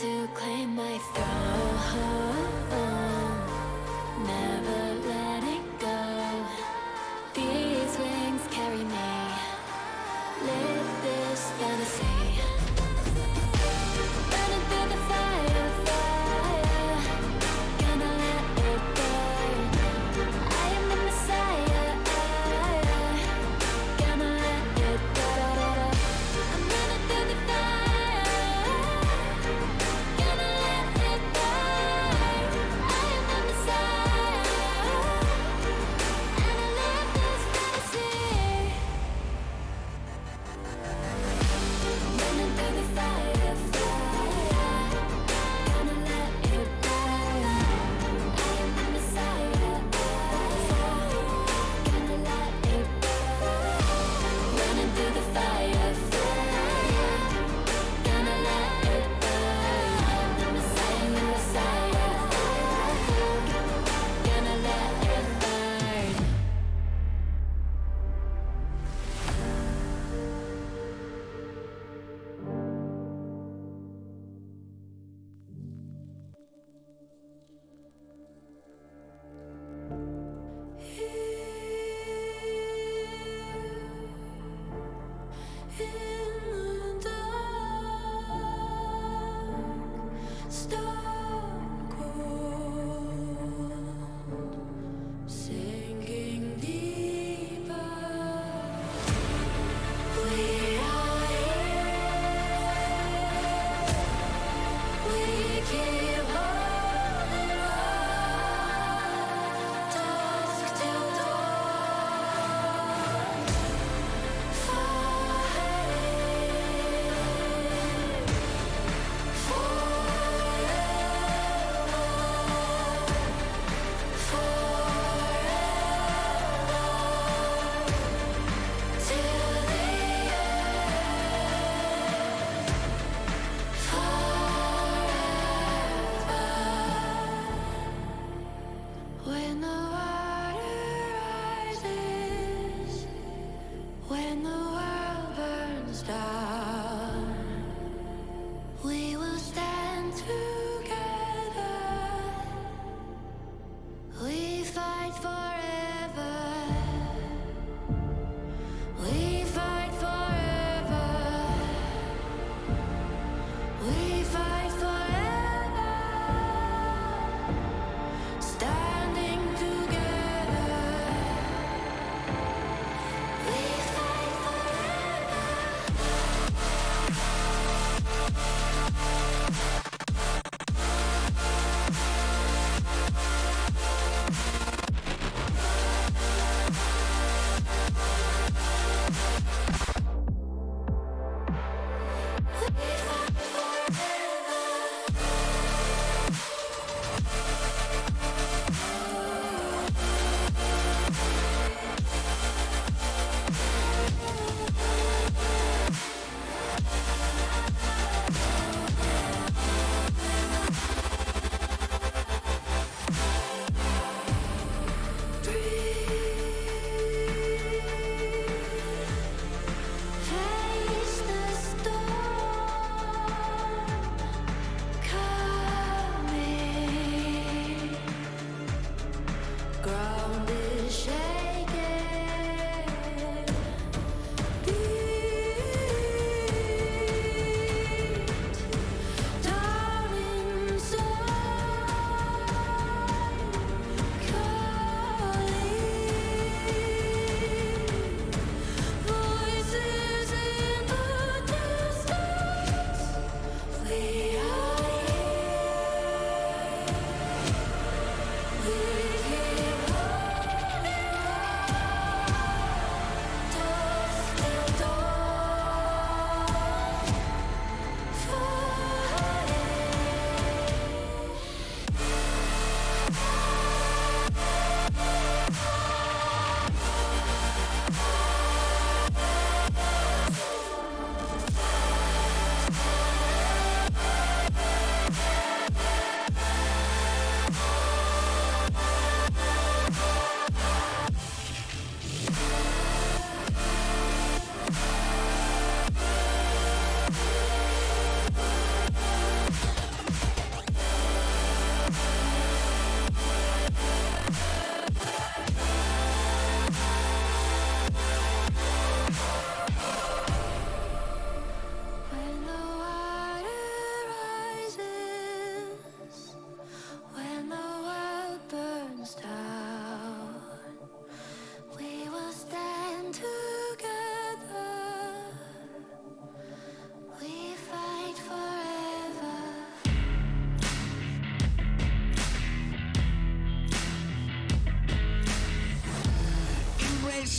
to claim my throne, never letting go. These wings carry me, live this fantasy. Running through the fire, fire, gonna let it burn. I am the Messiah, gonna let it burn. I'm running through the fire, gonna let it burn. I am the Messiah,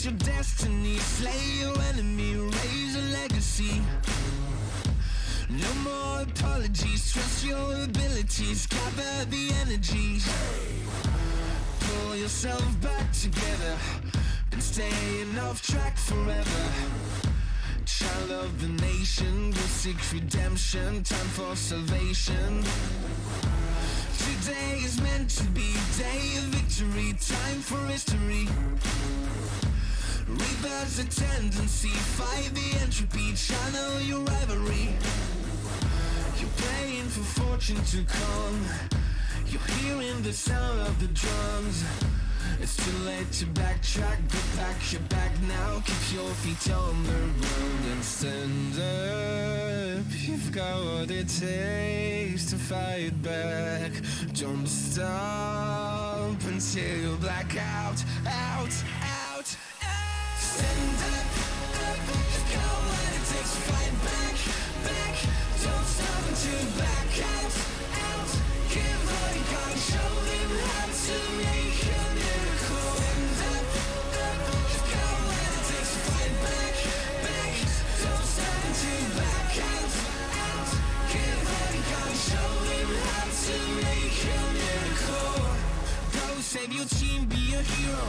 your destiny, slay your enemy, raise a legacy. No more apologies, trust your abilities, gather the energies. Pull yourself back together, been staying off track forever. Child of the nation, go seek redemption, time for salvation. Today is meant to be day of victory, time for history. Reverse the tendency, fight the entropy, channel your rivalry. You're praying for fortune to come, you're hearing the sound of the drums. It's too late to backtrack, go pack your bag now, keep your feet on the ground and stand up. You've got what it takes to fight back. Don't stop until you black out, out, out, out. Stand up, up, you've got what it takes to fight back, back. Don't stop until you black out, out. Give all you got and show them how to make a miracle. Stand up, up, you've got what it takes to fight back, back. Don't stop until you black out, out. Give all you got and show them how to make a miracle. Go save your team, be a hero.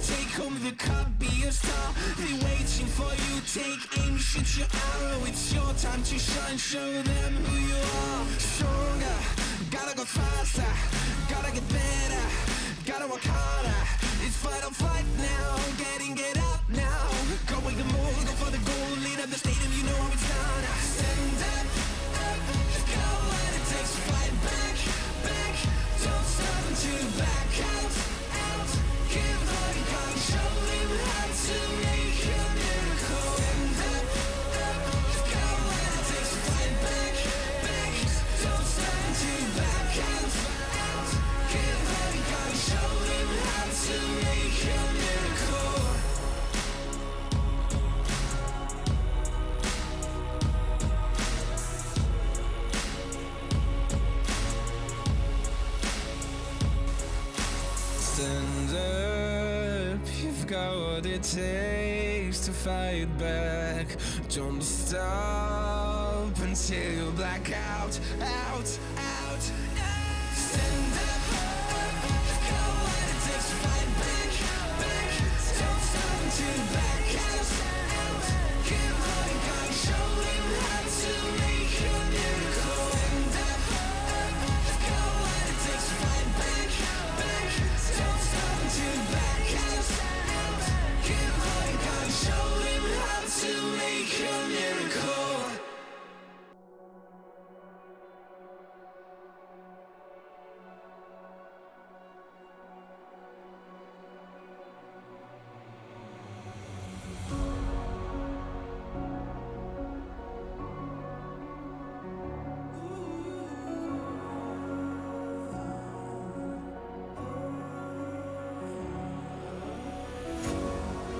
Take home the cup, be a star. They waiting for you, take aim, shoot your arrow. It's your time to shine, show them who you are. Stronger, gotta go faster, gotta get better, gotta work harder. It's fight or flight now, get up now. Go where you move, go for the goal, lead up the stadium, you know how it's done. Stand up, up, you've got what it takes to fight back, back. Don't stop until you back out, out. Give all you got and show them how to make a miracle. Stand up, up, you've got what it takes to fight back, back. Don't stop until you back out, out. Give all you got and show them how to make a miracle. Stand up, you've got what it takes to fight back. Don't stop until you black out, out, out, out. Stand up, up, you've got what it takes to fight back, back. Don't stop until you black out, out. Give all you got and show them how to make a miracle. Stand up, up, you've got what it takes to fight back, back. Don't stop until you black out, out. Give all you got and show them how to make a miracle.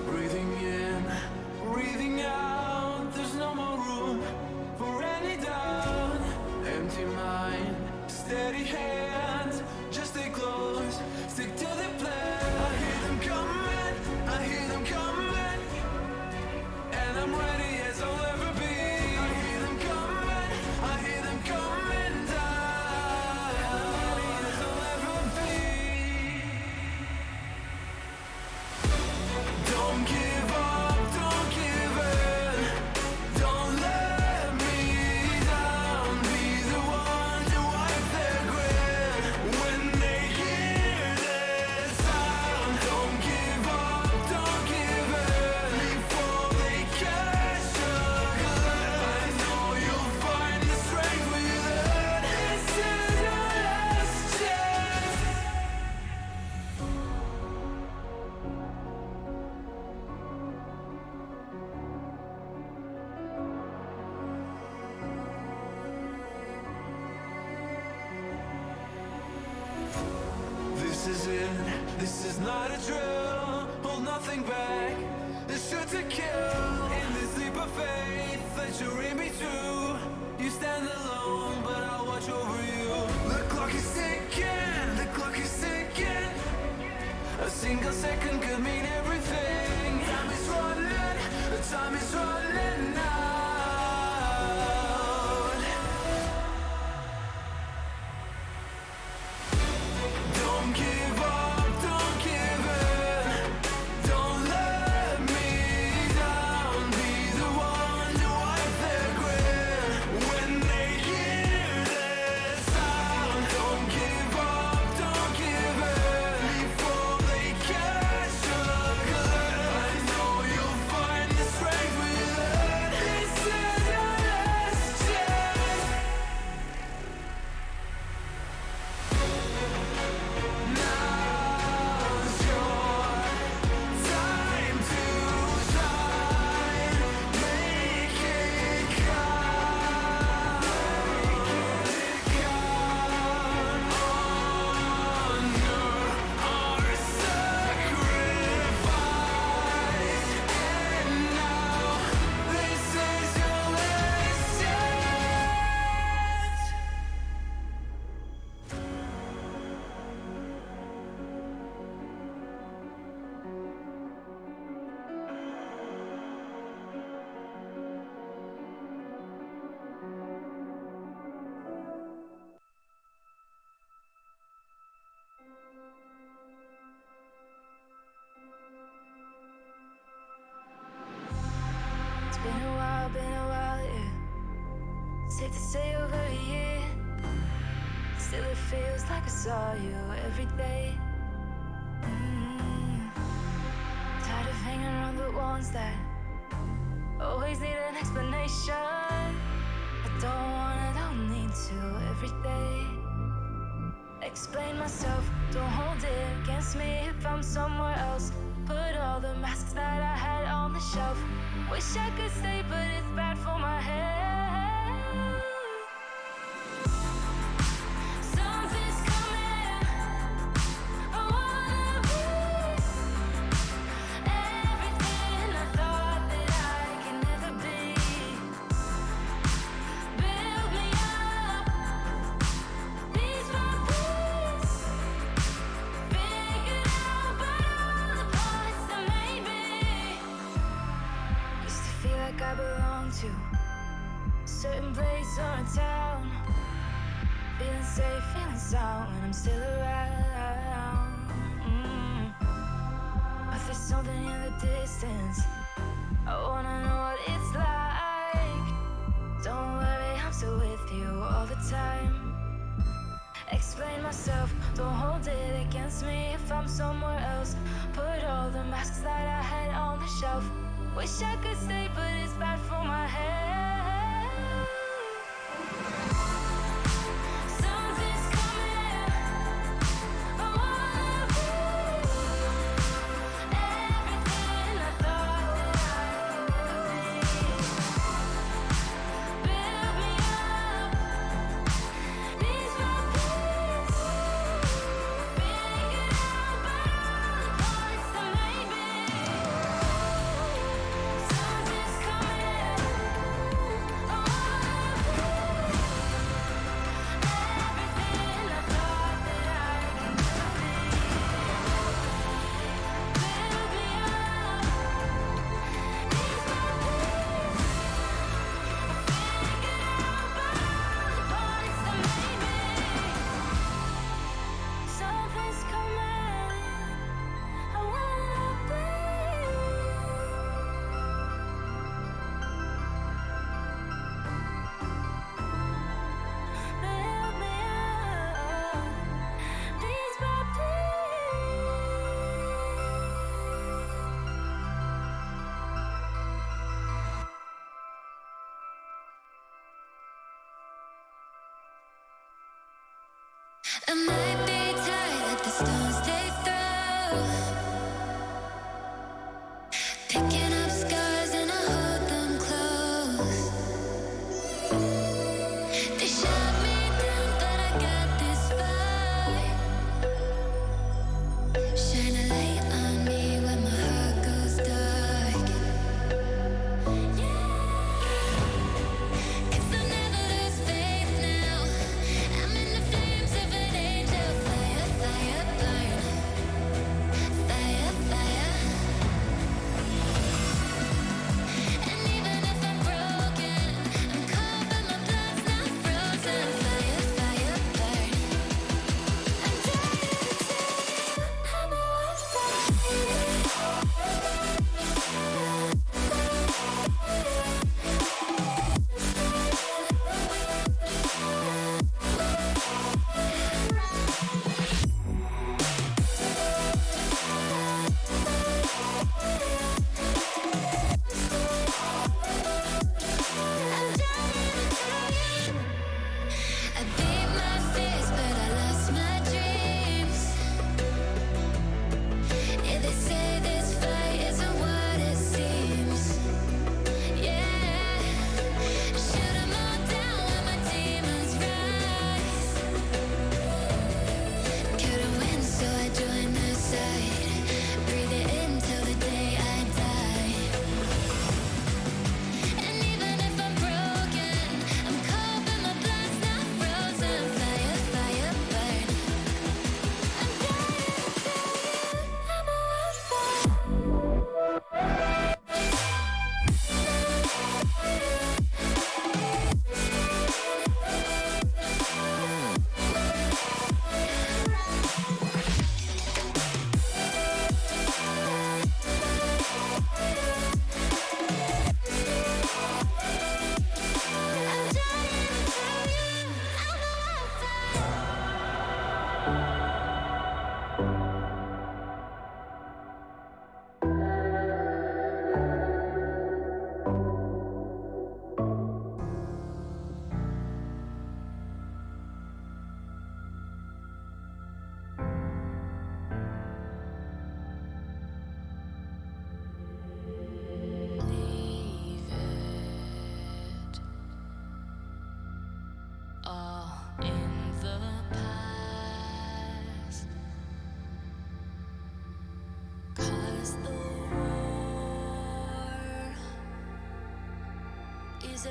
Breathing in, breathing out. There's no more room for any doubt. Empty mind, steady hands. Just stay close, stick to the plan. I hear them coming, I hear them coming, and I'm ready as I'll ever be. I hear them coming, I hear them coming down, and I'm ready as I'll ever be. Don't give up, don't give in. Don't let me down. Be the one to wipe their grin when they hear this sound. Don't give up, don't give in before they catch a glimpse. I know you'll find the strength within. This is your last chance. This is it, this is not a drill. Hold nothing back, this should to kill. In this leap of faith that you're in me too. You stand alone, but I'll watch over you. The clock is ticking, the clock is ticking. A single second could mean everything. Still it feels like I saw you every day. Tired of hanging around the ones that always need an explanation. I don't need to every day. Explain myself, don't hold it against me if I'm somewhere else. Put all the masks that I had on the shelf. Wish I could stay, but it's bad for my head. Something's coming, I wanna be everything I thought that I could never be. Build me up, piece by piece. Figured out but all the parts that made me. Used to feel like I belonged to a certain place or a town. Feeling safe, feeling sound when I'm still around. But there's something in the distance. I wanna know what it's like. Don't worry, I'm still with you all the time. Explain myself, don't hold it against me if I'm somewhere else. Put all the masks that I had on the shelf. Wish I could stay, but it's bad for my head. Something's coming, I wanna be everything I thought that I could never be. Build me up, piece by piece. Figured out but all the parts that made me. Something's coming, I wanna be everything I thought that I could never be. Build me up, piece by piece. Figured out but all the parts that made me. Something's coming, I wanna be. Build me up, piece by piece. I might be tired of the stones they throw, picking up scars and I hold them close. They shot me down, but I got this fight. Shine a light on me when my heart goes dark. Yeah, 'cause I'll never lose faith now. I'm in the flames of an angel.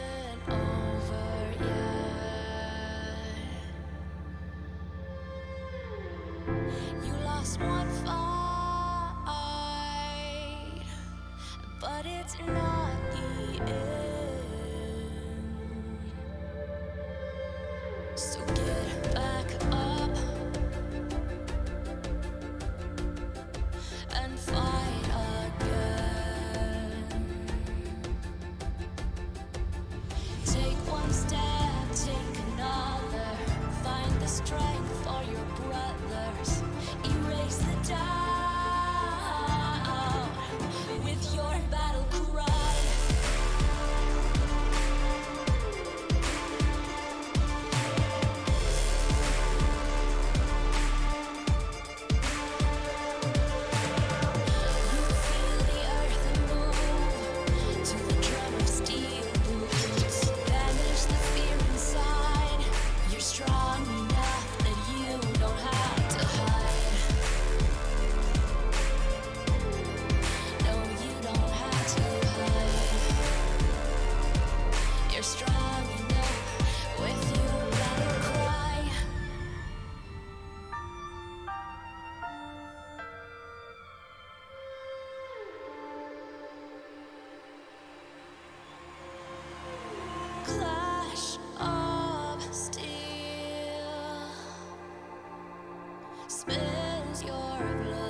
isn't over yet. You lost one fight, but it's not the end. So get back up and fight again. Take one step, take another. Find the strength for your brothers. Erase the doubt with your battle cry. Clash of steel spills your blood.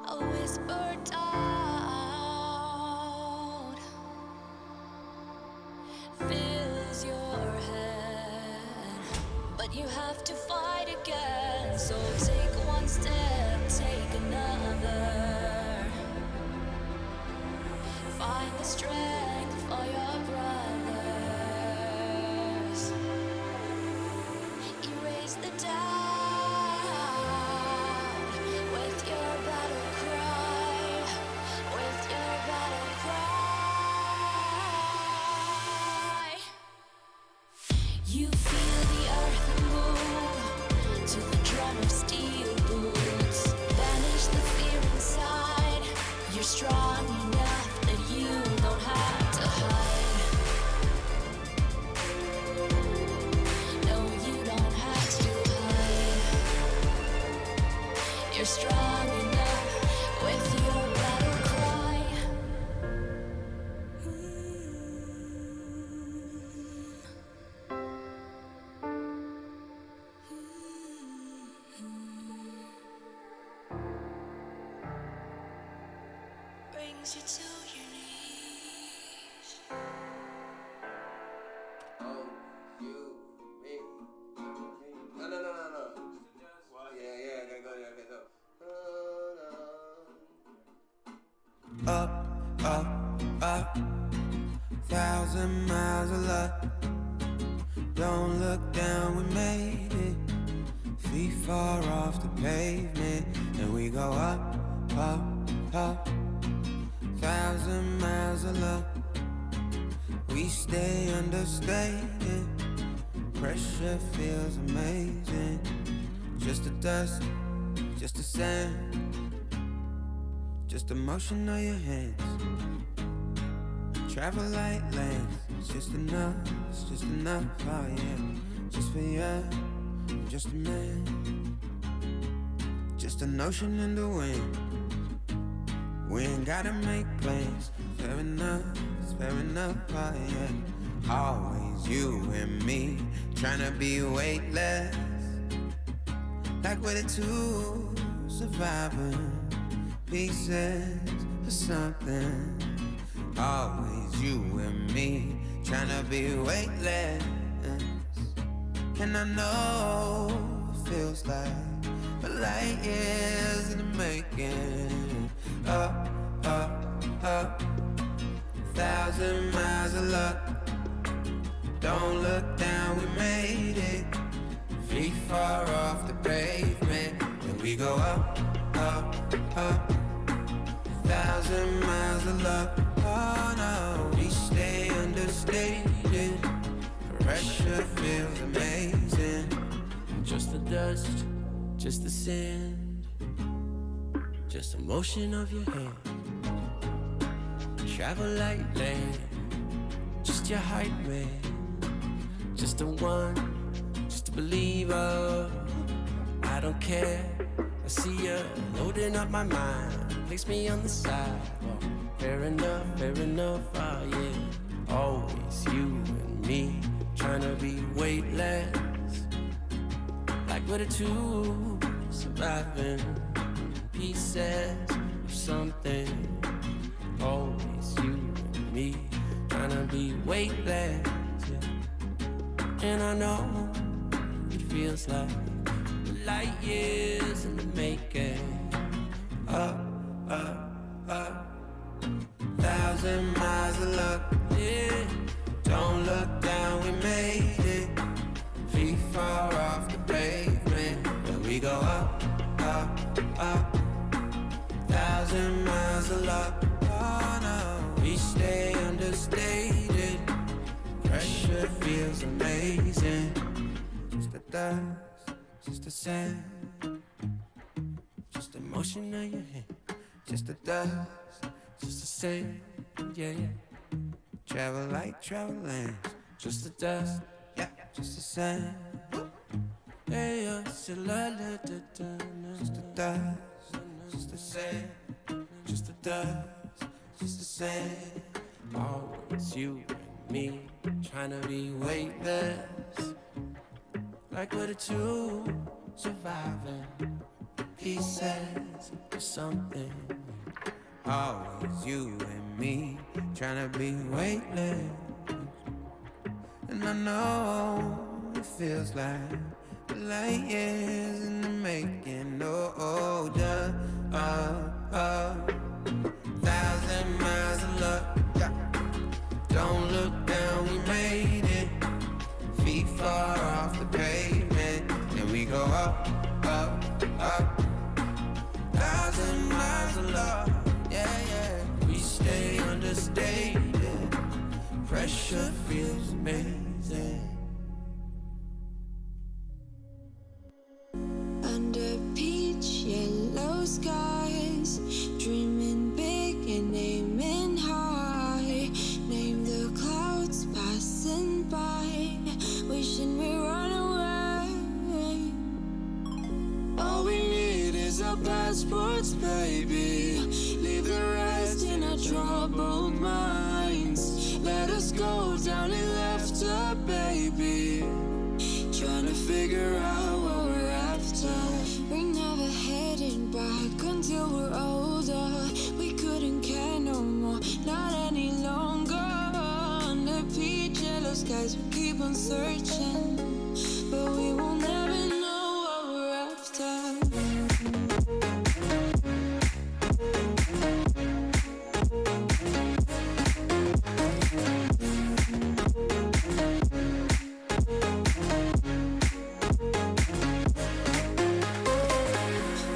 A whisper out fills your head, but you have to fight again. So take one step, take another. Find the strength for your brothers. Erase the doubt with your battle cry. With your battle cry. You feel the earth move to the drum of steel boots. Banish the fear inside. You're strong enough that you don't have to hide. No, you don't have to hide. You're strong enough with your battle cry. Brings you to your knees. Oh, you, me. No. Yeah, I gotta go. Up, up, up, 1,000 miles of luck. Don't look down, we made it. Feet far off the pavement, and we go up, up, up. 1,000 miles of luck. We stay understated. Pressure feels amazing. Just the dust, just the sand, just the motion of your hands. Travel like lands. It's just enough, oh yeah. Just for you, I'm just a man. Just an ocean in the wind. We ain't gotta make plans. Fair enough, oh yeah. Always you and me, tryna be weightless. Like we're the two surviving pieces of something. Always you and me, tryna be weightless. And I know it feels like a light years in the making. Up, up, up, 1,000 miles of luck. Don't look down, we made it. Feet far off the pavement, and we go up, up, up. 1,000 miles of luck. Oh no, we stay understated. Pressure feels amazing. Just the dust, just the sand, just the motion of your hand. travel lightly, just your height, man. Just a one, just a believer. I don't care, I see you loading up my mind. Place me on the sidewalk. Fair enough, oh yeah. Always you and me, trying to be weightless. Like we're the two, surviving pieces of something. Always you and me, trying to be weightless, yeah. And I know it feels like light years in the making. Up, 1,000 miles of luck, yeah. Don't look down, we made it. Feet far off the pavement, but we go up, 1,000 miles of luck. Oh no, we stay understated. Pressure feels amazing. Just the dust, just the sand, just the motion of your hand. Just the dust, just the sand, yeah, yeah. Travel like traveling. Just the dust, yeah, just the sand. Yeah, yeah, just la la da da. Just the dust, just the sand. Just the dust, just the sand. Always you and me, trying to be weightless. Like we're the two, surviving pieces of something. Always you and me, trying to be weightless. And I know it feels like light years in the making. Oh, duh, 1,000 miles of luck, yeah. Don't look down, we made it. Feet far off the pavement, and we go up, 1,000 miles of luck, yeah, yeah. We stay understated. Pressure feels amazing. Under peach yellow skies, dreaming big and aiming high. Name the clouds passing by, wishing we run away. All we need is our passports, baby. Leave the rest in our troubled minds. Let us go down in laughter, baby. Trying to figure out what we're after. We're never heading back until we're older. We couldn't care no more, not any longer. Under peach yellow skies, we keep on searching, but we will never know what we're after.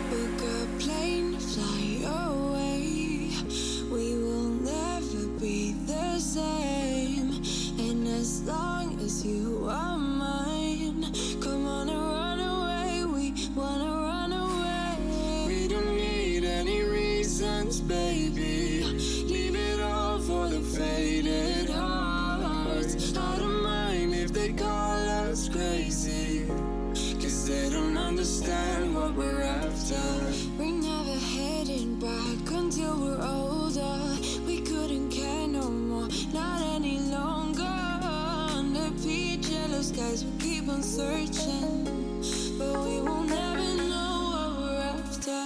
Book a plane, fly away. We will never be the same. And as long as you are mine, come on and run away. We wanna run away. We don't need any reasons, baby. Leave it all for the faded hearts. I don't mind if they call us crazy, 'cause they don't understand what we're after. We're never heading back until we're older. We couldn't care no more, not any longer. Under peach yellow skies, we keep on searching, but we will never know what we're after.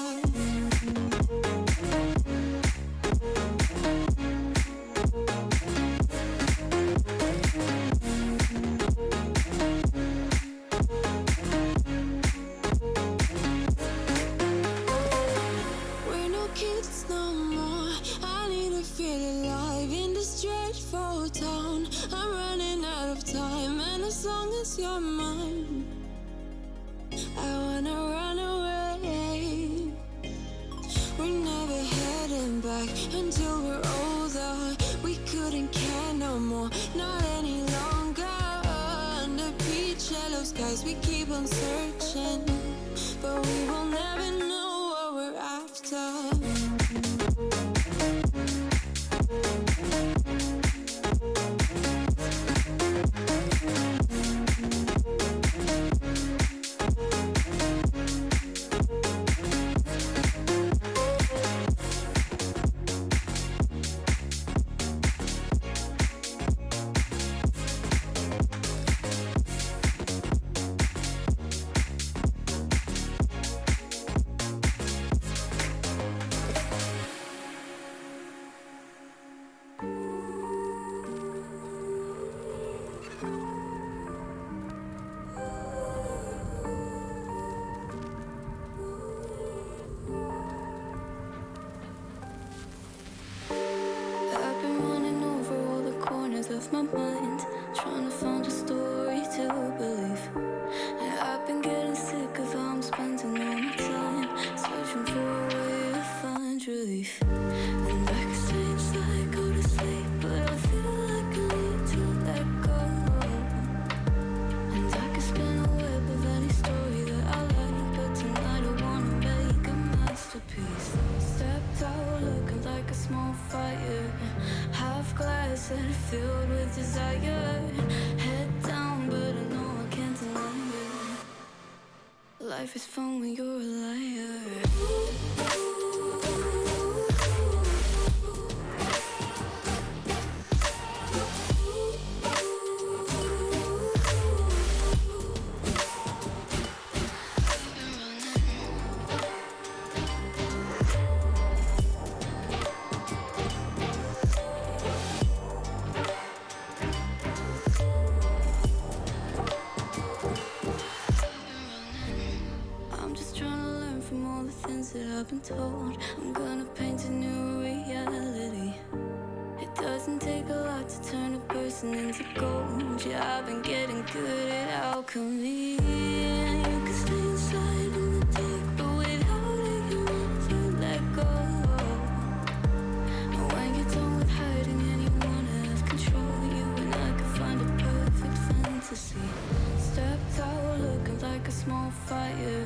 We're no kids no more. I need to feel alive in this dreadful town. I'm running out of time, and as long as you're mine, I wanna run away. We're never heading back until we're older. We couldn't care no more, not any longer. Under peach yellow skies, we keep on searching, but we will never know what we're after. I've been running over all the corners of my mind, trying to find a story to believe. And I've been getting sick of how I'm spending all my time, searching for a way to find relief. And I can stay inside, go to sleep, but I feel like I need to let go. And I can spin a web of any story that I like, but tonight I wanna make a masterpiece. Stepped out looking like a small fire, half glass and filled with desire. Head down, but I know I can't deny it. Life is fun when you're a liar. I'm just trying to learn from all the things that I've been told. I'm gonna paint a new reality. It doesn't take a lot to turn a person into gold. Yeah, I've been getting good at alchemy. And you can stay inside in the dark, but without it you never let go. And when you're done with hiding and you wanna have control, you and I can find a perfect fantasy. Stepped out looking like a small fire,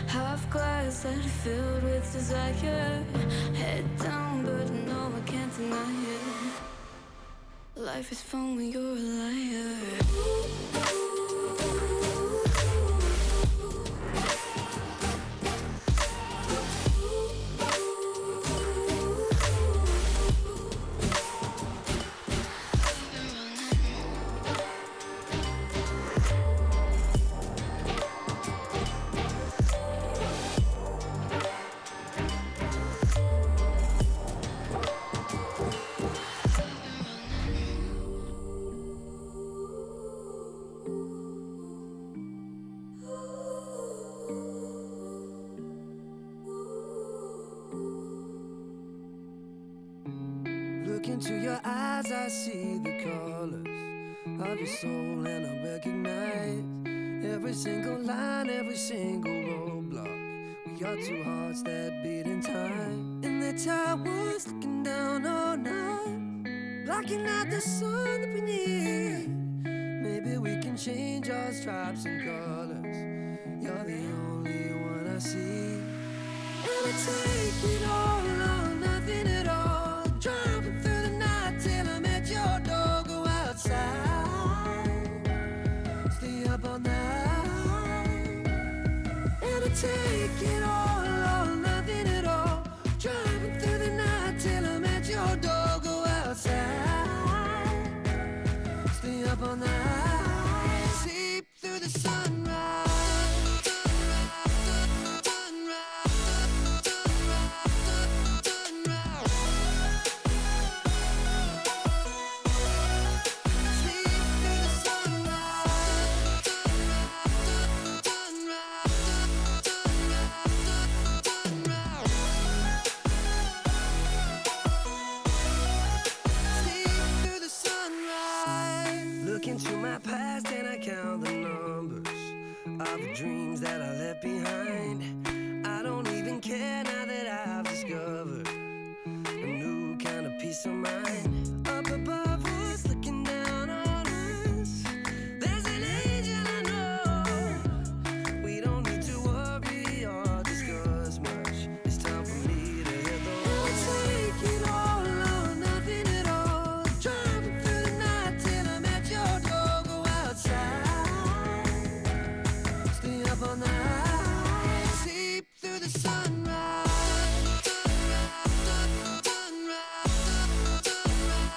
half glass that filled with desire. Head down, but I know I can't deny it. Life is fun when you're a liar. Look into your eyes, I see the colors of your soul, and I recognize every single line, every single roadblock. We are two hearts that beat in time. In the towers, looking down all night, blocking out the sun that we need. Maybe we can change our stripes and colors. You're the only one I see. And I take it all or nothing at all. Driving through the night till I'm at your door. Go outside, stay up all night. And I take it all or nothing at all. Driving through the night till I'm at your door. Go outside, stay up all night. Sleep through the sunrise. Look into my past and I count the numbers of the dreams that I left behind. I don't even care now that I've discovered a new kind of peace of mind. Up above us, looking down on us, there's an angel I know. We don't need to worry or discuss much. It's time for me to hit the road. Take it all or nothing at all. Driving through the night till I'm at your door. Go outside, stay up all night. Sleep through the sunrise. Sunrise, sunrise, sunrise.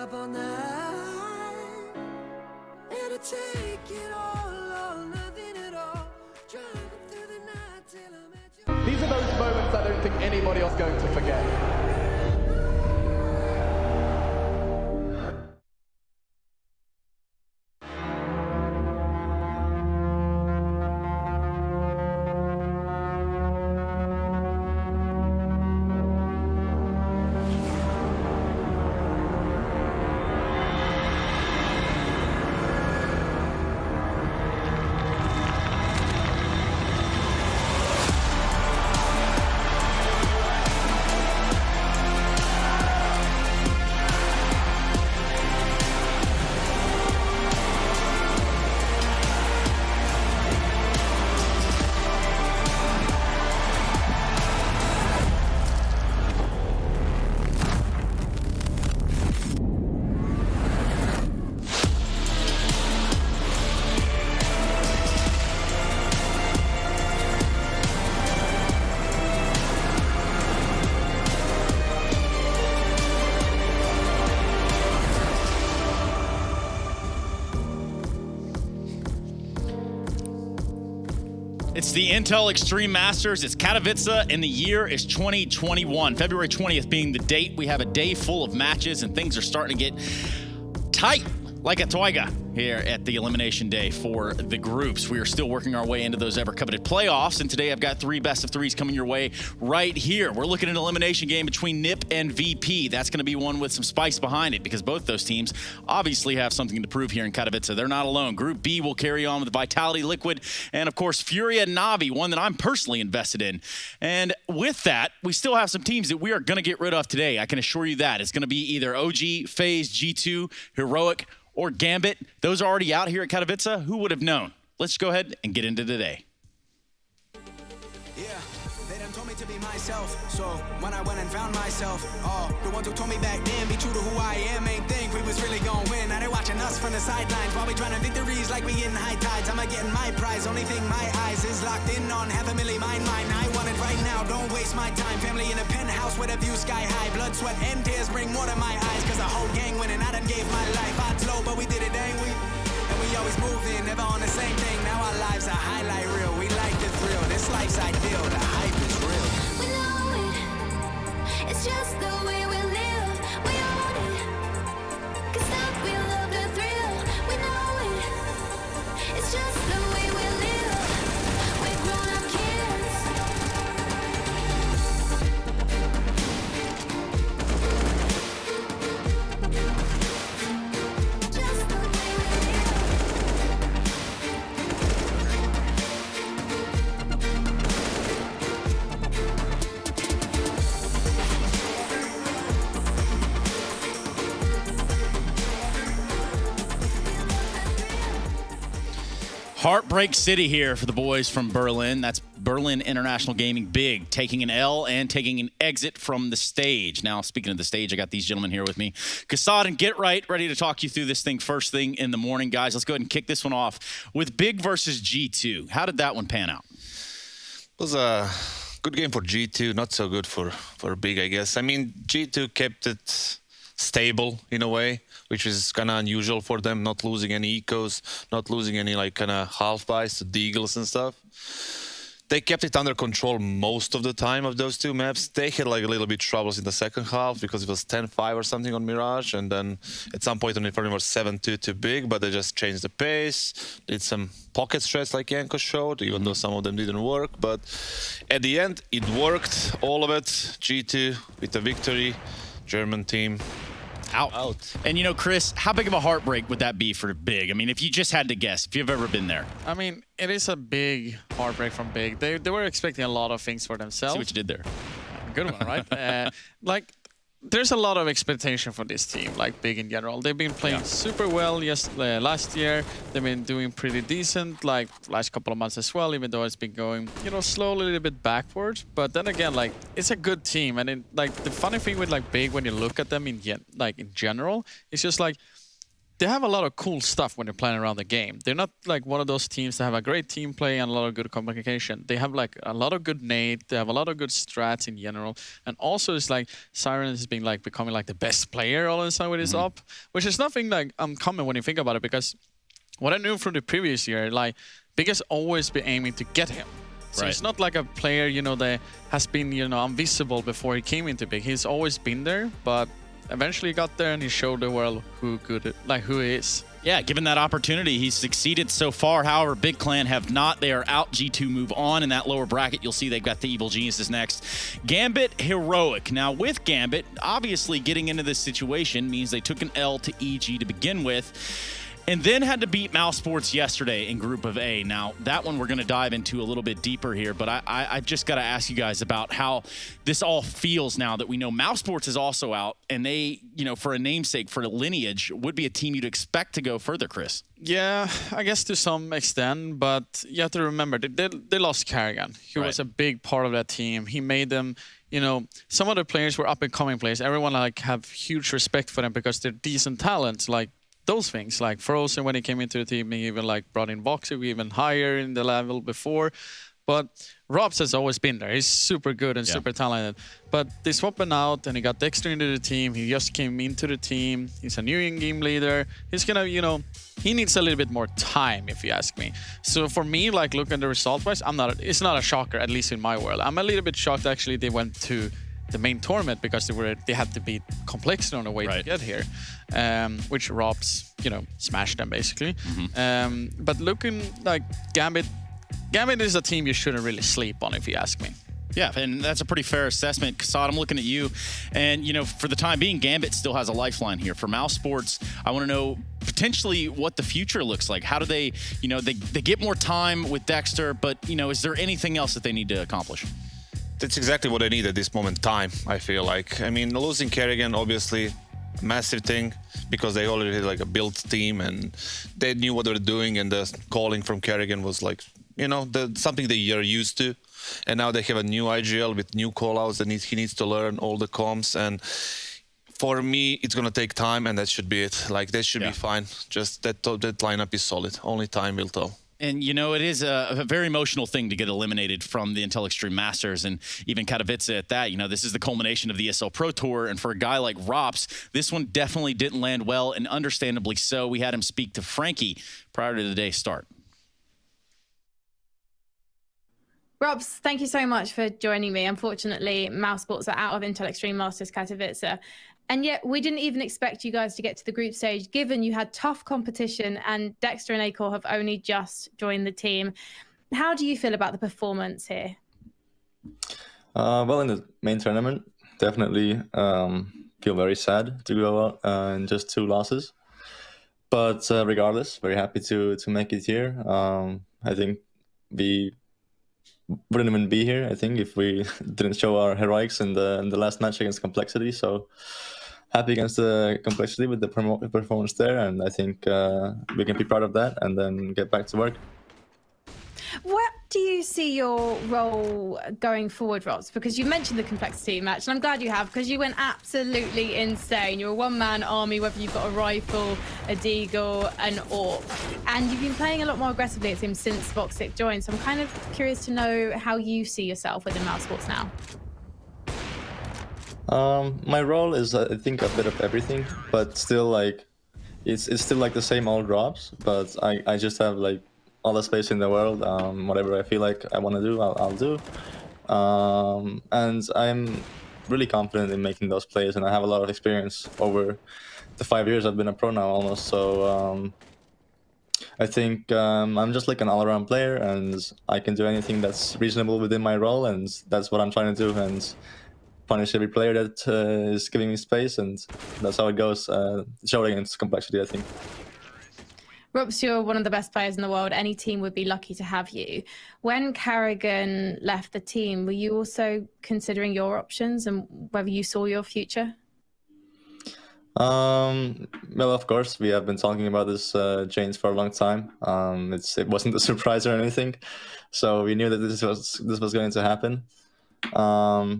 up all night. And I take it all or nothing at all. Driving through the night till I'm at your... These are those moments I don't think anybody else is going to forget. It's the Intel Extreme Masters. It's Katowice, and the year is 2021. February 20th being the date. We have a day full of matches, and things are starting to get tight like a toiga here at the elimination day for the groups. We are still working our way into those ever-coveted playoffs, and today I've got 3 best-of-3s coming your way right here. We're looking at an elimination game between NIP and VP. That's going to be one with some spice behind it because both those teams obviously have something to prove here in Katowice. They're not alone. Group B will carry on with Vitality, Liquid, and, of course, Furia and Na'Vi, one that I'm personally invested in. And with that, we still have some teams that we are going to get rid of today. I can assure you that. It's going to be either OG, FaZe, G2, Heroic, or Gambit. Those are already out here at Katowice. Who would have known? Let's go ahead and get into today. Yeah, they done told me to be myself. So when I went and found myself, the ones who told me back then, be true to who I am, ain't think we was really gonna win. Now they watching us from the sidelines while we trying to victories like we getting high tides. I'm getting my prize. Only thing my eyes is locked in on, $500,000 mine. I want it right now. Don't waste my time. Family in a penthouse with a view sky high. Blood, sweat, and tears bring more to my eyes. Cause the whole gang winning. I done gave my life. Odds low, but we did it, ain't we? And we always moving, never on the same thing. Now our lives are highlight reel. We like the thrill. This life's ideal. The hype is real. We know it. It's just the way we live. We own it. 'Cause that we love the thrill. We know it. It's just the way we live. We're grown-up kids. Just the way we live. Heartbreak City here for the boys from Berlin. That's Berlin International Gaming Big, taking an L and taking an exit from the stage. Now, speaking of the stage, I got these gentlemen here with me. Kassad and Get Right, ready to talk you through this thing first thing in the morning. Guys, let's go ahead and kick this one off with Big versus G2. How did that one pan out? It was a good game for G2, not so good for Big, I guess. I mean, G2 kept it stable in a way, which is kind of unusual for them, not losing any ecos, not losing any like kind of half buys to Deagles and stuff. They kept it under control most of the time of those 2 maps. They had like a little bit troubles in the second half because it was 10-5 or something on Mirage, and then at some point on it probably was 7-2 to Big, but they just changed the pace, did some pocket strats like Yanko showed, even though some of them didn't work. But at the end, it worked, all of it. G2 with the victory, German team. Out. And, you know, Chris, how big of a heartbreak would that be for Big? I mean, if you just had to guess, if you've ever been there. I mean, it is a big heartbreak from Big. They were expecting a lot of things for themselves. See what you did there. Good one, right? There's a lot of expectation for this team, like Big in general. They've been playing super well last year. They've been doing pretty decent, like last couple of months as well, even though it's been going, you know, slowly a little bit backwards. But then again, like, it's a good team. And like the funny thing with like Big, when you look at them in general, it's just like they have a lot of cool stuff when they're playing around the game. They're not like one of those teams that have a great team play and a lot of good communication. They have like a lot of good nade. They have a lot of good strats in general. And also it's like Siren has been like becoming like the best player all of a sudden with his up, which is nothing like uncommon when you think about it, because what I knew from the previous year, like Big has always been aiming to get him. So it's not like a player, you know, that has been, you know, invisible before he came into Big. He's always been there, but eventually he got there and he showed the world who he is. Yeah, given that opportunity, he's succeeded so far. However, Big Clan have not. They are out. G2 move on in that lower bracket. You'll see they've got the Evil Geniuses next. Gambit, Heroic. Now, with Gambit, obviously getting into this situation means they took an L to EG to begin with, and then had to beat Mouse Sports yesterday in Group of A. Now, that one we're going to dive into a little bit deeper here, but I've just got to ask you guys about how this all feels now that we know Mouse Sports is also out, and they, you know, for a namesake, for a lineage, would be a team you'd expect to go further, Chris. Yeah, I guess to some extent, but you have to remember, they lost Carrigan. He was a big part of that team. He made them, you know, some of the players were up-and-coming players. Everyone like have huge respect for them because they're decent talents, like those things, like Frozen when he came into the team, he even like brought in Voxy even higher in the level before. But Robs has always been there. He's super good and super talented. But they swapped him out and he got Dexter into the team. He just came into the team. He's a new in-game leader. He's gonna, you know, he needs a little bit more time, if you ask me. So for me, like looking at the result-wise, it's not a shocker, at least in my world. I'm a little bit shocked actually they went to the main tournament because they had to beat Complexity on the way to get here, which Robs, you know, smashed them basically. But looking like Gambit is a team you shouldn't really sleep on, if you ask me. Yeah, and that's a pretty fair assessment. Kassad, I'm looking at you. And, you know, for the time being, Gambit still has a lifeline here. For Mouse Sports, I want to know potentially what the future looks like. How do they, you know, they get more time with Dexter, but, you know, is there anything else that they need to accomplish? That's exactly what I need at this moment, time, I feel like. I mean, losing Kerrigan, obviously, a massive thing, because they already had like a built team and they knew what they were doing, and the calling from Kerrigan was like, you know, something they are used to. And now they have a new IGL with new callouts that he needs to learn all the comms. And for me, it's going to take time, and that should be it. Like, that should be fine. Just that lineup is solid. Only time will tell. And, you know, it is a very emotional thing to get eliminated from the Intel Extreme Masters, and even Katowice at that. You know, this is the culmination of the ESL Pro Tour, and for a guy like Rops, this one definitely didn't land well, and understandably so. We had him speak to Frankie prior to the day's start. Robs, thank you so much for joining me. Unfortunately, Mouse Sports are out of Intel Extreme Masters Katowice. And yet we didn't even expect you guys to get to the group stage, given you had tough competition and Dexter and Acor have only just joined the team. How do you feel about the performance here? Well, in the main tournament, definitely feel very sad to go out in just 2 losses. But regardless, very happy to make it here. I think we wouldn't even be here, I think, if we didn't show our heroics in the last match against Complexity. So happy against the Complexity with the performance there, and I think we can be proud of that and then get back to work. What do you see your role going forward, Robs? Because you mentioned the Complexity match, and I'm glad you have, because you went absolutely insane. You're a one-man army, whether you've got a rifle, a deagle, an orc. And you've been playing a lot more aggressively, it seems, since Voxic joined. So I'm kind of curious to know how you see yourself within Mouse Sports now. My role is, I think, a bit of everything, but still, like, it's still like the same old Robs, but I just have, like, all the space in the world. Whatever I feel like I want to do, I'll do. And I'm really confident in making those plays, and I have a lot of experience over the 5 years I've been a pro now almost. So I think I'm just like an all-around player, and I can do anything that's reasonable within my role, and that's what I'm trying to do, and punish every player that is giving me space, and that's how it goes. Showing against Complexity, I think. Robs, you're one of the best players in the world. Any team would be lucky to have you. When Carrigan left the team, were you also considering your options and whether you saw your future? Well, of course, we have been talking about this change for a long time. It wasn't a surprise or anything, so we knew that this was going to happen. Well,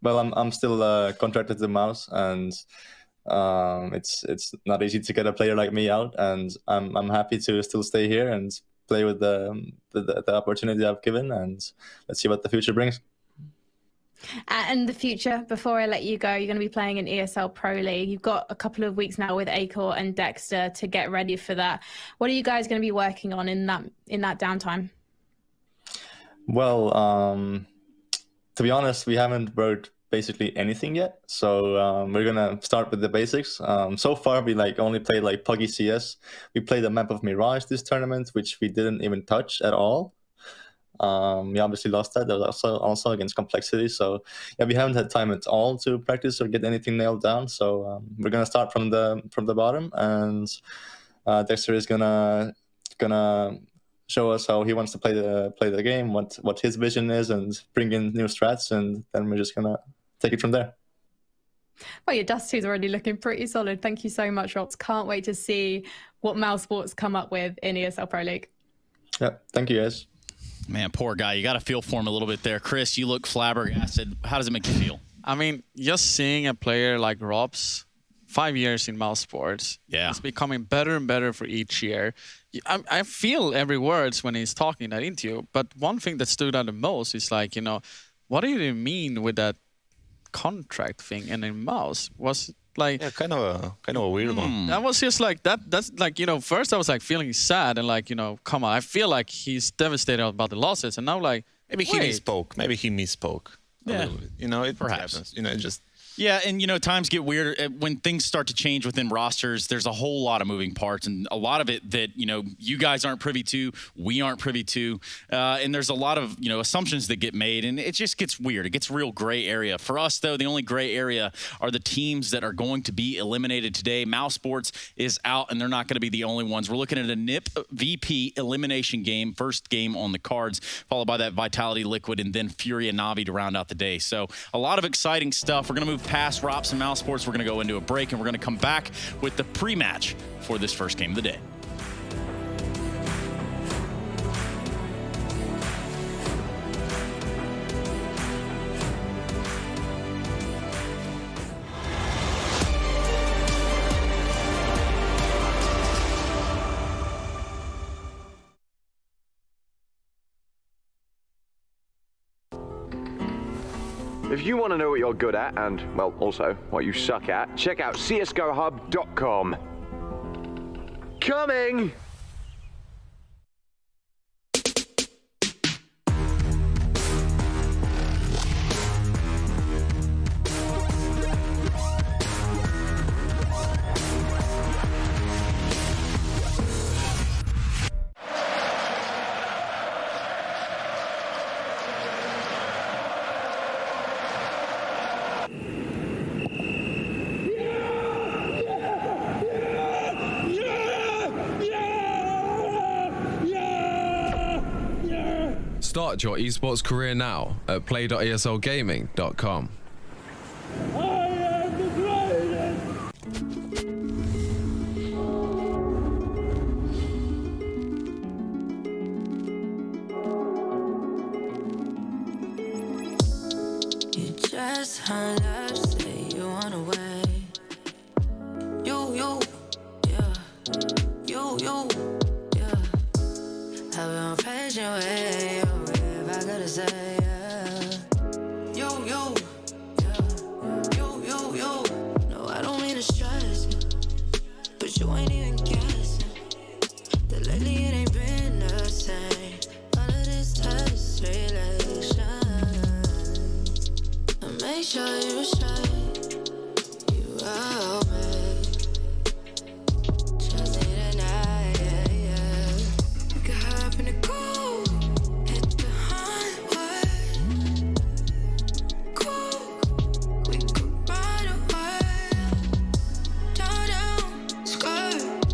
I'm still contracted to Mouse, and It's not easy to get a player like me out, and I'm happy to still stay here and play with the opportunity I've given, and let's see what the future brings. And the future, before I let you go, you're going to be playing in ESL Pro League. You've got a couple of weeks now with Acor and Dexter to get ready for that. What are you guys going to be working on in that downtime? Well, to be honest, we haven't worked basically anything yet. So we're gonna start with the basics. So far, we only played Puggy CS. We played the map of Mirage this tournament, which we didn't even touch at all. We obviously lost that. That was also against Complexity. So yeah, we haven't had time at all to practice or get anything nailed down. So we're gonna start from the bottom, and Dexter is gonna show us how he wants to play the game, what his vision is, and bring in new strats, and then we're just gonna take it from there. Well, your Dust 2 is already looking pretty solid. Thank you so much, Rops. Can't wait to see what Mouse Sports come up with in ESL Pro League. Yeah, thank you, guys. Man, poor guy. You got to feel for him a little bit there. Chris, you look flabbergasted. How does it make you feel? I mean, just seeing a player like Robs, 5 years in Mouse Sports, it's becoming better and better for each year. I feel every word when he's talking in that interview, but one thing that stood out the most is what do you mean with that contract thing and in Mouse? Was kind of a weird one. That was just that's first I was feeling sad and come on, I feel like he's devastated about the losses, and now maybe he misspoke. Maybe he misspoke. Yeah. A little bit. It Perhaps. happens. It just. Yeah, and times get weird when things start to change within rosters. There's a whole lot of moving parts, and a lot of it that you guys aren't privy to, we aren't privy to, and there's a lot of assumptions that get made, and it just gets weird. It gets real gray area. For us, though, the only gray area are the teams that are going to be eliminated today. Mouse Sports is out, and they're not going to be the only ones. We're looking at a NIP VP elimination game, first game on the cards, followed by that Vitality Liquid, and then Fury and Navi to round out the day. So a lot of exciting stuff. We're going to move past Rops and Mouse Sports. We're going to go into a break, and we're going to come back with the pre-match for this first game of the day. If you want to know what you're good at and, well, also what you suck at, check out csgohub.com. Coming! Start your esports career now at play.eslgaming.com. You just hung up, say you want away. You, yeah. You, yeah. I've been patient way, if I gotta say, yeah. You, yeah. You. No, I don't mean to stress, but you ain't even guessing that lately it ain't been the same. All of this test relation, and make sure you say you help me. Just need a night, yeah. We could hop in the cool, hit the highway. Cool, we could ride away. Down, skirt.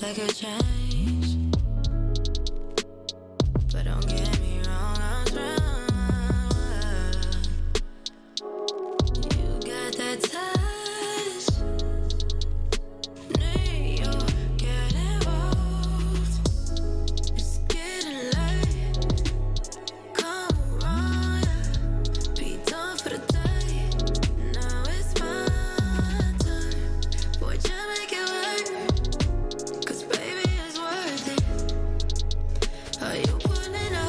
I could change, but don't get me wrong, I'm trying. You got that touch, need you get involved. It's getting late, come around, be done for the day. Now it's my turn, boy, just make it work. Baby, it's worth it. Are you pulling up?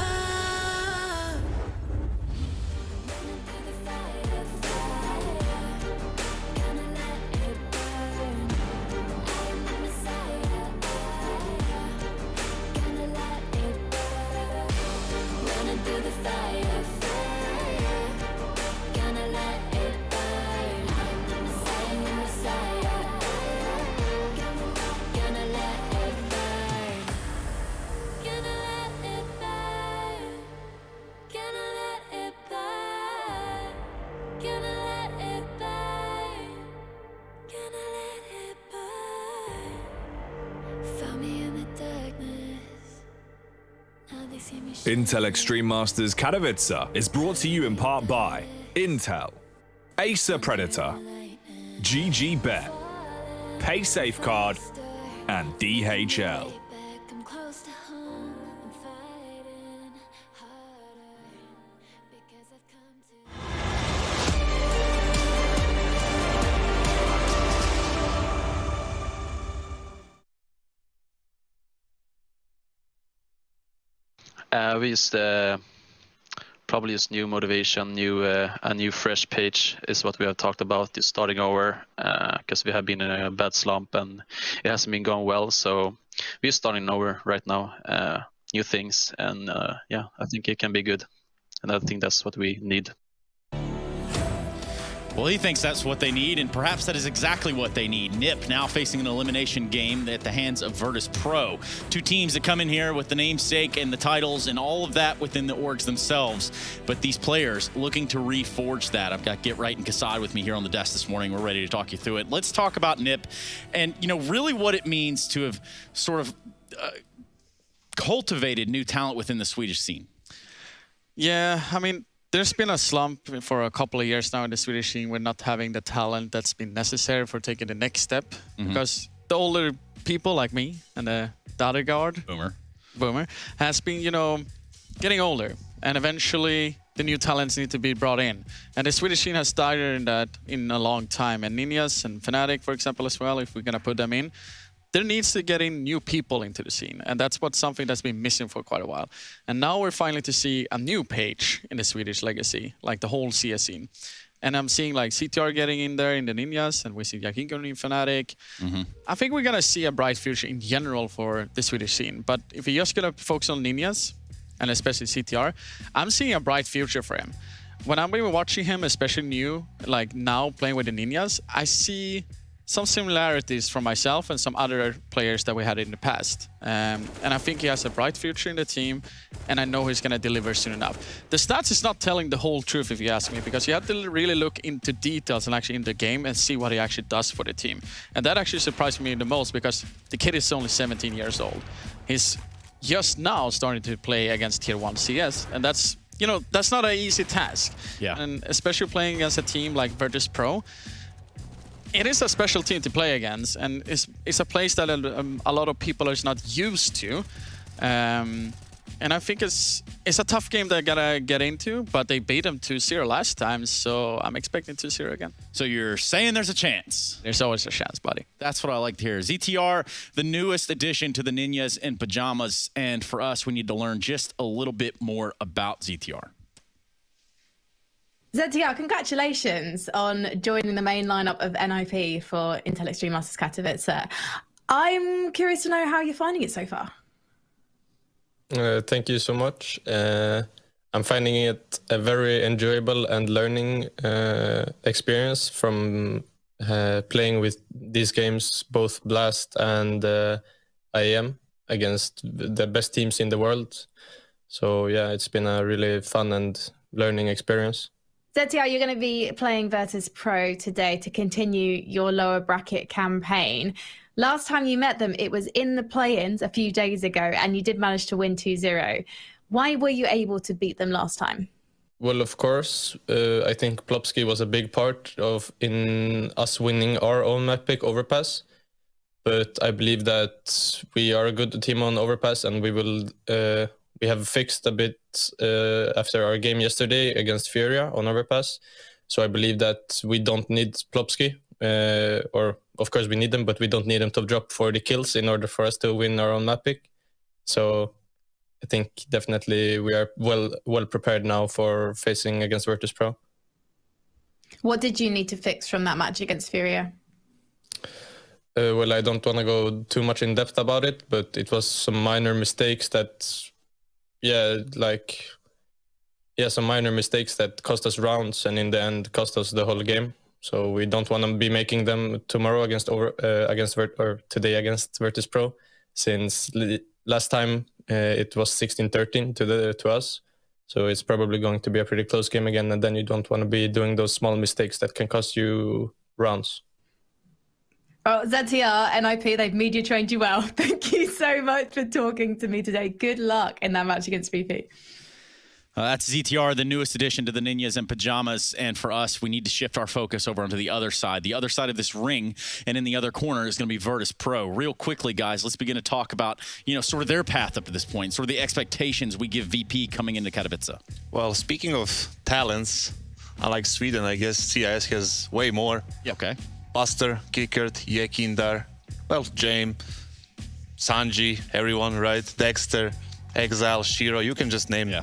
Gonna let it burn. I am the Messiah. Gonna let it burn. Running through the fire. Gonna let it burn. I am the Messiah. Gonna let it burn. Gonna let it burn. Gonna let it burn. Gonna let it burn. Gonna let it burn. Found me in the darkness. Now they see me. Intel Extreme Masters Katowice is brought to you in part by Intel, Acer Predator, GG Bet, Pay Safeguard, and DHL. I'm close to home. I'm fighting harder because I've come to. We just probably just new motivation, a new fresh page is what we have talked about. Just starting over because we have been in a bad slump and it hasn't been going well. So we're starting over right now, new things, and yeah, I think it can be good. And I think that's what we need. Well, he thinks that's what they need, and perhaps that is exactly what they need. NIP now facing an elimination game at the hands of Virtus.pro. Two teams that come in here with the namesake and the titles and all of that within the orgs themselves. But these players looking to reforge that. I've got Get Right and Kassad with me here on the desk this morning. We're ready to talk you through it. Let's talk about NIP and, you know, really what it means to have sort of cultivated new talent within the Swedish scene. Yeah, I mean, there's been a slump for a couple of years now in the Swedish scene with not having the talent that's been necessary for taking the next step. Because the older people like me and the other guard, Boomer, has been, you know, getting older. And eventually the new talents need to be brought in. And the Swedish scene has died in that in a long time. And Ninjas and Fnatic, for example, as well, if we're going to put them in, there needs to get in new people into the scene. And that's something that's been missing for quite a while. And now we're finally to see a new page in the Swedish legacy, like the whole CS scene. And I'm seeing like CTR getting in there in the Ninjas, and we see YEKINDAR in Fnatic. I think we're going to see a bright future in general for the Swedish scene. But if you're just going to focus on Ninjas, and especially CTR, I'm seeing a bright future for him. When I'm been watching him, especially new, like now playing with the Ninjas, I see some similarities from myself and some other players that we had in the past. And I think he has a bright future in the team, and I know he's going to deliver soon enough. The stats is not telling the whole truth, if you ask me, because you have to really look into details and actually in the game and see what he actually does for the team. And that actually surprised me the most, because the kid is only 17 years old. He's just now starting to play against Tier 1 CS, and that's, you know, that's not an easy task. Yeah. And especially playing against a team like Virtus.pro, it is a special team to play against, and it's a place that a lot of people are not used to. And I think it's a tough game they're gonna get into, but they beat them 2-0 last time, so I'm expecting 2-0 again. So you're saying there's a chance? There's always a chance, buddy. That's what I like to hear. ZTR, the newest addition to the Ninjas and Pyjamas, and for us, we need to learn just a little bit more about ZTR. ZTR, congratulations on joining the main lineup of NIP for Intel Extreme Masters Katowice. I'm curious to know how you're finding it so far. Thank you so much. I'm finding it a very enjoyable and learning experience from playing with these games, both Blast and IEM, against the best teams in the world. So yeah, it's been a really fun and learning experience. ZTR, you're going to be playing Virtus.pro today to continue your lower bracket campaign. Last time you met them, it was in the play-ins a few days ago, and you did manage to win 2-0. Why were you able to beat them last time? Well, of course, I think Plopsky was a big part in us winning our own map pick Overpass. But I believe that we are a good team on Overpass, and we have fixed a bit after our game yesterday against Furia on Overpass. So I believe that we don't need Plopsky, or of course we need them, but we don't need them to drop 40 kills in order for us to win our own map pick. So I think definitely we are well prepared now for facing against Virtus.pro. What did you need to fix from that match against Furia? Well, I don't want to go too much in depth about it, but it was some minor mistakes that, some minor mistakes that cost us rounds and in the end cost us the whole game. So we don't want to be making them tomorrow today against Virtus.pro, since last time it was 16-13 to us. So it's probably going to be a pretty close game again, and then you don't want to be doing those small mistakes that can cost you rounds. Oh, ZTR, NIP, they've media trained you well. Thank you so much for talking to me today. Good luck in that match against VP. That's ZTR, the newest addition to the Ninjas and Pyjamas. And for us, we need to shift our focus over onto the other side of this ring. And in the other corner is going to be Virtus.pro. Real quickly, guys, let's begin to talk about, sort of their path up to this point, sort of the expectations we give VP coming into Katowice. Well, speaking of talents, unlike Sweden, I guess CIS has way more. Yeah, okay. Buster, Kickert, YEKINDAR, well, James, Sanji, everyone, right? Dexter, Exile, Shiro, you can just name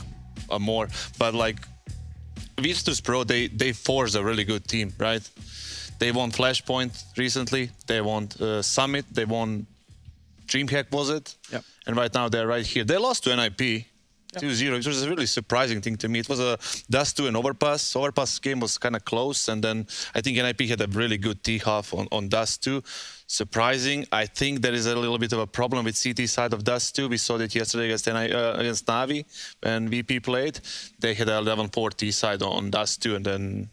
more. But like Virtus.pro, they force a really good team, right? They won Flashpoint recently, they won Summit, they won DreamHack, was it? Yep. And right now they're right here. They lost to NIP 2-0, which was a really surprising thing to me. It was a Dust 2 and Overpass. Overpass game was kind of close, and then I think NIP had a really good T-half on Dust 2. Surprising. I think there is a little bit of a problem with CT side of Dust 2. We saw that yesterday against Navi when VP played. They had a 11-4 T side on Dust 2, and then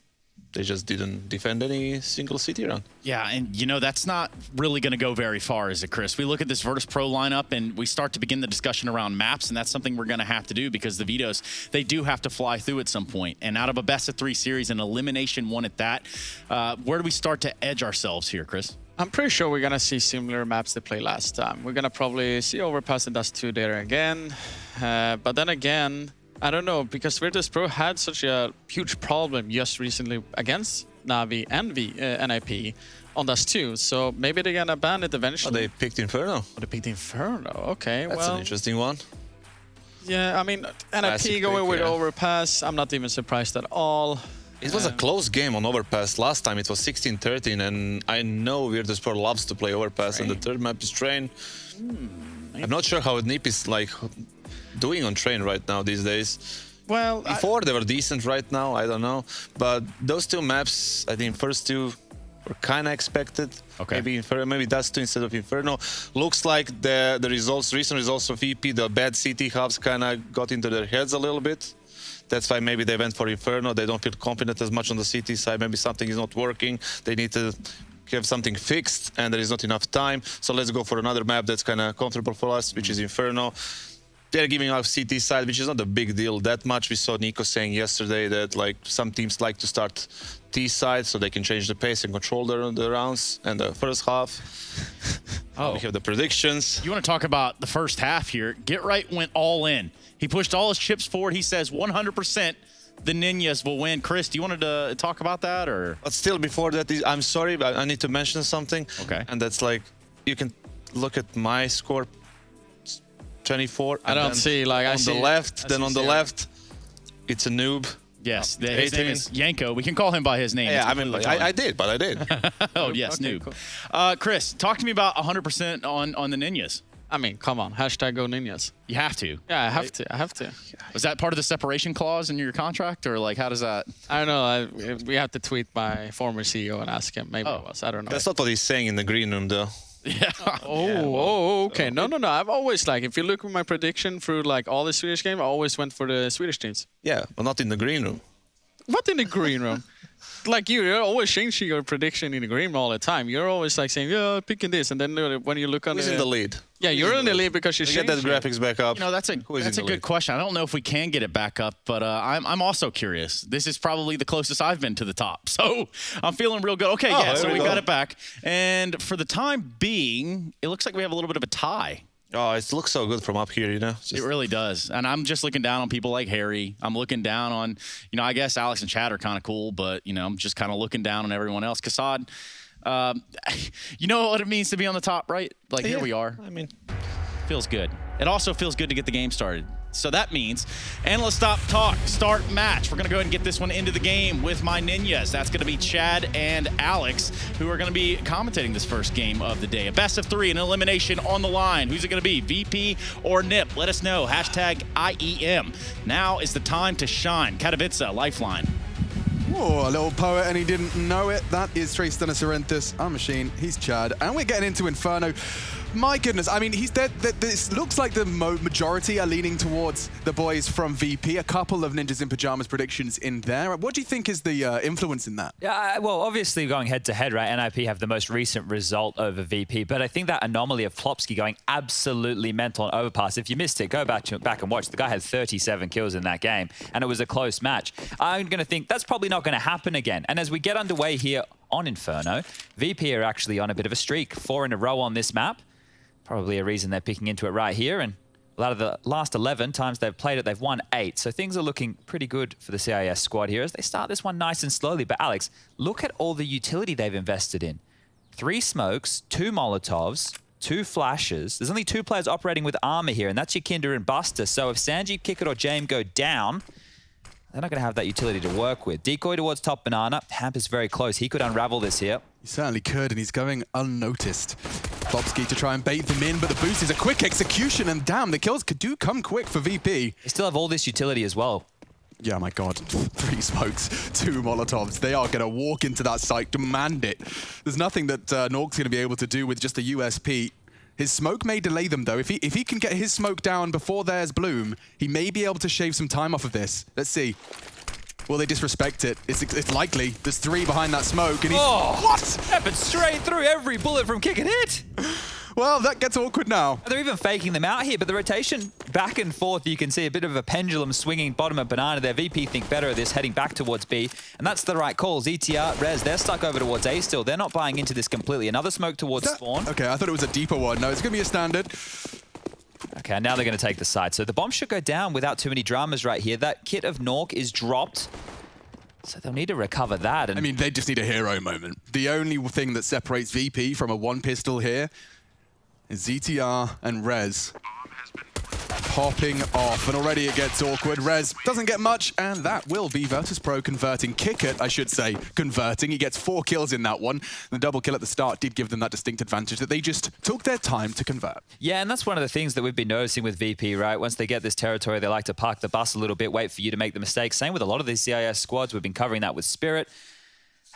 they just didn't defend any single CT round. Yeah, and that's not really going to go very far, is it, Chris? We look at this Virtus.pro lineup and we start to begin the discussion around maps, and that's something we're going to have to do because the Vitos, they do have to fly through at some point. And out of a best-of-3 series, an elimination one at that, where do we start to edge ourselves here, Chris? I'm pretty sure we're going to see similar maps they played last time. We're going to probably see Overpass and Dust 2 there again. But then again, I don't know, because Virtus.pro had such a huge problem just recently against Navi and NIP on Dust 2, so maybe they're gonna ban it eventually. Oh, they picked Inferno. Oh, they picked Inferno, okay. That's an interesting one. Yeah, I mean, NIP going with Overpass, I'm not even surprised at all. It was a close game on Overpass. Last time it was 16-13, and I know Virtus.pro loves to play Overpass, and the third map is Train. I'm not sure how NIP is like doing on Train right now these days. Well, before they were decent, right now I don't know. But those two maps, I think first two were kind of expected. Okay. Maybe Dust 2 instead of Inferno. Looks like the recent results of VP, the bad CT halves kind of got into their heads a little bit. That's why maybe they went for Inferno. They don't feel confident as much on the CT side. Maybe something is not working. They need to have something fixed, and there is not enough time. So let's go for another map that's kind of comfortable for us, which is Inferno. They're giving out CT side, which is not a big deal that much. We saw Nico saying yesterday that like some teams like to start T side so they can change the pace and control the rounds and the first half. We have the predictions. You want to talk about the first half here? Get Right went all in. He pushed all his chips forward. He says 100% the Ninjas will win. Chris, do you want to talk about that? Or? But still, before that, I'm sorry, but I need to mention something. Okay. And that's like, you can look at my score, 24. I don't see, like, on the left, then on the left, it's a noob. Yes, his name is Yanko. We can call him by his name. Yeah, I mean, I did. Oh, yes, okay, noob. Cool. Chris, talk to me about 100% on the Ninjas. I mean, come on, hashtag go Ninjas. You have to. Yeah, I have to. Was that part of the separation clause in your contract, or like how does that? I don't know. We have to tweet my former CEO and ask him. Maybe it was. I don't know. That's not what he's saying in the green room, though. Yeah. Okay. No. I've always, like, if you look at my prediction through like all the Swedish games, I always went for the Swedish teams. Yeah, but not in the green room. What in the green room? Like you're always changing your prediction in the green room all the time. You're always like saying, yeah, picking this. And then when you look on Who's in the lead? Yeah, you're in the lead because you get that graphics back up. You know, that's a good question. I don't know if we can get it back up, but I'm also curious. This is probably the closest I've been to the top. So I'm feeling real good. Okay, yeah, so we got it back. And for the time being, it looks like we have a little bit of a tie. Oh, it looks so good from up here, you know? It really does. And I'm just looking down on people like Harry. I'm looking down on, you know, I guess Alex and Chad are kind of cool, but, you know, I'm just kind of looking down on everyone else. Kassad, you know what it means to be on the top, right? Like, here we are. I mean, feels good. It also feels good to get the game started. So that means endless stop talk, start match. We're going to go ahead and get this one into the game with my ninjas. That's going to be Chad and Alex, who are going to be commentating this first game of the day. A best of 3, an elimination on the line. Who's it going to be, VP or Nip? Let us know. Hashtag IEM. Now is the time to shine. Katowice, Lifeline. Oh, a little poet and he didn't know it. That is Trace Sorrentis, our machine. He's Chad. And we're getting into Inferno. My goodness, I mean, he's dead. This looks like the majority are leaning towards the boys from VP. A couple of Ninjas in Pyjamas predictions in there. What do you think is the influence in that? Yeah, well, obviously going head-to-head, right? NIP have the most recent result over VP, but I think that anomaly of Plopsky going absolutely mental on Overpass. If you missed it, go back and watch. The guy had 37 kills in that game, and it was a close match. I'm going to think that's probably not going to happen again. And as we get underway here on Inferno, VP are actually on a bit of a streak. 4 in a row on this map. Probably a reason they're picking into it right here. And out of the last 11 times they've played it, they've won 8. So things are looking pretty good for the CIS squad here as they start this one nice and slowly. But Alex, look at all the utility they've invested in. 3 smokes, 2 Molotovs, 2 flashes. There's only 2 players operating with armor here, and that's YEKINDAR and Buster. So if Sanjeev, Kickit, or Jame go down, they're not going to have that utility to work with. Decoy towards top banana. Hamp is very close. He could unravel this here. He certainly could, and he's going unnoticed. Plopsky to try and bait them in, but the boost is a quick execution, and damn, the kills do come quick for VP. They still have all this utility as well. Yeah, my God. 3 smokes, 2 Molotovs. They are going to walk into that site, demand it. There's nothing that Nork's going to be able to do with just a USP. His smoke may delay them, though. If he can get his smoke down before there's Bloom, he may be able to shave some time off of this. Let's see. Will they disrespect it? It's likely. There's 3 behind that smoke, and he's... Oh! What? Happened straight through every bullet from Kick and Hit. Well, that gets awkward now. They're even faking them out here, but the rotation back and forth, you can see a bit of a pendulum swinging bottom of banana there. VP think better of this, heading back towards B, and that's the right call. ZTR, Rez, they're stuck over towards A still. They're not buying into this completely. Another smoke towards Spawn. Okay, I thought it was a deeper one. No, it's going to be a standard. Okay, now they're going to take the side. So the bomb should go down without too many dramas right here. That kit of Nork is dropped. So they'll need to recover that. And I mean, they just need a hero moment. The only thing that separates VP from a 1 pistol here is ZTR and Rez popping off. And already it gets awkward. Rez doesn't get much, and that will be Virtus.pro converting. Kickit, I should say, converting. He gets 4 kills in that one. The double kill at the start did give them that distinct advantage that they just took their time to convert. Yeah, and that's one of the things that we've been noticing with VP, right? Once they get this territory, they like to park the bus a little bit, wait for you to make the mistake. Same with a lot of these CIS squads. We've been covering that with Spirit.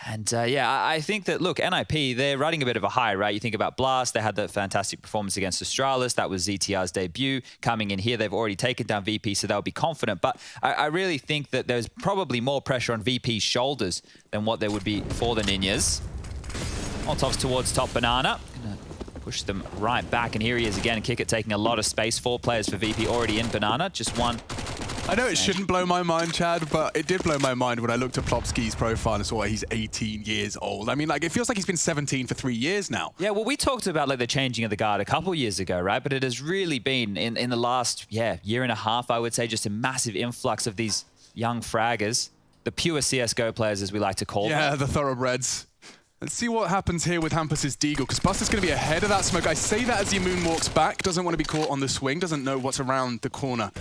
And yeah, I think that, look, NIP, they're riding a bit of a high, right? You think about Blast, they had that fantastic performance against Astralis. That was ZTR's debut. Coming in here, they've already taken down VP, so they'll be confident. But I really think that there's probably more pressure on VP's shoulders than what there would be for the Ninjas. Molotovs towards top banana. Gonna push them right back, and here he is again. Kickit taking a lot of space. 4 players for VP already in banana, just 1. I know it shouldn't blow my mind, Chad, but it did blow my mind when I looked at Plopsky's profile and saw he's 18 years old. I mean, like, it feels like he's been 17 for 3 years now. Yeah, well, we talked about, like, the changing of the guard a couple years ago, right? But it has really been, in the last, year and a half, I would say, just a massive influx of these young fraggers. The pure CSGO players, as we like to call them. Yeah, the thoroughbreds. Let's see what happens here with Hampus's Deagle, because Buster's going to be ahead of that smoke. I say that as he moonwalks back, doesn't want to be caught on the swing, doesn't know what's around the corner.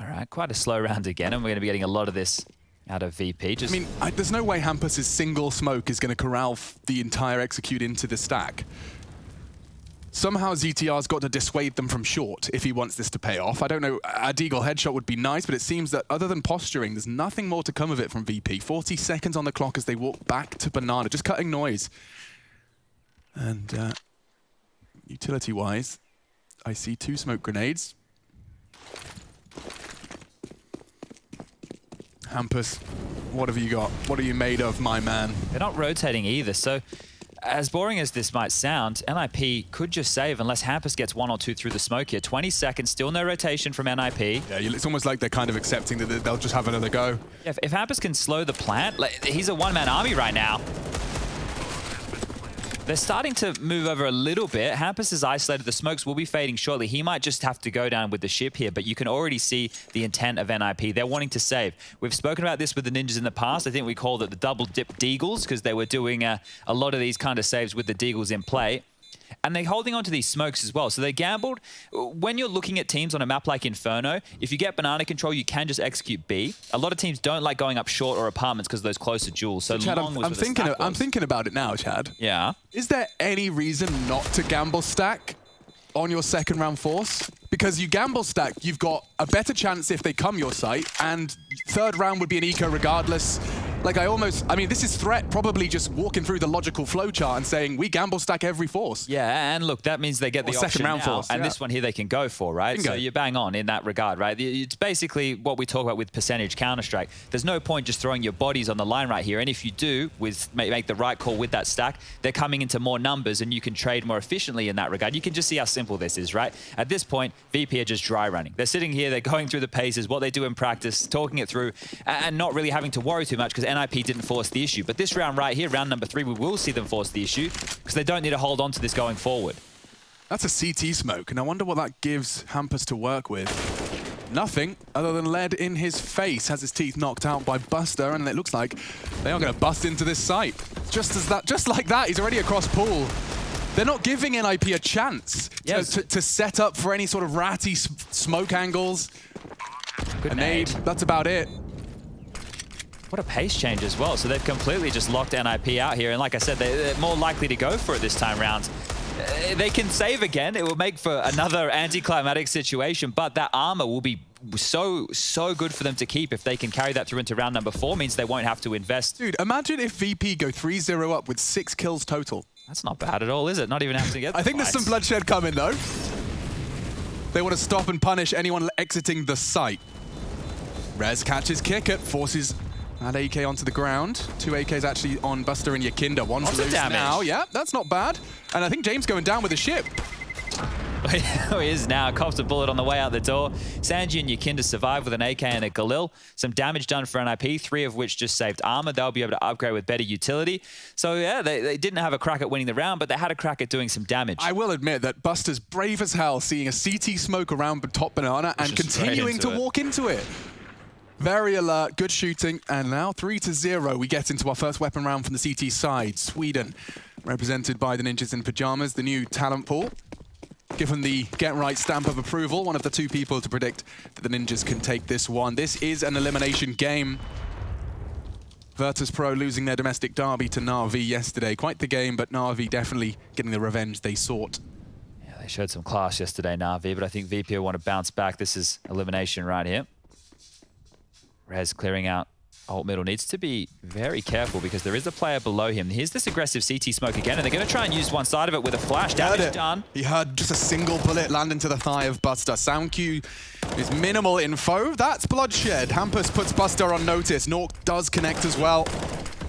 All right, quite a slow round again, and we're going to be getting a lot of this out of VP. I mean, there's no way Hampus's single smoke is going to corral the entire execute into the stack. Somehow ZTR's got to dissuade them from short if he wants this to pay off. I don't know, a Deagle headshot would be nice, but it seems that other than posturing, there's nothing more to come of it from VP. 40 seconds on the clock as they walk back to banana, just cutting noise. And utility-wise, I see 2 smoke grenades. Hampus, what have you got? What are you made of, my man? They're not rotating either, so as boring as this might sound, NIP could just save unless Hampus gets 1 or 2 through the smoke here. 20 seconds, still no rotation from NIP. Yeah, it's almost like they're kind of accepting that they'll just have another go. Yeah, if Hampus can slow the plant, like, he's a one-man army right now. They're starting to move over a little bit. Hampus is isolated. The smokes will be fading shortly. He might just have to go down with the ship here, but you can already see the intent of NIP. They're wanting to save. We've spoken about this with the Ninjas in the past. I think we called it the double dip deagles because they were doing a lot of these kind of saves with the deagles in play. And they're holding on to these smokes as well. So they gambled. When you're looking at teams on a map like Inferno, if you get banana control, you can just execute B. A lot of teams don't like going up short or apartments because of those closer duels. So Chad, long was I'm thinking about it now, Chad. Yeah. Is there any reason not to gamble stack on your second round force? Because you gamble stack, you've got a better chance if they come your site, and third round would be an eco regardless. Like, I mean, this is Threat probably just walking through the logical flowchart and saying, we gamble stack every force. Yeah, and look, that means they get the option second round now, force, and this one here they can go for, right? So you bang on in that regard, right? It's basically what we talk about with percentage Counter-Strike. There's no point just throwing your bodies on the line right here, and if you do, make the right call with that stack, they're coming into more numbers, and you can trade more efficiently in that regard. You can just see how simple this is, right? At this point, VP are just dry running. They're sitting here, they're going through the paces, what they do in practice, talking it through, and not really having to worry too much because NIP didn't force the issue. But this round right here, round number 3, we will see them force the issue because they don't need to hold on to this going forward. That's a CT smoke, and I wonder what that gives Hampus to work with. Nothing other than lead in his face. Has his teeth knocked out by Buster, and it looks like they are going to bust into this site. Just like that, he's already across pool. They're not giving NIP a chance to set up for any sort of ratty smoke angles. Good nade. That's about it. What a pace change as well. So they've completely just locked NIP out here. And like I said, they're more likely to go for it this time round. They can save again. It will make for another anticlimactic situation, but that armor will be so good for them to keep if they can carry that through into round number 4. Means they won't have to invest. Dude, imagine if VP go 3-0 up with 6 kills total. That's not bad at all, is it? Not even having to get the I think fights. There's some bloodshed coming, though. They want to stop and punish anyone exiting the site. Rez catches kick it, forces that AK onto the ground. 2 AKs actually on Buster and YEKINDAR. One's loose now. Yeah, that's not bad. And I think James going down with the ship. He is now. Cops a bullet on the way out the door. Sanji and YEKINDAR survive with an AK and a Galil. Some damage done for NIP, 3 of which just saved armor. They'll be able to upgrade with better utility. So yeah, they didn't have a crack at winning the round, but they had a crack at doing some damage. I will admit that Buster's brave as hell seeing a CT smoke around top banana and continuing to walk into it. Very alert, good shooting, and now 3-0. We get into our first weapon round from the CT side. Sweden, represented by the Ninjas in Pyjamas, the new talent pool. Given the get right stamp of approval, one of the 2 people to predict that the Ninjas can take this one. This is an elimination game. Virtus.pro losing their domestic derby to Na'Vi yesterday. Quite the game, but Na'Vi definitely getting the revenge they sought. Yeah, they showed some class yesterday, Na'Vi, but I think VP want to bounce back. This is elimination right here. Rez clearing out alt middle. Needs to be very careful because there is a player below him. Here's this aggressive CT smoke again, and they're going to try and use one side of it with a flash. Damage done. He had just a single bullet land into the thigh of Buster. Sound cue is minimal info. That's bloodshed. Hampus puts Buster on notice. Nork does connect as well.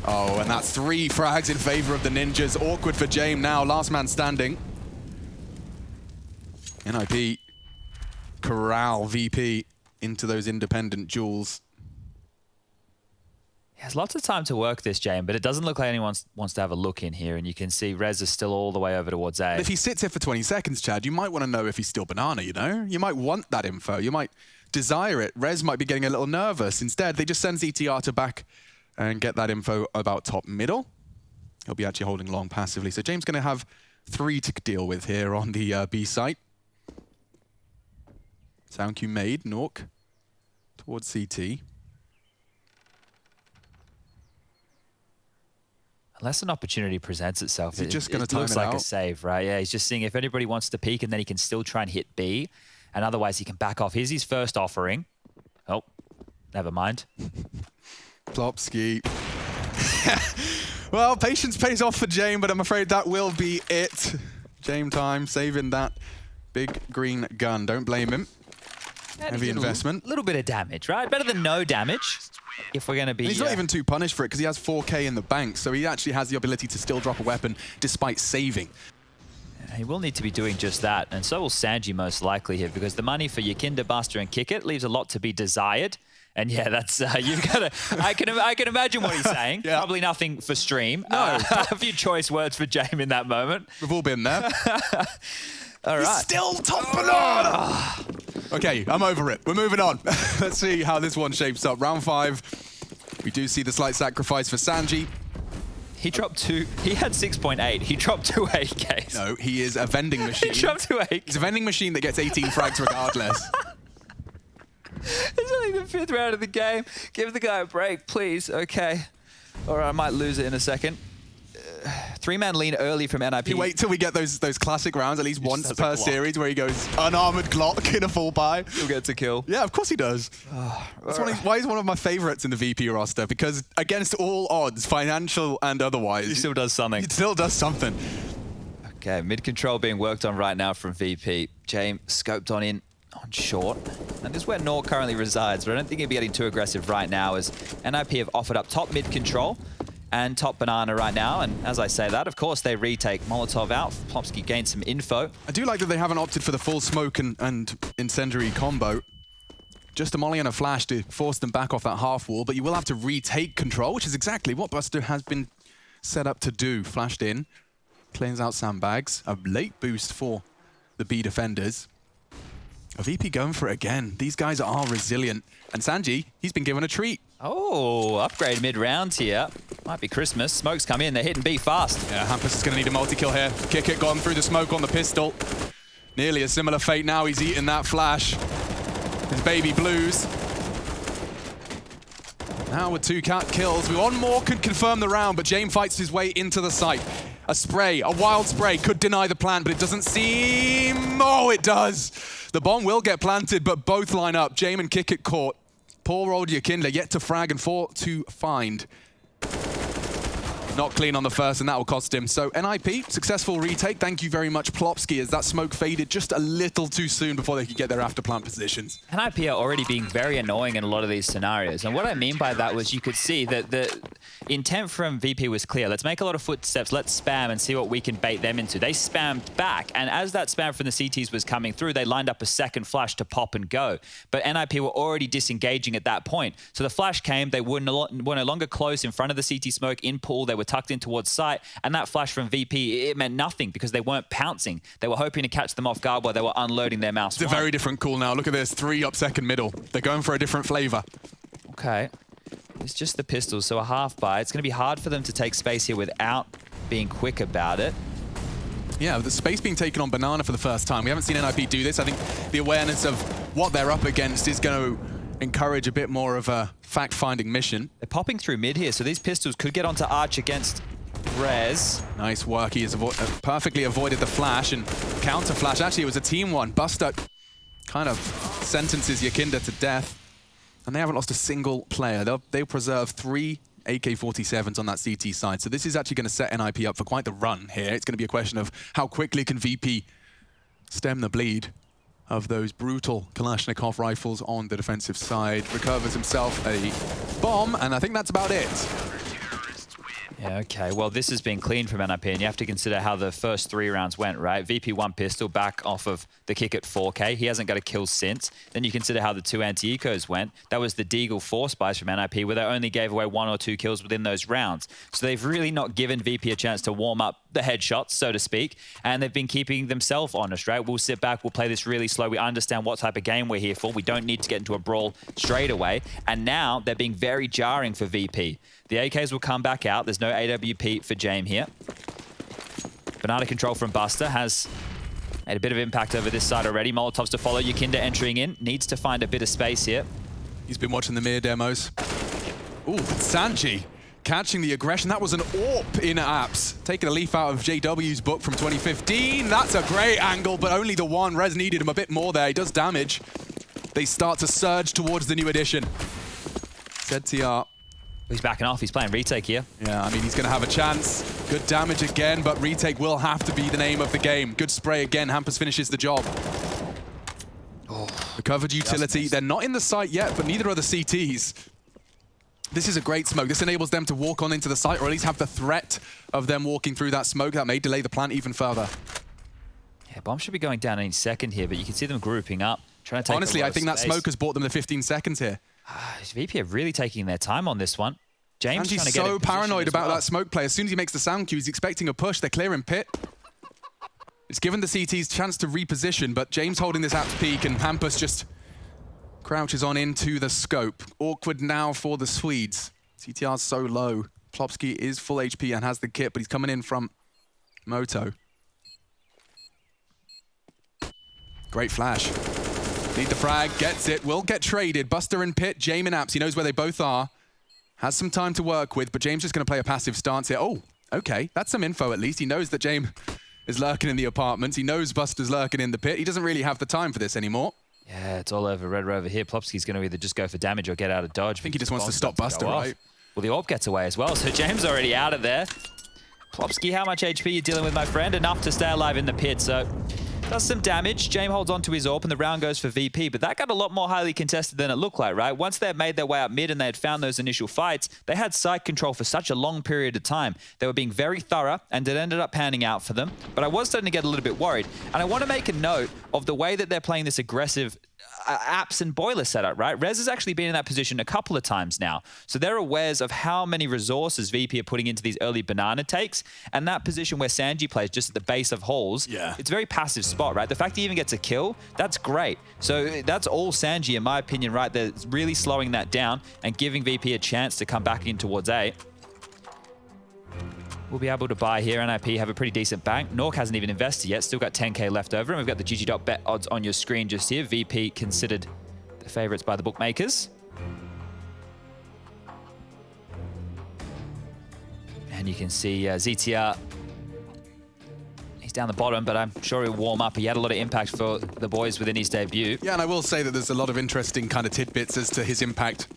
Oh, and that's 3 frags in favor of the Ninjas. Awkward for James now. Last man standing. NIP corral VP into those independent duels. There's lots of time to work this, James, but it doesn't look like anyone wants to have a look in here, and you can see Rez is still all the way over towards A. But if he sits here for 20 seconds, Chad, you might want to know if he's still banana, you know? You might want that info. You might desire it. Rez might be getting a little nervous. Instead, they just send ZTR to back and get that info about top middle. He'll be actually holding long passively. So James going to have 3 to deal with here on the B site. Sound cue made, Nork towards CT. Unless an opportunity presents itself, it looks like a save, right? Yeah, he's just seeing if anybody wants to peek, and then he can still try and hit B, and otherwise he can back off. Here's his first offering. Oh, never mind. Plopski. Well, patience pays off for James, but I'm afraid that will be it. James time, saving that big green gun. Don't blame him. Heavy investment. A little bit of damage, right? Better than no damage. If we're going to be... He's not even too punished for it because he has 4K in the bank, so he actually has the ability to still drop a weapon despite saving. He will need to be doing just that, and so will Sanji most likely here, because the money for YEKINDAR, Buster, and Kick It leaves a lot to be desired. And yeah, that's you've got to. I can imagine what he's saying. Yeah. Probably nothing for stream. No, a few choice words for James in that moment. We've all been there. All right. He's still top banana. Okay, I'm over it. We're moving on. Let's see how this one shapes up. Round 5. We do see the slight sacrifice for Sanji. He dropped 2. He had 6.8. He dropped 2 AKs. No, he is a vending machine. He dropped 2 AKs. He's a vending machine that gets 18 frags regardless. It's only the 5th round of the game. Give the guy a break, please. Okay. All right, I might lose it in a second. 3-man lean early from NIP. You wait till we get those classic rounds at least once per series where he goes unarmored Glock in a full buy. He'll get to kill. Yeah, of course he does. That's why he's one of my favorites in the VP roster, because against all odds, financial and otherwise, he still does something. He still does something. Okay, mid control being worked on right now from VP. James scoped on short. And this is where Nor currently resides, but I don't think he'll be getting too aggressive right now, as NIP have offered up top mid control and top banana right now. And as I say that, of course, they retake Molotov out. Plopsky gained some info. I do like that they haven't opted for the full smoke and incendiary combo. Just a molly and a flash to force them back off that half wall, but you will have to retake control, which is exactly what Buster has been set up to do. Flashed in, cleans out sandbags. A late boost for the B defenders. A VP going for it again. These guys are resilient. And Sanji, he's been given a treat. Oh, upgrade mid-round here. Might be Christmas. Smokes come in. They're hitting B fast. Yeah, Hampus is going to need a multi-kill here. Kick It gone through the smoke on the pistol. Nearly a similar fate now. He's eating that flash. His baby blues. Now with 2 kills. One more could confirm the round, but James fights his way into the site. A spray, a wild spray, could deny the plant, but it doesn't seem... Oh, it does! The bomb will get planted, but both line up. James and Kick It caught. Poor old YEKINDAR yet to frag and 4 to find. Not clean on the first, and that will cost him. So NIP, successful retake. Thank you very much, Plopsky, as that smoke faded just a little too soon before they could get their after plant positions. NIP are already being very annoying in a lot of these scenarios. And what I mean by that was you could see that the intent from VP was clear. Let's make a lot of footsteps, let's spam and see what we can bait them into. They spammed back, and as that spam from the CTs was coming through, they lined up a second flash to pop and go. But NIP were already disengaging at that point. So the flash came, they were no longer close in front of the CT smoke in pool, they were tucked in towards site, and that flash from VP, it meant nothing because they weren't pouncing. They were hoping to catch them off guard while they were unloading their mouse. It's a very different call now. Look at this, 3 up second middle. They're going for a different flavor. Okay. It's just the pistols, so a half buy. It's going to be hard for them to take space here without being quick about it. Yeah, the space being taken on banana for the first time. We haven't seen NIP do this. I think the awareness of what they're up against is going to encourage a bit more of a fact-finding mission. They're popping through mid here, so these pistols could get onto Arch against Rez. Nice work. He has perfectly avoided the flash and counter flash. Actually, it was a team one. Buster kind of sentences YEKINDAR to death. And they haven't lost a single player. They'll preserve 3 AK-47s on that CT side. So this is actually going to set NIP up for quite the run here. It's going to be a question of how quickly can VP stem the bleed of those brutal Kalashnikov rifles on the defensive side. Recovers himself a bomb, and I think that's about it. Yeah, okay. Well, this has been clean from NIP, and you have to consider how the first 3 rounds went, right? VP 1 pistol back off of the Kick at 4K. He hasn't got a kill since. Then you consider how the 2 anti-ecos went. That was the Deagle 4 spies from NIP, where they only gave away 1 or 2 kills within those rounds. So they've really not given VP a chance to warm up the headshots, so to speak, and they've been keeping themselves honest, right? We'll sit back, we'll play this really slow. We understand what type of game we're here for. We don't need to get into a brawl straight away. And now they're being very jarring for VP. The AKs will come back out. There's no AWP for James here. Banana control from Buster has made a bit of impact over this side already. Molotovs to follow. YEKINDAR entering in. Needs to find a bit of space here. He's been watching the mirror demos. Ooh, Sanji catching the aggression. That was an AWP in apps. Taking a leaf out of JW's book from 2015. That's a great angle, but only the one. Rez needed him a bit more there. He does damage. They start to surge towards the new edition. ZTR. He's backing off. He's playing retake here. Yeah, I mean, he's going to have a chance. Good damage again, but retake will have to be the name of the game. Good spray again. Hampus finishes the job. Oh. The Recovered utility. They're not in the site yet, but neither are the CTs. This is a great smoke. This enables them to walk on into the site, or at least have the threat of them walking through that smoke. That may delay the plant even further. Yeah, bomb should be going down any second here, but you can see them grouping up, trying to take Honestly, I think that smoke has bought them the 15 seconds here. VP are really taking their time on this one. James Sanji's trying to get so paranoid about well. that smoke play. As soon as he makes the sound cue, he's expecting a push. They're clearing pit. It's given the CTs chance to reposition, but James holding this apps peak, and Hampus just crouches on into the scope. Awkward now for the Swedes. CTR's so low. Plopski is full HP and has the kit, but he's coming in from Moto. Great flash. Need the frag, gets it, will get traded. Buster and Pit, James and Apps, he knows where they both are. Has some time to work with, but James just going to play a passive stance here. Oh, okay, that's some info at least. He knows that James is lurking in the apartments. He knows Buster's lurking in the pit. He doesn't really have the time for this anymore. Yeah, it's all over Red Rover here. Plopski's going to either just go for damage or get out of dodge. I think he just wants to stop Buster, right? Well, the AWP gets away as well, so James already out of there. Plopski, how much HP are you dealing with, my friend? Enough to stay alive in the pit, so does some damage. James holds onto his AWP, and the round goes for VP, but that got a lot more highly contested than it looked like, right? Once they had made their way up mid and they had found those initial fights, they had site control for such a long period of time. They were being very thorough, and it ended up panning out for them, but I was starting to get a little bit worried, and I want to make a note of the way that they're playing this aggressive apps and boiler setup, right? Rez has actually been in that position a couple of times now. So they're aware of how many resources VP are putting into these early banana takes. And that position where Sanji plays just at the base of halls, it's a very passive spot, right? The fact he even gets a kill, that's great. So that's all Sanji, in my opinion, right? They're really slowing that down and giving VP a chance to come back in towards A. We'll be able to buy here. NIP have a pretty decent bank. Nork hasn't even invested yet. Still got 10K left over. And we've got the GG.bet odds on your screen just here. VP considered the favorites by the bookmakers. And you can see ZTR. He's down the bottom, but I'm sure he'll warm up. He had a lot of impact for the boys within his debut. Yeah, and I will say that there's a lot of interesting kind of tidbits as to his impact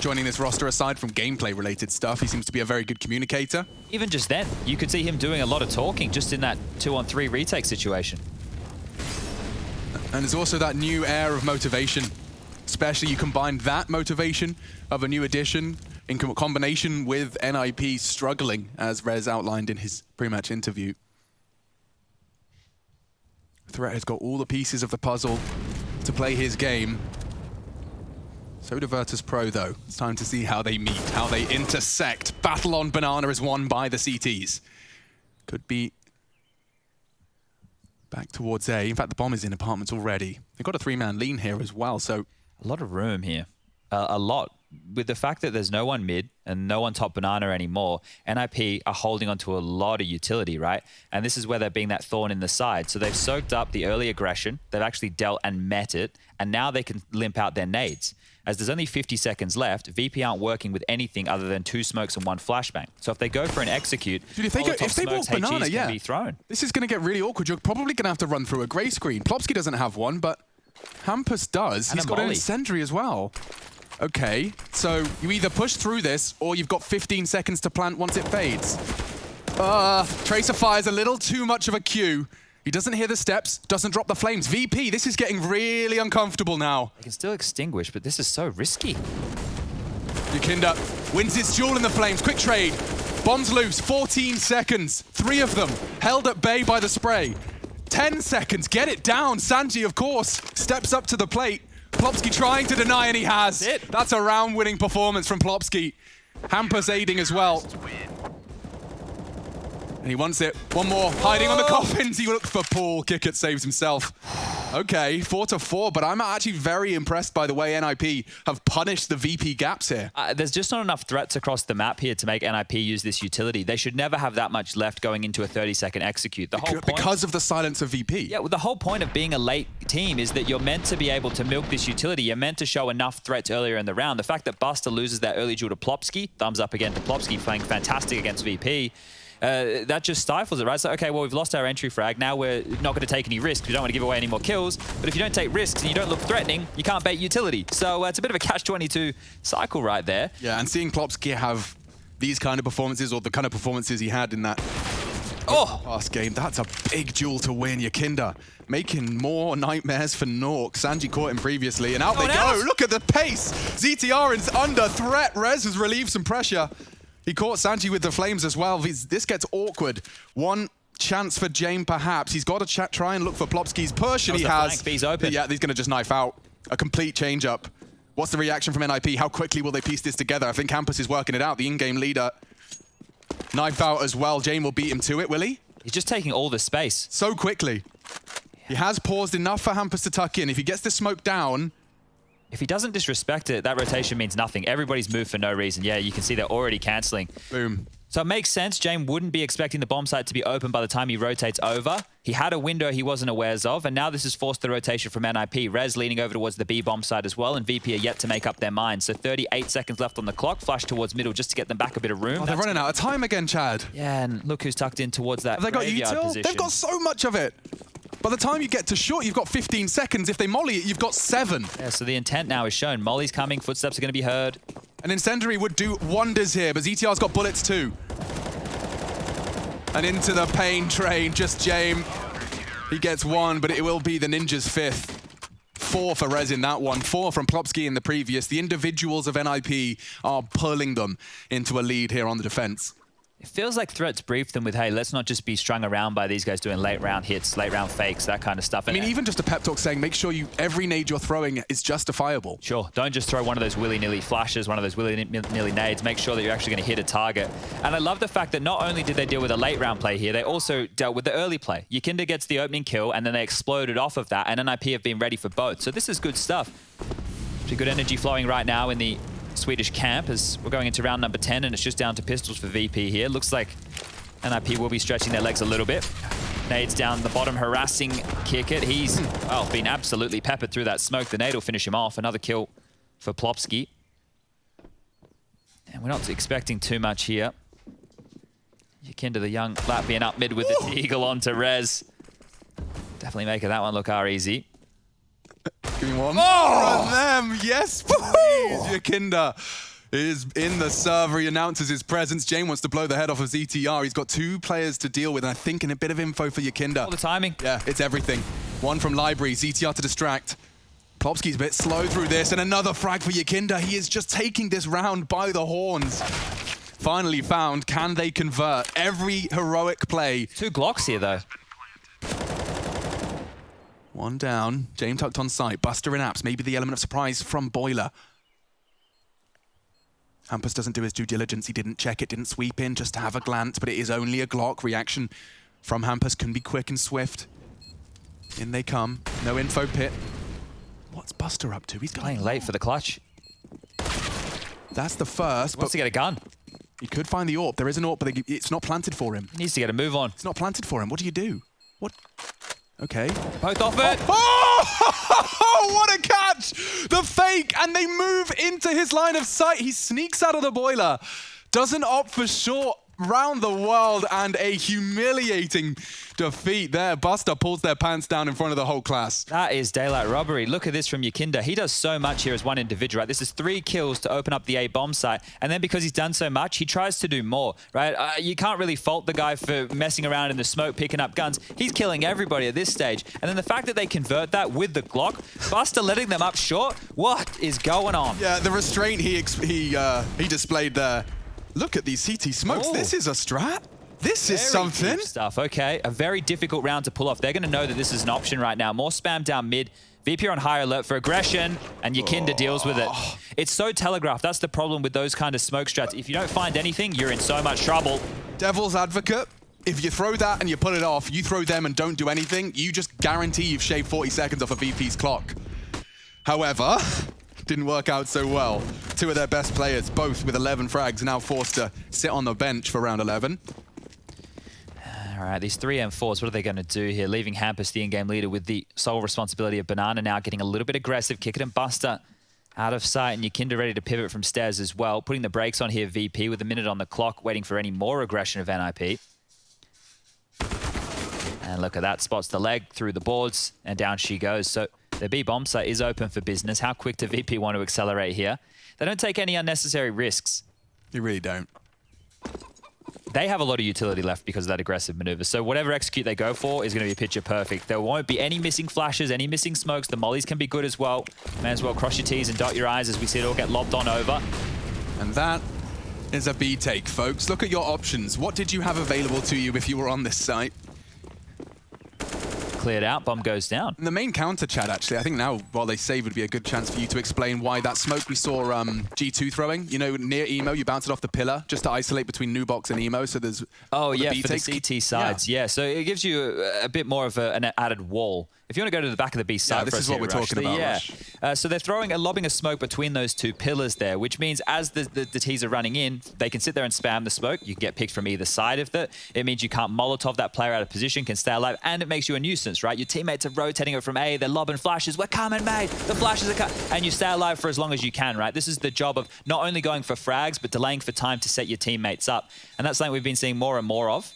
joining this roster. Aside from gameplay-related stuff, he seems to be a very good communicator. Even just then, you could see him doing a lot of talking just in that 2-on-3 retake situation. And there's also that new air of motivation. Especially you combine that motivation of a new addition in combination with NIP struggling, as Rez outlined in his pre-match interview. Threat has got all the pieces of the puzzle to play his game. So do Virtus.pro, though. It's time to see how they meet, how they intersect. Battle on Banana is won by the CTs. Could be back towards A. In fact, the bomb is in apartments already. They've got a 3-man lean here as well, so... A lot of room here. A lot. With the fact that there's no one mid and no one top banana anymore, NIP are holding onto a lot of utility, right? And this is where they're being that thorn in the side. So they've soaked up the early aggression. They've actually dealt and met it. And now they can limp out their nades. As there's only 50 seconds left, VP aren't working with anything other than 2 smokes and 1 flashbang. So if they go for an execute, dude, if they walk banana, yeah, be thrown. This is going to get really awkward. You're probably going to have to run through a grey screen. Plopski doesn't have one, but Hampus does. He's got an incendiary as well. Okay, so you either push through this or you've got 15 seconds to plant once it fades. Tracer fires a little too much of a cue. He doesn't hear the steps, doesn't drop the flames. VP, this is getting really uncomfortable now. They can still extinguish, but this is so risky. YEKINDAR wins his duel in the flames. Quick trade. Bombs loose, 14 seconds. 3 of them held at bay by the spray. 10 seconds, get it down. Sanji, of course, steps up to the plate. Plopski trying to deny, and he has. That's a round-winning performance from Plopski. Hampus aiding as well. And he wants it. One more, hiding on the coffins. He looked for Paul. Kickert saves himself. Okay, 4-4, but I'm actually very impressed by the way NIP have punished the VP gaps here. There's just not enough threats across the map here to make NIP use this utility. They should never have that much left going into a 30-second execute. The whole point, because of the silence of VP. Yeah, well, the whole point of being a late team is that you're meant to be able to milk this utility. You're meant to show enough threats earlier in the round. The fact that Buster loses that early duel to Plopski, thumbs up again to Plopski, playing fantastic against VP. That just stifles it, right? So, okay, well, we've lost our entry frag. Now we're not going to take any risks. We don't want to give away any more kills. But if you don't take risks and you don't look threatening, you can't bait utility. So it's a bit of a catch-22 cycle right there. Yeah, and seeing Plopski have these kind of performances, or the kind of performances he had in that Last game, that's a big duel to win. YEKINDAR making more nightmares for Nork. Sanji caught him previously, and out they go. Look at the pace. ZTR is under threat. Rez has relieved some pressure. He caught Sanji with the flames as well. This gets awkward. One chance for Jame, perhaps. He's got to try and look for Plopski's push, and he has. B's open. Yeah, he's going to just knife out. A complete change-up. What's the reaction from NIP? How quickly will they piece this together? I think Campus is working it out. The in-game leader. Knife out as well. Jame will beat him to it, will he? He's just taking all the space. So quickly. He has paused enough for Hampus to tuck in. If he gets the smoke down... If he doesn't disrespect it, that rotation means nothing. Everybody's moved for no reason. Yeah, you can see they're already cancelling. Boom. So it makes sense. Jame wouldn't be expecting the bomb site to be open by the time he rotates over. He had a window he wasn't aware of, and now this has forced the rotation from NIP. Rez leaning over towards the B bomb site as well, and VP are yet to make up their mind. So 38 seconds left on the clock. Flash towards middle just to get them back a bit of room. Oh, they're running out of time again, Chad. Yeah, and look who's tucked in towards that Have they got graveyard util? position. They've got so much of it. By the time you get to short, you've got 15 seconds. If they molly it, you've got 7. Yeah, so the intent now is shown. Molly's coming, footsteps are going to be heard. An Incendiary would do wonders here, but ZTR's got bullets too. And into the pain train, just Jame. He gets 1, but it will be the Ninja's 5th. 4 for Rez in that one, 4 from Plopski in the previous. The individuals of NIP are pulling them into a lead here on the defense. It feels like Threats briefed them with, hey, let's not just be strung around by these guys doing late round hits, late round fakes, that kind of stuff. I mean, even just a pep talk saying, make sure every nade you're throwing is justifiable. Sure, don't just throw one of those willy-nilly flashes, one of those willy-nilly nades. Make sure that you're actually going to hit a target. And I love the fact that not only did they deal with a late round play here, they also dealt with the early play. YEKINDAR gets the opening kill, and then they exploded off of that, and NIP have been ready for both. So this is good stuff. Pretty good energy flowing right now in the Swedish camp as we're going into round number 10, and it's just down to pistols for VP here. Looks like NIP will be stretching their legs a little bit. Nades down the bottom, harassing Kickit. He's, well, been absolutely peppered through that smoke. The nade will finish him off. Another kill for Plopski. And we're not expecting too much here. YEKINDAR, the young Latvian, up mid with the Eagle onto Rez. Definitely making that one look easy. Give me one. Oh! From them, yes, please. YEKINDAR is in the server. He announces his presence. Jane wants to blow the head off of ZTR. He's got 2 players to deal with, and I think in a bit of info for YEKINDAR. All the timing. Yeah, it's everything. 1 from Library, ZTR to distract. Plopski's a bit slow through this, and another frag for YEKINDAR. He is just taking this round by the horns. Finally found. Can they convert? Every heroic play. 2 Glocks here, though. 1 down. Jame tucked on site. Buster in apps. Maybe the element of surprise from Boiler. Hampus doesn't do his due diligence. He didn't check it, didn't sweep in just to have a glance, but it is only a Glock. Reaction from Hampus can be quick and swift. In they come. No info pit. What's Buster up to? He's playing late for the clutch. That's the first. He wants to get a gun. He could find the AWP. There is an AWP, but it's not planted for him. He needs to get a move on. It's not planted for him. What do you do? What? Okay. Both off it. Oh, what a catch! The fake, and they move into his line of sight. He sneaks out of the Boiler. Doesn't opt for short. Round the world, and a humiliating defeat there. Buster pulls their pants down in front of the whole class. That is daylight robbery. Look at this from YEKINDAR. He does so much here as one individual, right? This is 3 kills to open up the A bomb site, and then because he's done so much, he tries to do more, right? You can't really fault the guy for messing around in the smoke, picking up guns. He's killing everybody at this stage, and then the fact that they convert that with the Glock, Buster letting them up short, what is going on? Yeah, the restraint he displayed there. Look at these CT smokes. Oh. This is a strat. This is something. Deep stuff, okay. A very difficult round to pull off. They're going to know that this is an option right now. More spam down mid. VP are on high alert for aggression, and YEKINDAR deals with it. It's so telegraphed. That's the problem with those kind of smoke strats. If you don't find anything, you're in so much trouble. Devil's advocate. If you throw that and you pull it off, you throw them and don't do anything, you just guarantee you've shaved 40 seconds off a VP's clock. However, didn't work out so well. 2 of their best players, both with 11 frags, now forced to sit on the bench for round 11. All right, these 3 M4s, what are they going to do here? Leaving Hampus, the in-game leader, with the sole responsibility of Banana now getting a little bit aggressive. Kick it and Buster out of sight, and YEKINDAR ready to pivot from stairs as well. Putting the brakes on here, VP, with a minute on the clock, waiting for any more aggression of NIP. And look at that, spots the leg through the boards, and down she goes. So the B bomb site is open for business. How quick do VP want to accelerate here? They don't take any unnecessary risks. You really don't. they have a lot of utility left because of that aggressive maneuver. So whatever execute they go for is going to be picture perfect. There won't be any missing flashes, any missing smokes. The mollies can be good as well. May as well cross your T's and dot your I's as we see it all get lobbed on over. And that is a B take, folks. Look at your options. What did you have available to you if you were on this site? Cleared out, bomb goes down. And the main counter, Chad, actually, I think now, while they save, would be a good chance for you to explain why that smoke we saw G2 throwing, you know, near Emo, you bounce it off the pillar just to isolate between Nubox and Emo, so there's... Oh, yeah, for the CT sides, yeah. So it gives you a bit more of an added wall. If you want to go to the back of the B side, this is what we're talking about. Yeah. So they're lobbing a smoke between those two pillars there, which means as the T's are running in, they can sit there and spam the smoke. You can get picked from either side of it. It means you can't Molotov that player out of position, can stay alive, and it makes you a nuisance, right? Your teammates are rotating it from A, they're lobbing flashes. We're coming, mate. The flashes are coming. And you stay alive for as long as you can, right? This is the job of not only going for frags, but delaying for time to set your teammates up. And that's something we've been seeing more and more of.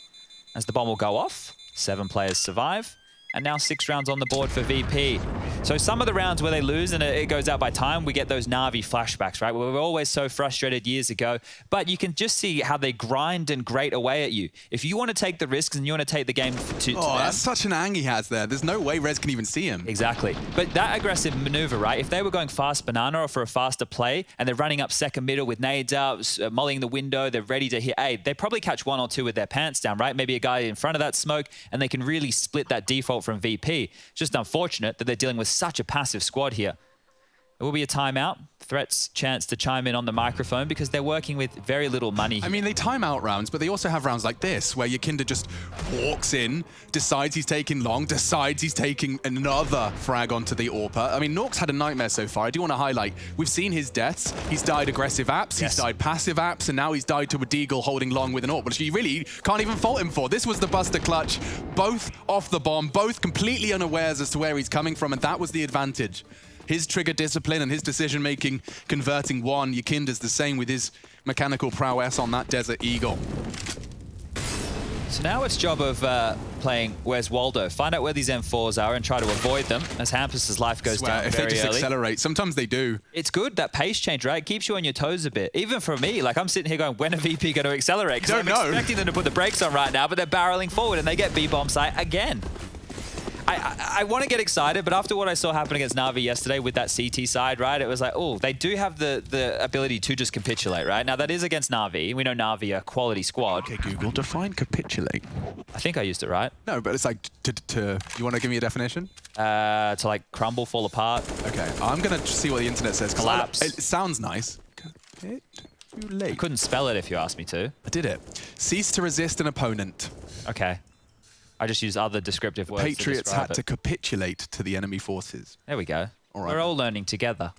As the bomb will go off, 7 players survive. And now 6 rounds on the board for VP. So some of the rounds where they lose and it goes out by time, we get those Na'Vi flashbacks, right? We were always so frustrated years ago, but you can just see how they grind and grate away at you. If you want to take the risks and you want to take the game to them, that's such an ang he has there. There's no way Rez can even see him. Exactly. But that aggressive maneuver, right? If they were going fast banana or for a faster play and they're running up second middle with nades out, mollying the window, they're ready to hit A, they probably catch 1 or 2 with their pants down, right? Maybe a guy in front of that smoke and they can really split that default from VP. It's just unfortunate that they're dealing with such a passive squad here. It will be a timeout. Threat's chance to chime in on the microphone because they're working with very little money. I mean, they time out rounds, but they also have rounds like this where YEKINDAR just walks in, decides he's taking long, decides he's taking another frag onto the AWPer. I mean, Nork's had a nightmare so far. I do want to highlight, we've seen his deaths. He's died aggressive apps, he's died passive apps, and now he's died to a deagle holding long with an AWP, which you really can't even fault him for. This was the buster clutch, both off the bomb, both completely unawares as to where he's coming from, and that was the advantage. His trigger discipline and his decision-making converting one. YEKINDAR's the same with his mechanical prowess on that Desert Eagle. So now it's job of playing Where's Waldo. Find out where these M4s are and try to avoid them as Hampus's life goes down if very they just early. accelerate, sometimes they do. It's good, that pace change, right? It keeps you on your toes a bit. Even for me, like I'm sitting here going, when are VP going to accelerate? Because I'm expecting them to put the brakes on right now, but they're barreling forward and they get B-bomb site again. I want to get excited, but after what I saw happen against Na'Vi yesterday with that CT side, right, it was like, oh, they do have the ability to just capitulate, right? Now, that is against Na'Vi. We know Na'Vi are a quality squad. Okay, Google, define capitulate. I think I used it right. No, but it's like, you want to give me a definition? To like crumble, fall apart. Okay, I'm going to see what the internet says. Collapse. It sounds nice. Capitulate. I couldn't spell it if you asked me to. I did it. Cease to resist an opponent. Okay. I just use other descriptive words. Patriots had to capitulate to the enemy forces. There we go. All right. We're all learning together.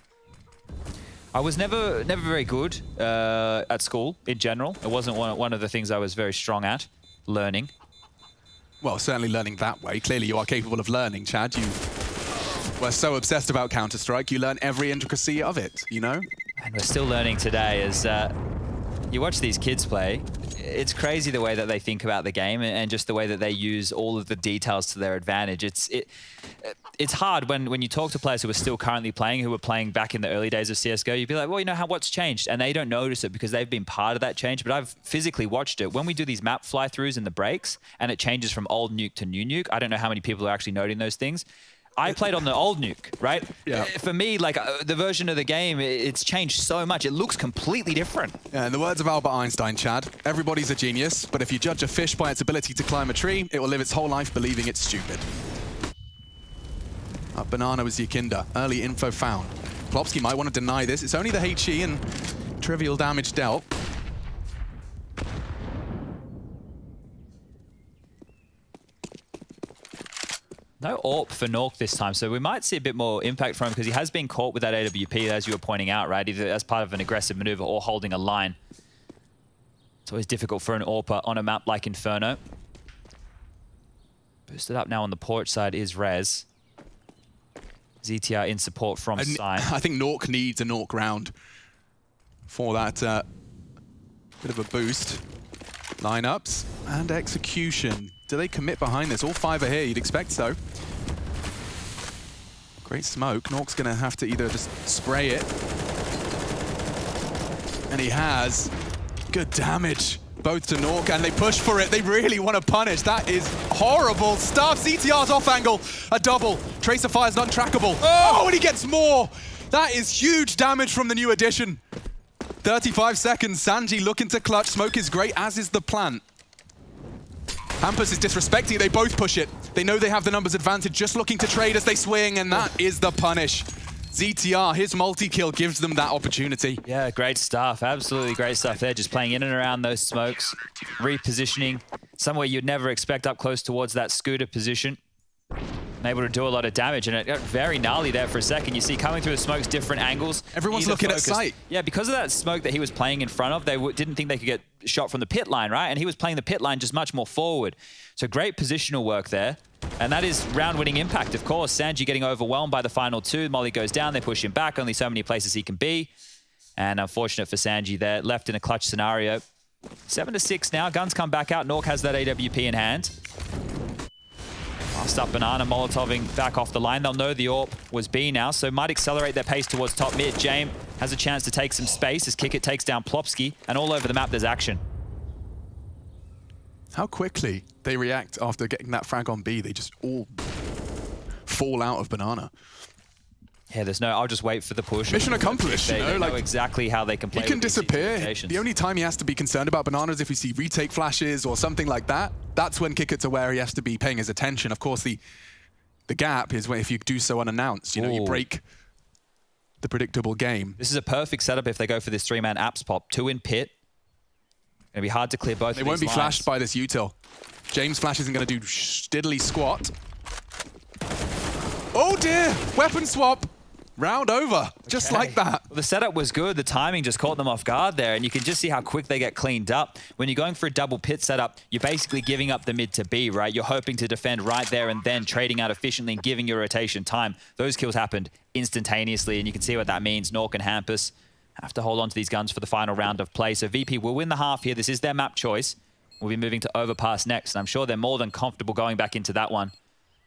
I was never very good at school in general. It wasn't one of the things I was very strong at, learning. Well, certainly learning that way. Clearly you are capable of learning, Chad. You were so obsessed about Counter-Strike, you learn every intricacy of it, you know? And we're still learning today as you watch these kids play. It's crazy the way that they think about the game and just the way that they use all of the details to their advantage. It's hard when you talk to players who are still currently playing, who were playing back in the early days of CSGO, you'd be like, well, you know, what's changed? And they don't notice it because they've been part of that change, but I've physically watched it. When we do these map fly-throughs in the breaks and it changes from old nuke to new nuke, I don't know how many people are actually noting those things. I played on the old nuke, right? Yeah. For me, like the version of the game, it's changed so much. It looks completely different. Yeah, in the words of Albert Einstein, Chad, everybody's a genius, but if you judge a fish by its ability to climb a tree, it will live its whole life believing it's stupid. Banana was YEKINDAR. Early info found. Plopsky might want to deny this. It's only the HE and trivial damage dealt. No AWP for Nork this time, so we might see a bit more impact from him because he has been caught with that AWP, as you were pointing out, right? Either as part of an aggressive maneuver or holding a line. It's always difficult for an AWPer on a map like Inferno. Boosted up now on the porch side is Rez. ZTR in support from side. I think Nork needs a Nork round for that bit of a boost. Lineups and execution. Do they commit behind this? All 5 are here, you'd expect so. Great smoke. Nork's gonna have to either just spray it. And he has. Good damage. both to Nork, and they push for it. They really want to punish. That is horrible stuff. CTR's off angle, a double. Tracer Fire's untrackable. Oh, and he gets more. That is huge damage from the new addition. 35 seconds, Sanji looking to clutch. Smoke is great, as is the plant. Hampus is disrespecting it. They both push it. They know they have the numbers advantage, just looking to trade as they swing, and that is the punish. ZTR, his multi-kill gives them that opportunity. Yeah, great stuff. Absolutely great stuff there. Just playing in and around those smokes, repositioning somewhere you'd never expect up close towards that scooter position. Able to do a lot of damage, and it got very gnarly there for a second. You see coming through the smokes, different angles. Everyone's looking at sight. Yeah, because of that smoke that he was playing in front of, they didn't think they could get shot from the pit line, right? And he was playing the pit line just much more forward. So great positional work there. And that is round-winning impact, of course. Sanji getting overwhelmed by the final two. Molly goes down, they push him back. Only so many places he can be. And unfortunate for Sanji there, left in a clutch scenario. 7-6 now, guns come back out. Nork has that AWP in hand. Last up Banana, Molotoving back off the line. They'll know the AWP was B now, so might accelerate their pace towards top mid. James has a chance to take some space as Kickit takes down Plopsky, and all over the map there's action. How quickly they react after getting that frag on B. They just all fall out of Banana. Yeah, there's no, I'll just wait for the push. Mission accomplished, They you know, know like, exactly how they can play. He can with these disappear. situations. The only time he has to be concerned about Banana is if we see retake flashes or something like that. That's when Kickit's aware he has to be paying his attention. Of course, the gap is when if you do so unannounced, you know, you break the predictable game. This is a perfect setup if they go for this three-man apps pop. 2 in pit. Gonna be hard to clear both of these They won't be lines. flashed by this util. James flash isn't going to do diddly squat. Oh dear! Weapon swap! Round over, just like that. Well, the setup was good. The timing just caught them off guard there, and you can just see how quick they get cleaned up. When you're going for a double pit setup, you're basically giving up the mid to B, right? You're hoping to defend right there and then trading out efficiently and giving your rotation time. Those kills happened instantaneously, and you can see what that means. Nork and Hampus have to hold on to these guns for the final round of play. So VP will win the half here. This is their map choice. We'll be moving to Overpass next, and I'm sure they're more than comfortable going back into that one.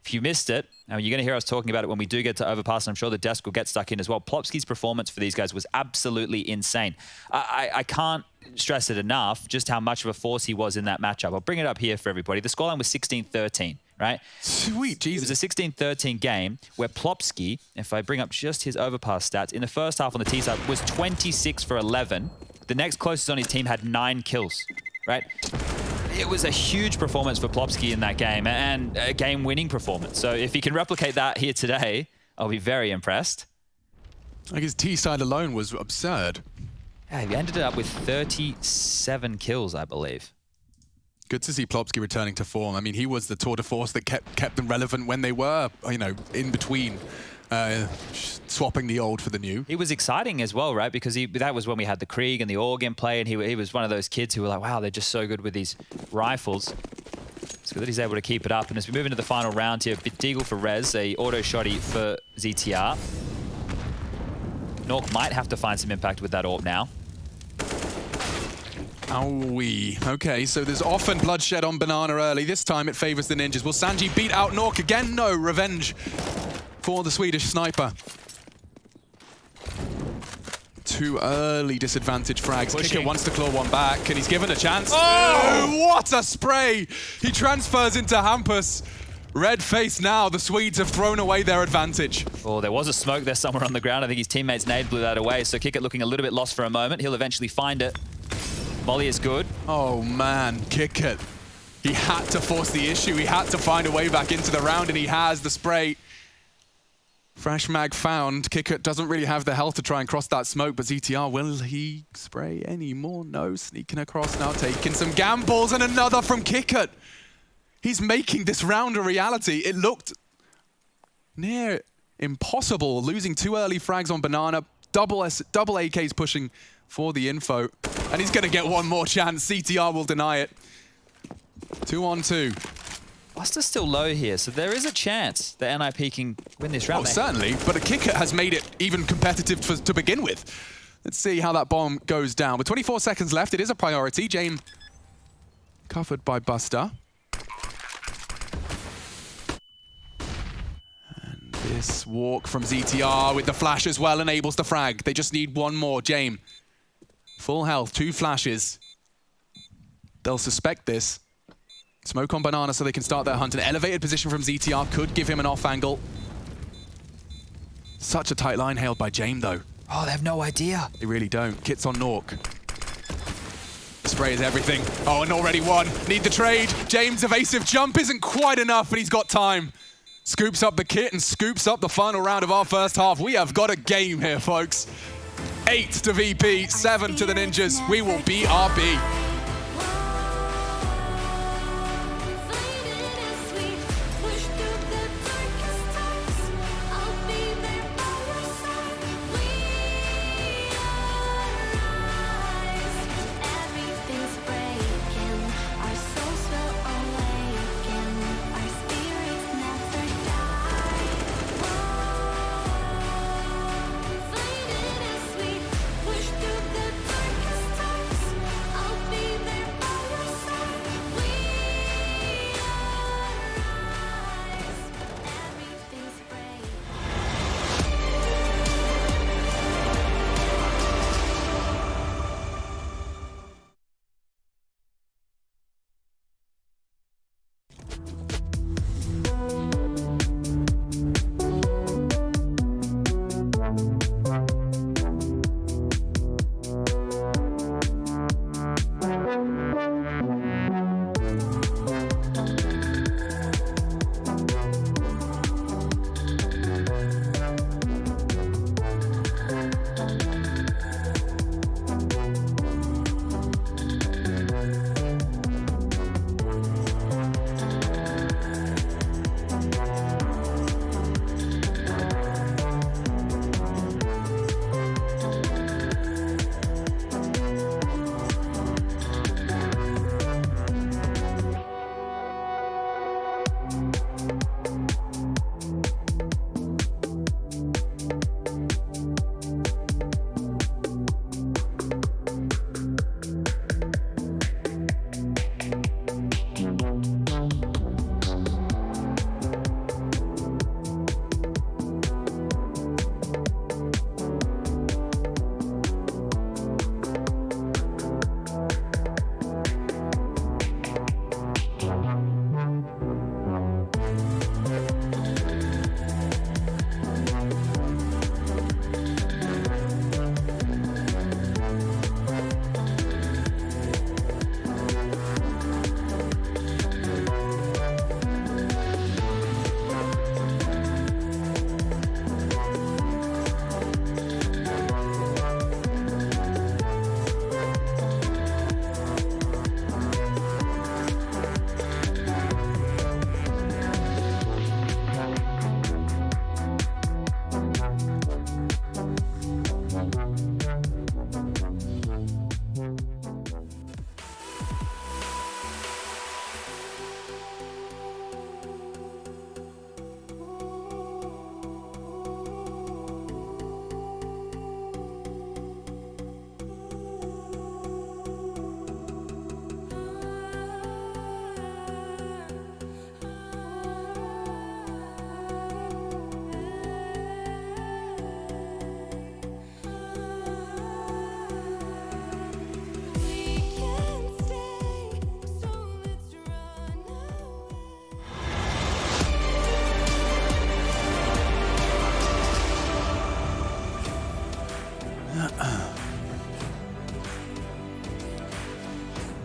If you missed it, now you're going to hear us talking about it when we do get to Overpass, and I'm sure the desk will get stuck in as well. Plopsky's performance for these guys was absolutely insane. I can't stress it enough just how much of a force he was in that matchup. I'll bring it up here for everybody. The scoreline was 16-13, right? Sweet Jesus. It was a 16-13 game where Plopsky, if I bring up just his Overpass stats, in the first half on the T side was 26 for 11. The next closest on his team had 9 kills, right? It was a huge performance for Plopsky in that game, and a game-winning performance. So if he can replicate that here today, I'll be very impressed. Like his T side alone was absurd. Yeah, he ended up with 37 kills, I believe. Good to see Plopsky returning to form. I mean, he was the tour de force that kept them relevant when they were, you know, in between swapping the old for the new. He was exciting as well, right? Because that was when we had the Krieg and the AUG in play, and he was one of those kids who were like, wow, they're just so good with these rifles. It's good that he's able to keep it up. And as we move into the final round here, Bit Deagle for Rez, a auto shotty for ZTR. Nork might have to find some impact with that AWP now. Owie. Okay, so there's often bloodshed on Banana early. This time it favors the ninjas. Will Sanji beat out Nork again? No, revenge for the Swedish sniper. Too early disadvantage frags. Kicker wants to claw one back, and he's given a chance. Oh, what a spray! He transfers into Hampus. Red face now. The Swedes have thrown away their advantage. Oh, there was a smoke there somewhere on the ground. I think his teammate's nade blew that away, so Kickit looking a little bit lost for a moment. He'll eventually find it. Molly is good. Oh man, Kickit. He had to force the issue. He had to find a way back into the round, and he has the spray. Fresh mag found. Kickit doesn't really have the health to try and cross that smoke, but ZTR, will he spray any more? No, sneaking across now, taking some gambles, and another from Kickit. He's making this round a reality. It looked near impossible, losing 2 early frags on Banana. Double AKs pushing for the info, and he's going to get one more chance. CTR will deny it. 2-on-2. Buster's still low here, so there is a chance that NIP can win this round. Oh, certainly, but a Kicker has made it even competitive to begin with. Let's see how that bomb goes down. With 24 seconds left, it is a priority. Jane covered by Buster. And this walk from ZTR with the flash as well enables the frag. They just need one more. Jane, full health, 2 flashes. they'll suspect this. Smoke on Banana so they can start their hunt. An elevated position from ZTR could give him an off angle. Such a tight line hailed by Jame, though. Oh, they have no idea. They really don't. Kit's on Nork. Spray is everything. Oh, and already won. Need the trade. James' evasive jump isn't quite enough, but he's got time. Scoops up the kit and scoops up the final round of our first half. We have got a game here, folks. 8 to VP, 7 to the Ninjas. We will beat RB.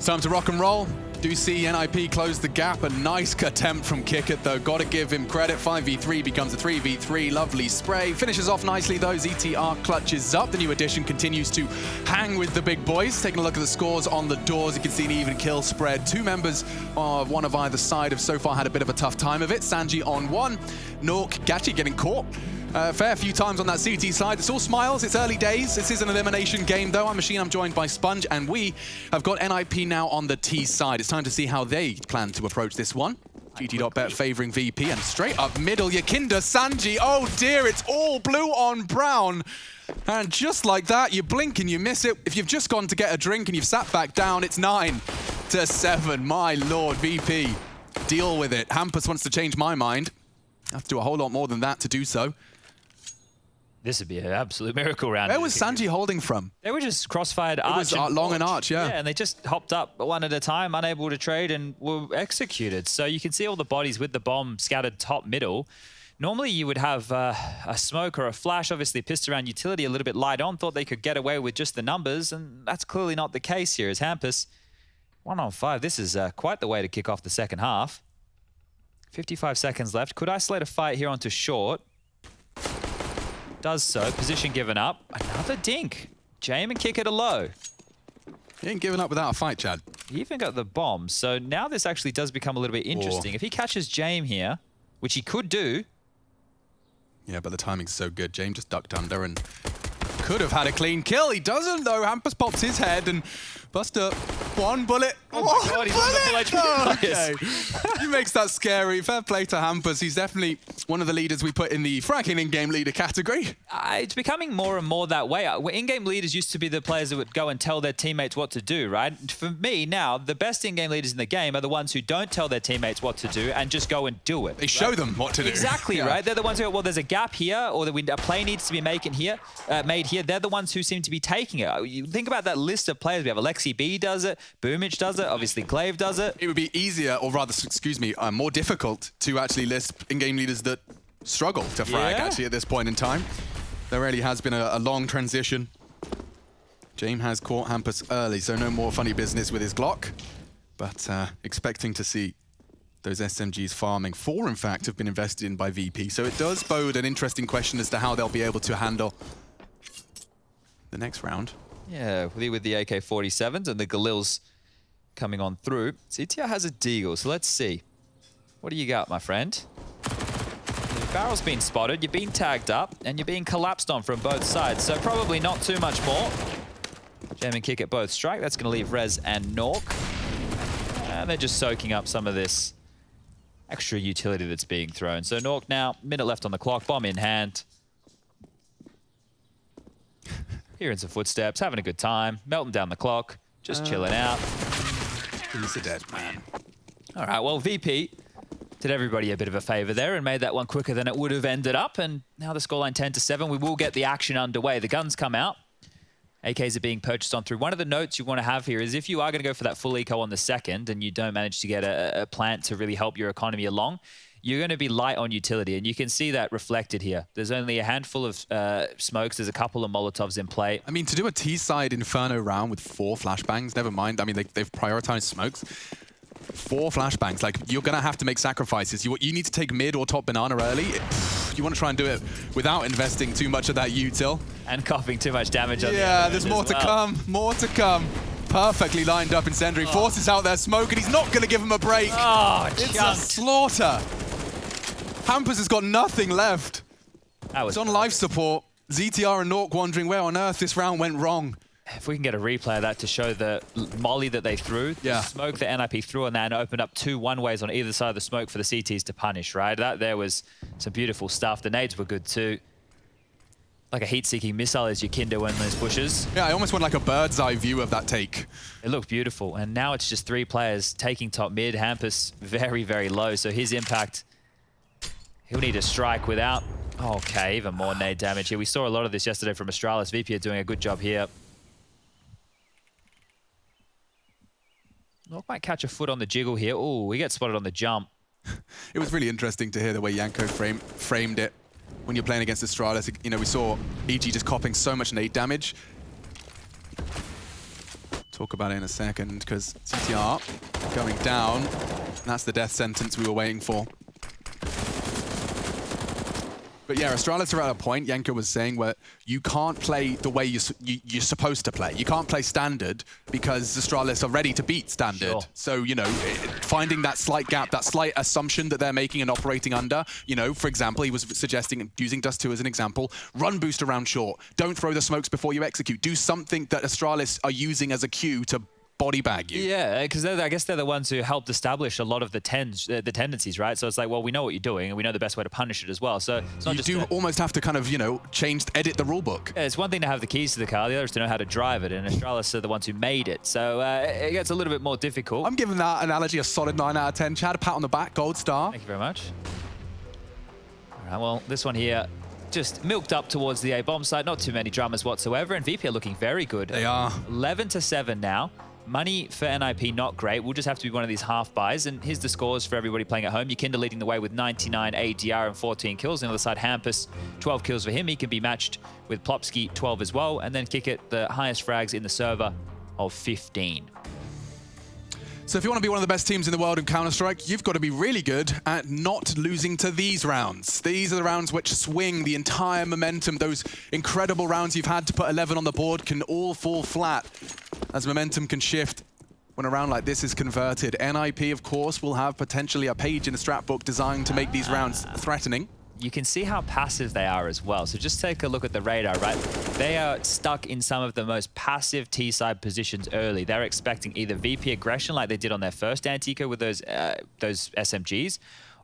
It's time to rock and roll. Do see NIP close the gap. A nice attempt from Kickit, though. Got to give him credit. 5v3 becomes a 3v3. Lovely spray. Finishes off nicely, though. ZTR clutches up. The new addition continues to hang with the big boys. Taking a look at the scores on the doors, you can see an even kill spread. Two members, one of either side, have so far had a bit of a tough time of it. Sanji on one. Nork, Gachi getting caught. Fair few times on that CT side. It's all smiles. It's early days. This is an elimination game, though. I'm Machine. I'm joined by Sponge, and we have got NIP now on the T side. It's time to see how they plan to approach this one. GT.bet favoring VP, and straight up middle, YEKINDAR, Sanji. Oh dear, it's all blue on brown. And just like that, you blink and you miss it. If you've just gone to get a drink and you've sat back down, it's 9-7. My lord, VP. Deal with it. Hampus wants to change my mind. I have to do a whole lot more than that to do so. This would be an absolute miracle round. Where was Sanji holding from? They were just crossfired arch. It was long and arch, yeah. Yeah, and they just hopped up one at a time, unable to trade, and were executed. So you can see all the bodies with the bomb scattered top middle. Normally you would have a smoke or a flash, obviously pissed around utility a little bit light on, thought they could get away with just the numbers, and that's clearly not the case here as Hampus. 1-on-5, this is quite the way to kick off the second half. 55 seconds left. Could isolate a fight here onto short. Does so. Position given up. Another dink. Jame and kick it a low. He ain't giving up without a fight, Chad. He even got the bomb. So now this actually does become a little bit interesting. If he catches Jame here, which he could do. Yeah, but the timing's so good. Jame just ducked under and could have had a clean kill. He doesn't, though. Hampus pops his head and Buster, one bullet. Oh my God, he's on the full HP. Okay. He makes that scary. Fair play to Hampus. He's definitely one of the leaders we put in the fracking in-game leader category. It's becoming more and more that way. In-game leaders used to be the players that would go and tell their teammates what to do, right? For me now, the best in-game leaders in the game are the ones who don't tell their teammates what to do and just go and do it. They show them what to do. Exactly, Yeah. right? They're the ones who go, well, there's a gap here, or a play needs to be made here. They're the ones who seem to be taking it. You think about that list of players. We have Alexi B does it, Boomich does it, obviously Glaive does it. It would be easier, or rather, excuse me, more difficult to actually list in-game leaders that struggle to frag, actually, at this point in time. There really has been a long transition. Jame has caught Hampus early, so no more funny business with his Glock. But expecting to see those SMGs farming. 4, in fact, have been invested in by VP, so it does bode an interesting question as to how they'll be able to handle the next round. Yeah, with the AK-47s and the Galils coming on through. CTR has a Deagle, so let's see. What do you got, my friend? Your barrel's been spotted, you're being tagged up, and you're being collapsed on from both sides, so probably not too much more. Jam and kick at both strike. That's going to leave Rez and Nork. And they're just soaking up some of this extra utility that's being thrown. So Nork now, minute left on the clock, bomb in hand. Hearing some footsteps, having a good time, melting down the clock, just chilling out. He's a dead man. All right, well, VP did everybody a bit of a favor there and made that one quicker than it would have ended up. And now the scoreline 10-7. We will get the action underway. The guns come out. AKs are being purchased on through. One of the notes you want to have here is if you are going to go for that full eco on the second and you don't manage to get a plant to really help your economy along, you're going to be light on utility, and you can see that reflected here. There's only a handful of smokes. There's a couple of Molotovs in play. I mean, to do a T-side Inferno round with 4 flashbangs, never mind. I mean, they've prioritized smokes. 4 flashbangs, like, you're going to have to make sacrifices. You need to take mid or top banana early. You want to try and do it without investing too much of that util. And coughing too much damage on the Yeah, there's more to come. More to come. Perfectly lined up incendiary. Forces out their smoke, and he's not going to give him a break. Oh, it's a slaughter. Hampus has got nothing left. It's on life support. ZTR and Nork wondering where on earth this round went wrong. If we can get a replay of that to show the molly that they threw, the smoke that NIP threw on that and opened up 2 one-ways on either side of the smoke for the CTs to punish, right? That there was some beautiful stuff. The nades were good too. Like a heat-seeking missile as YEKINDAR when those pushes. Yeah, I almost want like a bird's eye view of that take. It looked beautiful. And now it's just 3 players taking top mid. Hampus very, very low. So his impact, he'll need to strike without... Okay, even more nade damage here. We saw a lot of this yesterday from Astralis. VP are doing a good job here. Nork might catch a foot on the jiggle here. Oh, we get spotted on the jump. It was really interesting to hear the way Yanko framed it. When you're playing against Astralis, you know, we saw EG just copping so much nade damage. Talk about it in a second, because CTR going down. That's the death sentence we were waiting for. But yeah, Astralis are at a point, Yanko was saying, where you can't play the way you're supposed to play. You can't play standard because Astralis are ready to beat standard. Sure. So, you know, finding that slight gap, that slight assumption that they're making and operating under, you know, for example, he was suggesting, using Dust 2 as an example, run boost around short. Don't throw the smokes before you execute. Do something that Astralis are using as a cue to body bag you. Yeah, because I guess they're the ones who helped establish a lot of the tendencies, right? So it's like, well, we know what you're doing, and we know the best way to punish it as well. So it's not just... You do almost have to kind of, you know, edit the rule book. Yeah, it's one thing to have the keys to the car, the other is to know how to drive it, and Astralis are the ones who made it. So it gets a little bit more difficult. I'm giving that analogy a solid 9 out of 10. Chad, a pat on the back, gold star. Thank you very much. All right, well, this one here, just milked up towards the A-bomb side. Not too many dramas whatsoever, and VP are looking very good. They are. 11-7 now. Money for NIP, not great. We'll just have to be one of these half buys. And here's the scores for everybody playing at home. YEKINDAR leading the way with 99 ADR and 14 kills. On the other side, Hampus, 12 kills for him. He can be matched with Plopski, 12 as well. And then Kick It, the highest frags in the server of 15. So if you want to be one of the best teams in the world in Counter-Strike, you've got to be really good at not losing to these rounds. These are the rounds which swing the entire momentum. Those incredible rounds you've had to put 11 on the board can all fall flat as momentum can shift when a round like this is converted. NIP, of course, will have potentially a page in the strat book designed to make these rounds threatening. You can see how passive they are as well. So just take a look at the radar, right? They are stuck in some of the most passive T-side positions early. They're expecting either VP aggression like they did on their first anti-eco with those SMGs,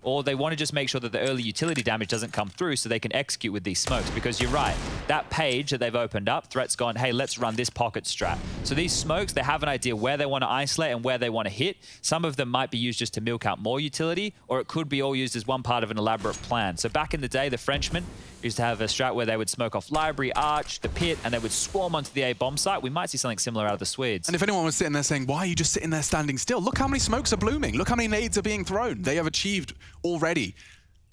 or they want to just make sure that the early utility damage doesn't come through so they can execute with these smokes. Because you're right, that page that they've opened up, Threat's gone, hey, let's run this pocket strat. So these smokes, they have an idea where they want to isolate and where they want to hit. Some of them might be used just to milk out more utility, or it could be all used as one part of an elaborate plan. So back in the day, the Frenchmen used to have a strat where they would smoke off Library, Arch, the Pit, and they would swarm onto the A-bomb site. We might see something similar out of the Swedes. And if anyone was sitting there saying, why are you just sitting there standing still? Look how many smokes are blooming. Look how many nades are being thrown. They have achieved already,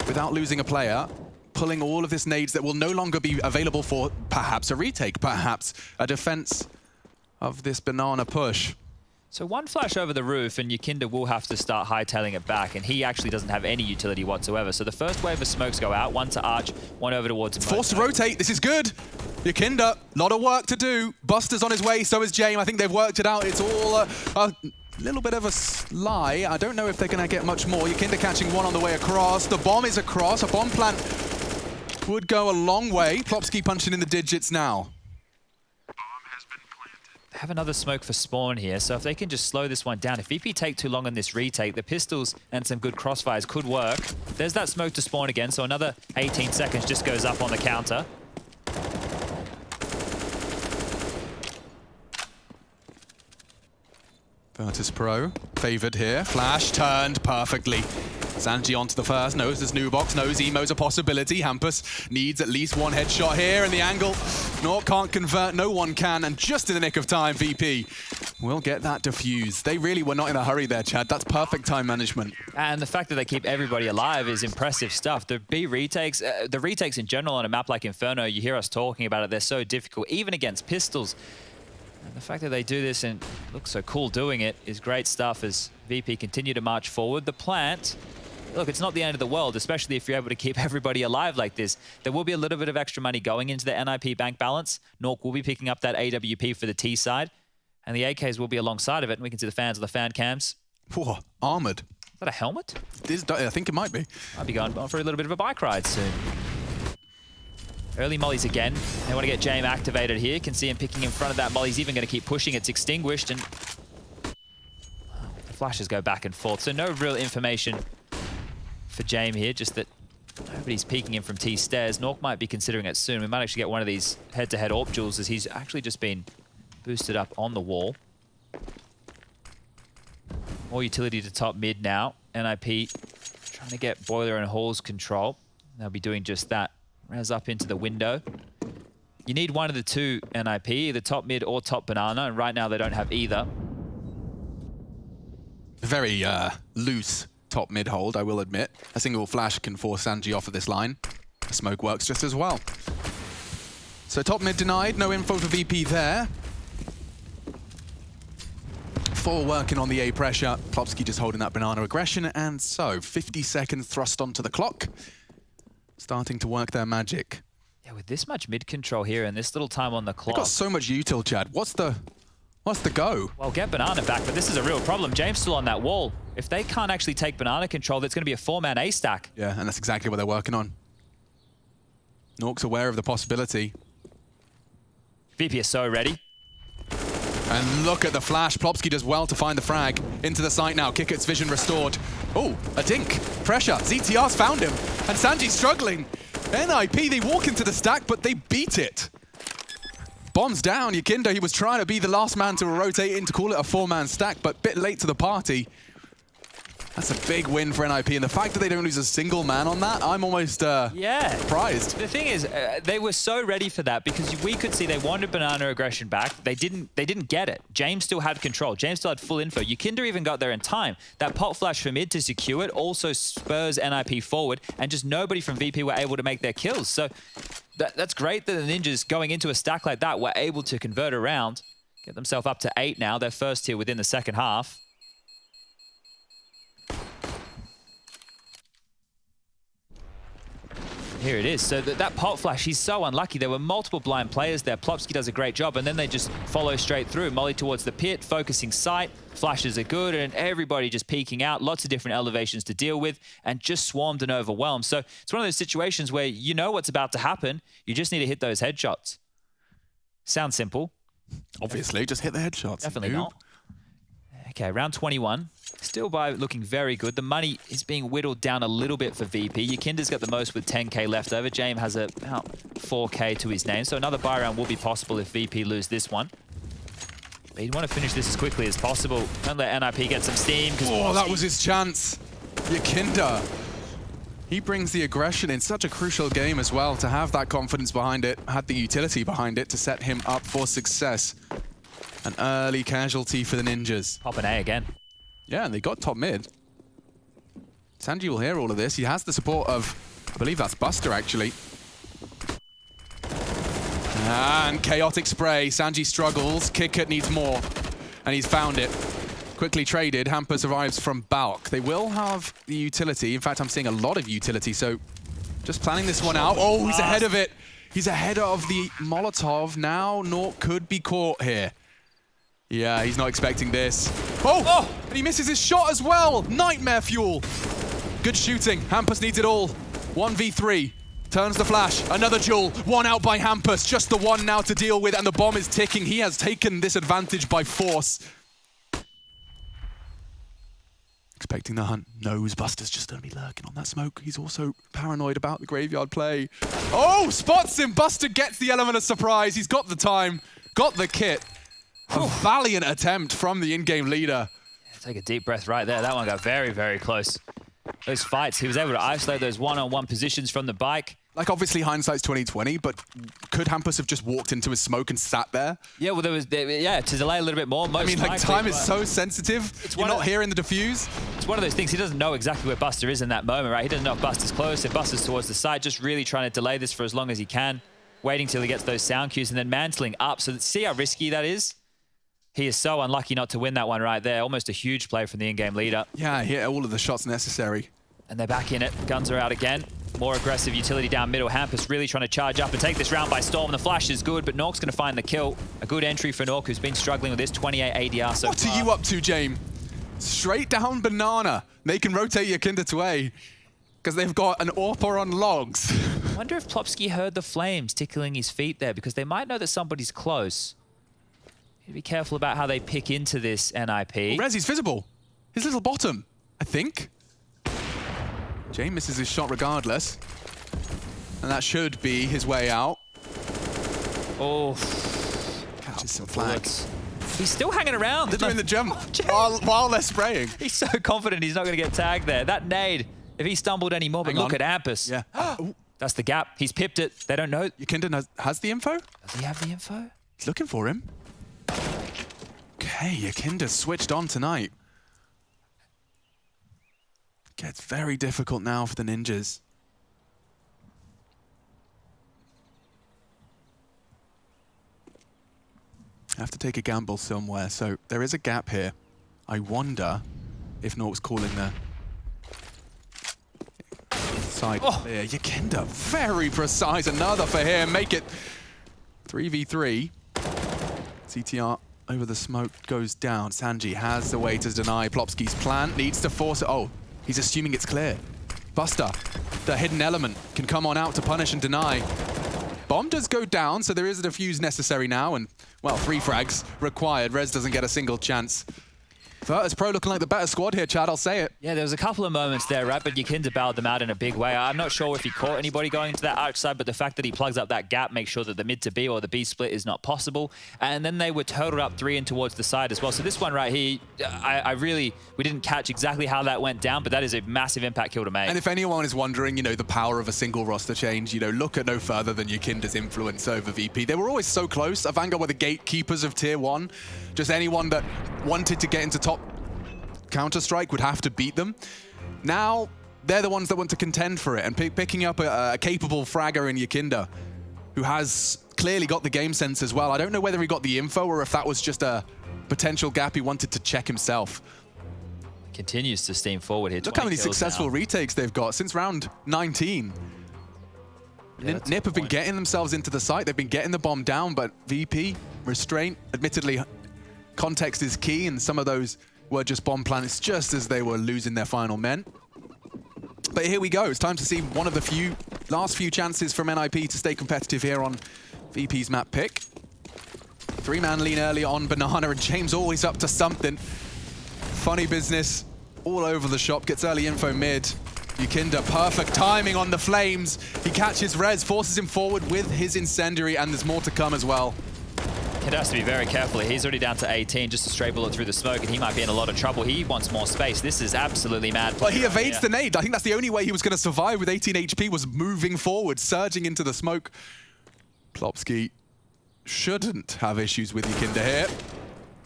without losing a player, pulling all of this nades that will no longer be available for perhaps a retake, perhaps a defense of this banana push. So one flash over the roof and YEKINDAR will have to start hightailing it back, and he actually doesn't have any utility whatsoever. So the first wave of smokes go out, one to Arch, one over towards Forced to rotate, this is good. YEKINDAR, lot of work to do. Buster's on his way, so is James. I think they've worked it out. It's all a little bit of a lie. I don't know if they're going to get much more. YEKINDAR catching one on the way across. The bomb is across. A bomb plant would go a long way. Plopski punching in the digits now. Have another smoke for spawn here, so if they can just slow this one down. If VP take too long on this retake, the pistols and some good crossfires could work. There's that smoke to spawn again, so another 18 seconds just goes up on the counter. Virtus.pro favored here. Flash turned perfectly. Sanji onto the first, knows there's new box, knows Emo's a possibility. Hampus needs at least one headshot here, and the angle, Nork can't convert, no one can, and just in the nick of time, VP will get that defused. They really were not in a hurry there, Chad. That's perfect time management. And the fact that they keep everybody alive is impressive stuff. The B retakes, the retakes in general on a map like Inferno, you hear us talking about it, they're so difficult, even against pistols. And the fact that they do this and look so cool doing it is great stuff as VP continue to march forward. The plant, look, it's not the end of the world, especially if you're able to keep everybody alive like this. There will be a little bit of extra money going into the NIP bank balance. Nork will be picking up that AWP for the T side, and the AKs will be alongside of it, and we can see the fans of the fan cams. Whoa, armored. Is that a helmet? I think it might be. Might be going on for a little bit of a bike ride soon. Early mollies again. They want to get James activated here. Can see him picking in front of that molly. He's even going to keep pushing. It's extinguished, and the flashes go back and forth. So no real information for James here, just that nobody's peeking in from T stairs. Nork might be considering it soon. We might actually get one of these head-to-head AWP duels as he's actually just been boosted up on the wall. More utility to top mid now. NIP trying to get Boiler and Hall's control. They'll be doing just that. Raz up into the window. You need one of the two NIP, either top mid or top banana, and right now they don't have either. Very loose top mid hold, I will admit. A single flash can force Sanji off of this line. The smoke works just as well. So top mid denied, no info for VP there. Full working on the A pressure. Plopski just holding that banana aggression, and so 50 seconds thrust onto the clock. Starting to work their magic. Yeah, with this much mid control here and this little time on the clock. They've got so much util, Chad. What's the go? Well, get banana back, but this is a real problem. James still on that wall. If they can't actually take banana control, that's going to be a 4-man A stack. Yeah, and that's exactly what they're working on. Nork's aware of the possibility. VP is so ready. And look at the flash. Plopski does well to find the frag. Into the site now. Kickit's vision restored. Oh, a dink. Pressure. ZTR's found him. And Sanji's struggling. NIP, they walk into the stack, but they beat it. Bombs down. YEKINDAR, he was trying to be the last man to rotate in to call it a 4-man stack, but a bit late to the party. That's a big win for NIP, and the fact that they don't lose a single man on that, I'm almost surprised. The thing is, they were so ready for that because we could see they wanted banana aggression back. They didn't get it. James still had control. James still had full info. YEKINDAR even got there in time. That pop flash for mid to secure it also spurs NIP forward, and just nobody from VP were able to make their kills. So that's great that the Ninjas going into a stack like that were able to convert around, get themselves up to 8 now, their first tier within the second half. Here it is. So that pop flash, he's so unlucky. There were multiple blind players there. Plopsky does a great job, and then they just follow straight through. Molly towards the pit, focusing sight. Flashes are good, and everybody just peeking out. Lots of different elevations to deal with, and just swarmed and overwhelmed. So it's one of those situations where you know what's about to happen. You just need to hit those headshots. Sounds simple. Obviously, just hit the headshots. Definitely not. Okay, round 21. Still by looking very good. The money is being whittled down a little bit for VP. YEKINDAR's got the most with 10k left over. James has about 4k to his name, so another buy round will be possible if VP lose this one. But he'd want to finish this as quickly as possible. Don't let NIP get some steam. Oh, that was his chance. YEKINDAR. He brings the aggression in such a crucial game as well, to have that confidence behind it, had the utility behind it to set him up for success. An early casualty for the Ninjas. Pop an A again. Yeah, and they got top mid. Sanji will hear all of this. He has the support of, I believe that's Buster, actually. And chaotic spray. Sanji struggles. KitKat needs more. And he's found it. Quickly traded. Hamper survives from Balk. They will have the utility. In fact, I'm seeing a lot of utility, so just planning this one out. Oh, he's ahead of it. He's ahead of the Molotov. Now Nork could be caught here. Yeah, he's not expecting this. Oh! And he misses his shot as well! Nightmare fuel! Good shooting. Hampus needs it all. 1v3. Turns the flash. Another duel. One out by Hampus. Just the one now to deal with, and the bomb is ticking. He has taken this advantage by force. Expecting the hunt. Knows Buster's just going to be lurking on that smoke. He's also paranoid about the graveyard play. Oh! Spots him! Buster gets the element of surprise. He's got the time. Got the kit. A valiant attempt from the in-game leader. Take a deep breath right there. That one got very, very close. Those fights, he was able to isolate those one-on-one positions from the bike. Like, obviously, hindsight's 2020, but could Hampus have just walked into his smoke and sat there? Yeah, well, to delay a little bit more. I mean, like, time is so sensitive. You're not hearing the defuse. It's one of those things. He doesn't know exactly where Buster is in that moment, right? He doesn't know if Buster's close, if Buster's towards the side, just really trying to delay this for as long as he can, waiting till he gets those sound cues, and then mantling up. So see how risky that is? He is so unlucky not to win that one right there. Almost a huge play from the in-game leader. Yeah, hit all of the shots necessary. And they're back in it. Guns are out again. More aggressive utility down middle. Hampus really trying to charge up and take this round by storm. The flash is good, but Nork's going to find the kill. A good entry for Nork, who's been struggling with this 28 ADR so far. What are you up to, James? Straight down banana. They can rotate YEKINDAR to A because they've got an AWPer on logs. I wonder if Plopsky heard the flames tickling his feet there, because they might know that somebody's close. Be careful about how they pick into this NIP. Well, Rezzy's visible. His little bottom, I think. Jay misses his shot regardless. And that should be his way out. Oh. Catches some flags. He's still hanging around. They're doing the jump while they're spraying. He's so confident he's not going to get tagged there. That nade, if he stumbled anymore, but look at Hampus. Yeah. That's the gap. He's pipped it. They don't know. YEKINDAR has the info? Does he have the info? He's looking for him. Okay, YEKINDAR switched on tonight. Gets very difficult now for the Ninjas. Have to take a gamble somewhere, so there is a gap here. I wonder if Nork's calling the side clear. YEKINDAR, very precise. Another for him. Make it 3v3. CTR over the smoke goes down. Sanji has the way to deny Plopsky's plan. Needs to force it. Oh, he's assuming it's clear. Buster, the hidden element, can come on out to punish and deny. Bomb does go down, so there is a defuse necessary now, and, well, 3 frags required. Rez doesn't get a single chance. Virtus.pro looking like the better squad here, Chad, I'll say it. Yeah, there was a couple of moments there, right? But YEKINDAR bailed them out in a big way. I'm not sure if he caught anybody going into that arch side, but the fact that he plugs up that gap makes sure that the mid to B or the B split is not possible. And then they were turtled up 3 in towards the side as well. So this one right here, we didn't catch exactly how that went down, but that is a massive impact kill to make. And if anyone is wondering, you know, the power of a single roster change, you know, look at no further than YEKINDAR's influence over VP. They were always so close. Vanguard were the gatekeepers of Tier 1. Just anyone that wanted to get into top Counter-Strike would have to beat them. Now, they're the ones that want to contend for it, and picking up a capable fragger in YEKINDAR, who has clearly got the game sense as well. I don't know whether he got the info or if that was just a potential gap he wanted to check himself. Continues to steam forward here. Look how many successful retakes they've got since round 19. Yeah, NiP have been getting themselves into the site. They've been getting the bomb down, but VP, restraint, admittedly, context is key, and some of those were just bomb plants just as they were losing their final men. But here we go. It's time to see one of the last few chances from NIP to stay competitive here on VP's map pick. 3-man lean early on Banana, and James always up to something. Funny business all over the shop. Gets early info mid. YEKINDAR, perfect timing on the flames. He catches Rez, forces him forward with his incendiary, and there's more to come as well. He has to be very careful. He's already down to 18, just a stray bullet through the smoke, and he might be in a lot of trouble. He wants more space. This is absolutely mad. Well, he evades the nade. I think that's the only way he was going to survive with 18 HP, was moving forward, surging into the smoke. Plopsky shouldn't have issues with YEKINDAR here.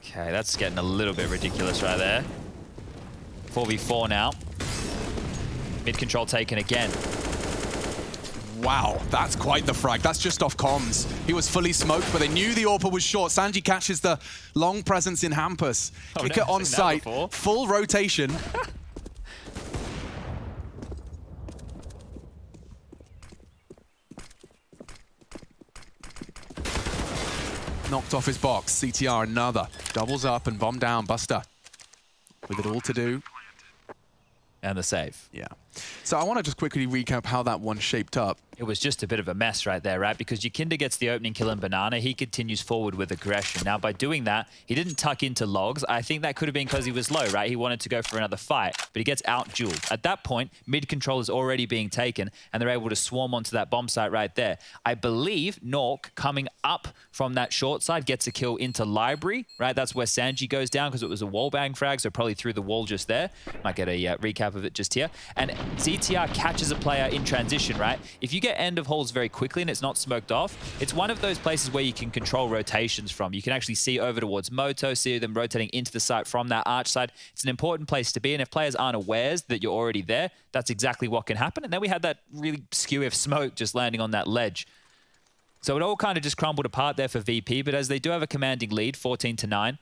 Okay, that's getting a little bit ridiculous right there. 4v4 now. Mid control taken again. Wow, that's quite the frag. That's just off comms. He was fully smoked, but they knew the AWPer was short. Sanji catches the long presence in Hampus. Kick it on site, full rotation. Knocked off his box. CTR another. Doubles up and bomb down. Buster with it all to do. And the save. Yeah. So I want to just quickly recap how that one shaped up. It was just a bit of a mess right there, right? Because YEKINDAR gets the opening kill in Banana. He continues forward with aggression. Now, by doing that, he didn't tuck into logs. I think that could have been because he was low, right? He wanted to go for another fight, but he gets out-dueled. At that point, mid control is already being taken, and they're able to swarm onto that bomb site right there. I believe Nork, coming up from that short side, gets a kill into library, right? That's where Sanji goes down because it was a wallbang frag, so probably through the wall just there. Might get a recap of it just here. And ZTR catches a player in transition, right? If you get end of halls very quickly and it's not smoked off, it's one of those places where you can control rotations from. You can actually see over towards Moto, see them rotating into the site from that arch side. It's an important place to be, and if players aren't aware that you're already there, that's exactly what can happen. And then we had that really skew smoke just landing on that ledge. So it all kind of just crumbled apart there for VP, but as they do have a commanding lead, 14-9,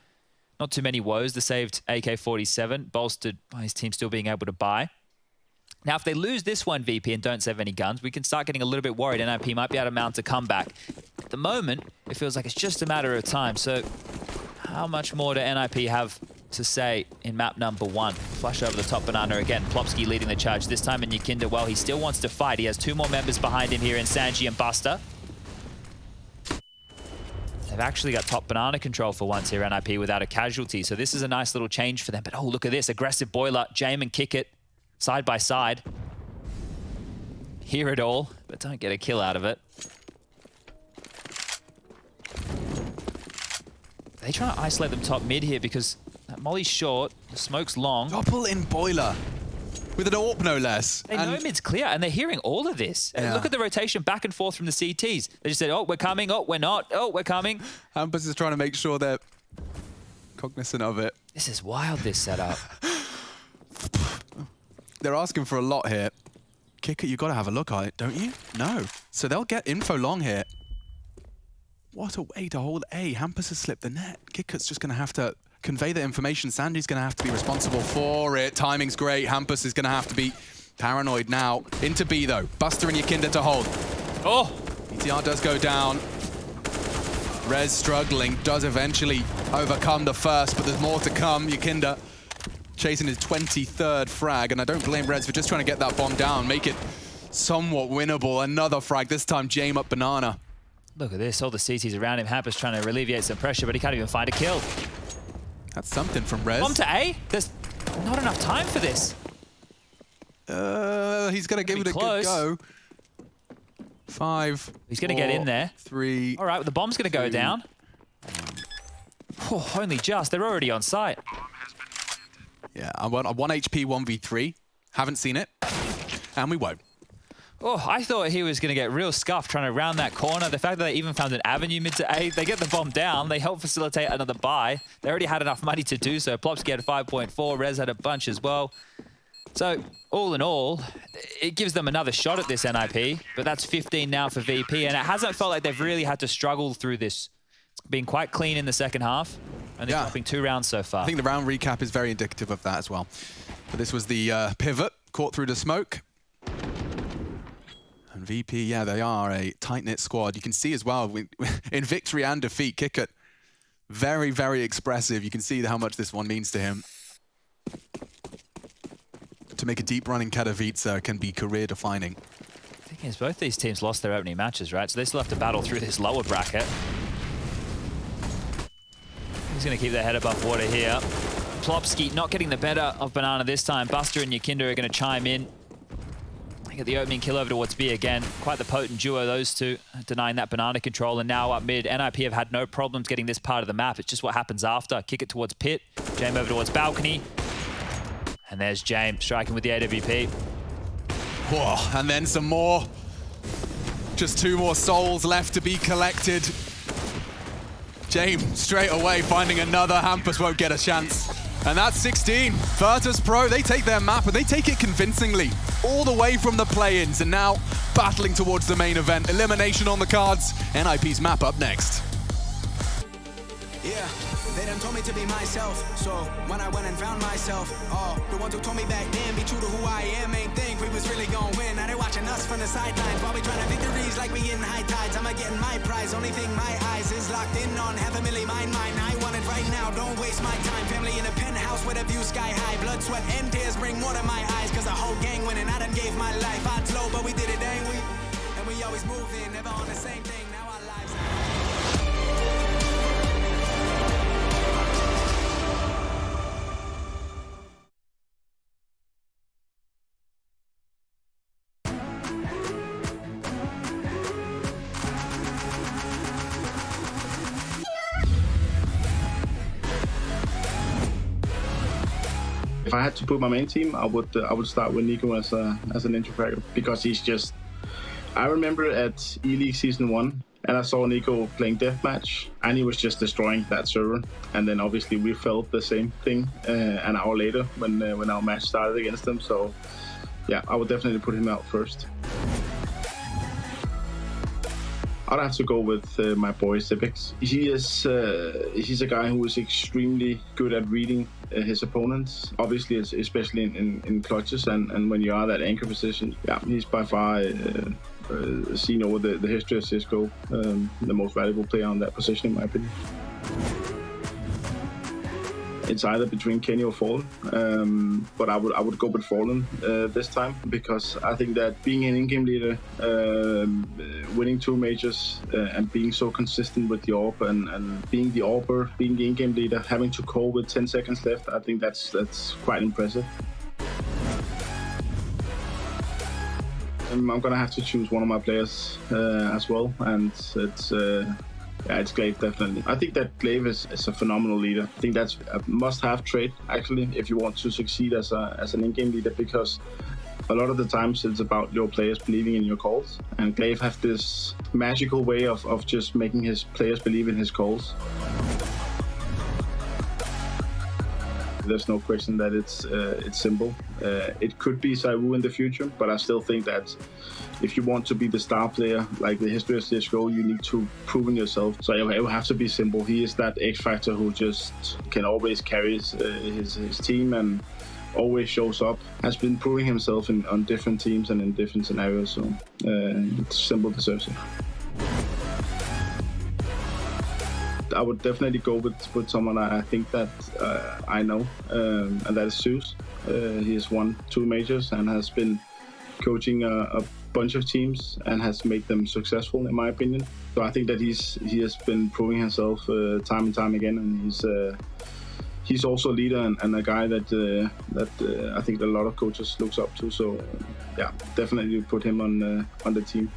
not too many woes. The saved AK-47, bolstered by his team still being able to buy. Now, if they lose this one, VP, and don't save any guns, we can start getting a little bit worried. NIP might be able to mount a comeback. At the moment, it feels like it's just a matter of time. So how much more do NIP have to say in map number 1? Flash over the top Banana again. Plopsky leading the charge this time, and YEKINDAR, well, he still wants to fight. He has 2 more members behind him here in Sanji and Buster. They've actually got top Banana control for once here, NIP, without a casualty. So this is a nice little change for them. But oh, look at this. Aggressive Boiler. Jame and Kick It. Side by side. Hear it all, but don't get a kill out of it. Are they trying to isolate them top mid here because that Molly's short, the smoke's long. Doppel in Boiler. With an AWP no less. They know mid's clear, and they're hearing all of this. Yeah. Look at the rotation back and forth from the CTs. They just said, oh, we're coming, oh, we're not, oh, we're coming. Hampus is trying to make sure they're cognizant of it. This is wild, this setup. They're asking for a lot here. Kicker, you got to have a look at it, don't you? No. So they'll get info long here. What a way to hold A. Hampus has slipped the net. Kicker's just going to have to convey the information. Sandy's going to have to be responsible for it. Timing's great. Hampus is going to have to be paranoid now. Into B, though. Buster and YEKINDAR to hold. Oh! ETR does go down. Rez struggling. Does eventually overcome the first, but there's more to come. YEKINDAR chasing his 23rd frag, and I don't blame Rez for just trying to get that bomb down, make it somewhat winnable. Another frag, this time Jame up Banana. Look at this, all the CTs around him. Hampus trying to alleviate some pressure, but he can't even find a kill. That's something from Rez. Bomb to A? There's not enough time for this. He's going to give it a good go. 5. He's going to get in there. 3. All right, well, the bomb's going to go down. Oh, only just. They're already on site. Yeah, I want a 1 HP 1v3. Haven't seen it. And we won't. Oh, I thought he was going to get real scuffed trying to round that corner. The fact that they even found an avenue mid to A, they get the bomb down. They help facilitate another buy. They already had enough money to do so. Plopsky had 5.4. Rez had a bunch as well. So, all in all, it gives them another shot at this NIP, but that's 15 now for VP, and it hasn't felt like they've really had to struggle through this. It's been quite clean in the second half, and they're dropping 2 rounds so far. I think the round recap is very indicative of that as well. But this was the pivot, caught through the smoke. And VP, yeah, they are a tight-knit squad. You can see as well, in victory and defeat, Kickert, very, very expressive. You can see how much this one means to him. To make a deep run in Katowice can be career-defining. The thing is, both these teams lost their opening matches, right? So they still have to battle through this lower bracket. He's going to keep their head above water here. Plopsky not getting the better of Banana this time. Buster and YEKINDAR are going to chime in. They get the opening kill over towards B again. Quite the potent duo, those two, denying that Banana control. And now up mid, NIP have had no problems getting this part of the map. It's just what happens after. Kick it towards Pit. Jame over towards Balcony. And there's James striking with the AWP. Whoa, and then some more. Just 2 more souls left to be collected. James straight away finding another. Hampus won't get a chance. And that's 16. Virtus.pro, they take their map and they take it convincingly. All the way from the play-ins and now battling towards the main event. Elimination on the cards. NIP's map up next. Yeah. They done told me to be myself, so when I went and found myself, the ones who told me back then, be true to who I am, ain't think we was really gonna win. Now they watching us from the sidelines while we trying to victories like we getting high tides. I'm getting my prize, only thing my eyes is locked in on, have a milli mine. I want it right now, don't waste my time. Family in a penthouse with a view sky high. Blood, sweat, and tears bring water to my eyes, cause the whole gang winning. I done gave my life, odds low, but we did it, ain't we? And we always moving, never on the same thing. Now our lives are... If I had to put my main team, I would start with Nico as an intro fragger, because he's just... I remember at E-League Season 1, and I saw Nico playing Deathmatch, and he was just destroying that server. And then obviously we felt the same thing an hour later when our match started against him. So yeah, I would definitely put him out first. I'd have to go with my boy Sipix. He's a guy who is extremely good at reading his opponents, obviously, especially in clutches and when you are that anchor position. Yeah, he's by far seen over the history of CSGO, the most valuable player on that position, in my opinion. It's either between Kenny or Fallen, but I would go with Fallen this time, because I think that being an in-game leader, winning 2 majors, and being so consistent with the AWP and being the AWPer, being the in-game leader, having to call with 10 seconds left, I think that's quite impressive. I'm gonna have to choose one of my players as well, and it's Glaive, definitely. I think that Glaive is a phenomenal leader. I think that's a must-have trait, actually, if you want to succeed as an in-game leader, because a lot of the times it's about your players believing in your calls. And Glaive has this magical way of just making his players believe in his calls. There's no question that it's simple. It could be Saiwu in the future, but I still think that if you want to be the star player, like the history of CSGO, you need to prove yourself. So it will have to be simple. He is that X factor who just can always carry his team and always shows up. Has been proving himself on different teams and in different scenarios. So it's simple deserves it. I would definitely go with someone I think that I know, and that is Zeus. He has won 2 majors and has been coaching a bunch of teams and has made them successful, in my opinion. So I think that he has been proving himself time and time again, and he's also a leader and a guy that I think a lot of coaches looks up to. So yeah, definitely put him on the team.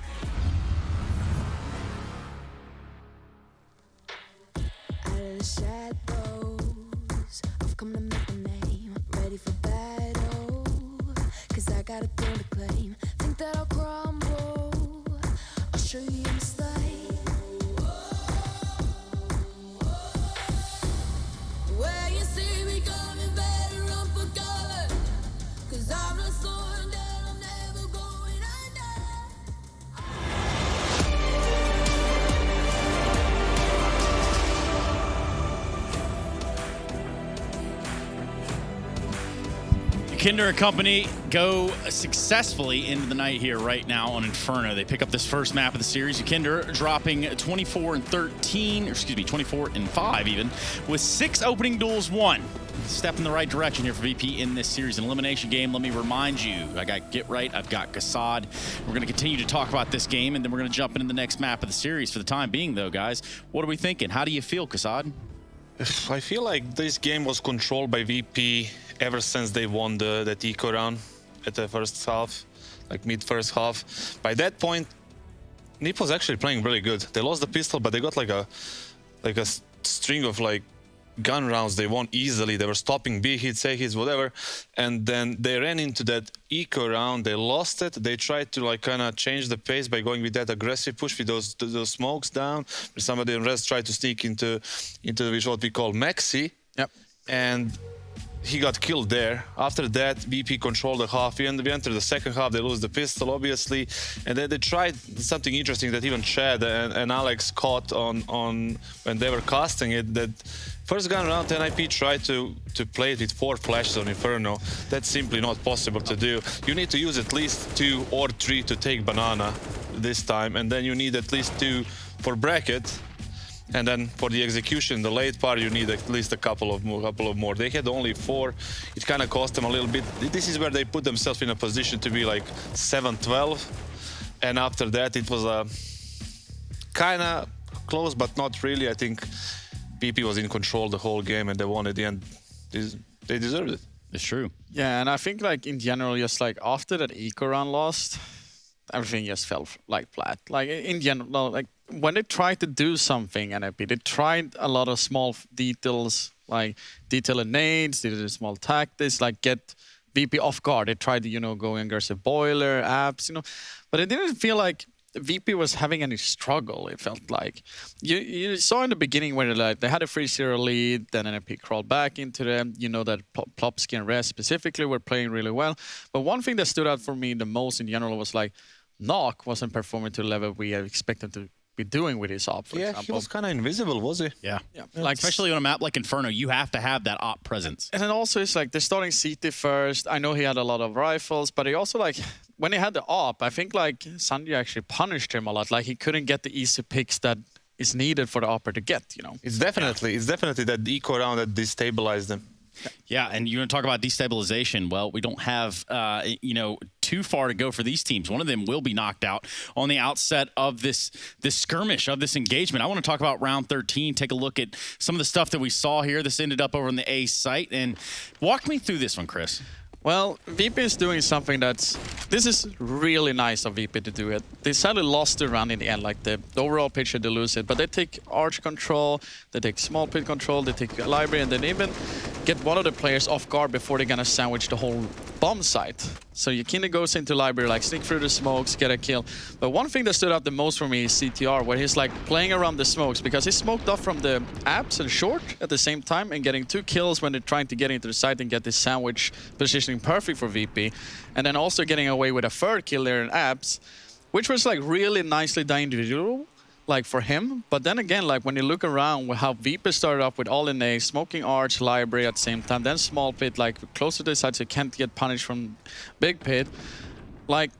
Out of the shadows, I've come to make a name. Ready for battle, 'cause I got a throne to claim. Think that I'll crumble, I'll show you a mistake. Where you see me coming, better run for cover, 'cause I'm not slowing down, I'm never going under. YEKINDAR and company go successfully into the night here right now on Inferno. They pick up this first map of the series. YEKINDAR dropping 24-13, or excuse me, 24-5 even, with 6 opening duels won. Step in the right direction here for VP in this series. An elimination game, let me remind you, I got Get Right, I've got Kassad. We're going to continue to talk about this game, and then we're going to jump into the next map of the series. For the time being, though, guys, what are we thinking? How do you feel, Kassad? I feel like this game was controlled by VP ever since they won that eco round at the first half, like mid-first half. By that point, NiP was actually playing really good. They lost the pistol, but they got like a string of like gun rounds they won easily. They were stopping B hits, A hits, whatever, and then they ran into that eco round. They lost it. They tried to like kind of change the pace by going with that aggressive push with those smokes down. Somebody in Res tried to sneak into what we call Maxi. Yep. And he got killed there. After that, VP controlled the half. We enter the second half. They lose the pistol, obviously, and then they tried something interesting that even Chad and Alex caught on when they were casting it. That first gun round, NIP tried to play it with 4 flashes on Inferno. That's simply not possible to do. You need to use at least 2 or 3 to take banana this time, and then you need at least 2 for bracket. And then for the execution, the late part, you need at least a couple of more. They had only 4. It kind of cost them a little bit. This is where they put themselves in a position to be like 7-12. And after that, it was a kind of close, but not really. I think PP was in control the whole game, and they won at the end. They deserved it. It's true. Yeah, and I think like in general, just like after that eco round lost, everything just fell like flat. Like in general, like when they tried to do something, NIP, they tried a lot of small details, like detailing nades, they did small tactics, like get VP off guard. They tried to, go aggressive boiler, apps, but it didn't feel like VP was having any struggle. It felt like you saw in the beginning where they had a 3-0 lead, then NIP crawled back into them. That Plopsky and Res specifically were playing really well. But one thing that stood out for me the most in general was like Knock wasn't performing to the level we expected to be doing with his op, for example. He was kind of invisible, was he? Yeah. Like especially on a map like Inferno, you have to have that op presence. And then also it's like they're starting CT first. I know he had a lot of rifles, but he also like when he had the op, I think like Sanjay actually punished him a lot. Like he couldn't get the easy picks that is needed for the opper to get, It's definitely that eco round that destabilized them. Yeah, and you want to talk about destabilization. Well, we don't have, too far to go for these teams. One of them will be knocked out on the outset of this skirmish, of this engagement. I want to talk about round 13, take a look at some of the stuff that we saw here. This ended up over on the A site. And walk me through this one, Chris. Well, VP is doing something this is really nice of VP to do it. They sadly lost the round in the end, like the overall picture, they lose it. But they take arch control, they take small pit control, they take the library, and then even get one of the players off guard before they're gonna sandwich the whole bomb site. So YEKINDAR goes into library, like sneak through the smokes, get a kill. But one thing that stood out the most for me is CTR, where he's like playing around the smokes because he smoked off from the apps and short at the same time and getting 2 kills when they're trying to get into the site and get this sandwich positioning perfect for VP. And then also getting away with a 3rd kill there in apps, which was like really nicely done individual, like for him. But then again, like when you look around how VP started off with all in A, smoking arch, library at the same time, then small pit, like close to the side so you can't get punished from big pit. Like,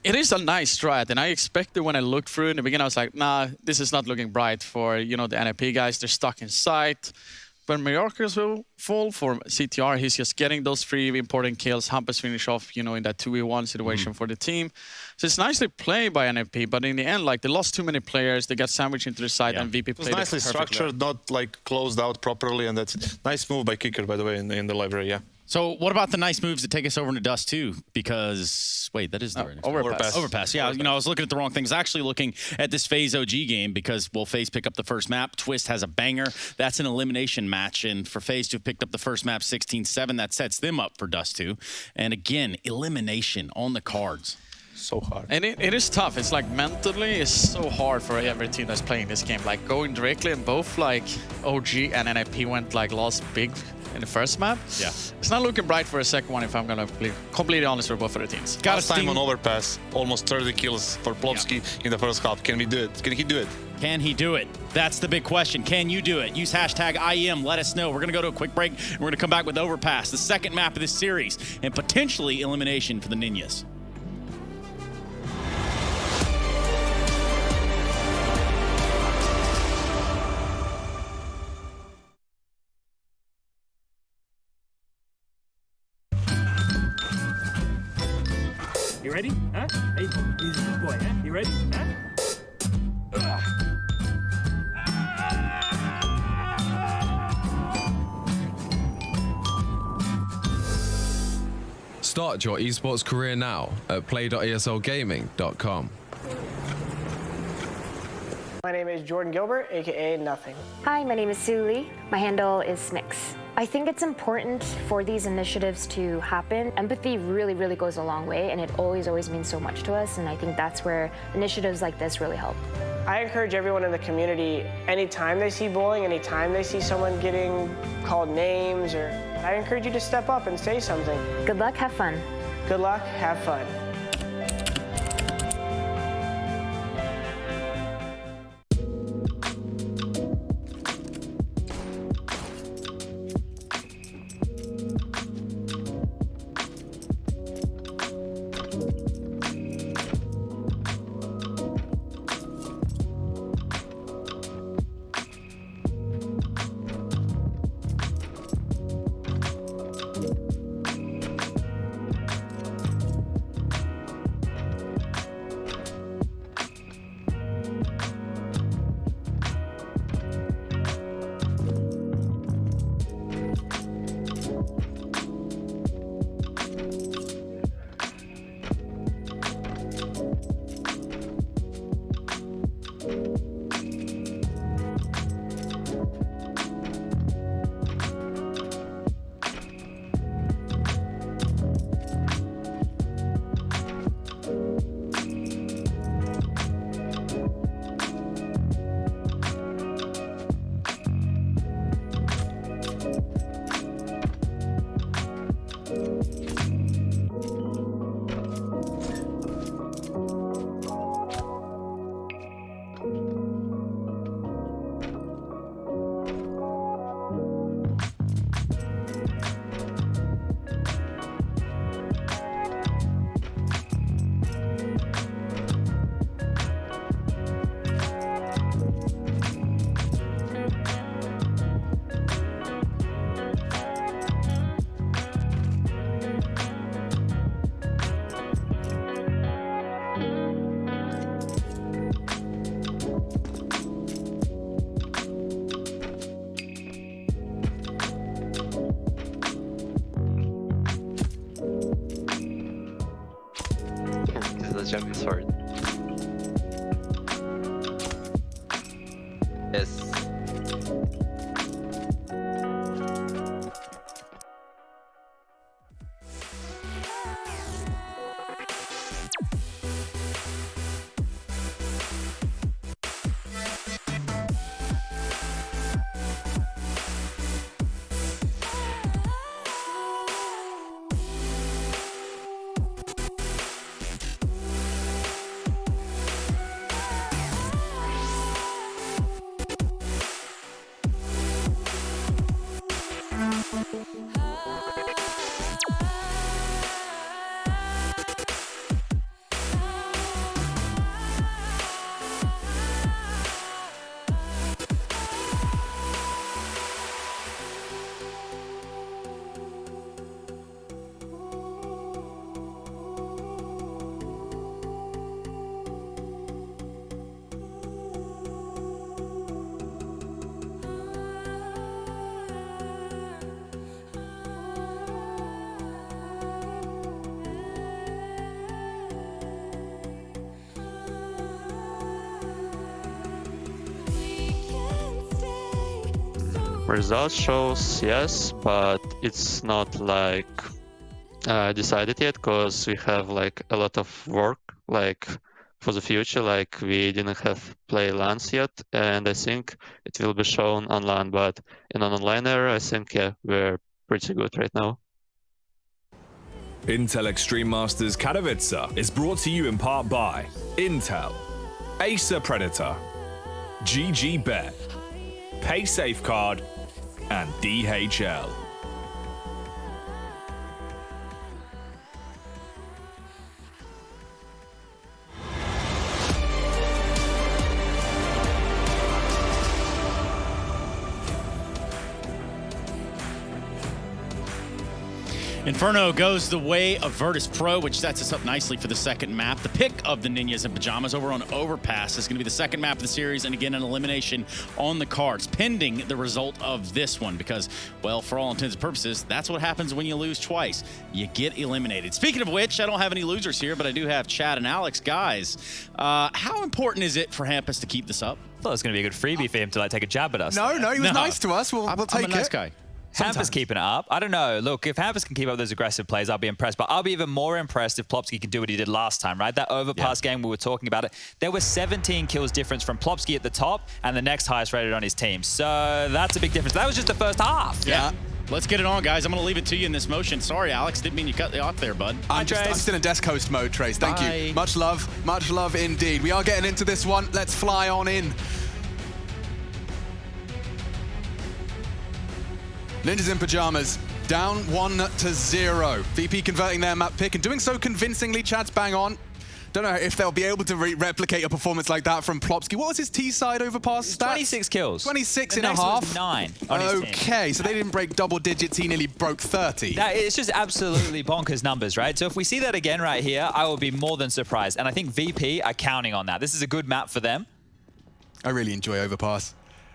it is a nice strat, and I expected when I looked through in the beginning, I was like, nah, this is not looking bright for, the NIP guys. They're stuck in sight. when Mayorkas will fall for CTR, he's just getting those 3 important kills. Hampus finish off, in that 2v1 situation for the team. So it's nicely played by NFP, but in the end, like, they lost too many players. They got sandwiched into the side, and VP played it was nicely structured, not like closed out properly, and that's nice move by Kicker, by the way, in the library. Yeah. So what about the nice moves that take us over into Dust 2? Because, wait, that is the right Overpass. Overpass, yeah. I was looking at the wrong things. Actually looking at this FaZe OG game because, FaZe pick up the first map. Twist has a banger. That's an elimination match. And for FaZe to have picked up the first map 16-7, that sets them up for Dust 2. And again, elimination on the cards. So hard. And it is tough. It's like mentally, it's so hard for every team that's playing this game. Like going directly, and both like OG and NIP went like lost big in the first map. Yeah. It's not looking bright for a second one if I'm going to be completely honest with both of the teams. Got a time on Overpass, almost 30 kills for Plopsky in the first half. Can we do it? Can he do it? Can he do it? That's the big question. Can you do it? Use hashtag IEM. Let us know. We're going to go to a quick break. And we're going to come back with Overpass, the second map of this series, and potentially elimination for the Ninjas. You ready? Huh? Hey, he's a good boy, huh? You ready? Huh? Start your esports career now at play.eslgaming.com. My name is Jordan Gilbert, aka Nothing. Hi, my name is Sue Lee. My handle is Snix. I think it's important for these initiatives to happen. Empathy really, really goes a long way, and it always means so much to us, and I think that's where initiatives like this really help. I encourage everyone in the community, anytime they see bullying, anytime they see someone getting called names, I encourage you to step up and say something. Good luck, have fun. Good luck, have fun. Jump is hard. Yes. Results shows yes, but it's not like decided yet because we have like a lot of work like for the future. Like we didn't have play LANs yet, and I think it will be shown on LAN. But in an online era, I think yeah, we're pretty good right now. Intel Extreme Masters Katowice is brought to you in part by Intel, Acer Predator, GG Bet, Pay Safeguard, and DHL. Inferno goes the way of Virtus.pro, which sets us up nicely for the second map. The pick of the Ninjas and Pyjamas over on Overpass is going to be the second map of the series, and again, an elimination on the cards, pending the result of this one, because, well, for all intents and purposes, that's what happens when you lose twice. You get eliminated. Speaking of which, I don't have any losers here, but I do have Chad and Alex. Guys, how important is it for Hampus to keep this up? I thought it was going to be a good freebie for him to like take a jab at us. No, he was nice to us. We'll take it. I'm a nice guy. Hampus keeping it up. I don't know. Look, if Hampus can keep up those aggressive plays, I'll be impressed. But I'll be even more impressed if Plopsky can do what he did last time, right? That overpass game, we were talking about it. There were 17 kills difference from Plopsky at the top and the next highest rated on his team. So that's a big difference. That was just the first half. Yeah. Let's get it on, guys. I'm going to leave it to you in this motion. Sorry, Alex. Didn't mean you cut the off there, bud. I'm still in desk host mode, Trace. Thank you. Much love indeed. We are getting into this one. Let's fly on in. Ninjas in Pyjamas, down 1-0. VP converting their map pick and doing so convincingly. Chad's bang on. Don't know if they'll be able to replicate a performance like that from Plopsky. What was his T-side overpass stats? 26 kills. 26 and a half? Was 9 on his team. Okay, so they didn't break double digits. He nearly broke 30. It's just absolutely bonkers numbers, right? So if we see that again right here, I will be more than surprised. And I think VP are counting on that. This is a good map for them. I really enjoy overpass.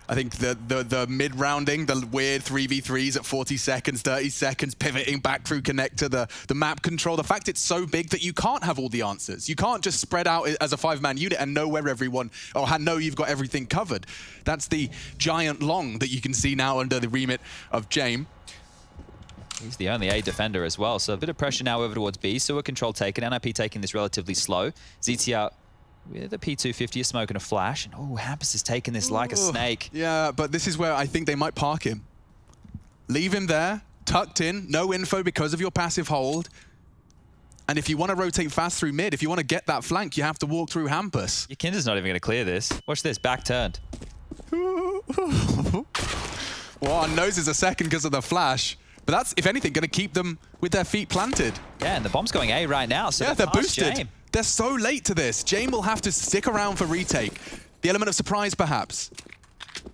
I think the mid-rounding, the weird 3v3s at 40 seconds, 30 seconds, pivoting back through connector, the map control, the fact it's so big that you can't have all the answers. You can't just spread out as a 5-man unit and know where everyone, or know you've got everything covered. That's the giant long that you can see now under the remit of James. He's the only A defender as well, so a bit of pressure now over towards B. Sewer control taken, NIP taking this relatively slow. ZTR with a P250, a smoke and a flash. And oh, Hampus has taken this like a snake. Yeah, but this is where I think they might park him. Leave him there, tucked in, no info because of your passive hold. And if you want to rotate fast through mid, if you want to get that flank, you have to walk through Hampus. YEKINDAR's not even going to clear this. Watch this, back turned. Well, on noses a second because of the flash. But that's, if anything, going to keep them with their feet planted. Yeah, and the bomb's going A right now. So yeah, they're boosted. James. They're so late to this. James will have to stick around for retake. The element of surprise, perhaps.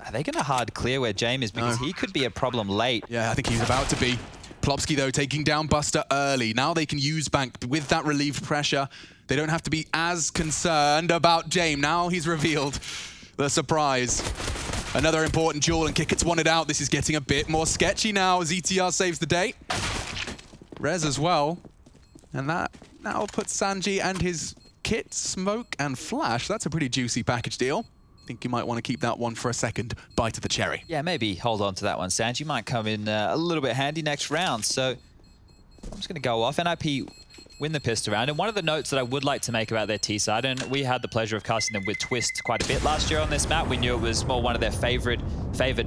Are they going to hard clear where James is? Because he could be a problem late. Yeah, I think he's about to be. Plopsky, though, taking down Buster early. Now they can use Bank with that relieved pressure. They don't have to be as concerned about James. Now he's revealed the surprise. Another important duel, and Kickett's wanted out. This is getting a bit more sketchy now. ZTR saves the day. Rez as well. And that now puts Sanji and his kit, smoke, and flash. That's a pretty juicy package deal. I think you might want to keep that one for a second bite of the cherry. Yeah, maybe hold on to that one, Sanji. Might come in a little bit handy next round. So I'm just going to go off. NIP win the pistol round. And one of the notes that I would like to make about their T-side, and we had the pleasure of casting them with Twist quite a bit last year on this map. We knew it was more one of their favored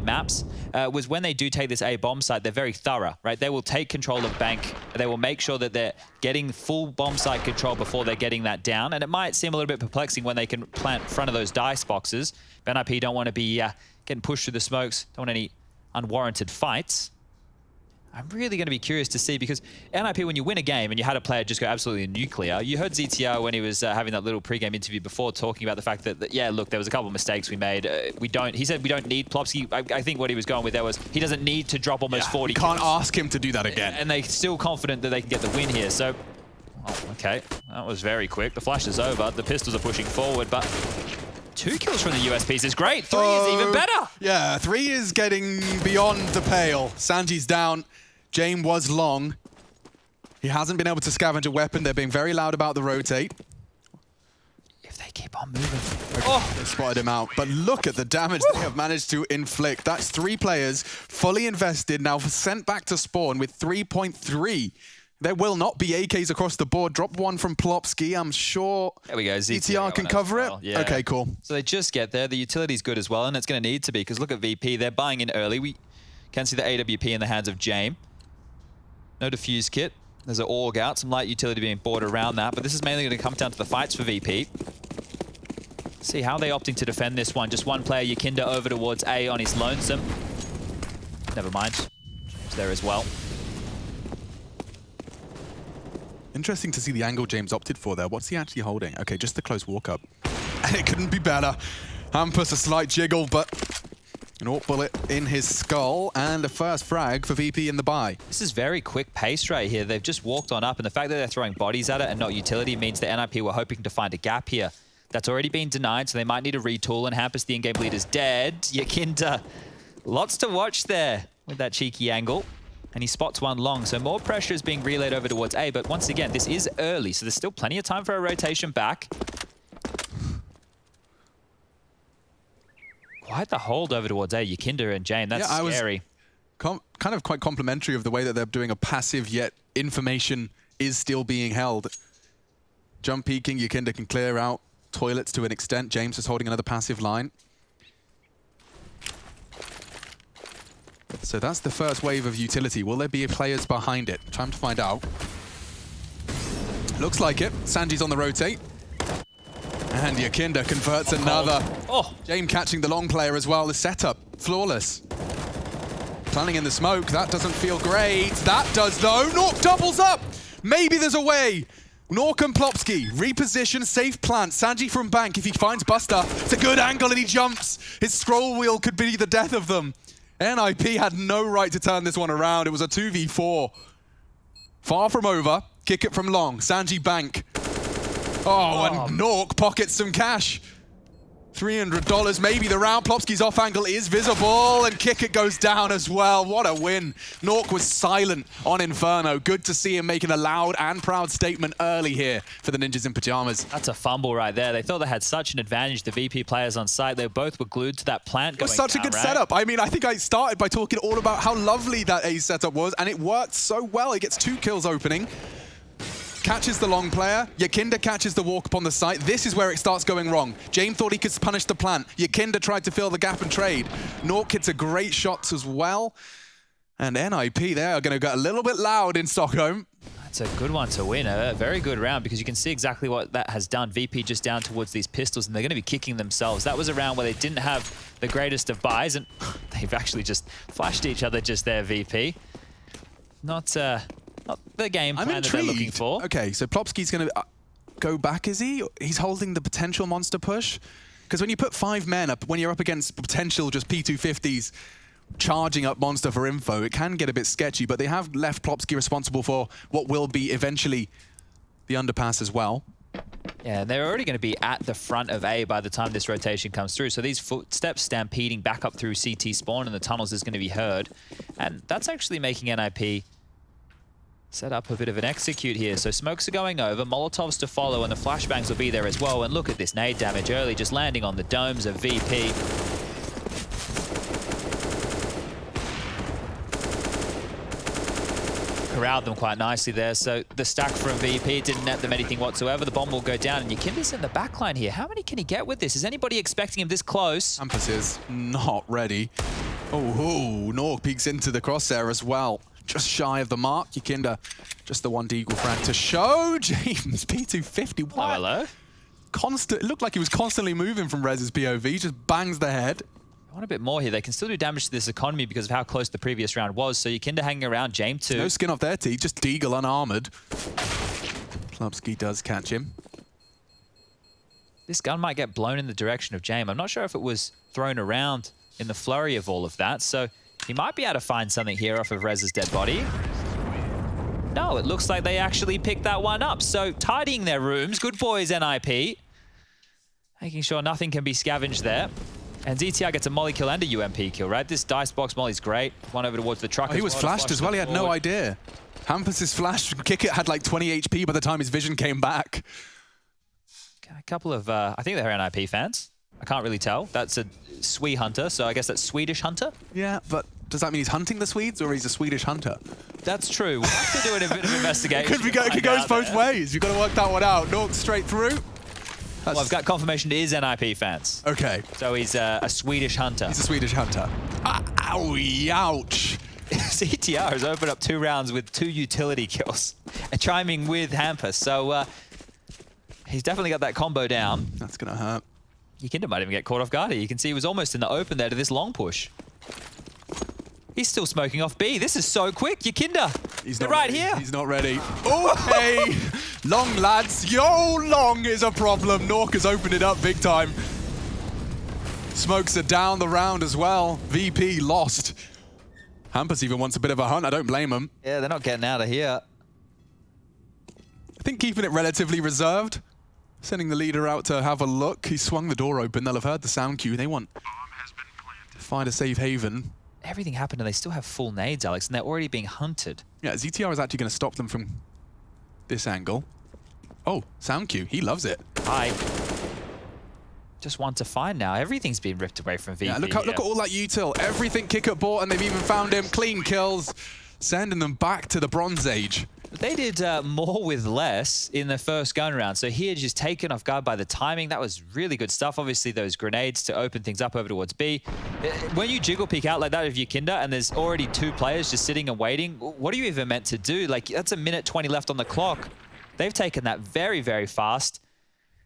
maps, was when they do take this A bomb site, they're very thorough, right? They will take control of Bank. They will make sure that they're getting full bomb site control before they're getting that down. And it might seem a little bit perplexing when they can plant in front of those dice boxes. But NIP don't want to be getting pushed through the smokes, don't want any unwarranted fights. I'm really going to be curious to see, because NIP, when you win a game and you had a player just go absolutely nuclear, you heard ZTR when he was having that little pre-game interview before talking about the fact that, yeah, look, there was a couple of mistakes we made. He said we don't need Plopsky. I think what he was going with there was he doesn't need to drop almost 40 kills. Can't ask him to do that again. And they're still confident that they can get the win here. So, oh, okay, that was very quick. The flash is over. The pistols are pushing forward, but 2 kills from the USPs is great. 3 is even better. Yeah, 3 is getting beyond the pale. Sanji's down. James was long. He hasn't been able to scavenge a weapon. They're being very loud about the rotate. If they keep on moving. Okay, Oh, they spotted him out. But look at the damage they have managed to inflict. That's 3 players fully invested, now sent back to spawn with 3.3. There will not be AKs across the board. Drop one from Plopsky. I'm sure there we go. ZTR can cover it. Yeah. Okay, cool. So they just get there. The utility's good as well, and it's going to need to be, because look at VP. They're buying in early. We can see the AWP in the hands of Jame. No defuse kit. There's an AUG out. Some light utility being bought around that, but this is mainly going to come down to the fights for VP. See how they're opting to defend this one. Just one player, YEKINDAR, over towards A on his lonesome. Never mind. It's there as well. Interesting to see the angle James opted for there. What's he actually holding? Okay, just the close walk up. And it couldn't be better. Hampus a slight jiggle, but an AUG bullet in his skull, and a first frag for VP in the buy. This is very quick pace right here. They've just walked on up, and the fact that they're throwing bodies at it and not utility means that NIP were hoping to find a gap here. That's already been denied, so they might need a retool, and Hampus, the in-game leader's dead. YEKINDAR, lots to watch there with that cheeky angle. And he spots one long, so more pressure is being relayed over towards A, but once again, this is early, so there's still plenty of time for a rotation back. Quite the hold over towards A, YEKINDAR and Jane, that's scary. Kind of quite complimentary of the way that they're doing a passive, yet information is still being held. Jump peeking, YEKINDAR can clear out toilets to an extent. James is holding another passive line. So that's the first wave of utility. Will there be players behind it? Time to find out. Looks like it. Sanji's on the rotate. And YEKINDAR converts another. Oh, James catching the long player as well. The setup, flawless. Planning in the smoke. That doesn't feel great. That does though. Nork doubles up. Maybe there's a way. Nork and Plopsky, reposition, safe plant. Sanji from bank, if he finds Buster, it's a good angle and he jumps. His scroll wheel could be the death of them. NIP had no right to turn this one around. It was a 2v4. Far from over. Kick it from long. Sanji bank. Oh, and Nork pockets some cash. $300, maybe the round. Plopsky's off angle is visible, and kick it goes down as well. What a win. Nork was silent on Inferno. Good to see him making a loud and proud statement early here for the Ninjas in Pyjamas. That's a fumble right there. They thought they had such an advantage, the VP players on site. They both were glued to that plant going It was such a good setup. I mean, I think I started by talking all about how lovely that A setup was, and it worked so well. He gets 2 kills opening. Catches the long player. YEKINDAR catches the walk upon the site. This is where it starts going wrong. James thought he could punish the plant. YEKINDAR tried to fill the gap and trade. Nork hits a great shot as well. And NIP, they are going to get a little bit loud in Stockholm. That's a good one to win. A very good round, because you can see exactly what that has done. VP just down towards these pistols, and they're going to be kicking themselves. That was a round where they didn't have the greatest of buys, and they've actually just flashed each other just there, VP. Not the game plan that they're looking for. Okay, so Plopsky's going to go back, is he? He's holding the potential monster push? Because when you put 5 men up, when you're up against potential just P250s charging up monster for info, it can get a bit sketchy, but they have left Plopsky responsible for what will be eventually the underpass as well. Yeah, they're already going to be at the front of A by the time this rotation comes through. So these footsteps stampeding back up through CT spawn and the tunnels is going to be heard. And that's actually making NIP set up a bit of an execute here. So smokes are going over, Molotovs to follow, and the flashbangs will be there as well. And look at this nade damage early, just landing on the domes of VP. Corralled them quite nicely there. So the stack from VP didn't net them anything whatsoever. The bomb will go down, and YEKINDAR's in the backline here. How many can he get with this? Is anybody expecting him this close? Hampus is not ready. Oh, Nork peeks into the crosshair as well. Just shy of the mark. YEKINDAR, just the one deagle frag to show. James, P250. What? Hello. It looked like he was constantly moving from Rez's POV. Just bangs the head. I want a bit more here. They can still do damage to this economy because of how close the previous round was. So YEKINDAR hanging around, James too. No skin off their teeth, just deagle unarmored. Plopsky does catch him. This gun might get blown in the direction of James. I'm not sure if it was thrown around in the flurry of all of that. So he might be able to find something here off of Rez's dead body. No, it looks like they actually picked that one up. So tidying their rooms. Good boys, NIP. Making sure nothing can be scavenged there. And ZTR gets a molly kill and a UMP kill, right? This dice box molly's great. One over towards the truck. Oh, he was flashed as well. He had no idea. Hampus's flash kick it had like 20 HP by the time his vision came back. A couple of, I think they're NIP fans. I can't really tell. That's a Swede hunter, so I guess that's Swedish hunter? Yeah, but does that mean he's hunting the Swedes or he's a Swedish hunter? That's true. We'll have to do a bit of investigation. It could go both ways. You've got to work that one out. Nork straight through. Well, I've got confirmation it is NIP fans. Okay. So he's a Swedish hunter. He's a Swedish hunter. Ow, ouch. ZTR has opened up 2 rounds with 2 utility kills, chiming with Hampus. So he's definitely got that combo down. That's going to hurt. YEKINDAR might even get caught off guard here. You can see he was almost in the open there to this long push. He's still smoking off B. This is so quick. YEKINDAR, they're right here. He's not ready. Okay. Long, lads. Yo, long is a problem. Nork has opened it up big time. Smokes are down the round as well. VP lost. Hampus even wants a bit of a hunt. I don't blame him. Yeah, they're not getting out of here. I think keeping it relatively reserved. Sending the leader out to have a look. He swung the door open. They'll have heard the sound cue. They want to find a safe haven. Everything happened and they still have full nades, Alex, and they're already being hunted. Yeah, ZTR is actually going to stop them from this angle. Oh, sound cue. He loves it. I just want to find now. Everything's been ripped away from VP. Yeah, look at all that util. Everything Kickert bought, and they've even found him. Clean kills, sending them back to the Bronze Age. They did more with less in the first gun round. So he had just taken off guard by the timing. That was really good stuff. Obviously, those grenades to open things up over towards B. When you jiggle peek out like that of YEKINDAR and there's already 2 players just sitting and waiting, what are you even meant to do? Like, that's a minute 20 left on the clock. They've taken that very, very fast.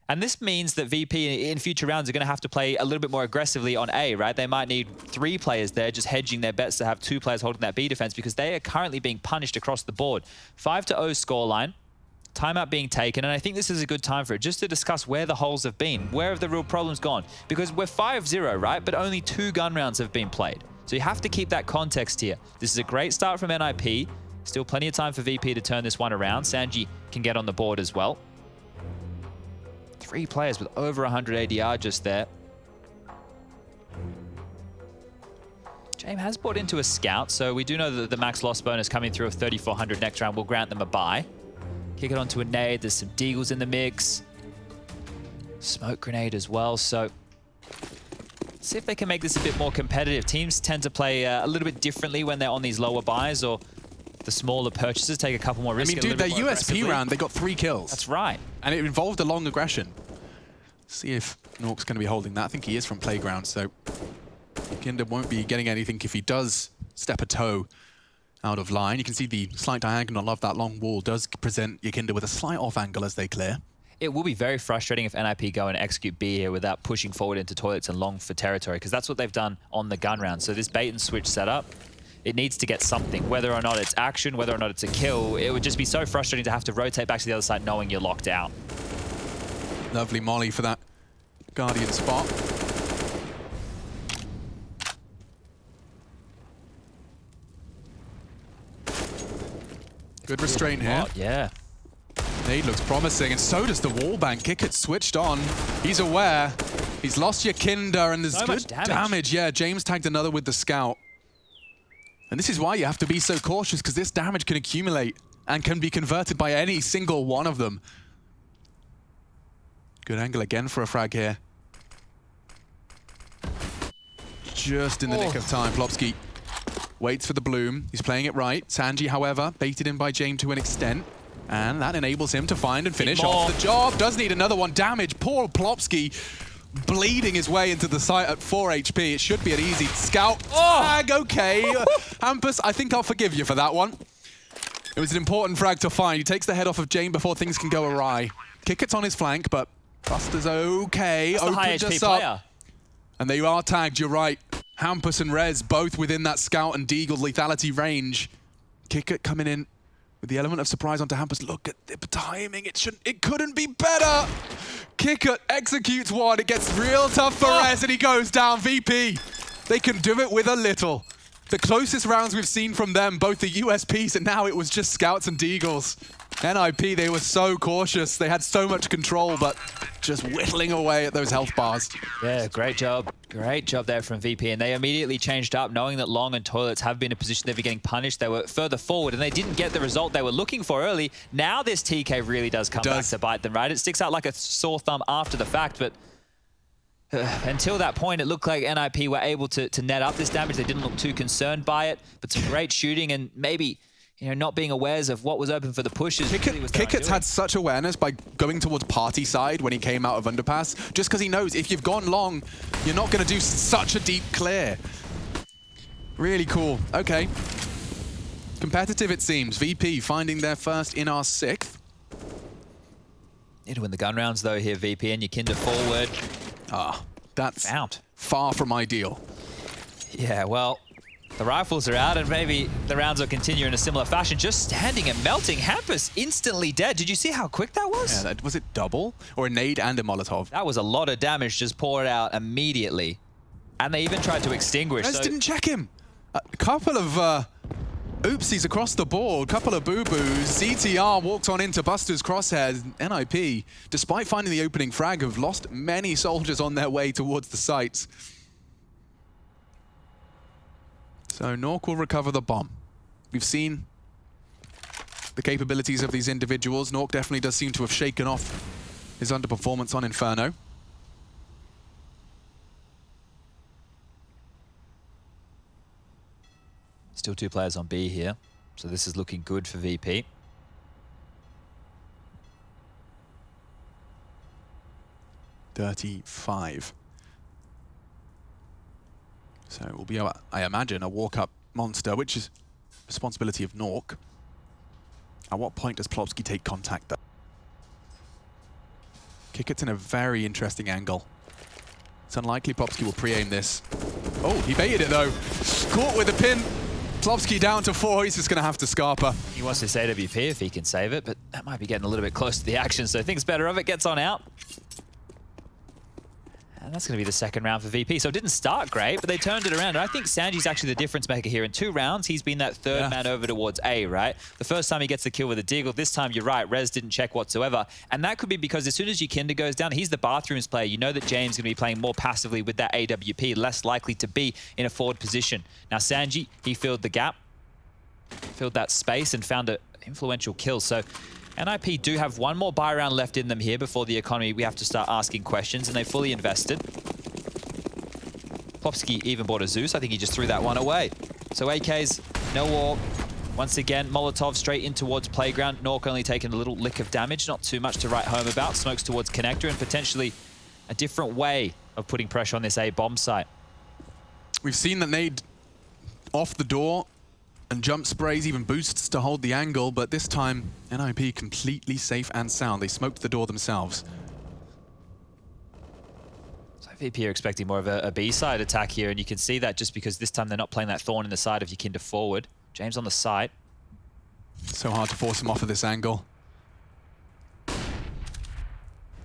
And this means that VP in future rounds are going to have to play a little bit more aggressively on A, right? They might need 3 players there, just hedging their bets to have 2 players holding that B defense because they are currently being punished across the board. 5-0 scoreline, timeout being taken, and I think this is a good time for it, just to discuss where the holes have been. Where have the real problems gone? Because we're 5-0, right? But only 2 gun rounds have been played. So you have to keep that context here. This is a great start from NIP. Still plenty of time for VP to turn this one around. Sanji can get on the board as well. 3 players with over 100 ADR just there. James has bought into a scout, so we do know that the max loss bonus coming through of 3,400 next round will grant them a bye. Kick it onto a nade. There's some deagles in the mix. Smoke grenade as well, so see if they can make this a bit more competitive. Teams tend to play a little bit differently when they're on these lower buys or the smaller purchases, take a couple more risks. I mean, dude, their USP round, they got 3 kills. That's right. And it involved a long aggression. See if Nork's going to be holding that. I think he is from Playground, so YEKINDAR won't be getting anything if he does step a toe out of line. You can see the slight diagonal of that long wall does present YEKINDAR with a slight off angle as they clear. It will be very frustrating if NIP go and execute B here without pushing forward into toilets and long for territory, because that's what they've done on the gun round. So this bait and switch setup, it needs to get something, whether or not it's action, whether or not it's a kill. It would just be so frustrating to have to rotate back to the other side knowing you're locked out. Lovely molly for that Guardian spot. Good restraint here. Yeah. Nade looks promising, and so does the wallbang. Kickert switched on. He's aware. He's lost YEKINDAR, and there's so good damage. Yeah, James tagged another with the scout. And this is why you have to be so cautious, because this damage can accumulate and can be converted by any single one of them. Good angle again for a frag here. Just in the nick of time. Plopsky waits for the bloom. He's playing it right. Sanji, however, baited in by James to an extent. And that enables him to find and finish off the job. Does need another one. Damage. Poor Plopsky bleeding his way into the site at 4 HP. It should be an easy scout tag. Okay. Hampus, I think I'll forgive you for that one. It was an important frag to find. He takes the head off of Jane before things can go awry. Kickert's on his flank, but Buster's okay. That's the high HP player. And they are tagged, you're right. Hampus and Rez both within that scout and deagle lethality range. Kickert coming in with the element of surprise onto Hampus. Look at the timing. It couldn't be better. Kickert executes one. It gets real tough for Rez, and he goes down. VP. They can do it with a little. The closest rounds we've seen from them, both the USPs, and now it was just scouts and deagles. NIP, they were so cautious. They had so much control, but just whittling away at those health bars. Yeah, great job. Great job there from VP. And they immediately changed up, knowing that long and toilets have been in a position they'd be getting punished. They were further forward, and they didn't get the result they were looking for early. Now this TK really does come back to bite them, right? It sticks out like a sore thumb after the fact, but until that point, it looked like NIP were able to net up this damage. They didn't look too concerned by it, but some great shooting and maybe, you know, not being awares of what was open for the pushes. Kiket's had such awareness by going towards party side when he came out of underpass, just because he knows if you've gone long, you're not going to do such a deep clear. Really cool. Okay. Competitive, it seems. VP finding their first in our 6th. Need to win the gun rounds, though, here, VP, and YEKINDAR forward. That's far from ideal. Yeah, well, the rifles are out, and maybe the rounds will continue in a similar fashion. Just standing and melting. Hampus instantly dead. Did you see how quick that was? Yeah, was it double? Or a nade and a Molotov? That was a lot of damage just poured out immediately. And they even tried to extinguish. Rez didn't check him. A couple of oopsies across the board, couple of boo-boos. ZTR walked on into Buster's crosshairs. NIP, despite finding the opening frag, have lost many soldiers on their way towards the sites. So Nork will recover the bomb. We've seen the capabilities of these individuals. Nork definitely does seem to have shaken off his underperformance on Inferno. Still 2 players on B here, so this is looking good for VP. $35. So it will be, I imagine, a walk-up monster, which is responsibility of Nork. At what point does Plopski take contact, though? Kiket's in a very interesting angle. It's unlikely Plopski will pre-aim this. Oh, he baited it, though. Caught with a pin. Plopski down to 4, he's just going to have to Scarpa. He wants this AWP if he can save it, but that might be getting a little bit close to the action, so thinks better of it, gets on out. And that's going to be the second round for VP. So it didn't start great, but they turned it around. And I think Sanji's actually the difference maker here. In 2 rounds, he's been that third man over towards A, right? The first time he gets the kill with a deagle. This time, you're right, Rez didn't check whatsoever. And that could be because as soon as YEKINDAR goes down, he's the bathrooms player. You know that James is going to be playing more passively with that AWP, less likely to be in a forward position. Now, Sanji, he filled the gap, filled that space, and found an influential kill. So NIP do have 1 more buy round left in them here before the economy. We have to start asking questions, and they fully invested. Plopski even bought a Zeus. I think he just threw that one away. So AK's no war. Once again, Molotov straight in towards Playground. Nork only taking a little lick of damage, not too much to write home about. Smokes towards Connector and potentially a different way of putting pressure on this A bomb site. We've seen that nade off the door and jump sprays, even boosts to hold the angle, but this time NIP completely safe and sound. They smoked the door themselves. So VP are expecting more of a B-side attack here, and you can see that just because this time they're not playing that thorn in the side of YEKINDAR forward. James on the site. So hard to force him off of this angle.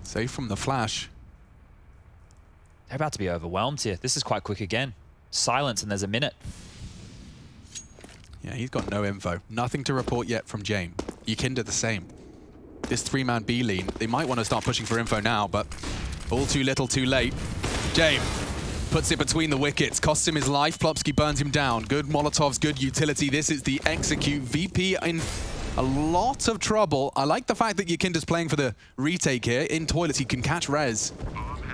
Safe from the flash. They're about to be overwhelmed here. This is quite quick again. Silence, and there's a minute. Yeah, he's got no info. Nothing to report yet from James. YEKINDAR the same. This 3-man B lean, they might want to start pushing for info now, but all too little, too late. James puts it between the wickets, costs him his life. Plopski burns him down. Good Molotovs, good utility. This is the execute. VP in a lot of trouble. I like the fact that YEKINDAR's playing for the retake here. In toilets, he can catch Rez.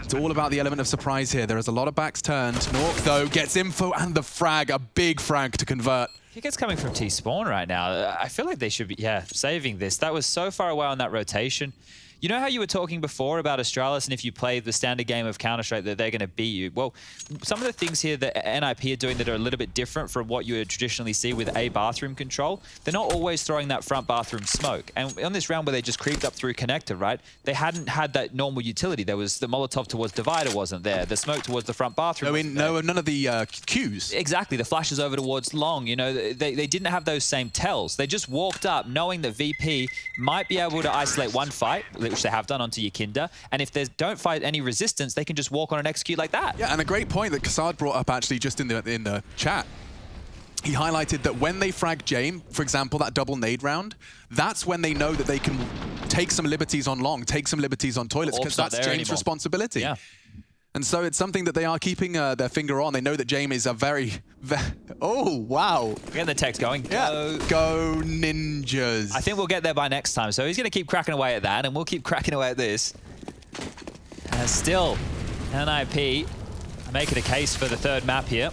It's all about the element of surprise here. There is a lot of backs turned. Nork, though, gets info and the frag, a big frag to convert. Kiket's coming from T-spawn right now. I feel like they should be, saving this. That was so far away on that rotation. You know how you were talking before about Astralis, and if you play the standard game of Counter-Strike that they're going to beat you? Well, some of the things here that NIP are doing that are a little bit different from what you would traditionally see with A bathroom control, they're not always throwing that front bathroom smoke. And on this round where they just creeped up through connector, right, they hadn't had that normal utility. There was the Molotov towards divider wasn't there. The smoke towards the front bathroom none of the cues. Exactly. The flashes over towards long, you know, they didn't have those same tells. They just walked up knowing that VP might be able to isolate one fight, which they have done onto YEKINDAR, and if they don't fight any resistance, they can just walk on and execute like that. Yeah, and a great point that Kassad brought up actually just in the chat. He highlighted that when they frag James, for example, that double nade round, that's when they know that they can take some liberties on long, take some liberties on toilets, because that's James' responsibility. Yeah. And so it's something that they are keeping their finger on. They know that James is a very oh, wow. We're getting the text going. Yeah. Go ninjas. I think we'll get there by next time. So he's going to keep cracking away at that, and we'll keep cracking away at this. Still, NIP are making a case for the third map here.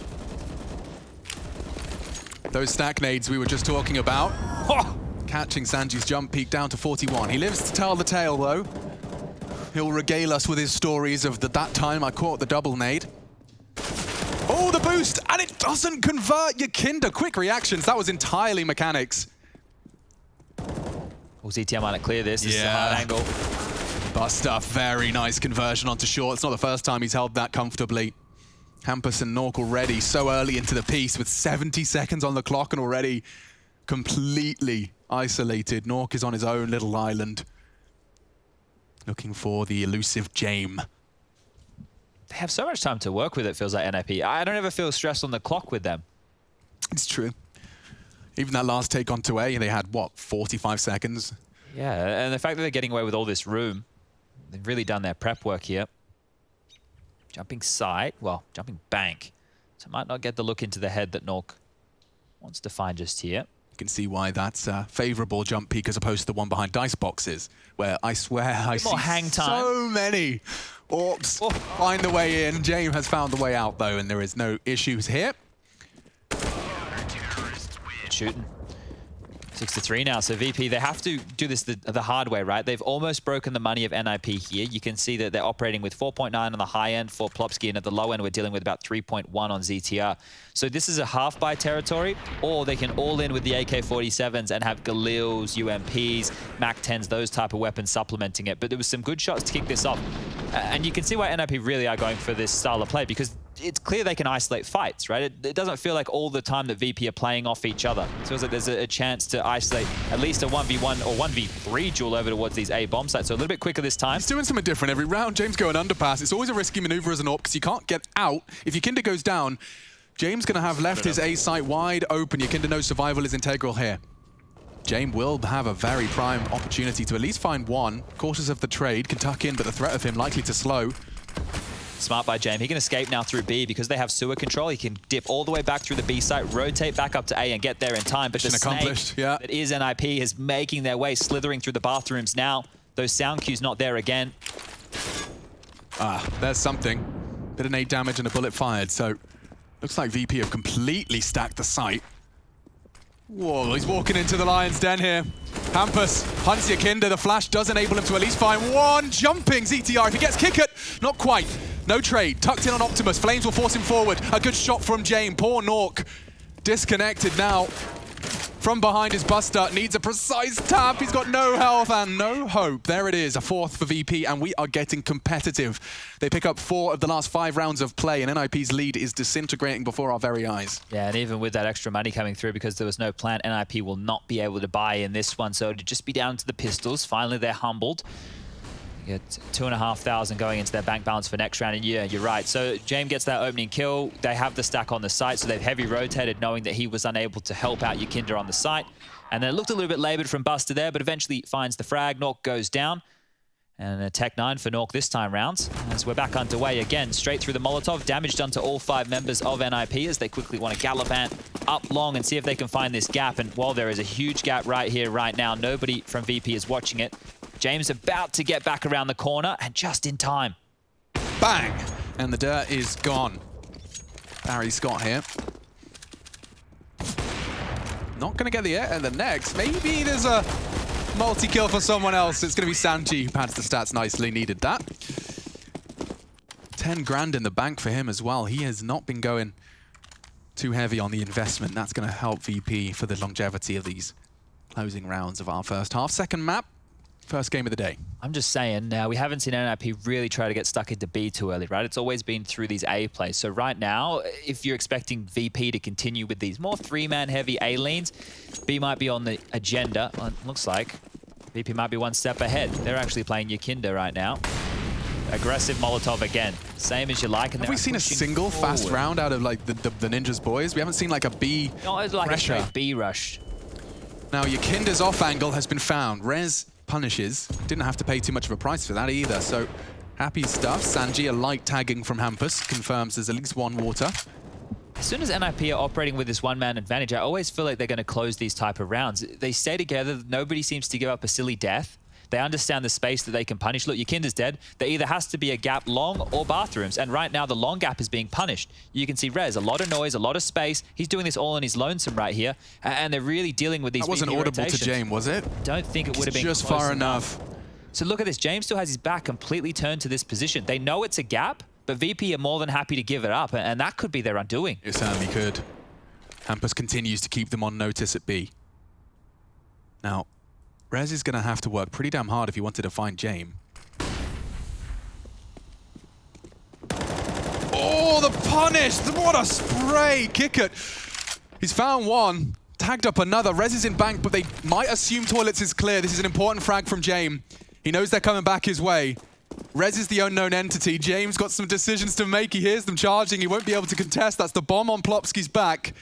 Those stack nades we were just talking about. Oh! Catching Sanji's jump peak down to 41. He lives to tell the tale, though. He'll regale us with his stories of that time I caught the double nade. Oh, the boost! And it doesn't convert YEKINDAR. Quick reactions. That was entirely mechanics. Well, ZTR might not clear this. This is a hard angle. Buster, very nice conversion onto short. It's not the first time he's held that comfortably. Hampus and Nork already so early into the piece with 70 seconds on the clock and already completely isolated. Nork is on his own little island, looking for the elusive Jame. They have so much time to work with, it feels like, NIP. I don't ever feel stressed on the clock with them. It's true. Even that last take onto A, they had, what, 45 seconds? Yeah, and the fact that they're getting away with all this room, they've really done their prep work here. Jumping side, well, jumping bank. So might not get the look into the head that Nork wants to find just here. You can see why that's a favorable jump peak as opposed to the one behind dice boxes, where I swear I see hang time. So many orcs find the way in. James has found the way out, though, and there is no issues here. Shooting. 6-3 now, so VP, they have to do this the hard way, right? They've almost broken the money of NIP here. You can see that they're operating with 4.9 on the high end for Plopsky, and at the low end, we're dealing with about 3.1 on ZTR. So this is a half-buy territory, or they can all in with the AK-47s and have Galils, UMPs, MAC-10s, those type of weapons supplementing it. But there was some good shots to kick this off. And you can see why NIP really are going for this style of play, because it's clear they can isolate fights, right? It doesn't feel like all the time that VP are playing off each other. It feels like there's a chance to isolate at least a 1v1 or 1v3 duel over towards these A bomb sites. So a little bit quicker this time. He's doing something different every round. James going underpass. It's always a risky maneuver as an AWP because you can't get out. If YEKINDAR goes down, James going to have left his A site wide open. YEKINDAR knows survival is integral here. James will have a very prime opportunity to at least find one. Cautious of the trade, can tuck in, but the threat of him likely to slow. Smart by James. He can escape now through B because they have sewer control. He can dip all the way back through the B site, rotate back up to A and get there in time. But the snake that is NIP is making their way, slithering through the bathrooms now. Those sound cues not there again. Ah, there's something. Bit of nade damage and a bullet fired, so looks like VP have completely stacked the site. Whoa, he's walking into the lion's den here. Hampus hunts YEKINDAR. The flash does enable him to at least find one. Jumping ZTR. If he gets kick it, not quite. No trade. Tucked in on Optimus. Flames will force him forward. A good shot from Jame. Poor Nork. Disconnected now. From behind his Buster. Needs a precise tap. He's got no health and no hope. There it is. A fourth for VP, and we are getting competitive. They pick up 4 of the last 5 rounds of play, and NIP's lead is disintegrating before our very eyes. Yeah, and even with that extra money coming through, because there was no plan, NIP will not be able to buy in this one. So it'll just be down to the pistols. Finally, they're humbled. You get 2,500 going into their bank balance for next round, and yeah, you're right. So James gets that opening kill. They have the stack on the site, so they've heavy rotated, knowing that he was unable to help out YEKINDAR on the site. And then it looked a little bit labored from Buster there, but eventually finds the frag. Nork goes down. And a Tech 9 for Nork this time round. As we're back underway again, straight through the Molotov. Damage done to all 5 members of NIP as they quickly want to gallivant up long and see if they can find this gap. And while there is a huge gap right here, right now, nobody from VP is watching it. James about to get back around the corner and just in time. Bang! And the dirt is gone. Barry Scott here. Not going to get the next. Maybe there's a multi-kill for someone else. It's going to be Sanji who pads the stats nicely. Needed that. 10 grand in the bank for him as well. He has not been going too heavy on the investment. That's going to help VP for the longevity of these closing rounds of our first half. Second map. First game of the day. I'm just saying, now we haven't seen NIP really try to get stuck into B too early, right? It's always been through these A plays. So right now, if you're expecting VP to continue with these more 3-man heavy A lanes, B might be on the agenda. Well, it looks like VP might be one step ahead. They're actually playing YEKINDAR right now. Aggressive Molotov again. Same as you like. And have we seen a single fast round out of like the Ninjas boys? We haven't seen like a B like pressure. A straight B rush. Now YEKINDAR's off angle has been found. Rez punishes. Didn't have to pay too much of a price for that either. So happy stuff. Sanji, a light tagging from Hampus, confirms there's at least one water. As soon as NIP are operating with this one-man advantage, I always feel like they're going to close these type of rounds. They stay together. Nobody seems to give up a silly death. They understand the space that they can punish. Look, YEKINDAR's dead. There either has to be a gap long or bathrooms. And right now, the long gap is being punished. You can see Rez, a lot of noise, a lot of space. He's doing this all on his lonesome right here. And they're really dealing with these That wasn't VP audible rotations. to James, was it? Don't think it would have been just close far enough. So look at this. James still has his back completely turned to this position. They know it's a gap, but VP are more than happy to give it up. And that could be their undoing. It certainly could. Hampus continues to keep them on notice at B. Now, Rez is going to have to work pretty damn hard if he wanted to find James. Oh, the punish! What a spray! Kick it. He's found one, tagged up another. Rez is in bank, but they might assume toilets is clear. This is an important frag from James. He knows they're coming back his way. Rez is the unknown entity. James got some decisions to make. He hears them charging. He won't be able to contest. That's the bomb on Plopski's back.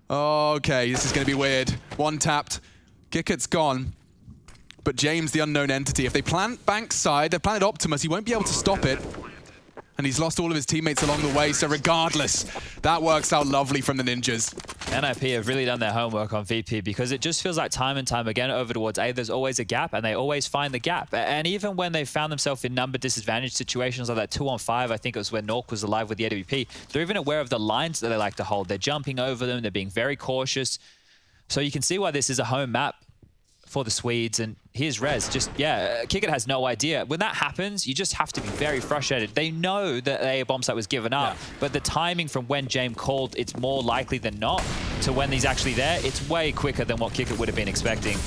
Okay, this is going to be weird. One tapped. Gicket's gone. But James, the unknown entity. If they plant Bank's side, they've planted Optimus. He won't be able to stop it. And he's lost all of his teammates along the way. So regardless, that works out lovely from the Ninjas. NIP have really done their homework on VP because it just feels like time and time again over towards A, there's always a gap, and they always find the gap. And even when they found themselves in number disadvantage situations like that 2-on-5, I think it was when Nork was alive with the AWP, they're even aware of the lines that they like to hold. They're jumping over them. They're being very cautious. So you can see why this is a home map for the Swedes. And here's Rez. Just, yeah, Kickit has no idea. When that happens, you just have to be very frustrated. They know that a bomb site was given up, but the timing from when James called, it's more likely than not to when he's actually there. It's way quicker than what Kickit would have been expecting.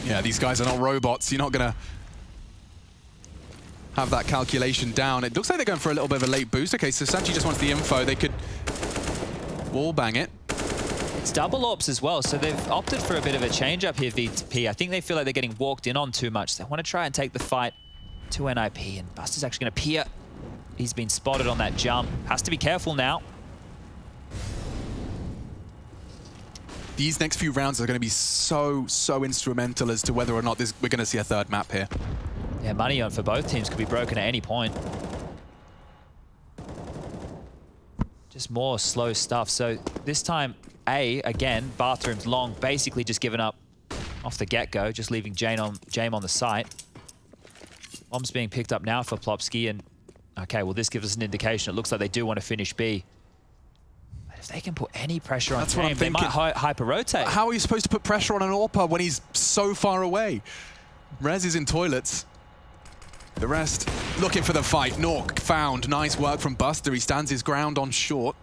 Yeah, these guys are not robots. You're not going to have that calculation down. It looks like they're going for a little bit of a late boost. Okay, so Sanchi just wants the info. They could wall bang it. It's double ops as well, so they've opted for a bit of a change up here, VP. I think they feel like they're getting walked in on too much. They want to try and take the fight to NIP, and Buster's actually going to peer. He's been spotted on that jump. Has to be careful now. These next few rounds are going to be so instrumental as to whether or not we're going to see a third map here. Yeah, money on for both teams could be broken at any point. Just more slow stuff. So this time, A, again, bathrooms long, basically just given up off the get-go, just leaving Jame on the site. Bomb's being picked up now for Plopski, and okay, well, this gives us an indication. It looks like they do want to finish B. But if they can put any pressure on Jame, they might hyper-rotate. How are you supposed to put pressure on an AWPer when he's so far away? Rez is in toilets. The rest looking for the fight. Nork found. Nice work from Buster. He stands his ground on short.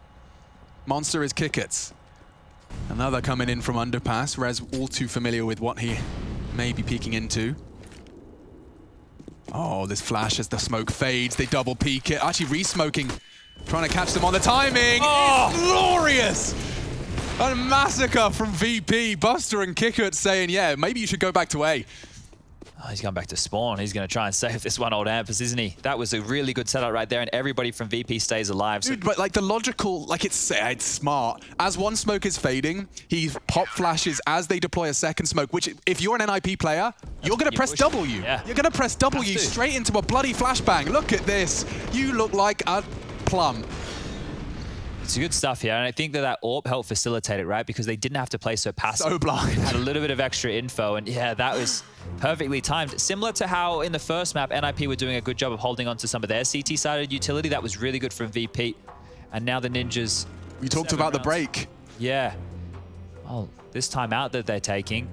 Monster is Kickets. Another coming in from underpass. Rez all too familiar with what he may be peeking into. Oh, this flash as the smoke fades. They double peek it. Actually re-smoking. Trying to catch them on the timing. Oh! It's glorious! A massacre from VP. Buster and Kickert saying, yeah, maybe you should go back to A. Oh, he's going back to spawn. He's going to try and save this one old Ampus, isn't he? That was a really good setup right there, and everybody from VP stays alive. So dude, but like the logical, like it's smart. As one smoke is fading, he pop flashes as they deploy a second smoke, which if you're an NIP player, you're going to press W. Yeah. You're going to press W straight into a bloody flashbang. Look at this. You look like a plum. It's good stuff here, and I think that AWP helped facilitate it, right? Because they didn't have to play so passive. So blind. Had a little bit of extra info, and yeah, that was perfectly timed. Similar to how in the first map, NIP were doing a good job of holding on to some of their CT-sided utility. That was really good from VP. And now the Ninjas... We talked about the break. Yeah. Well, this time out that they're taking,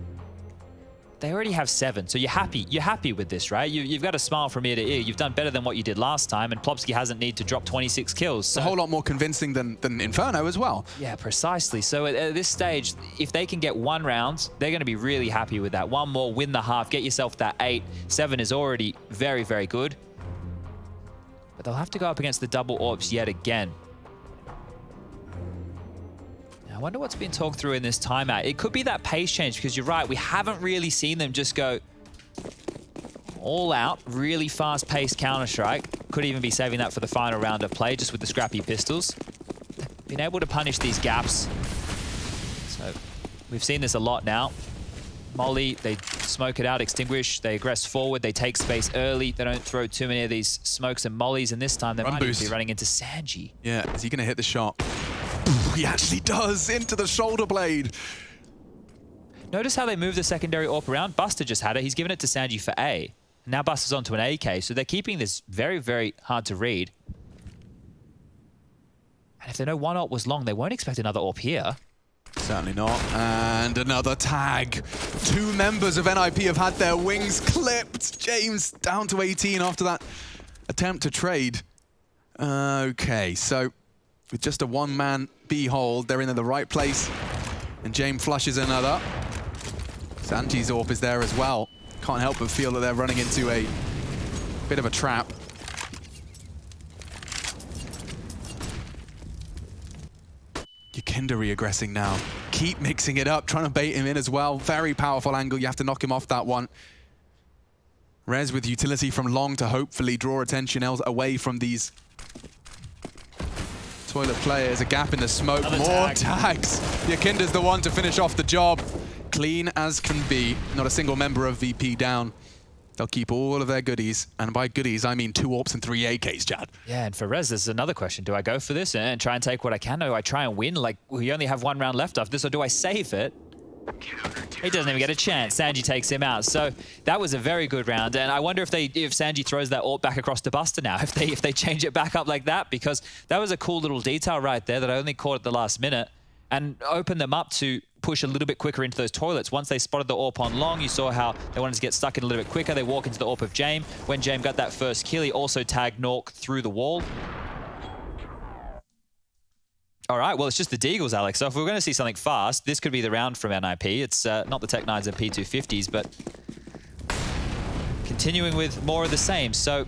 they already have 7, so you're happy with this, right? You've got a smile from ear to ear. You've done better than what you did last time, and Plopski hasn't need to drop 26 kills. So. A whole lot more convincing than Inferno as well. Yeah, precisely. So at this stage, if they can get 1 round, they're going to be really happy with that. 1 more, win the half, get yourself that 8. 7 is already very, very good. But they'll have to go up against the double AWPs yet again. I wonder what's been talked through in this timeout. It could be that pace change, because you're right, we haven't really seen them just go all out, really fast-paced Counter-Strike. Could even be saving that for the final round of play, just with the scrappy pistols. Been able to punish these gaps. So we've seen this a lot now. Molly, they smoke it out, extinguish, they aggress forward, they take space early, they don't throw too many of these smokes and mollies, and this time they might even be running into Sanji. Yeah, is he going to hit the shot? He actually does, into the shoulder blade. Notice how they move the secondary AWP around. Buster just had it. He's given it to Sanji for A. Now Buster's onto an AK, so they're keeping this very, very hard to read. And if they know one AWP was long, they won't expect another AWP here. Certainly not. And another tag. 2 members of NIP have had their wings clipped. James down to 18 after that attempt to trade. Okay, so with just a one-man B hold, they're in the right place. And James flushes another. Sanji's AWP is there as well. Can't help but feel that they're running into a bit of a trap. YEKINDAR reaggressing now. Keep mixing it up, trying to bait him in as well. Very powerful angle. You have to knock him off that one. Rez with utility from long to hopefully draw attention away from these toilet players. A gap in the smoke. Another More tag. tags. YEKINDAR's the one to finish off the job. Clean as can be. Not a single member of VP down. They'll keep all of their goodies. And by goodies, I mean 2 AWPs and 3 AKs, Chad. Yeah, and for Rez, there's another question. Do I go for this and try and take what I can? Or do I try and win? Like, we only have 1 round left after this, or do I save it? He doesn't even get a chance. Sanji takes him out. So that was a very good round. And I wonder if Sanji throws that AWP back across to Buster now, if they change it back up like that, because that was a cool little detail right there that I only caught at the last minute and opened them up to push a little bit quicker into those toilets. Once they spotted the AWP on long, you saw how they wanted to get stuck in a little bit quicker. They walk into the AWP of Jame. When Jame got that first kill, he also tagged Nork through the wall. All right, well, it's just the Deagles, Alex. So if we're going to see something fast, this could be the round from NIP. It's not the Tech 9s and P250s, but continuing with more of the same. So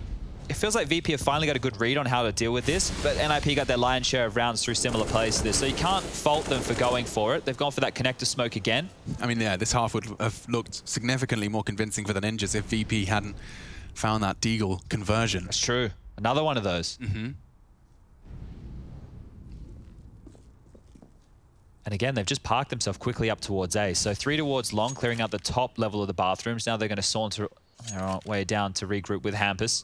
it feels like VP have finally got a good read on how to deal with this, but NIP got their lion's share of rounds through similar plays to this, so you can't fault them for going for it. They've gone for that connector smoke again. I mean, yeah, this half would have looked significantly more convincing for the Ninjas if VP hadn't found that Deagle conversion. That's true. Another one of those. Mm-hmm. And again, they've just parked themselves quickly up towards A. So 3 towards long, clearing out the top level of the bathrooms. Now they're going to saunter their way down to regroup with Hampus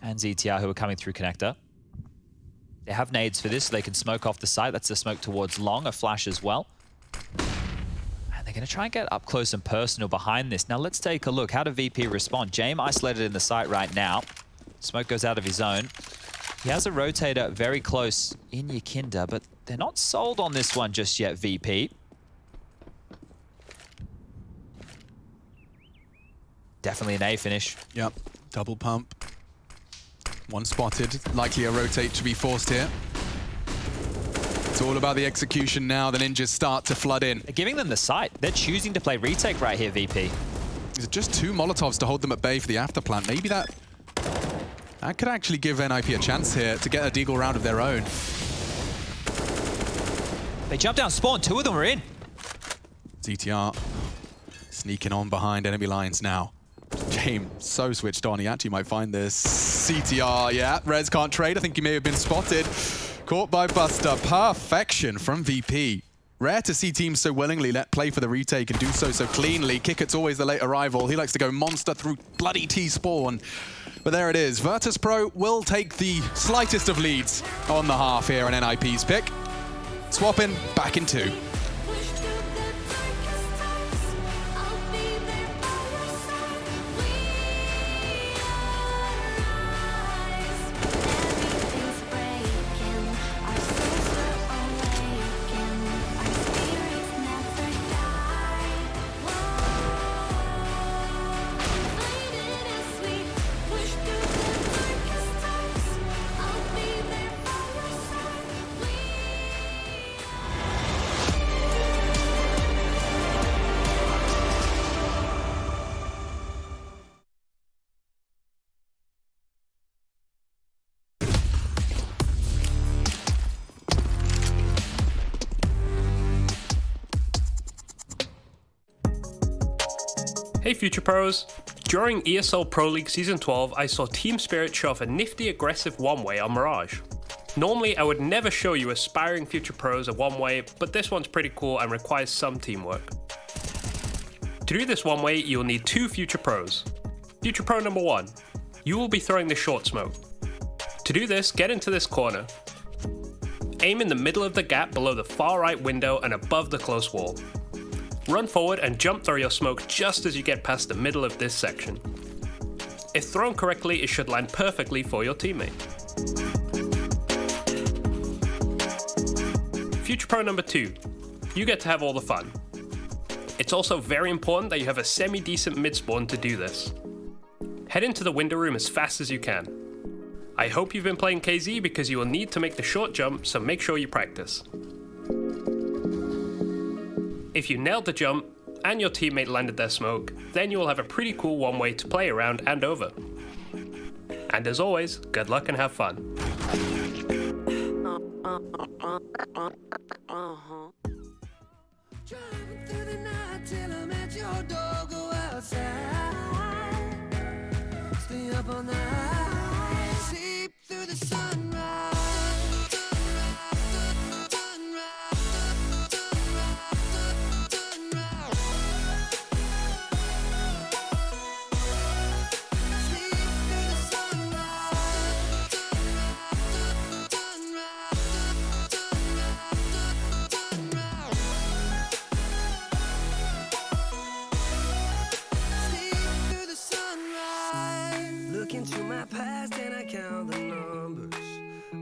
and ZTR, who are coming through connector. They have nades for this, so they can smoke off the site. That's a smoke towards long, a flash as well. And they're going to try and get up close and personal behind this. Now let's take a look. How do VP respond? Jame isolated in the site right now. Smoke goes out of his zone. He has a rotator very close in YEKINDAR, but they're not sold on this one just yet, VP. Definitely an A finish. Yep, double pump. One spotted, likely a rotate to be forced here. It's all about the execution now. The Ninjas start to flood in. They're giving them the site. They're choosing to play retake right here, VP. There's just 2 Molotovs to hold them at bay for the after plant. Maybe that could actually give NIP a chance here to get a Deagle round of their own. They jump down spawn. 2 of them are in. ZTR sneaking on behind enemy lines now. James so switched on. He actually might find this. CTR, yeah. Rez can't trade. I think he may have been spotted. Caught by Buster. Perfection from VP. Rare to see teams so willingly let play for the retake and do so cleanly. Kickett's always the late arrival. He likes to go monster through bloody T-spawn. But there it is. Virtus.pro will take the slightest of leads on the half here on NIP's pick. Swapping back in 2. Hey Future Pros! During ESL Pro League Season 12, I saw Team Spirit show off a nifty aggressive one-way on Mirage. Normally, I would never show you aspiring Future Pros a one-way, but this one's pretty cool and requires some teamwork. To do this one-way, you'll need 2 Future Pros. Future Pro number 1, you will be throwing the short smoke. To do this, get into this corner. Aim in the middle of the gap below the far right window and above the close wall. Run forward and jump throw your smoke just as you get past the middle of this section. If thrown correctly, it should land perfectly for your teammate. Future Pro number 2. You get to have all the fun. It's also very important that you have a semi-decent mid-spawn to do this. Head into the window room as fast as you can. I hope you've been playing KZ because you will need to make the short jump, so make sure you practice. If you nailed the jump and your teammate landed their smoke, then you will have a pretty cool one-way to play around and over. And as always, good luck and have fun. Into my past and I count the numbers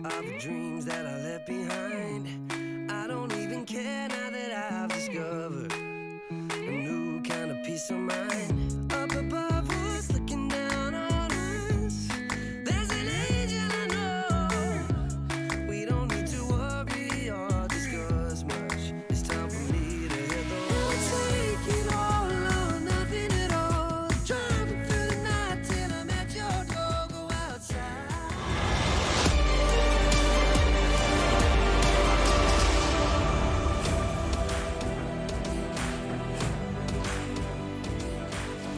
of the dreams that I left behind. I don't even care now that I've discovered a new kind of peace of mind. Up above us, looking down on us, there's an angel I know. We don't need to worry or discuss much. It's time for me to hit the road. Take it all or nothing at all. Driving through the night till I'm at your door. Go outside.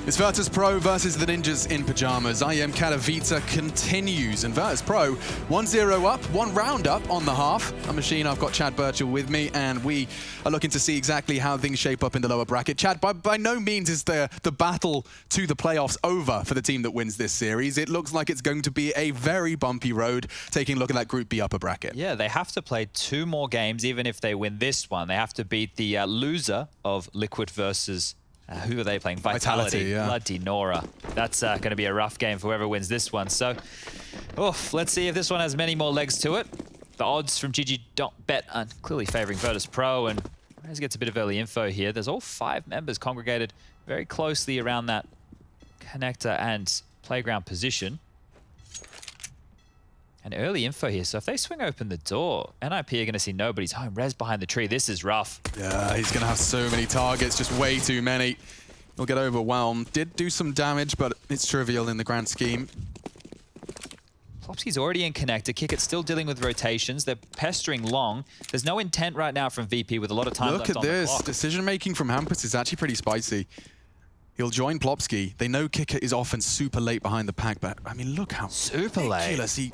It's Virtus.pro versus the Ninjas in Pyjamas. IEM Katowice continues, and Virtus.pro 1-0 up, 1 round up on the half. A machine, I've got Chad Birchall with me, and we are looking to see exactly how things shape up in the lower bracket. Chad, by no means is the battle to the playoffs over for the team that wins this series. It looks like it's going to be a very bumpy road, taking a look at that Group B upper bracket. Yeah, they have to play 2 more games, even if they win this one. They have to beat the loser of Liquid versus... who are they playing? Vitality. Yeah. Bloody Nora. That's going to be a rough game for whoever wins this one. So, let's see if this one has many more legs to it. The odds from GG.bet are clearly favoring Virtus.pro, and Rez gets a bit of early info here. There's all 5 members congregated very closely around that connector and playground position. And early info here, so if they swing open the door, NIP are going to see nobody's home. Rez behind the tree, this is rough. Yeah, he's going to have so many targets, just way too many. He'll get overwhelmed. Did do some damage, but it's trivial in the grand scheme. Plopsky's already in connector. Kickit's still dealing with rotations. They're pestering long. There's no intent right now from VP with a lot of time left on the clock. Look at this. Decision-making from Hampus is actually pretty spicy. He'll join Plopsky. They know Kickit is often super late behind the pack, but I mean, look how ridiculous he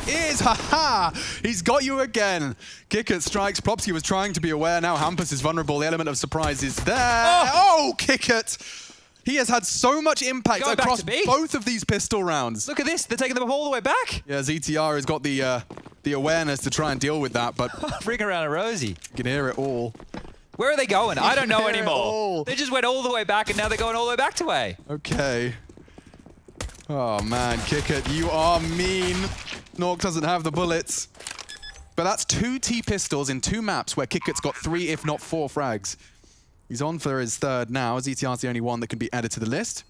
is. Ha-ha! He's got you again. Kickit strikes. Plopsky was trying to be aware. Now Hampus is vulnerable. The element of surprise is there. Oh, Kickit! He has had so much impact across both of these pistol rounds. Look at this. They're taking them all the way back. Yeah, ZTR has got the awareness to try and deal with that, but... Bring around a Rosie. You can hear it all. Where are they going? I don't know anymore. They just went all the way back, and now they're going all the way back to A. Okay. Oh, man. Kickit, you are mean. Nork doesn't have the bullets. But that's 2 T-pistols in 2 maps where Kickit's got 3, if not 4 frags. He's on for his 3rd now. ZTR's the only one that can be added to the list.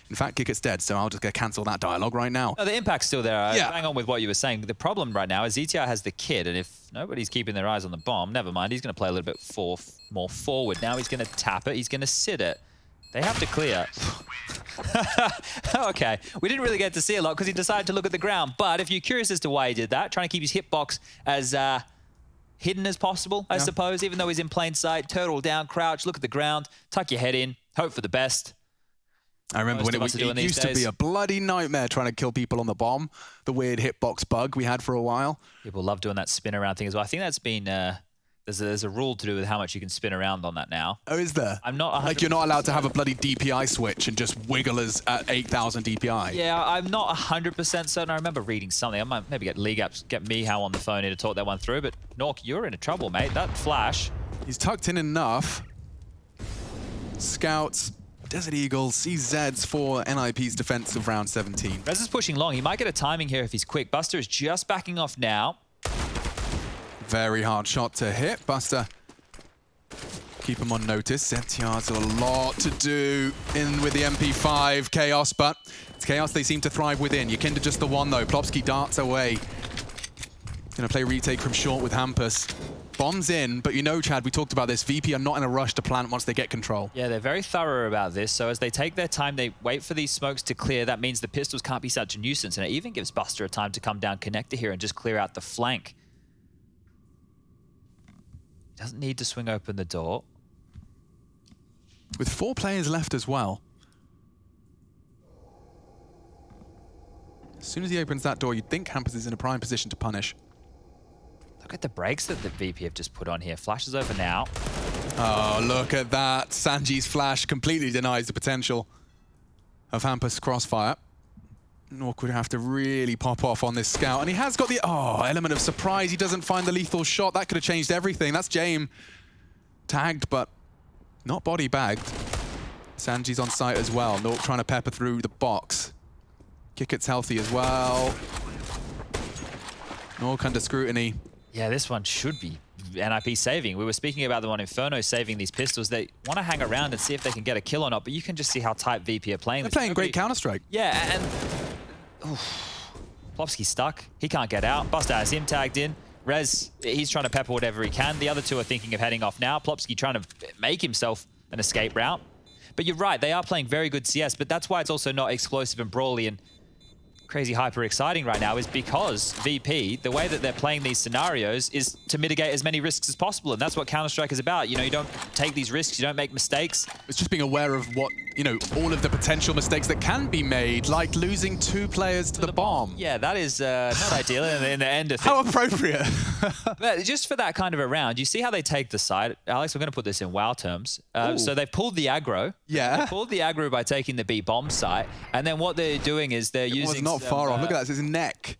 In fact, Kickit's dead, so I'll just cancel that dialogue right now. No, the impact's still there. Yeah. Hang on with what you were saying. The problem right now is ZTR has the kid, and if nobody's keeping their eyes on the bomb, never mind, he's going to play a little bit more forward. Now he's going to tap it. He's going to sit it. They have to clear. Okay, we didn't really get to see a lot because he decided to look at the ground. But if you're curious as to why he did that, trying to keep his hitbox as hidden as possible, I suppose, even though he's in plain sight. Turtle down, crouch, look at the ground, tuck your head in, hope for the best. I remember when it used to be a bloody nightmare trying to kill people on the bomb. The weird hitbox bug we had for a while. People love doing that spin around thing as well. I think that's been... There's a rule to do with how much you can spin around on that now. Oh, is there? I'm not 100% like you're not allowed to have a bloody DPI switch and just wiggle us at 8,000 DPI. Yeah, I'm not 100% certain. I remember reading something. I might maybe get League Apps, get Mihao on the phone here to talk that one through. But Nork, you're in trouble, mate. That flash. He's tucked in enough. Scouts, Desert Eagles, CZs for NIP's defense of round 17. Rez is pushing long. He might get a timing here if he's quick. Buster is just backing off now. Very hard shot to hit. Buster, keep him on notice. ZTR's got a lot to do in with the MP5. Chaos, but it's Chaos they seem to thrive within. YEKINDAR just the one, though. Plopsky darts away. Gonna play retake from short with Hampus. Bombs in, but you know, Chad, we talked about this. VP are not in a rush to plant once they get control. Yeah, they're very thorough about this. So as they take their time, they wait for these smokes to clear. That means the pistols can't be such a nuisance. And it even gives Buster a time to come down connector here and just clear out the flank. Doesn't need to swing open the door. With 4 players left as well. As soon as he opens that door, you'd think Hampus is in a prime position to punish. Look at the brakes that the VP have just put on here. Flash is over now. Oh, look at that. Sanji's flash completely denies the potential of Hampus' crossfire. Nork would have to really pop off on this scout. And he has got the element of surprise. He doesn't find the lethal shot. That could have changed everything. That's Jame tagged, but not body bagged. Sanji's on site as well. Nork trying to pepper through the box. Kikit's healthy as well. Nork under scrutiny. Yeah, this one should be NIP saving. We were speaking about them on Inferno saving these pistols. They want to hang around and see if they can get a kill or not, but you can just see how tight VP are playing. They're playing great Counter-Strike. Yeah, and Plopsky's stuck. He can't get out. Buster has him tagged in. Rez, he's trying to pepper whatever he can. The other two are thinking of heading off now. Plopsky trying to make himself an escape route. But you're right, they are playing very good CS, but that's why it's also not explosive and brawly and crazy hyper exciting right now, is because VP, the way that they're playing these scenarios is to mitigate as many risks as possible, and that's what Counter-Strike is about. You know, you don't take these risks, you don't make mistakes. It's just being aware of what, you know, all of the potential mistakes that can be made, like losing 2 players to the bomb. Yeah, that is not ideal in the end of things. How appropriate. But just for that kind of a round, you see how they take the side. Alex, we're going to put this in WoW terms. So they've pulled the aggro. Yeah. They pulled the aggro by taking the B bomb site, and then what they're doing is they're using... Not far off. Look at that. It's his neck.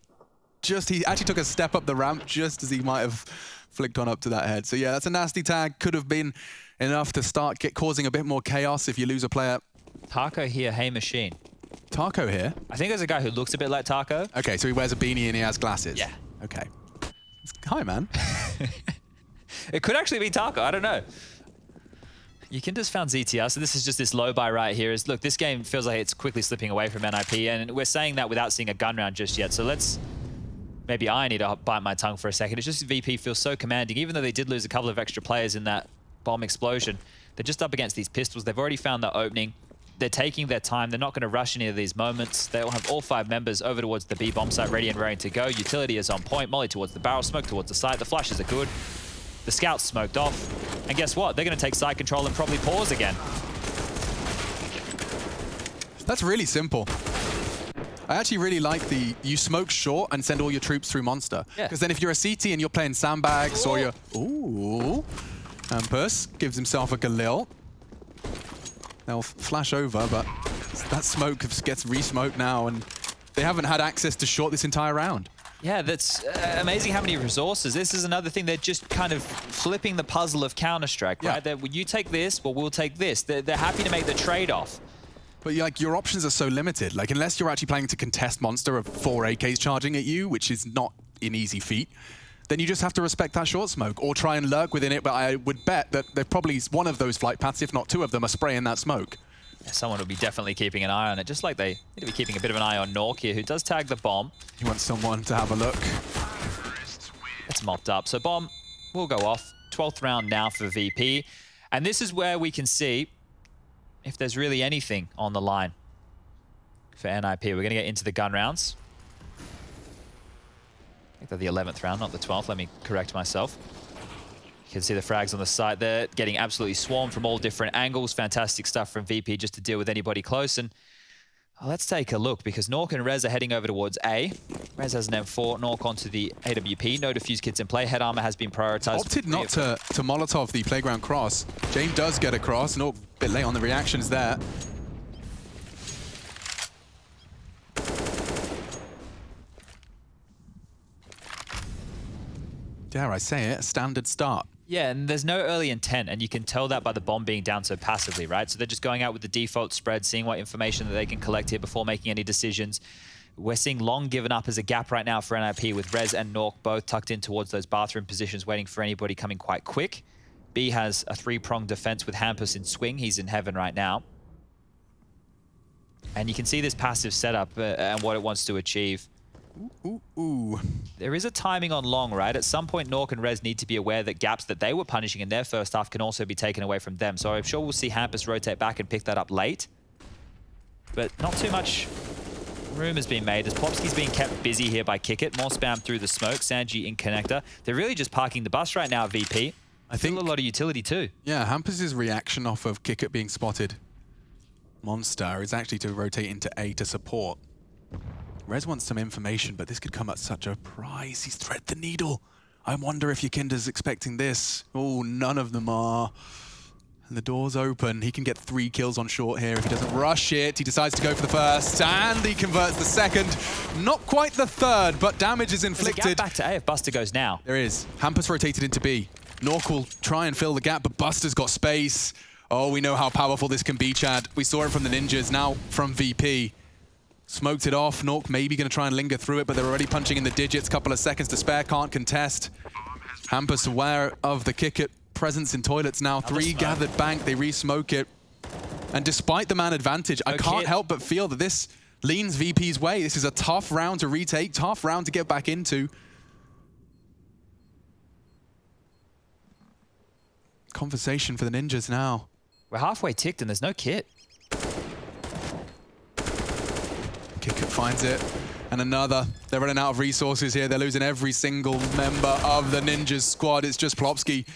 He actually took a step up the ramp just as he might have flicked on up to that head. So yeah, that's a nasty tag. Could have been enough to start causing a bit more chaos if you lose a player. Taco here, Hey Machine. Taco here? I think there's a guy who looks a bit like Taco. Okay, so he wears a beanie and he has glasses. Yeah. Okay. Hi, man. It could actually be Taco. I don't know. YEKINDAR's found ZTR, so this is just this low buy right here. Look, this game feels like it's quickly slipping away from NIP, and we're saying that without seeing a gun round just yet. So maybe I need to bite my tongue for a second. It's just VP feels so commanding, even though they did lose a couple of extra players in that bomb explosion. They're just up against these pistols. They've already found the opening. They're taking their time. They're not going to rush any of these moments. They'll have all 5 members over towards the B bomb site, ready and raring to go. Utility is on point. Molly towards the barrel, smoke towards the site. The flashes are good. The scouts smoked off. And guess what? They're going to take side control and probably pause again. That's really simple. I actually really like you smoke short and send all your troops through monster. Because then if you're a CT and you're playing sandbags or you're... Ooh. Hampus gives himself a Galil. They'll flash over, but that smoke gets re-smoked now, and they haven't had access to short this entire round. Yeah, that's amazing how many resources. This is another thing. They're just kind of flipping the puzzle of Counter-Strike, right? When you take this, well, we'll take this. They're happy to make the trade-off. But like, your options are so limited. Like, unless you're actually planning to contest monster of 4 AKs charging at you, which is not an easy feat, then you just have to respect that short smoke or try and lurk within it. But I would bet that they're probably one of those flight paths, if not 2 of them, are spraying that smoke. Yeah, someone will be definitely keeping an eye on it, just like they need to be keeping a bit of an eye on Nork here, who does tag the bomb. You want someone to have a look. It's mopped up. So bomb will go off. 12th round now for VP. And this is where we can see if there's really anything on the line for NIP. We're going to get into the gun rounds. I think they're the 11th round, not the 12th. Let me correct myself. You can see the frags on the side there, getting absolutely swarmed from all different angles. Fantastic stuff from VP just to deal with anybody close. And let's take a look, because Nork and Rez are heading over towards A. Rez has an M4, Nork onto the AWP. No defuse kits in play. Head armor has been prioritized. Opted not to Molotov the playground cross. Jame does get across. Nork a bit late on the reactions there. Dare I say it, a standard start Yeah, and there's no early intent, and you can tell that by the bomb being down so passively, right? So they're just going out with the default spread, seeing what information that they can collect here before making any decisions. We're seeing long given up as a gap right now for NIP, with Rez and Nork both tucked in towards those bathroom positions, waiting for anybody coming quite quick. B has a three-pronged defense with Hampus in swing. He's in heaven right now. And you can see this passive setup and what it wants to achieve. Ooh. There is a timing on long, right? At some point, Nork and Rez need to be aware that gaps that they were punishing in their first half can also be taken away from them. So I'm sure we'll see Hampus rotate back and pick that up late. But not too much room has been made as Plopski's being kept busy here by Kickit. More spam through the smoke. Sanji in connector. They're really just parking the bus right now, VP. I think a lot of utility too. Yeah, Hampus' reaction off of Kickit being spotted Monster is actually to rotate into A to support. Rez wants some information, but this could come at such a price. He's thread the needle. I wonder if Yekindar's expecting this. Oh, none of them are. And the door's open. He can get 3 kills on short here if he doesn't rush it. He decides to go for the first, and he converts the second. Not quite the third, but damage is inflicted. There's a gap back to A if Buster goes now. There is. Hampus rotated into B. Nork will try and fill the gap, but Buster's got space. Oh, we know how powerful this can be, Chad. We saw it from the Ninjas, now from VP. Smoked it off. Nork maybe going to try and linger through it, but they're already punching in the digits. Couple of seconds to spare. Can't contest. Hampus aware of the Kickit presence in toilets now. 3 gathered bank. They re-smoke it. And despite the man advantage, I can't help but feel that this leans VP's way. This is a tough round to retake. Tough round to get back into. Conversation for the Ninjas now. We're halfway ticked and there's no kit. Kickit finds it. And another. They're running out of resources here. They're losing every single member of the Ninjas squad. It's just Plopski.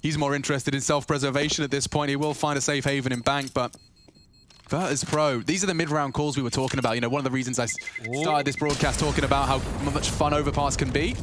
He's more interested in self-preservation at this point. He will find a safe haven in bank, but Virtus.pro, these are the mid-round calls we were talking about. You know, one of the reasons I started this broadcast talking about how much fun Overpass can be.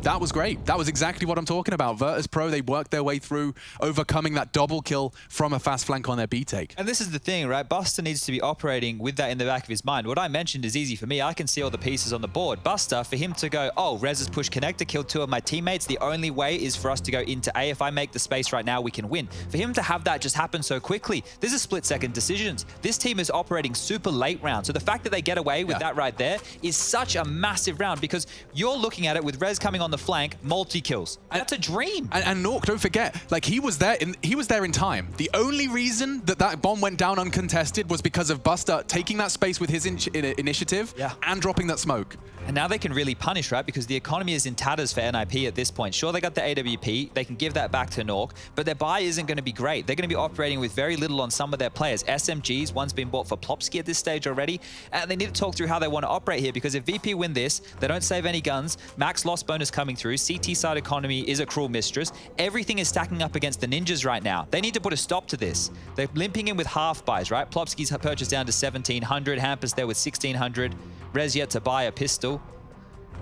That was great. That was exactly what I'm talking about. Virtus.pro, they worked their way through overcoming that double kill from a fast flank on their B take. And this is the thing, right? Buster needs to be operating with that in the back of his mind. What I mentioned is easy for me. I can see all the pieces on the board. Buster, for him to go, oh, Rez has pushed connector, killed 2 of my teammates. The only way is for us to go into A. If I make the space right now, we can win. For him to have that just happen so quickly, this is split-second decisions. This team is operating super late round. So the fact that they get away with that right there is such a massive round because you're looking at it with Rez coming on the flank, multi-kills. That's a dream. And Nork, don't forget, like he was there in time. The only reason that bomb went down uncontested was because of Buster taking that space with his initiative and dropping that smoke. And now they can really punish, right? Because the economy is in tatters for NIP at this point. Sure, they got the AWP. They can give that back to Nork, but their buy isn't going to be great. They're going to be operating with very little on some of their players. SMGs, one's been bought for Plopski at this stage already. And they need to talk through how they want to operate here, because if VP win this, they don't save any guns. Max loss bonus coming through. CT side economy is a cruel mistress. Everything is stacking up against the Ninjas right now. They need to put a stop to this. They're limping in with half buys, right? Plopski's purchased down to 1,700. Hampus there with 1,600. Rez yet to buy a pistol.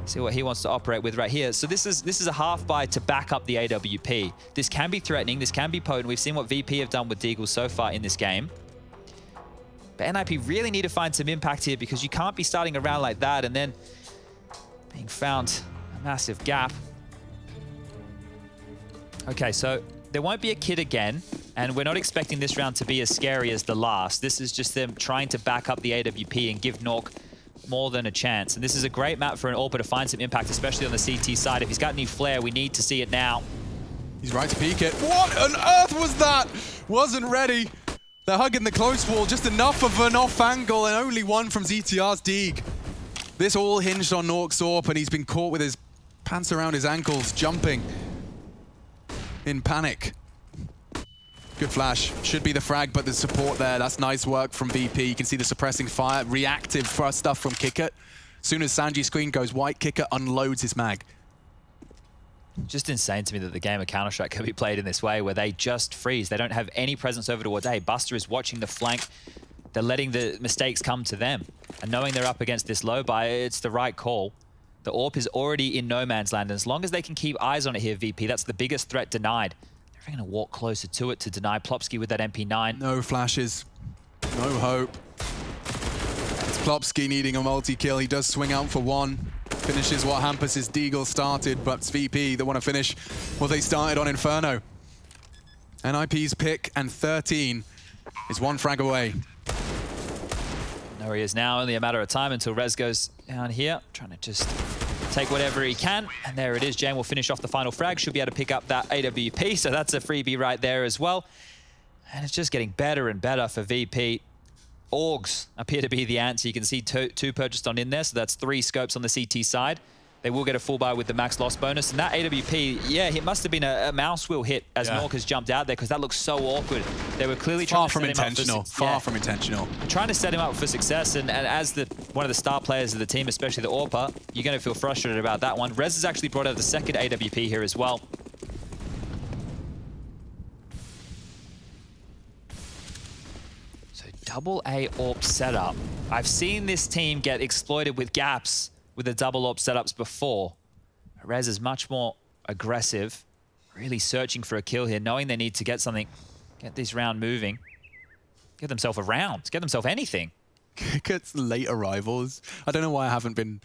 See what he wants to operate with right here. So this is a half buy to back up the AWP. This can be threatening. This can be potent. We've seen what VP have done with Deagle so far in this game. But NIP really need to find some impact here, because you can't be starting a round like that and then being found a massive gap. Okay, so there won't be a kit again, and we're not expecting this round to be as scary as the last. This is just them trying to back up the AWP and give Nork more than a chance. And this is a great map for an AWPer to find some impact, especially on the CT side. If he's got any flare, we need to see it now. He's right to peek it. What on earth was that? Wasn't ready. They're hugging the close wall, just enough of an off angle, and only one from ZTR's Deeg. This all hinged on Nork's AWP, and he's been caught with his pants around his ankles, jumping in panic. Good flash. Should be the frag, but the support there. That's nice work from VP. You can see the suppressing fire. Reactive stuff from Kickit. As soon as Sanji's screen goes white, Kickit unloads his mag. Just insane to me that the game of Counter-Strike can be played in this way, where they just freeze. They don't have any presence over towards A. Buster is watching the flank. They're letting the mistakes come to them. And knowing they're up against this low buy, it's the right call. The AWP is already in no man's land. And as long as they can keep eyes on it here, VP, that's the biggest threat denied. They're going to walk closer to it to deny Plopski with that MP9. No flashes. No hope. It's Plopski needing a multi-kill. He does swing out for one. Finishes what Hampus's Deagle started, but it's VP that want to finish what they started on Inferno. NIP's pick, and 13 is one frag away. There he is now, only a matter of time until Rez goes down here, trying to just take whatever he can. And there it is, Jane will finish off the final frag, should be able to pick up that AWP, so that's a freebie right there as well. And it's just getting better and better for VP. Augs appear to be the answer. You can see two purchased on in there, so that's 3 scopes on the CT side. They will get a full buy with the max loss bonus. And that AWP, yeah, it must have been a mouse wheel hit as Nork has jumped out there, because that looks so awkward. They were clearly trying to set him up for Far from intentional. Trying to set him up for success, and as one of the star players of the team, especially the AWPer, you're going to feel frustrated about that one. Rez has actually brought out the second AWP here as well. Double A AWP setup. I've seen this team get exploited with gaps with the double AWP setups before. Rez is much more aggressive, really searching for a kill here, knowing they need to get something, get this round moving, get themselves a round, get themselves anything. Gets late arrivals. I don't know why I haven't been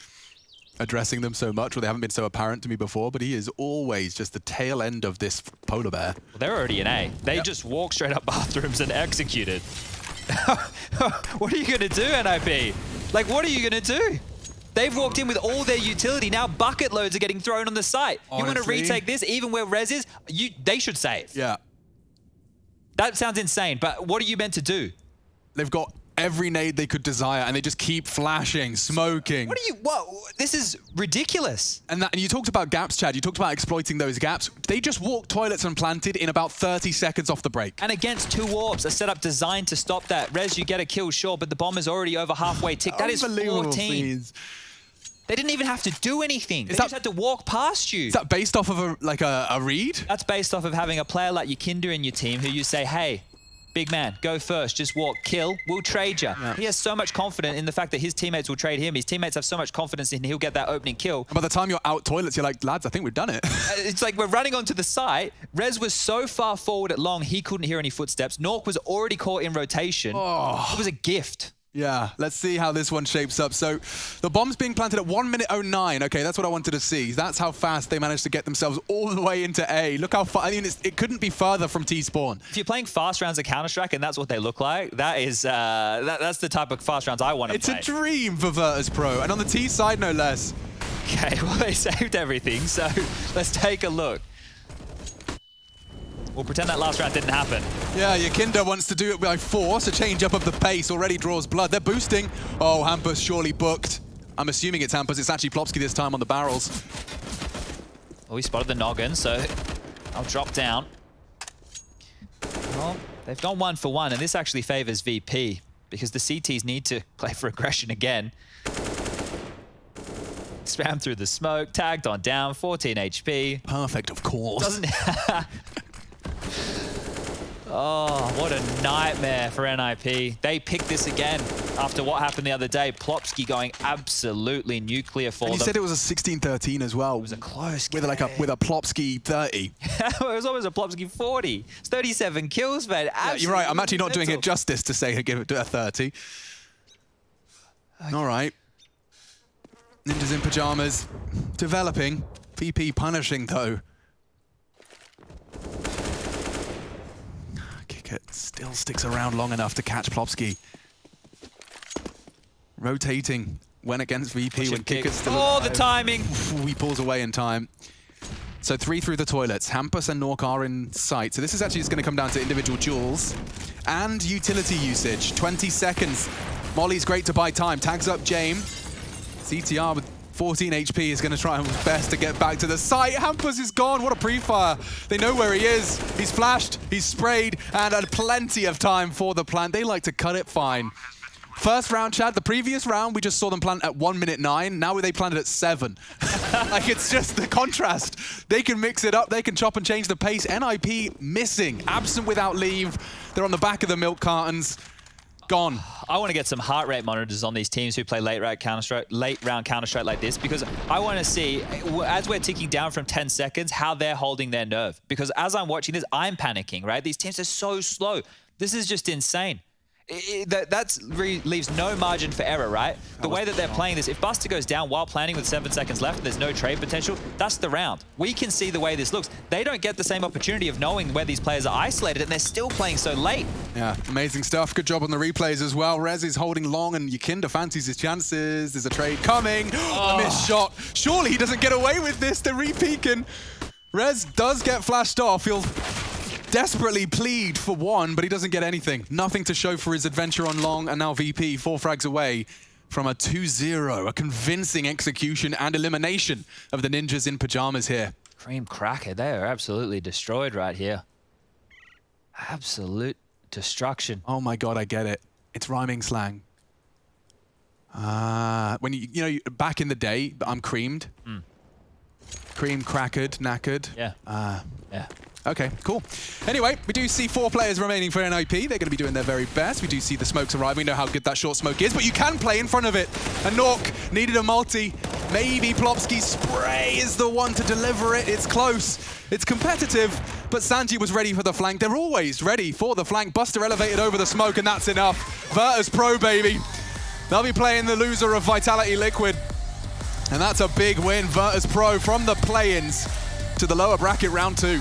addressing them so much, or they haven't been so apparent to me before, but he is always just the tail end of this polar bear. Well, they're already in A. They just walk straight up bathrooms and executed. What are you going to do, NIP? Like, what are you going to do? They've walked in with all their utility. Now bucket loads are getting thrown on the site. Honestly, you want to retake this, even where Rez is? They should save. Yeah. That sounds insane, but what are you meant to do? They've got every nade they could desire, and they just keep flashing, smoking. What? This is ridiculous. And you talked about gaps, Chad. You talked about exploiting those gaps. They just walked toilets and planted in about 30 seconds off the break. And against 2 orbs, a setup designed to stop that. Rez, you get a kill, sure, but the bomb is already over halfway tick. That is 14. Scenes. They didn't even have to do anything. They just had to walk past you. Is that based off of a read? That's based off of having a player like YEKINDAR in your team who you say, hey, big man, go first, just walk, kill, we'll trade you. Yeah. He has so much confidence in the fact that his teammates will trade him. His teammates have so much confidence in he'll get that opening kill. And by the time you're out toilets, you're like, lads, I think we've done it. It's like we're running onto the site. Rez was so far forward at long, he couldn't hear any footsteps. Nork was already caught in rotation. Oh. It was a gift. Yeah, let's see how this one shapes up. So the bomb's being planted at 1:09. Okay, that's what I wanted to see. That's how fast they managed to get themselves all the way into A. Look how far. I mean, it couldn't be further from T-spawn. If you're playing fast rounds of Counter-Strike and that's what they look like, that is that's the type of fast rounds I want to play. It's a dream for Virtus.pro, and on the T side, no less. Okay, well, they saved everything, so let's take a look. We'll pretend that last round didn't happen. Yeah, YEKINDAR wants to do it by force. A change up of the pace already draws blood. They're boosting. Oh, Hampus surely booked. I'm assuming it's Hampus. It's actually Plopsky this time on the barrels. Oh, he spotted the noggin, so I'll drop down. Well, they've gone 1 for 1, and this actually favors VP because the CTs need to play for aggression again. Spam through the smoke, tagged on down, 14 HP. Perfect, of course. Doesn't Oh, what a nightmare for NIP. They picked this again after what happened the other day. Plopsky going absolutely nuclear for them. You said it was a 16-13 as well. It was a close game. With a Plopsky 30. It was almost a Plopsky 40. It's 37 kills, man. Yeah, you're right. I'm actually not doing it justice to say give it a 30. Okay. All right. Ninjas in Pyjamas. Developing. VP punishing, though. Still sticks around long enough to catch Plopsky. Rotating when against VP, when Kicker's still alive. The timing! He pulls away in time. So 3 through the toilets. Hampus and Nork are in sight. So this is actually just going to come down to individual duels and utility usage. 20 seconds. Molly's great to buy time. Tags up Jame. CTR with 14 HP is going to try his best to get back to the site. Hampus is gone. What a pre-fire. They know where he is. He's flashed, he's sprayed, and had plenty of time for the plant. They like to cut it fine. First round, Chad, the previous round, we just saw them plant at 1:09. Now they planted at 7. Like, it's just the contrast. They can mix it up. They can chop and change the pace. NIP missing, absent without leave. They're on the back of the milk cartons. Gone. I want to get some heart rate monitors on these teams who play late round Counter-Strike like this, because I want to see, as we're ticking down from 10 seconds, how they're holding their nerve. Because as I'm watching this, I'm panicking, right? These teams are so slow. This is just insane. That leaves no margin for error, right? The way that they're playing this, if Buster goes down while planning with 7 seconds left and there's no trade potential, that's the round. We can see the way this looks. They don't get the same opportunity of knowing where these players are isolated, and they're still playing so late. Yeah, amazing stuff. Good job on the replays as well. Rez is holding long, and YEKINDAR fancies his chances. There's a trade coming. A missed shot. Surely he doesn't get away with this. They're re-peeking. Rez does get flashed off. He'll desperately plead for one, but he doesn't get anything. Nothing to show for his adventure on long, and now VP 4 frags away from a 2-0. A convincing execution and elimination of the Ninjas in Pyjamas here. Cream cracker, they are absolutely destroyed right here. Absolute destruction. Oh my God, I get it. It's rhyming slang. When you know, back in the day, I'm creamed. Cream, crackered, knackered. Yeah. Yeah. Okay, cool. Anyway, we do see 4 players remaining for NIP. They're going to be doing their very best. We do see the smokes arrive. We know how good that short smoke is, but you can play in front of it. And Nork needed a multi. Maybe Plopski's spray is the one to deliver it. It's close. It's competitive, but Sanji was ready for the flank. They're always ready for the flank. Buster elevated over the smoke, and that's enough. Virtus.pro, baby. They'll be playing the loser of Vitality Liquid. And that's a big win. Virtus.pro from the play-ins to the lower bracket round 2.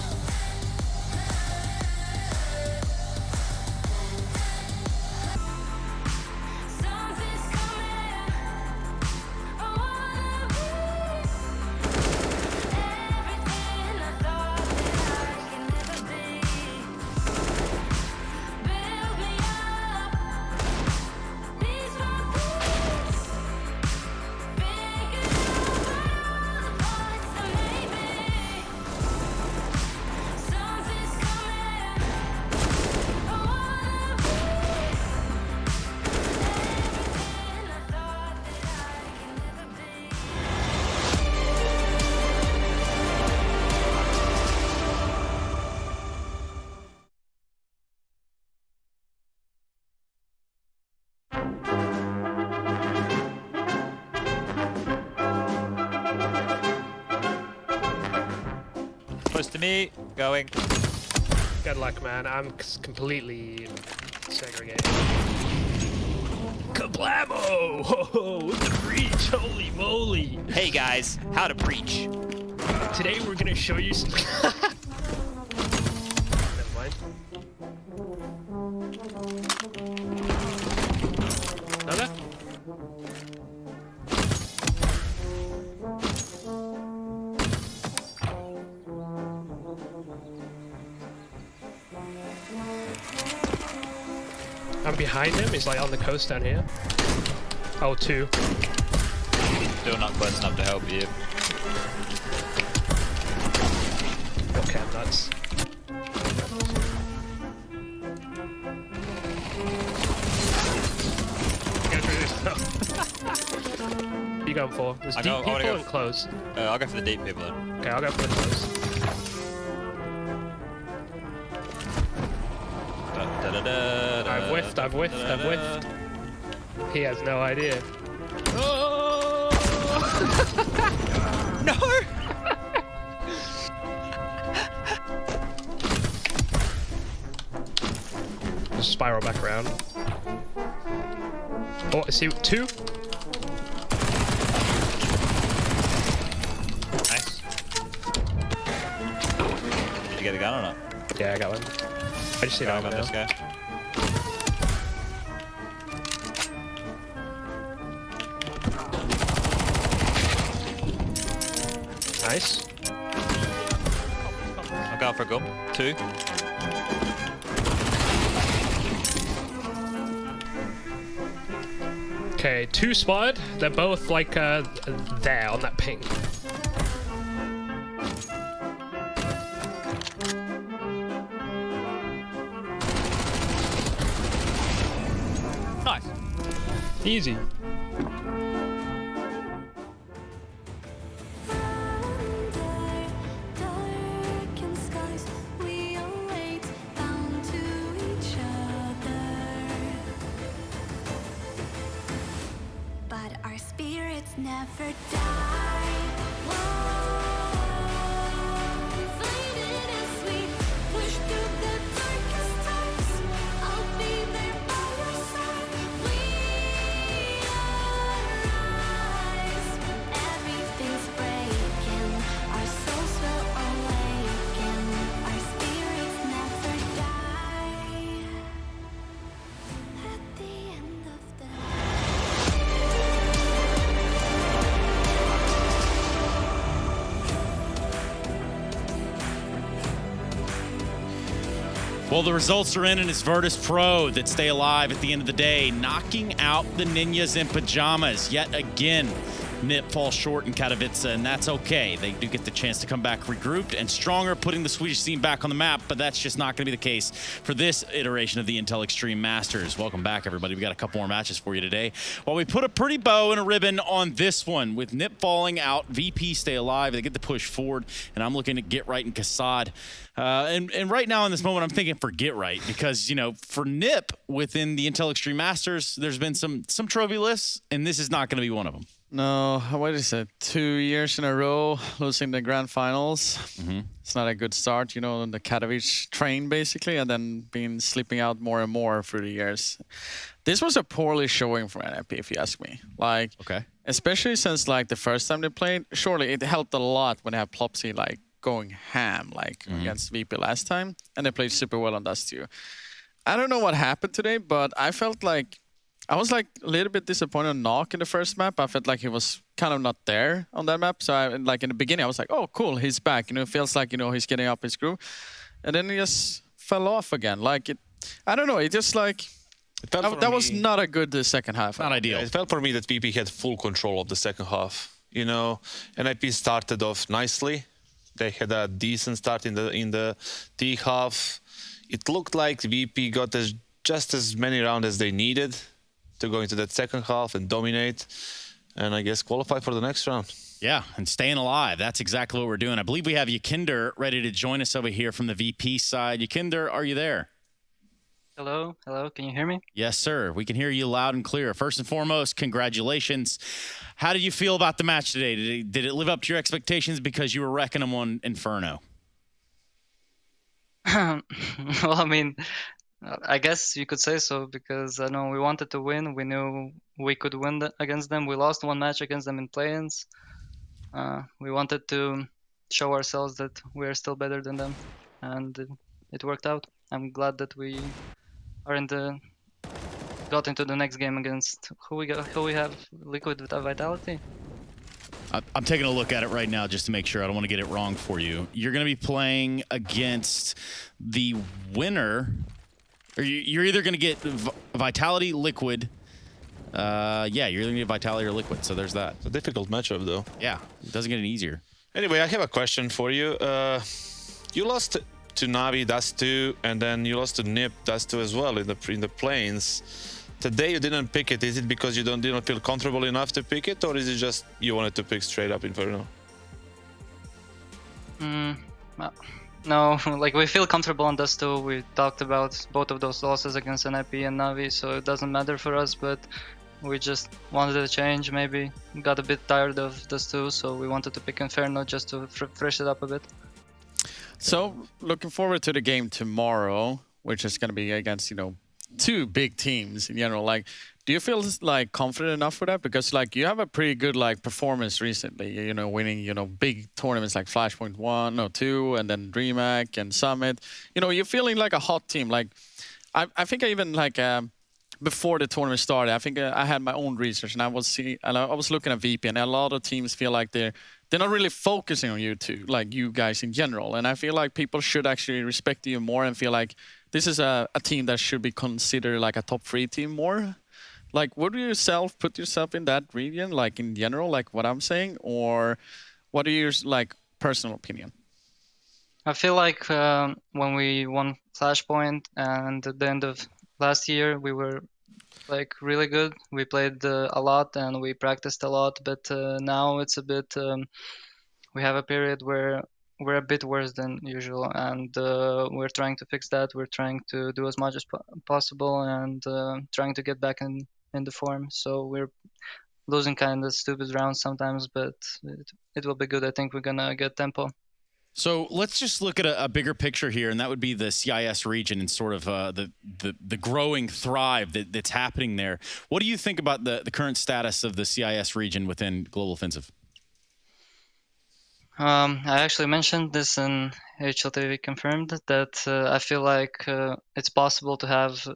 Close to me, going. Good luck, man. I'm completely segregated. Kablamo! Ho-ho, with the breach, holy moly! Hey guys, how to breach. Today we're gonna show you some... Never mind. Another? I'm behind him, he's like on the coast down here. Oh, 2. Still not close enough to help you. Okay, I'm nuts. Get through this though. You going for? There's deep people and close. I'll go for the deep people then. Okay, I'll go for the close. I've whiffed, I've whiffed, I've whiffed. He has no idea. Oh! No! Just spiral back around. Oh, I see 2. Nice. Did you get the gun or not? Yeah, I got one. I just see that one now. This guy. Nice. I'll go for a gun. 2. Okay, 2 spotted. They're both like there on that ping. Nice. Easy. Never die. Faded as we push through the darkest times. I'll be there by your Well, the results are in, and it's Virtus.pro that stay alive at the end of the day, knocking out the Ninjas in Pyjamas yet again. NIP falls short in Katowice, and that's okay. They do get the chance to come back regrouped and stronger, putting the Swedish scene back on the map, but that's just not going to be the case for this iteration of the Intel Extreme Masters. Welcome back, everybody. We got a couple more matches for you today. Well, we put a pretty bow and a ribbon on this one with NIP falling out. VP stay alive. They get the push forward, and I'm looking at Get Right and Kassad. And right now in this moment, I'm thinking for Get Right because, you know, for NIP within the Intel Extreme Masters, there's been some trophy lists, and this is not going to be one of them. No, what is it? 2 years in a row losing the grand finals. It's not a good start, you know, the Katowice train basically, and then been slipping out more and more through the years. This was a poorly showing from NIP, if you ask me. Like, especially since like the first time they played, surely it helped a lot when they had Plopsy like going ham like against VP last time, and they played super well on Dust 2. I don't know what happened today, but I felt like I was like a little bit disappointed on Knock in the first map. I felt like he was kind of not there on that map. So like in the beginning, I was like, oh, cool, he's back. You know, it feels like, you know, he's getting up his groove. And then he just fell off again. Like, I don't know, it just like, that was not a good second half. Not ideal. It felt for me that VP had full control of the second half. You know, NIP started off nicely. They had a decent start in the T half. It looked like VP got just as many rounds as they needed to go into that second half and dominate, and I guess qualify for the next round. Yeah, and staying alive. That's exactly what we're doing. I believe we have YEKINDAR ready to join us over here from the VP side. YEKINDAR, are you there? Hello, can you hear me? Yes, sir. We can hear you loud and clear. First and foremost, congratulations. How did you feel about the match today? Did it live up to your expectations because you were wrecking them on Inferno? Well, I mean, I guess you could say so because I know we wanted to win. We knew we could win against them. We lost one match against them in play-ins. We wanted to show ourselves that we are still better than them, and it worked out. I'm glad that we are got into the next game against who we have, Liquid with Vitality. I'm taking a look at it right now just to make sure. I don't want to get it wrong for you. You're going to be playing against the winner. Or you're either going to get Vitality, Liquid. Yeah, you're either going to get Vitality or Liquid, so there's that. It's a difficult matchup, though. Yeah, it doesn't get any easier. Anyway, I have a question for you. You lost to Navi, Dust 2, and then you lost to NIP, Dust 2 as well in the plains. Today you didn't pick it. Is it because you didn't feel comfortable enough to pick it, or is it just you wanted to pick straight up Inferno? No, like we feel comfortable on Dust 2. We talked about both of those losses against NIP and Navi, so it doesn't matter for us, but we just wanted a change maybe. Got a bit tired of Dust 2, so we wanted to pick Inferno just to fresh it up a bit. So, looking forward to the game tomorrow, which is going to be against, you know, two big teams in general. Like, do you feel like confident enough for that? Because like you have a pretty good like performance recently, you know, winning, you know, big tournaments like Flashpoint 1 or 2 and then DreamHack and Summit. You know, you're feeling like a hot team. Like I think I even like before the tournament started, I think I had my own research and I was looking at VP, and a lot of teams feel like they're not really focusing on you two, like you guys in general. And I feel like people should actually respect you more and feel like this is a team that should be considered like a top 3 team more. Like, would you put yourself in that region, like in general, like what I'm saying, or what are your like personal opinion? I feel like when we won Flashpoint and at the end of last year, we were like really good. We played a lot and we practiced a lot, but now it's a bit. We have a period where we're a bit worse than usual, and we're trying to fix that. We're trying to do as much as possible and trying to get back in the form. So we're losing kind of stupid rounds sometimes, but it will be good. I think we're gonna get tempo. So let's just look at a bigger picture here, and that would be the CIS region and sort of the growing thrive that's happening there. What do you think about the current status of the CIS region within Global Offensive? I actually mentioned this in HLTV Confirmed that I feel like it's possible to have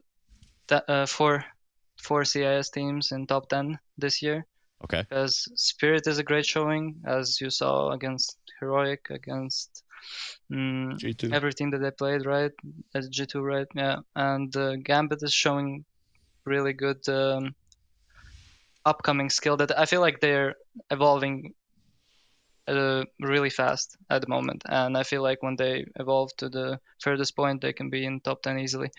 four CIS teams in top 10 this year. Okay. Because Spirit is a great showing, as you saw against Heroic, against G2. everything that they played, right? As G2, right? Yeah, and Gambit is showing really good upcoming skill that I feel like they're evolving really fast at the moment, and I feel like when they evolve to the furthest point, they can be in top 10 easily.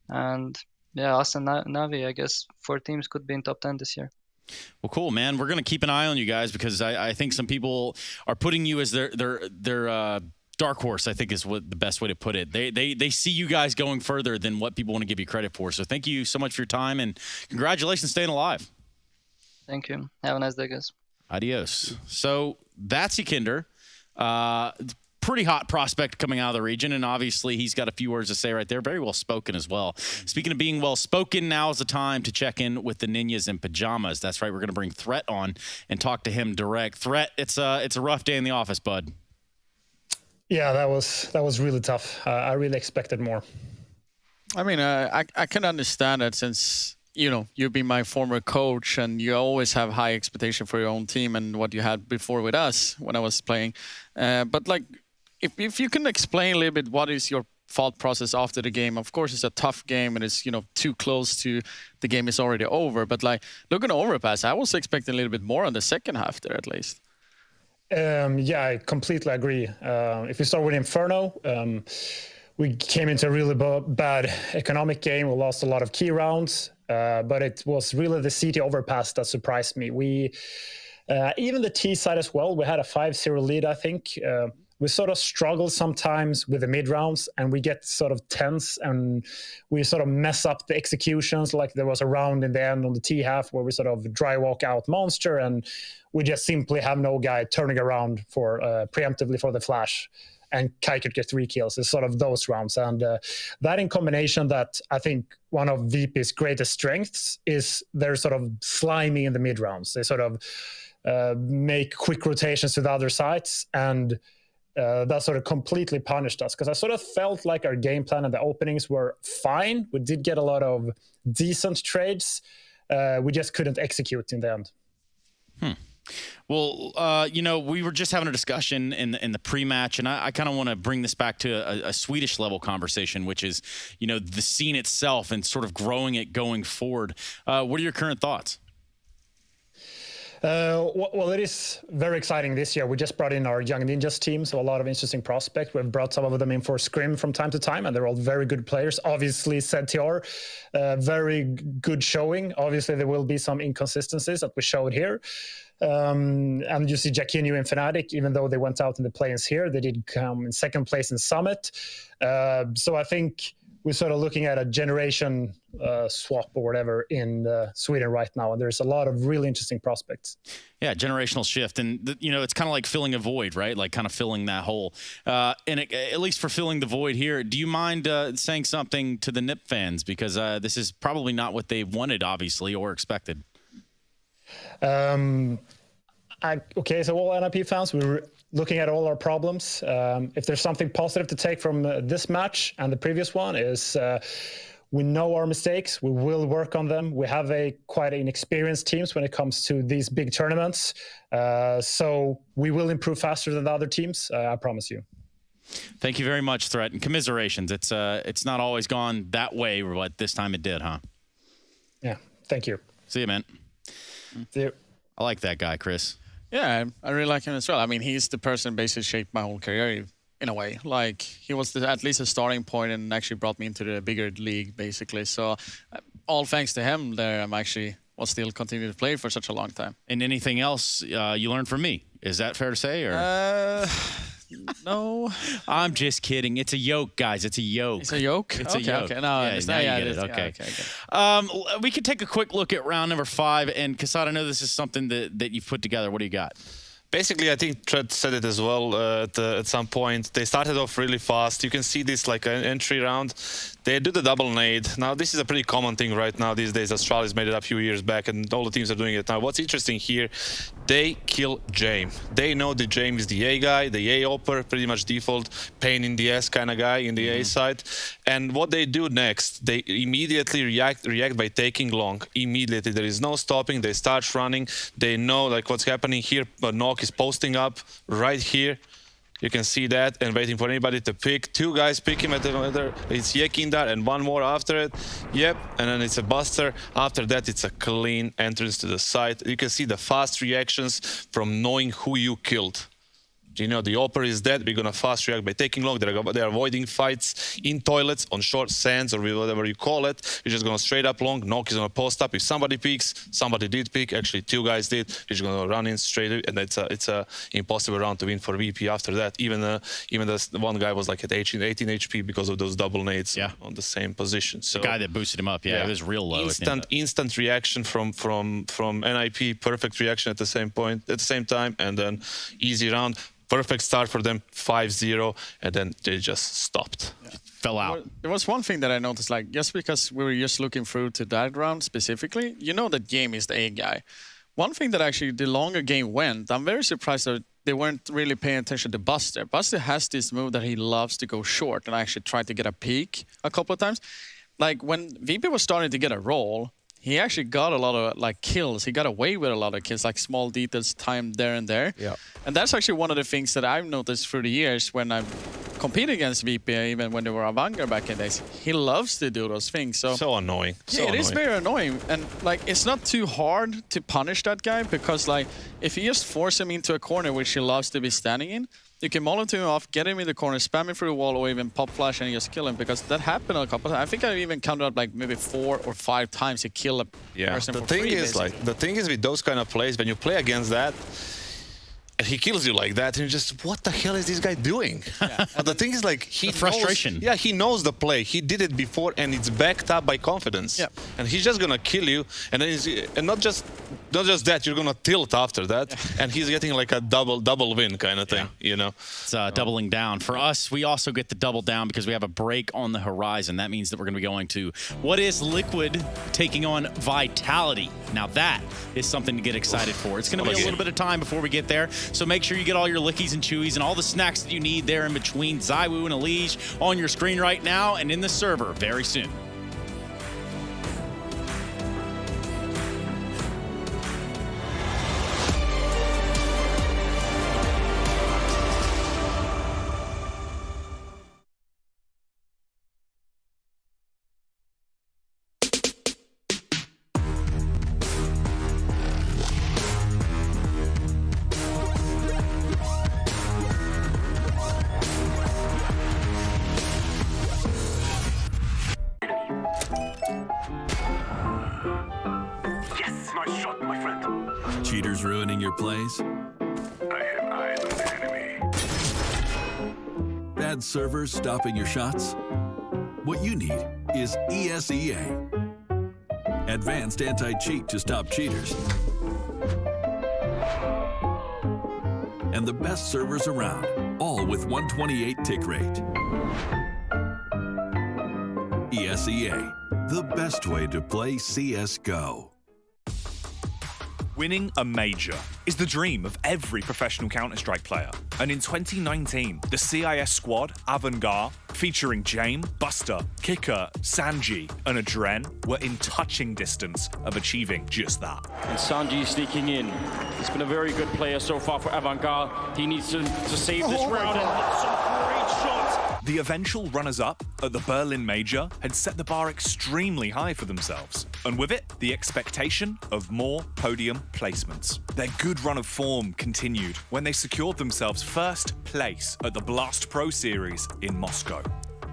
And yeah, us and Navi, I guess 4 teams could be in top 10 this year. Well, cool, man. We're going to keep an eye on you guys because I think some people are putting you as their dark horse, I think is what the best way to put it. They see you guys going further than what people want to give you credit for. So thank you so much for your time, and congratulations staying alive. Thank you. Have a nice day, guys. Adios. So that's YEKINDAR. Pretty hot prospect coming out of the region, and obviously he's got a few words to say right there. Very well spoken as well. Speaking of being well spoken, now is the time to check in with the Ninjas in Pyjamas. That's right, we're going to bring Threat on and talk to him direct. Threat, it's a rough day in the office, bud. Yeah, that was really tough. I really expected more. I mean, I can understand that since you've been my former coach and you always have high expectation for your own team and what you had before with us when I was playing. But like, if you can explain a little bit what is your thought process after the game. Of course, it's a tough game and it's too close to the game is already over. But like looking at Overpass, I was expecting a little bit more on the second half there at least. Yeah, I completely agree. If we start with Inferno, we came into a really bad economic game. We lost a lot of key rounds, but it was really the CT Overpass that surprised me. We even the T side as well. We had a 5-0 lead, I think. We sort of struggle sometimes with the mid rounds, and we get sort of tense, and we sort of mess up the executions. Like there was a round in the end on the T half where we sort of dry walk out Monster, and we just simply have no guy turning around for preemptively for the flash, and Kai could get 3 kills. It's sort of those rounds, and that in combination, that I think one of VP's greatest strengths is they're sort of slimy in the mid rounds. They sort of make quick rotations to the other sides, and that sort of completely punished us, because I sort of felt like our game plan and the openings were fine. We did get a lot of decent trades. We just couldn't execute in the end. Well, we were just having a discussion in the pre-match, and I kind of want to bring this back to a Swedish level conversation, which is, the scene itself and sort of growing it going forward. What are your current thoughts? Well, it is very exciting this year. We just brought in our Young Ninjas team, so a lot of interesting prospects. We've brought some of them in for Scrim from time to time, and they're all very good players. Obviously, ZTR, very good showing. Obviously, there will be some inconsistencies that we showed here. And you see Jaquinho and Fnatic, even though they went out in the play-ins here, they did come in second place in Summit. So I think we're sort of looking at a generation swap or whatever in Sweden right now, and there's a lot of really interesting prospects. Yeah, generational shift, and it's kind of like filling a void, right? Like kind of filling that hole. And at least for filling the void here, do you mind saying something to the NIP fans, because this is probably not what they wanted, obviously, or expected? Okay, so all NIP fans, we're looking at all our problems. If there's something positive to take from this match and the previous one is we know our mistakes. We will work on them. We have quite inexperienced teams when it comes to these big tournaments. So we will improve faster than the other teams. I promise you. Thank you very much, Threat, and commiserations. It's not always gone that way, but this time it did, huh? Yeah, thank you. See you, man. See you. I like that guy, Chris. Yeah, I really like him as well. I mean, he's the person basically shaped my whole career in a way. Like, he was at least a starting point and actually brought me into the bigger league, basically. So, all thanks to him there, I'm actually will still continue to play for such a long time. And anything else you learned from me? Is that fair to say? Or no. I'm just kidding. It's a yoke, guys. It's a yoke. It's a yoke? It's a yoke. Okay. No, yeah, it's now not. you Yeah, get it. Okay. We could take a quick look at round number 5. And Kasad, I know this is something that you've put together. What do you got? Basically, I think Tread said it as well at some point. They started off really fast. You can see this like an entry round. They do the double nade. Now, this is a pretty common thing right now these days. Astralis made it a few years back, and all the teams are doing it now. What's interesting here, they kill Jame. They know that Jame is the A guy, the A opper, pretty much default, pain in the S kind of guy in the A side. And what they do next, they immediately react by taking long. Immediately, there is no stopping. They start running. They know like what's happening here, but Nok is posting up right here. You can see that, and waiting for anybody to pick. 2 guys pick him at the other. It's YEKINDAR and 1 more after it. Yep, and then it's a Buster. After that, it's a clean entrance to the site. You can see the fast reactions from knowing who you killed. You know, the Opera is dead. We're gonna fast react by taking long. They're avoiding fights in toilets, on short sands, or whatever you call it. We're just gonna straight up long. Knock is gonna post up. If somebody peeks, somebody did peek. Actually, 2 guys did. We're just gonna run in straight, and it's a impossible round to win for VP after that. Even the one guy was like at 18 HP because of those double nades on the same position. So the guy that boosted him up, it was real low. Instant reaction from NIP. Perfect reaction at the same point, at the same time, and then easy round. Perfect start for them, 5-0, and then they just stopped. Fell out. There was one thing that I noticed, like, just because we were just looking through to that round specifically, you know that Game is the A guy. One thing that actually, the longer game went, I'm very surprised that they weren't really paying attention to Buster. Buster has this move that he loves to go short, and I actually tried to get a peek a couple of times. Like, when VP was starting to get a roll, he actually got a lot of like kills. He got away with a lot of kills, like small details timed there and there. Yeah. And that's actually one of the things that I've noticed through the years when I've competed against VP, even when they were Avangard back in the days. He loves to do those things. So annoying. Yeah, it is very annoying. And like, it's not too hard to punish that guy, because like, if you just force him into a corner which he loves to be standing in, you can Molotov him off, get him in the corner, spam him through the wall, or even pop flash and just kill him, because that happened a couple of times. I think I even counted up like maybe 4 or 5 times to kill a person for free, the thing is with those kind of plays, when you play against that, and he kills you like that, and you're just, what the hell is this guy doing? Yeah. But the thing is, like, he frustration. Knows, he knows the play. He did it before, and it's backed up by confidence. Yeah. And he's just gonna kill you, and then not just that, you're gonna tilt after that, and he's getting like a double win kind of thing, you know. It's doubling down. For us, we also get the double down because we have a break on the horizon. That means that we're gonna be going to what is Liquid taking on Vitality. Now that is something to get excited for. It's gonna be a little bit of time before we get there. So make sure you get all your lickies and chewies and all the snacks that you need there in between ZywOo and Elige on your screen right now and in the server very soon. Cheaters ruining your plays? I have eyes on the enemy. Bad servers stopping your shots? What you need is ESEA. Advanced anti-cheat to stop cheaters. And the best servers around, all with 128 tick rate. ESEA, the best way to play CSGO. Winning a major is the dream of every professional Counter-Strike player. And in 2019, the CIS squad, Avangard, featuring Jame, Buster, Kicker, Sanji, and Adren, were in touching distance of achieving just that. And Sanji sneaking in. He's been a very good player so far for Avangard. He needs to save this round and some great shots. The eventual runners-up at the Berlin Major had set the bar extremely high for themselves, and with it, the expectation of more podium placements. Their good run of form continued when they secured themselves first place at the Virtus.pro series in Moscow.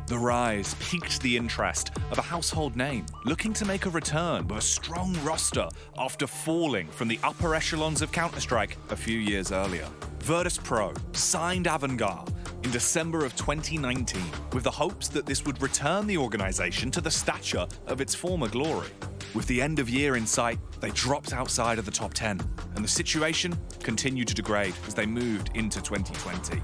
The rise piqued the interest of a household name looking to make a return with a strong roster after falling from the upper echelons of Counter-Strike a few years earlier. Virtus.pro signed Avangard in December of 2019 with the hopes that this would return the organization to the stature of its former glory. With the end of year in sight, they dropped outside of the top 10, and the situation continued to degrade as they moved into 2020.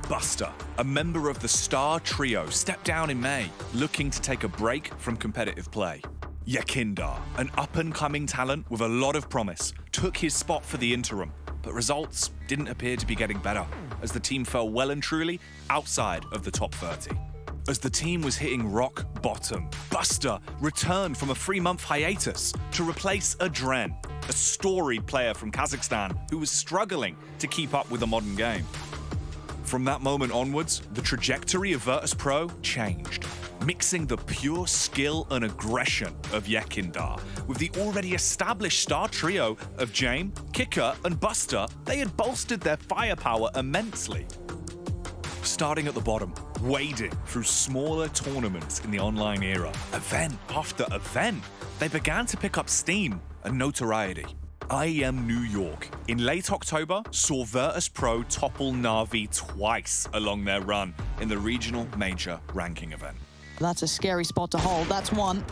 Buster, a member of the Star Trio, stepped down in May, looking to take a break from competitive play. YEKINDAR, an up-and-coming talent with a lot of promise, took his spot for the interim, but results didn't appear to be getting better, as the team fell well and truly outside of the top 30. As the team was hitting rock bottom, Buster returned from a 3-month hiatus to replace Adren, a storied player from Kazakhstan who was struggling to keep up with the modern game. From that moment onwards, the trajectory of Virtus.pro changed, mixing the pure skill and aggression of YEKINDAR with the already established star trio of Jame, Kicker, and Buster. They had bolstered their firepower immensely. Starting at the bottom, wading through smaller tournaments in the online era, event after event, they began to pick up steam and notoriety. IEM New York in late October saw Virtus.pro topple Na'Vi twice along their run in the regional major ranking event. That's a scary spot to hold. That's one.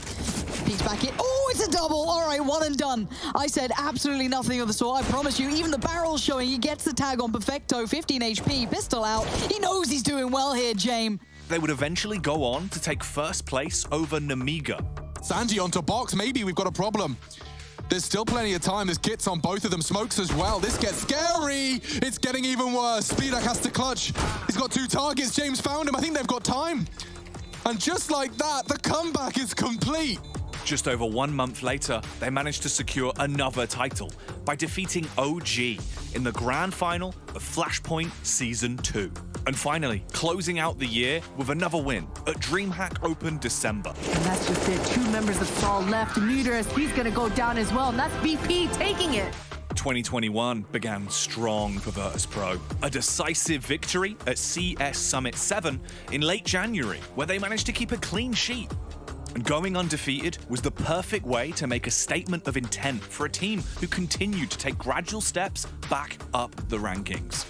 Peeks back in. Oh, it's a double. All right, one and done. I said absolutely nothing of the sort. I promise you, even the barrel's showing. He gets the tag on Perfecto. 15 HP, pistol out. He knows he's doing well here, Jame. They would eventually go on to take first place over Namiga. Sandy onto box. Maybe we've got a problem. There's still plenty of time. There's kits on both of them. Smokes as well. This gets scary. It's getting even worse. Speedak has to clutch. He's got 2 targets. James found him. I think they've got time. And just like that, the comeback is complete. Just over 1 month later, they managed to secure another title by defeating OG in the grand final of Flashpoint Season 2. And finally, closing out the year with another win at DreamHack Open December. And that's just it. 2 members of Saul left. Muterus, he's going to go down as well. And that's BP taking it. 2021 began strong for Virtus.pro. A decisive victory at CS Summit 7 in late January, where they managed to keep a clean sheet. And going undefeated was the perfect way to make a statement of intent for a team who continued to take gradual steps back up the rankings.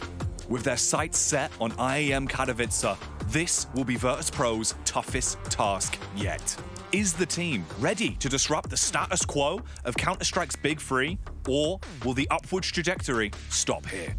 With their sights set on IEM Katowice, this will be Virtus.pro's toughest task yet. Is the team ready to disrupt the status quo of Counter-Strike's Big Three, or will the upward trajectory stop here?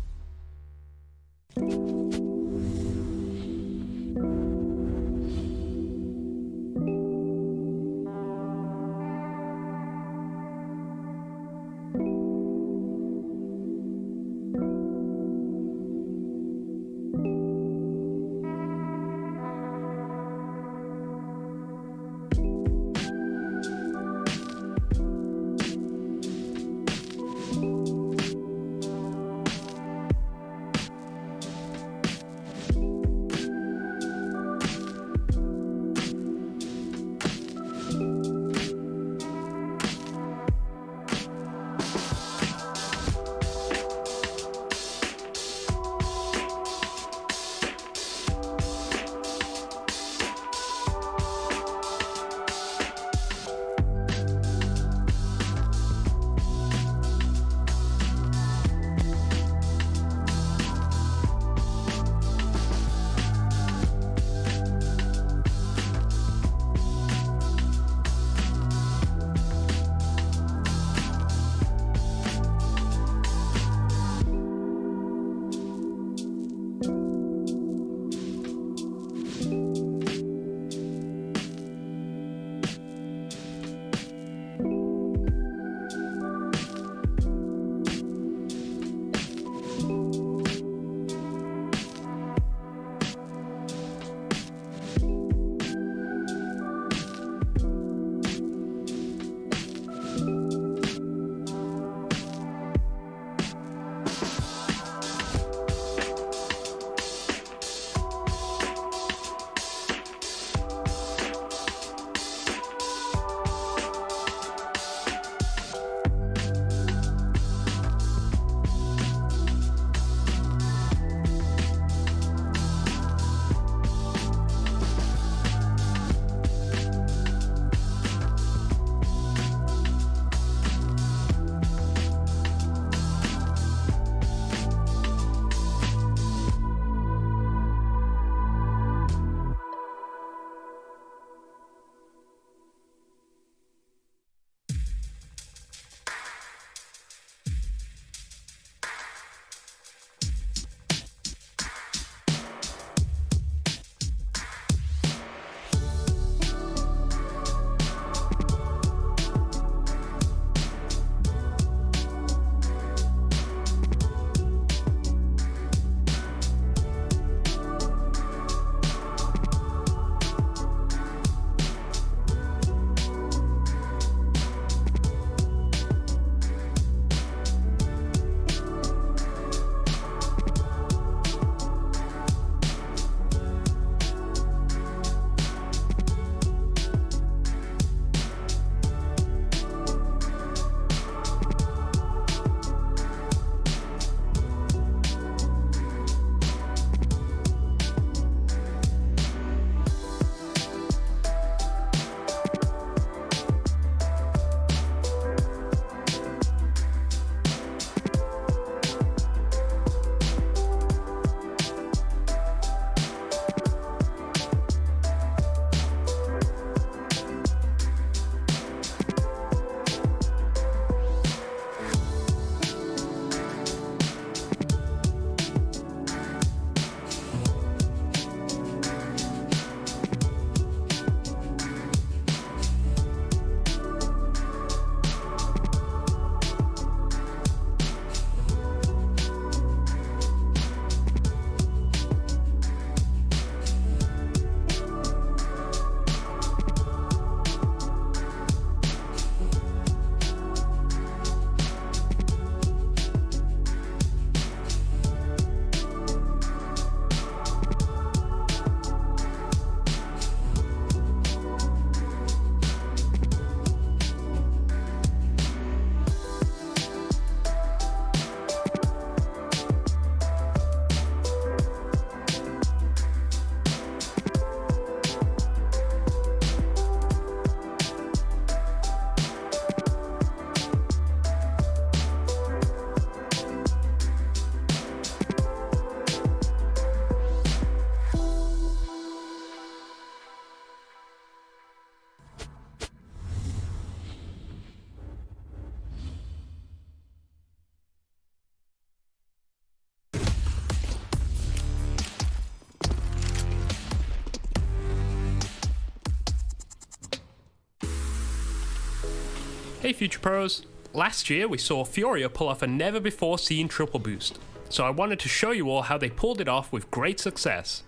Hey Future Pros! Last year we saw Furia pull off a never before seen triple boost, so I wanted to show you all how they pulled it off with great success.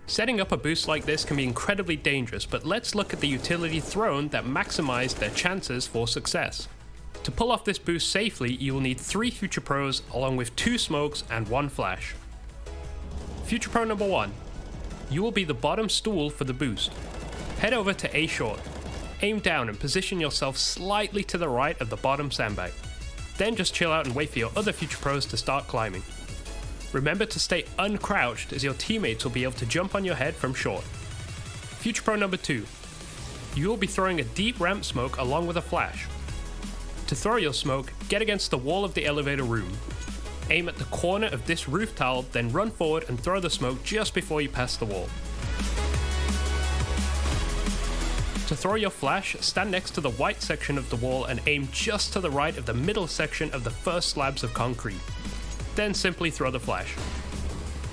Setting up a boost like this can be incredibly dangerous, but let's look at the utility thrown that maximized their chances for success. To pull off this boost safely, you will need 3 Future Pros along with 2 smokes and 1 flash. Future Pro number 1. You will be the bottom stool for the boost. Head over to A short. Aim down and position yourself slightly to the right of the bottom sandbag. Then just chill out and wait for your other Future Pros to start climbing. Remember to stay uncrouched as your teammates will be able to jump on your head from short. Future Pro number 2. You will be throwing a deep ramp smoke along with a flash. To throw your smoke, get against the wall of the elevator room. Aim at the corner of this roof tile, then run forward and throw the smoke just before you pass the wall. To throw your flash, stand next to the white section of the wall and aim just to the right of the middle section of the first slabs of concrete. Then simply throw the flash.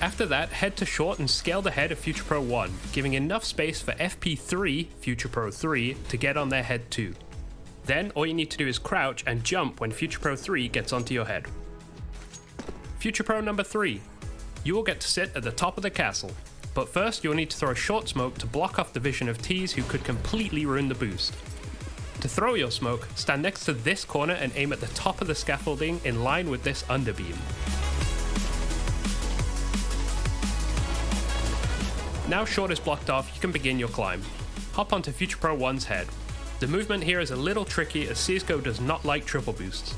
After that, head to short and scale the head of Future Pro 1, giving enough space for FP3, Future Pro 3, to get on their head too. Then all you need to do is crouch and jump when Future Pro 3 gets onto your head. Future Pro number 3. You will get to sit at the top of the castle. But first, you'll need to throw a short smoke to block off the vision of T's who could completely ruin the boost. To throw your smoke, stand next to this corner and aim at the top of the scaffolding in line with this underbeam. Now short is blocked off, you can begin your climb. Hop onto Future Pro 1's head. The movement here is a little tricky as CSGO does not like triple boosts.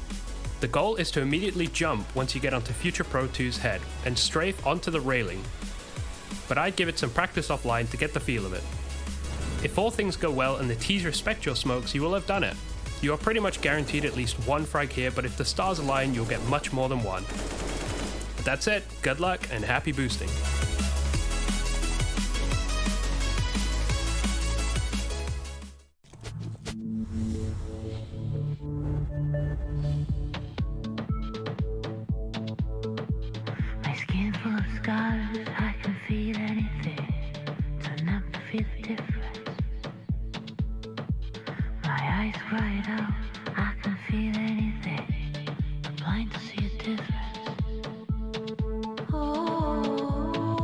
The goal is to immediately jump once you get onto Future Pro 2's head and strafe onto the railing. But I'd give it some practice offline to get the feel of it. If all things go well and the T's respect your smokes, you will have done it. You are pretty much guaranteed at least 1 frag here, but if the stars align, you'll get much more than 1. But that's it, good luck and happy boosting. My skin full of scars, I can feel anything. Turn up to feel the difference. My eyes cried out, I can feel anything. I'm blind to see a difference. Oh.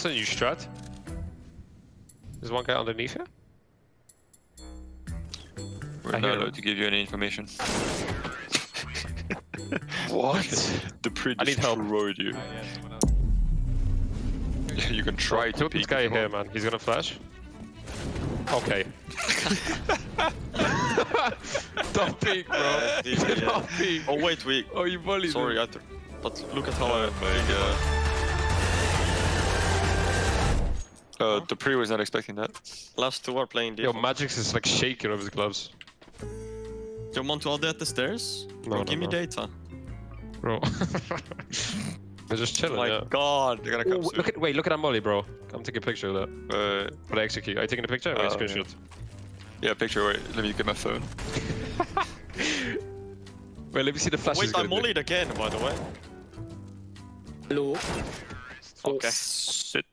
That's a new strat. There's one guy underneath here. We're not allowed to give you any information. What? The pre destroyed you. You can try to peek this guy here, man. He's gonna flash. Okay. Don't peek, bro. Don't peek. Oh wait, wait. Oh, you volleyed. Sorry, but look at how the pre was not expecting that. Last two are playing Yo, defense. Magix is like shaking over the gloves. Do you want to all at the stairs? No, give me data. Bro. They're just chilling, Oh my yeah. god, they're gonna come soon. Look at that molly, bro. Come take a picture of that. But I execute. Are you taking a picture? Or a screenshot? Yeah, picture. Wait, let me get my phone. Wait, let me see the flashes. Wait, I mollied again, by the way. Hello. Okay. Shit.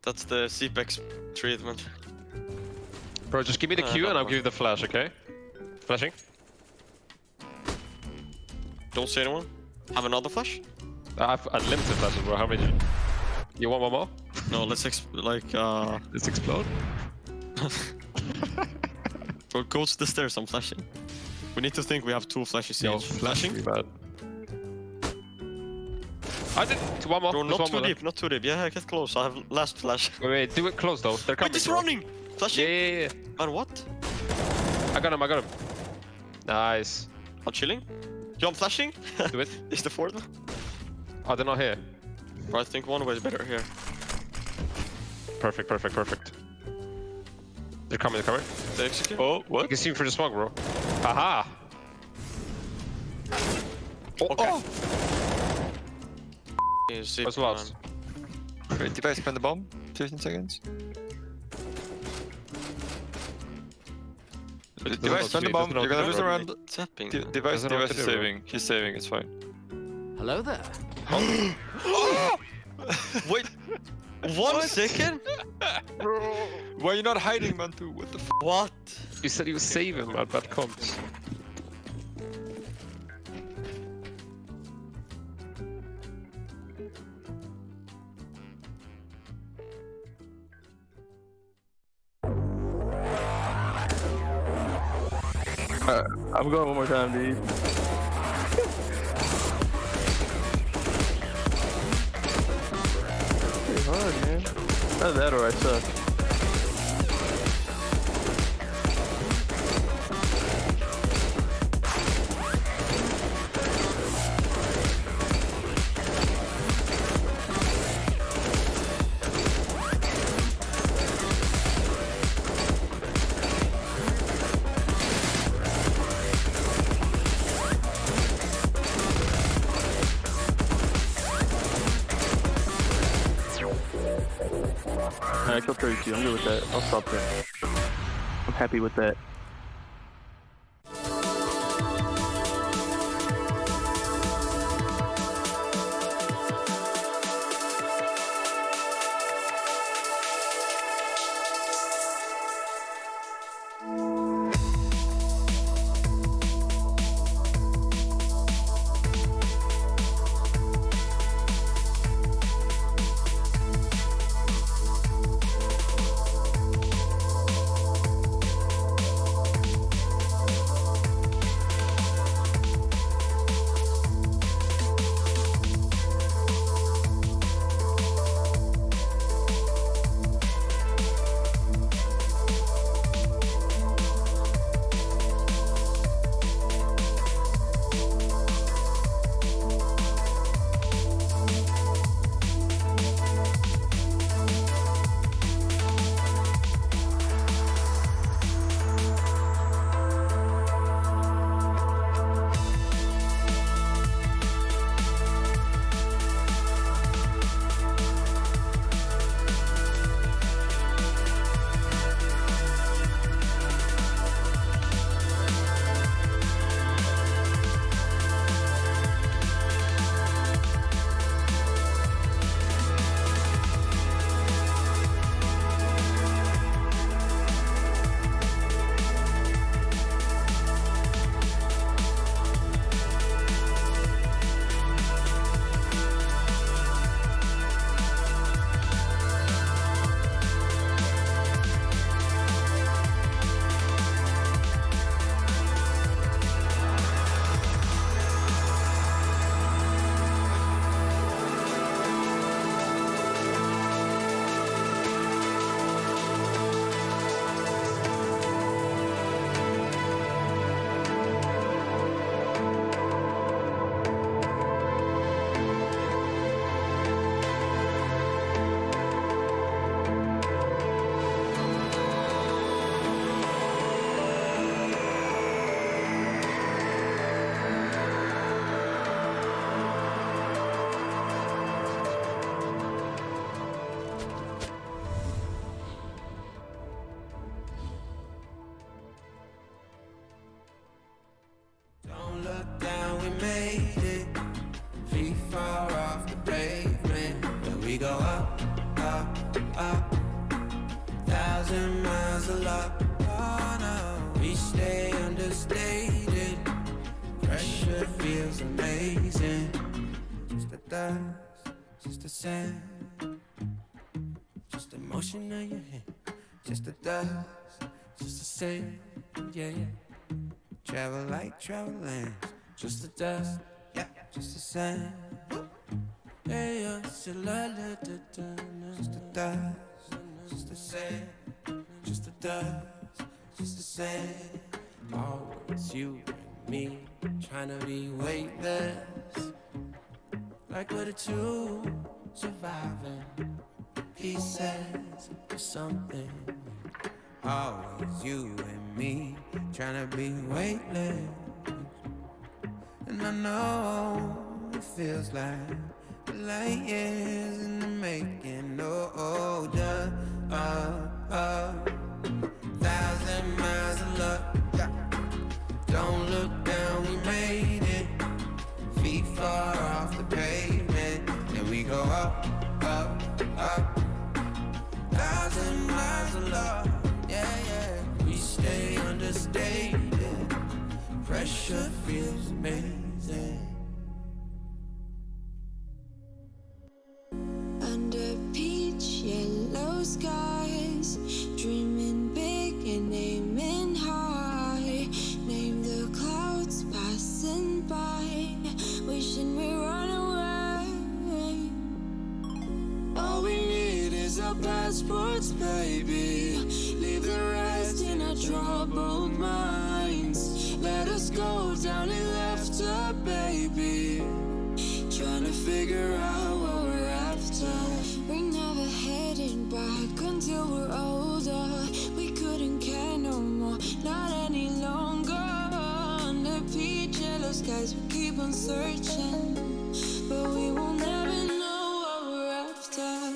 That's the CPEX treatment. Bro, just give me the Q and I'll give you the flash, okay? Flashing. Don't see anyone. Have another flash? I have unlimited flashes, bro. How many? You want one more? No, let's Let's explode. Bro, go to the stairs. I'm flashing. We need to think we have two flashes Yo, each. Flashing. Bad. I did one more. Bro, There's not one too more. deep, not too deep. Yeah, get close. I have last flash. Wait, do it close though. They're coming. Wait, it's bro. running. Flashing. Yeah. Man, what? I got him. Nice. I'm chilling. Yo, I'm flashing. Do it. Is the fourth one? Oh, they're not here. Bro, I think one way is better here. Perfect. They're coming. They execute. Oh, what? You can see him through the smoke, bro. Haha. Okay. What's lost? Wait, device plant the bomb. 15 seconds. It Device plant the bomb. You're gonna lose the round. Tapping. Device is saving. He's saving. It's fine. Hello there. Wait. 1 second? Why are you not hiding, Mantu? What the f? What? You said you were saving, man. Bad comps. I'm going one more time, dude. Pretty hard, man. Either that or I suck. I killed 32. I'm good with that. I'll stop there. I'm happy with that. miles a lot. Oh no, we stay understated. Pressure feels amazing. Just the dust, just the sand, just the motion of your hand. Just the dust, just the sand, yeah, yeah. Travel like traveling. Just the dust, yeah, just the sand. Yeah, yeah, just the dust, just the sand, just the dust, just the sand. Always you and me, trying to be weightless. Like we're the two surviving pieces of something. Always you and me, trying to be weightless. And I know it feels like light years in the making. Oh, duh, 1,000 miles of luck. Don't look down, we made it. Feet far off the pavement, and we go up, up, up. 1,000 miles of luck, yeah, yeah. We stay understated. Pressure feels amazing. Under peach yellow skies, dreaming big and aiming high. Name the clouds passing by, wishing we run away. All we need is our passports, baby. Leave the rest in our troubled minds. Let us go down in laughter, baby. Trying to figure out what we're after. We're never heading back until we're older. We couldn't care no more, not any longer. Under peach yellow skies, we keep on searching, but we will never know what we're after.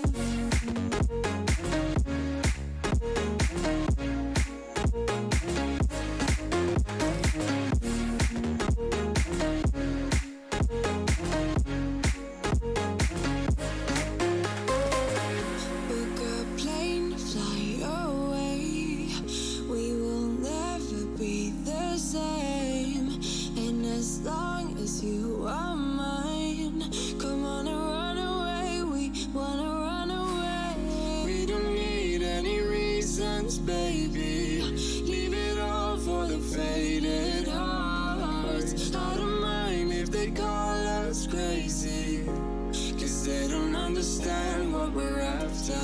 Book a plane, fly away. We will never be the same. And as long as you are mine, come on and run away. We wanna run away. We don't need any reasons, baby. Leave it all for the faded hearts. I don't mind if they call us crazy, 'cause they don't understand what we're after.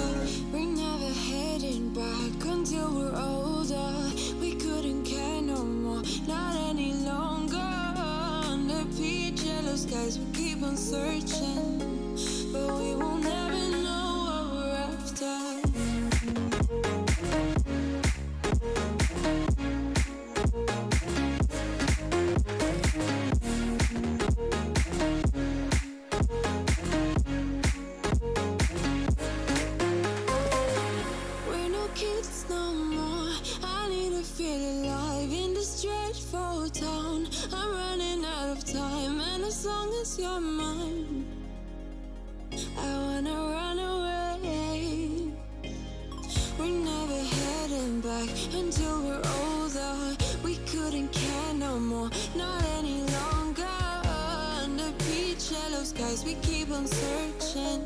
We're never heading back until we're older. We couldn't care no more, not any longer. Under peach yellow skies, we keep on searching, but we will never know what we're after. We're no kids no more. I need to feel alive in this dreadful town. I'm running out of time, and as long as you're mine, I wanna run away. We're never heading back until we're older. We couldn't care no more, not any longer. Under peach yellow skies, we keep on searching,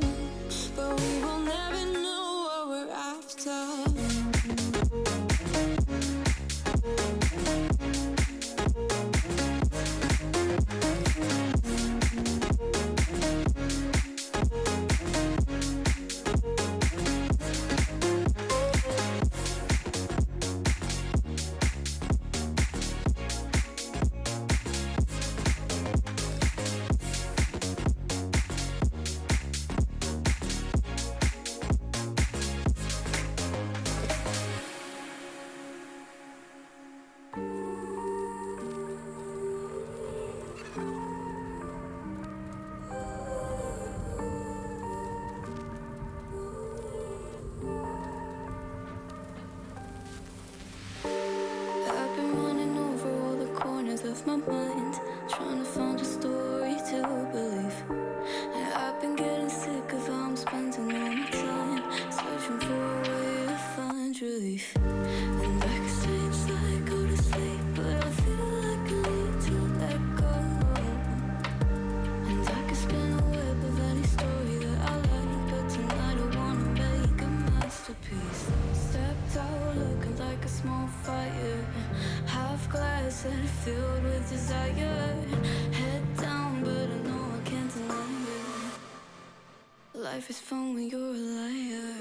but we will never know what we're after. I've been running over all the corners of my mind, trying to find a story to believe. And I've been getting sick of how I'm spending all my time, searching for a way to find relief. glass that are filled with desire. Head down, but I know I can't deny it. Life is fun when you're a liar.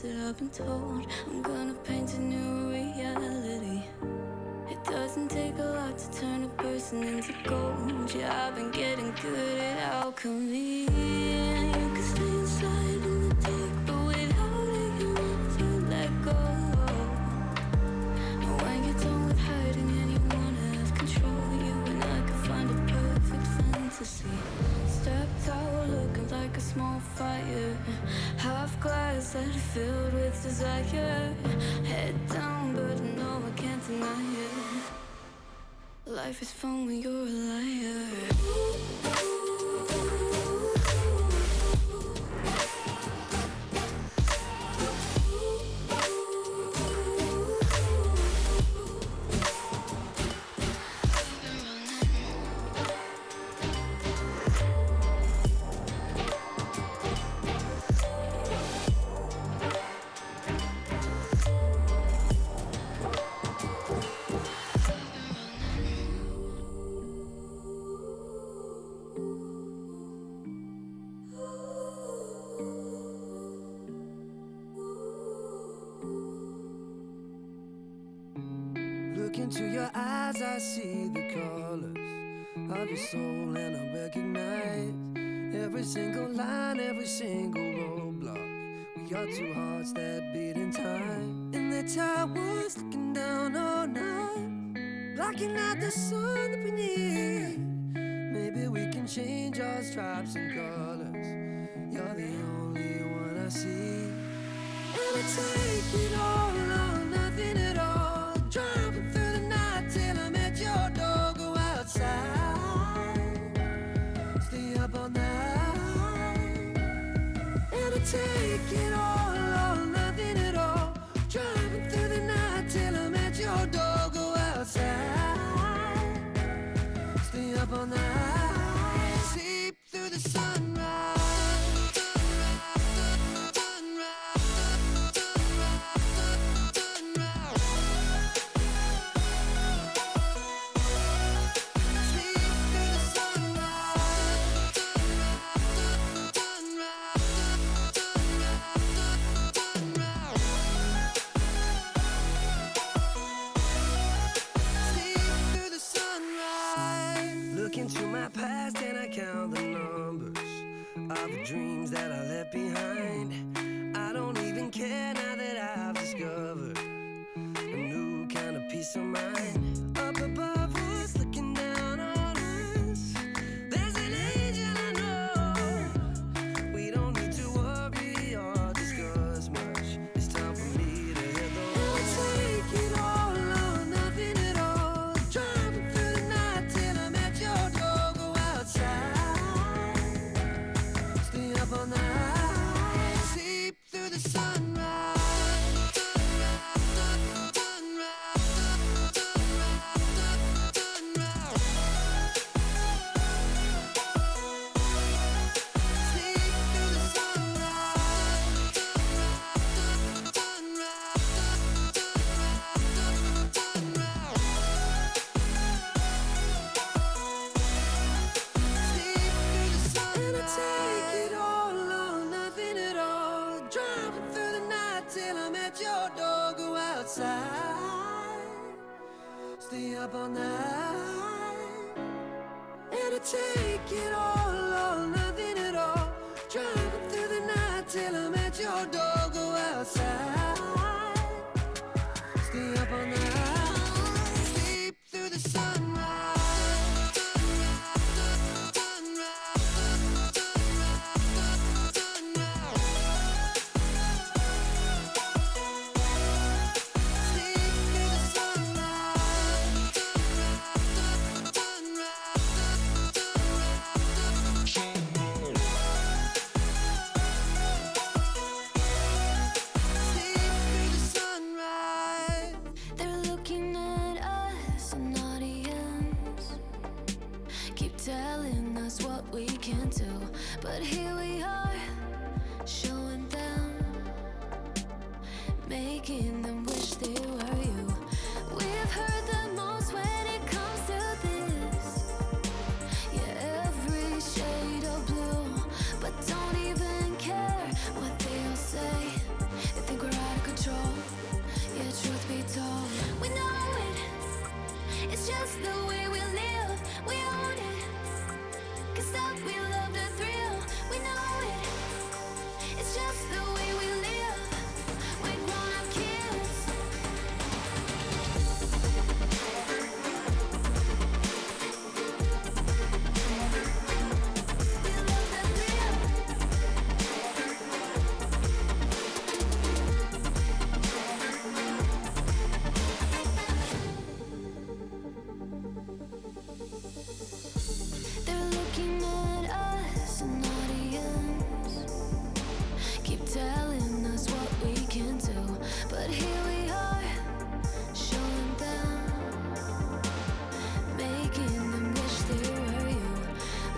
That I've been told I'm gonna paint a new reality. It doesn't take a lot to turn a person into gold. Yeah, I've been getting good at alchemy. And you can stay inside in the dark, but without it you never let go. And when you're done with hiding and you wanna have control, you and I can find a perfect fantasy. Stepped out looking like a small fire. Half glass that are filled with desire. Head down, but I know I can't deny it. Life is fun when you're a liar. Look into your eyes, I see the colors of your soul, and I recognize every single line, every single roadblock. We are two hearts that beat in time, and that's how I was looking down all night, blocking out the sun that we need. Maybe we can change our stripes and colors. You're the only one I see, and I take it all or nothing at all. Driving through the night till I'm at your door. Go outside, stay up all night, and I take it all or nothing at all. Driving through the night till I'm at your door. Go outside, stay up all night, sleep through the sunrise. Into my past and I count the numbers of the dreams that I left behind. I don't even care now that I've discovered a new kind of peace of mind. Up above us, looking down on us, there's an angel I know. We don't need to worry or discuss much. It's time for me to hit the road. Take it all or nothing at all. Driving through the night till I'm at your door. Go outside, stay up all night, sleep through the sunrise. Stay up all night, and I take it all or nothing at all. Driving through the night till I'm at your door. Go outside, stay up all night, sleep through the sunrise. Sleep through the sunrise. making them wish they were you. We've heard the most when it comes to this. Yeah, every shade of blue, but don't even care what they all say. They think we're out of control. Yeah, truth be told, we know it. It's just the way we live. We own it. 'Cause that we love the thrill. We know it. It's just the way we live. We're grown-up kids. They're looking at us, an audience. Keep telling us what we can do, but here we are, showing them, making them wish they were you.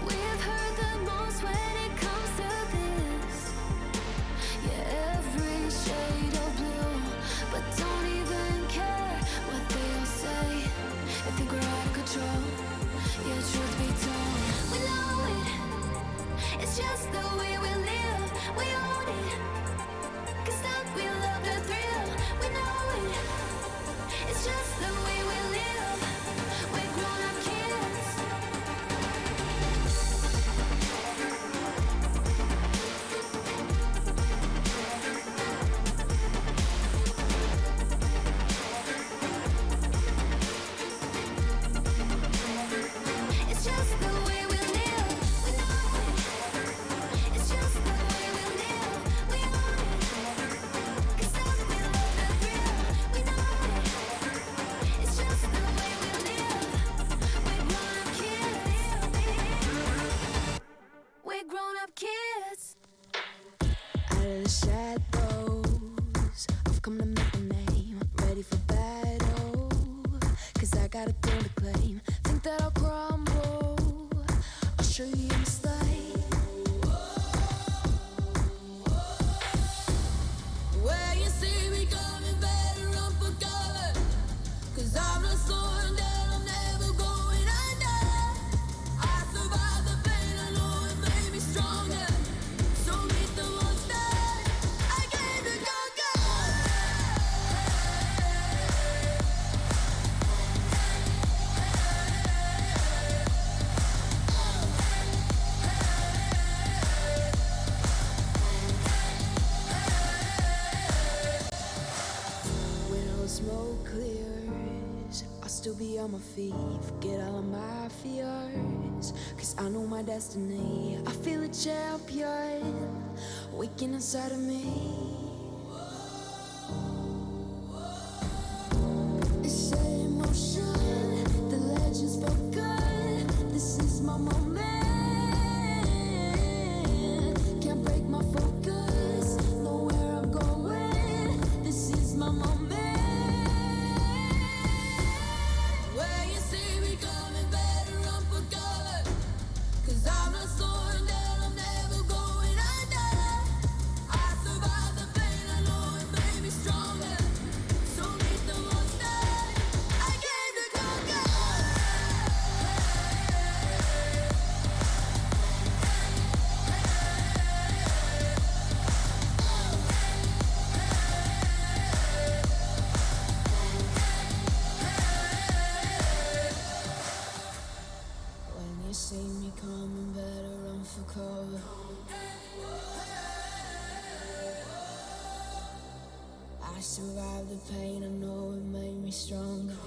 We've heard the most when it comes to this. Yeah, every shade of blue, but don't even care what they all say. They think we're out of control. Yeah, truth be told, we know it. It's just the way we live. We own it. 'Cause that we love the thrill. We know it. It's just the way we live. We're grown-up kids. It's just the way we live. We know it. It's just the way we live. We own it. 'Cause that we love the thrill. We know it. It's just the way we live. We're grown-up kids. We're grown-up kids. Out of the shadows, I've come to make a name. Ready for battle, 'cause I got a thing to claim. Think that I'll crumble, I'll show you a mistake. Where you see me coming, better run for cover, 'cause I'm not slowing down, I'm never going under. I survived the pain, I know it made me stronger. So meet the monster I came to conquer. When all the smoke clears, I'll still be on my feet. Forget all of my fears, 'cause I know my destiny. I feel a champion waking inside of me. It's set in motion, the legend's spoken. This is my moment. Can't break my focus, know where I'm going. This is my moment. Where you see me coming, better run for cover, 'cause I'm not slowing down, I'm never going under. I survived the pain, I know it made me stronger. So meet the monster I came to conquer. When you see me coming, better run for cover. I survived the pain, I know it made me stronger.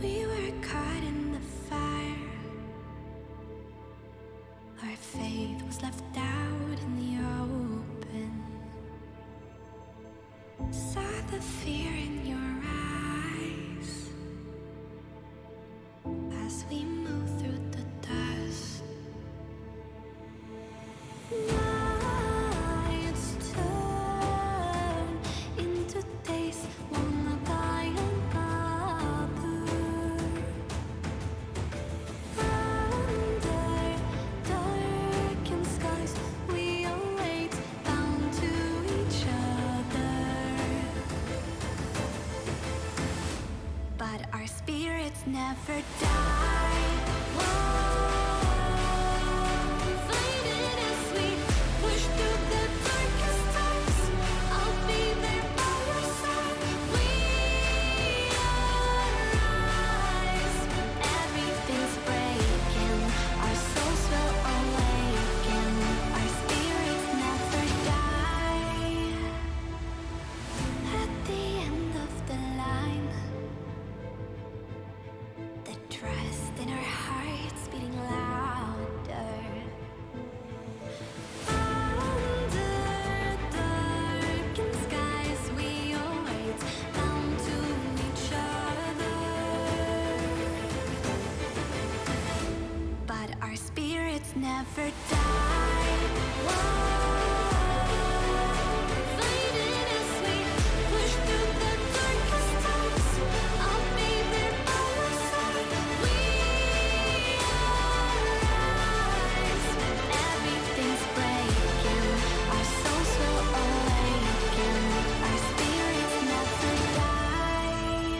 We were caught in the fire. Our faith was left out in the open. Saw the fear in your eyes as we move through the dust. Nights turn into days, wanna die another. never die. Faded as we push through the darkest times. I'll be there by your side. We arise when everything's breaking. Our souls will awaken. Our spirits never die. At the end of the line, the trust in our hearts beating louder. Under darkened skies we await, bound to each other. But our spirits never die. Faded as we push through the darkest times. I'll be there by your side. We arise when everything's breaking. Our souls will awaken. Our spirits never die.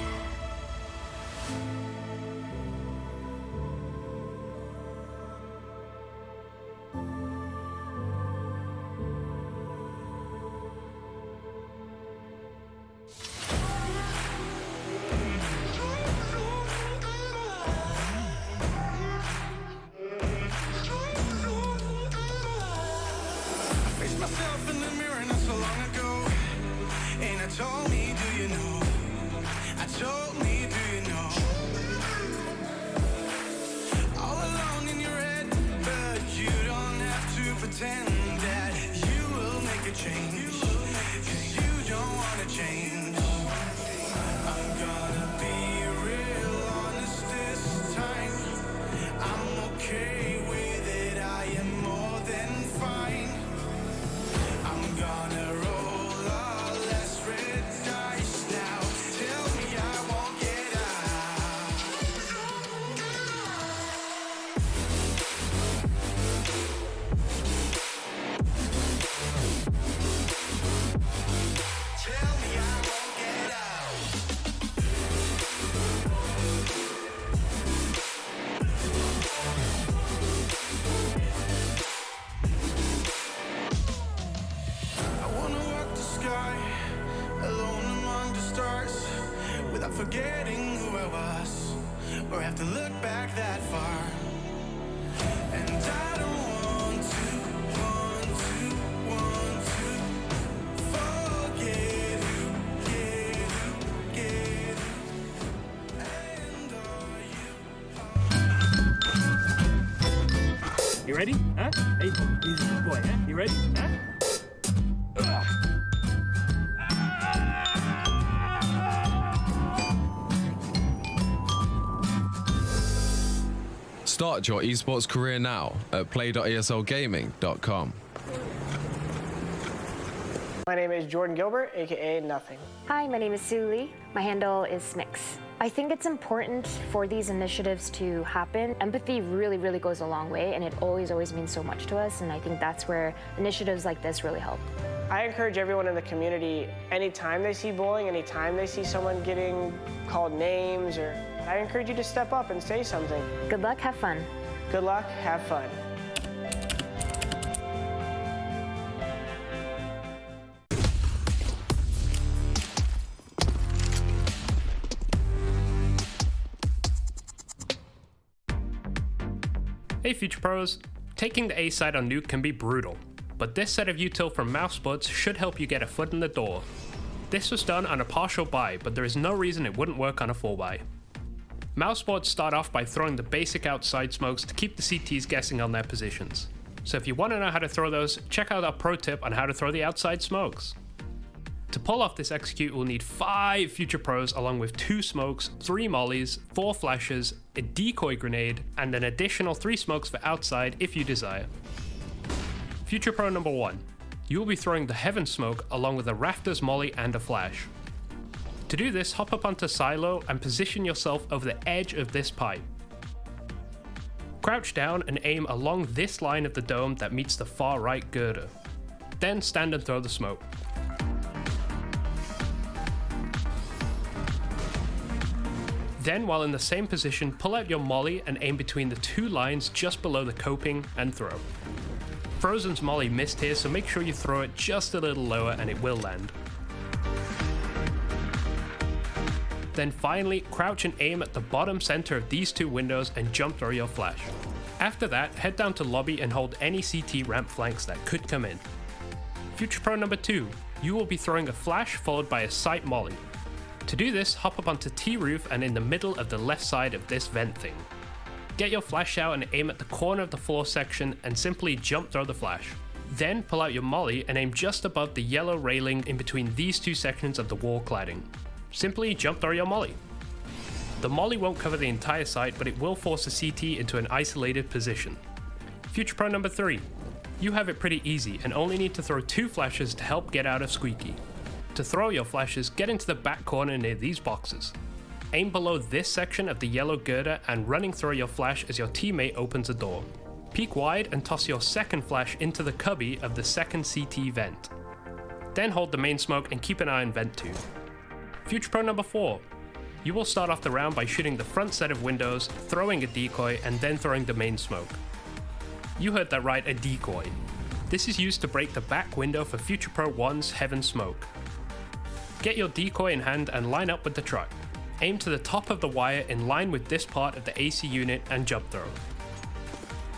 I faced myself in the mirror not so long ago, and I told me, do you know? I told me, do you know? All alone in your head, but you don't have to pretend that you will make a change, 'cause you don't wanna change. I'm gonna be real honest this time. I'm okay with it, I am more than fine. I'm gonna roll all less red dice now. Tell me I won't get out. Tell me I won't get out. I wanna walk the sky alone among the stars without forgetting who I was or have to look back that far. And I don't want to forget who, get who. And are you? You ready? Huh? Hey, he's a good boy, huh? You ready? Huh? Start your esports career now at play.eslgaming.com. My name is Jordan Gilbert, aka Nothing. Hi, my name is Sue Lee. My handle is Smix. I think it's important for these initiatives to happen. Empathy really, really goes a long way, and it always means so much to us, and I think that's where initiatives like this really help. I encourage everyone in the community, anytime they see bullying, anytime they see someone getting called names, I encourage you to step up and say something. Good luck, have fun. Good luck, have fun. Hey Future Pros, taking the A side on Nuke can be brutal, but this set of util from Mousebuds should help you get a foot in the door. This was done on a partial buy, but there is no reason it wouldn't work on a full buy. Mousebuds start off by throwing the basic outside smokes to keep the CTs guessing on their positions. So if you want to know how to throw those, check out our pro tip on how to throw the outside smokes. To pull off this execute, we'll need 5 Future Pros along with 2 smokes, 3 mollies, 4 flashes, a decoy grenade, and an additional 3 smokes for outside if you desire. Future Pro number 1. You will be throwing the Heaven Smoke along with a Rafters molly and a flash. To do this, hop up onto Silo and position yourself over the edge of this pipe. Crouch down and aim along this line of the dome that meets the far right girder. Then stand and throw the smoke. Then, while in the same position, pull out your molly and aim between the two lines just below the coping and throw. Frozen's molly missed here, so make sure you throw it just a little lower and it will land. Then finally, crouch and aim at the bottom center of these two windows and jump throw your flash. After that, head down to lobby and hold any CT ramp flanks that could come in. Future Pro number 2, you will be throwing a flash followed by a sight molly. To do this, hop up onto T roof and in the middle of the left side of this vent thing. Get your flash out and aim at the corner of the floor section and simply jump throw the flash. Then pull out your molly and aim just above the yellow railing in between these two sections of the wall cladding. Simply jump throw your molly. The molly won't cover the entire site, but it will force a CT into an isolated position. Future Pro number 3. You have it pretty easy and only need to throw 2 flashes to help get out of Squeaky. To throw your flashes, get into the back corner near these boxes. Aim below this section of the yellow girder and running throw your flash as your teammate opens the door. Peek wide and toss your second flash into the cubby of the second CT vent. Then hold the main smoke and keep an eye on vent 2. Future Pro number 4. You will start off the round by shooting the front set of windows, throwing a decoy, and then throwing the main smoke. You heard that right, a decoy. This is used to break the back window for Future Pro 1's Heaven Smoke. Get your decoy in hand and line up with the truck. Aim to the top of the wire in line with this part of the AC unit and jump throw.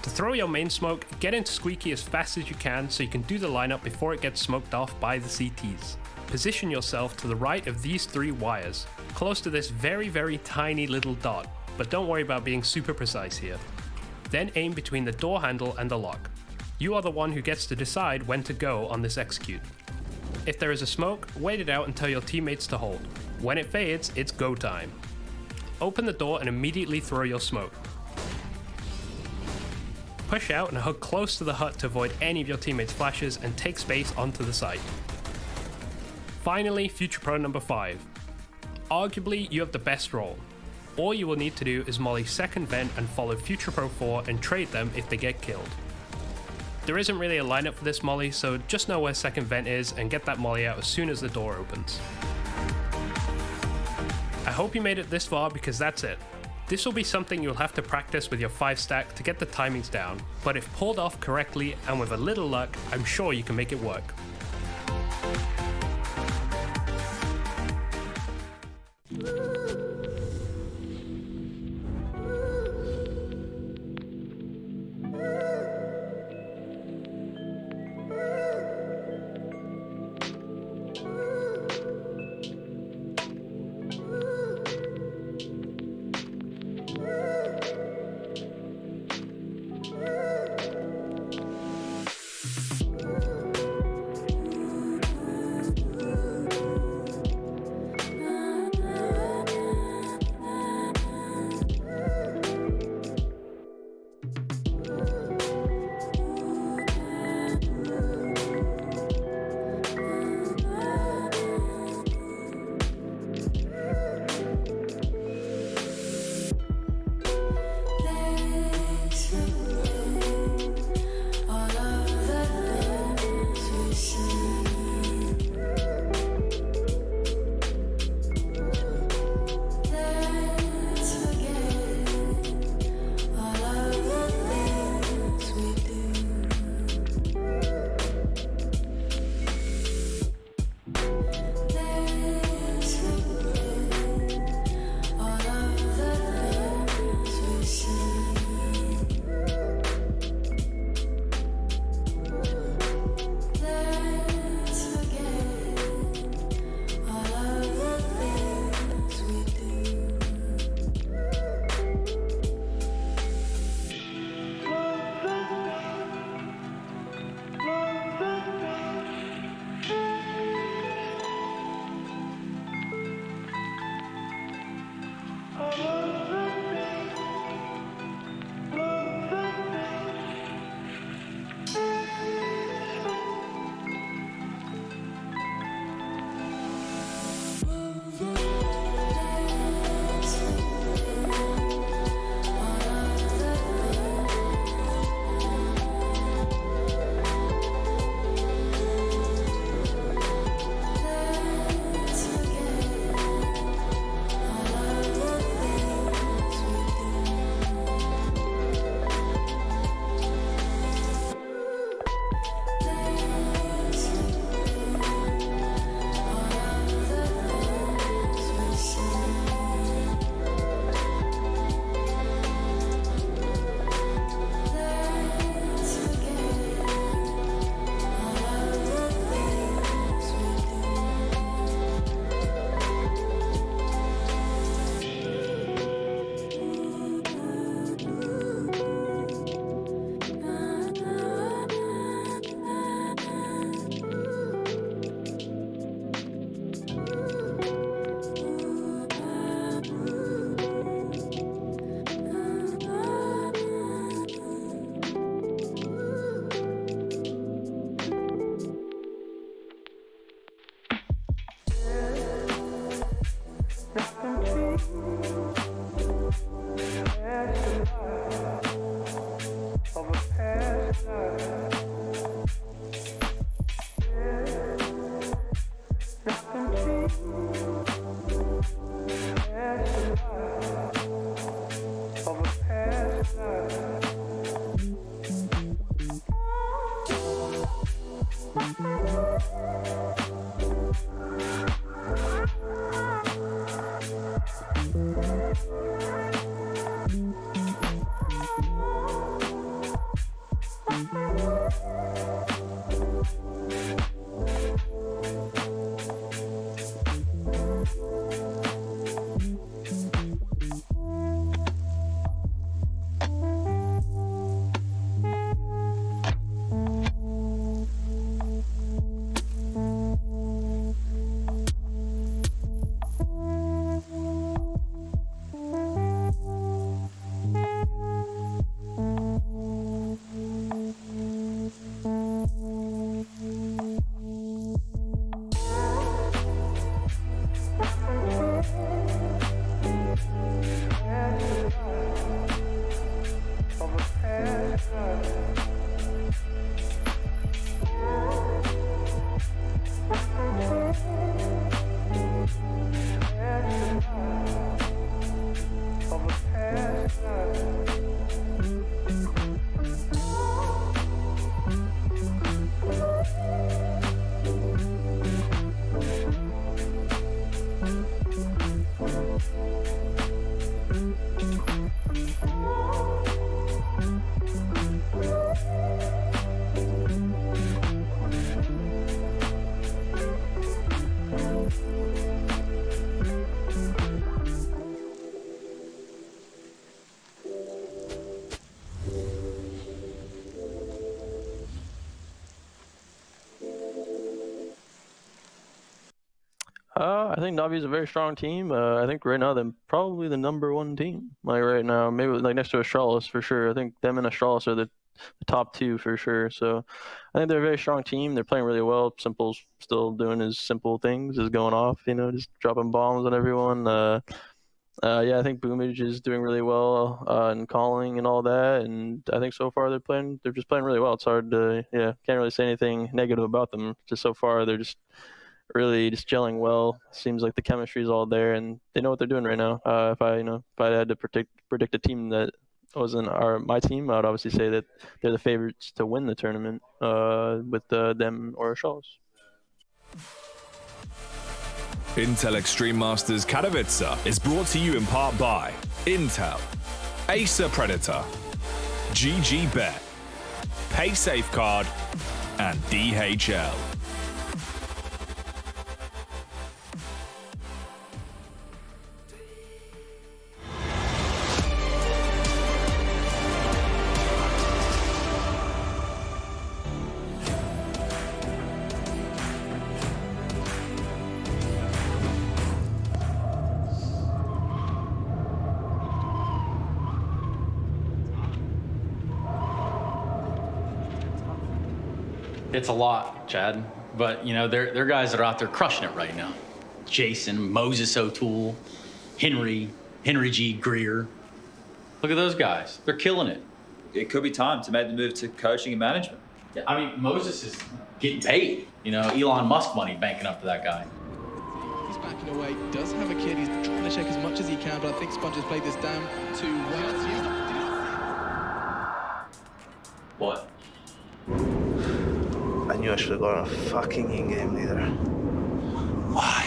To throw your main smoke, get into Squeaky as fast as you can so you can do the lineup before it gets smoked off by the CTs. Position yourself to the right of these 3 wires, close to this very tiny little dot, but don't worry about being super precise here. Then aim between the door handle and the lock. You are the one who gets to decide when to go on this execute. If there is a smoke, wait it out and tell your teammates to hold. When it fades, it's go time. Open the door and immediately throw your smoke. Push out and hug close to the hut to avoid any of your teammates' flashes and take space onto the site. Finally, Future Pro number 5. Arguably, you have the best role. All you will need to do is molly second vent and follow Future Pro 4 and trade them if they get killed. There isn't really a lineup for this molly, so just know where second vent is and get that molly out as soon as the door opens. I hope you made it this far because that's it. This will be something you'll have to practice with your 5-stack to get the timings down, but if pulled off correctly and with a little luck, I'm sure you can make it work. I think Navi's a very strong team. I think right now they're probably the #1 team. Like right now, maybe like next to Astralis for sure. I think them and Astralis are the top 2 for sure. So I think they're a very strong team. They're playing really well. Simple's still doing his simple things, just going off, just dropping bombs on everyone. Yeah, I think Boomage is doing really well and calling and all that. And I think so far they're just playing really well. It's hard to, can't really say anything negative about them. Just so far they're just really just gelling well. Seems like the chemistry is all there, and they know what they're doing right now. If I had to predict a team that wasn't my team, I would obviously say that they're the favorites to win the tournament with them or Charles. Intel Extreme Masters Katowice is brought to you in part by Intel, Acer Predator, GG Bet, Pay Safeguard, and DHL. It's a lot, Chad. But, they're guys that are out there crushing it right now. Jason, Moses O'Toole, Henry G. Greer. Look at those guys. They're killing it. It could be time to make the move to coaching and management. Yeah, I mean, Moses is getting paid. Elon Musk money banking up for that guy. He's backing away, does have a kid. He's trying to check as much as he can, but I think Sponge has played this down too well. What? I knew I should have got a fucking in-game leader. Why?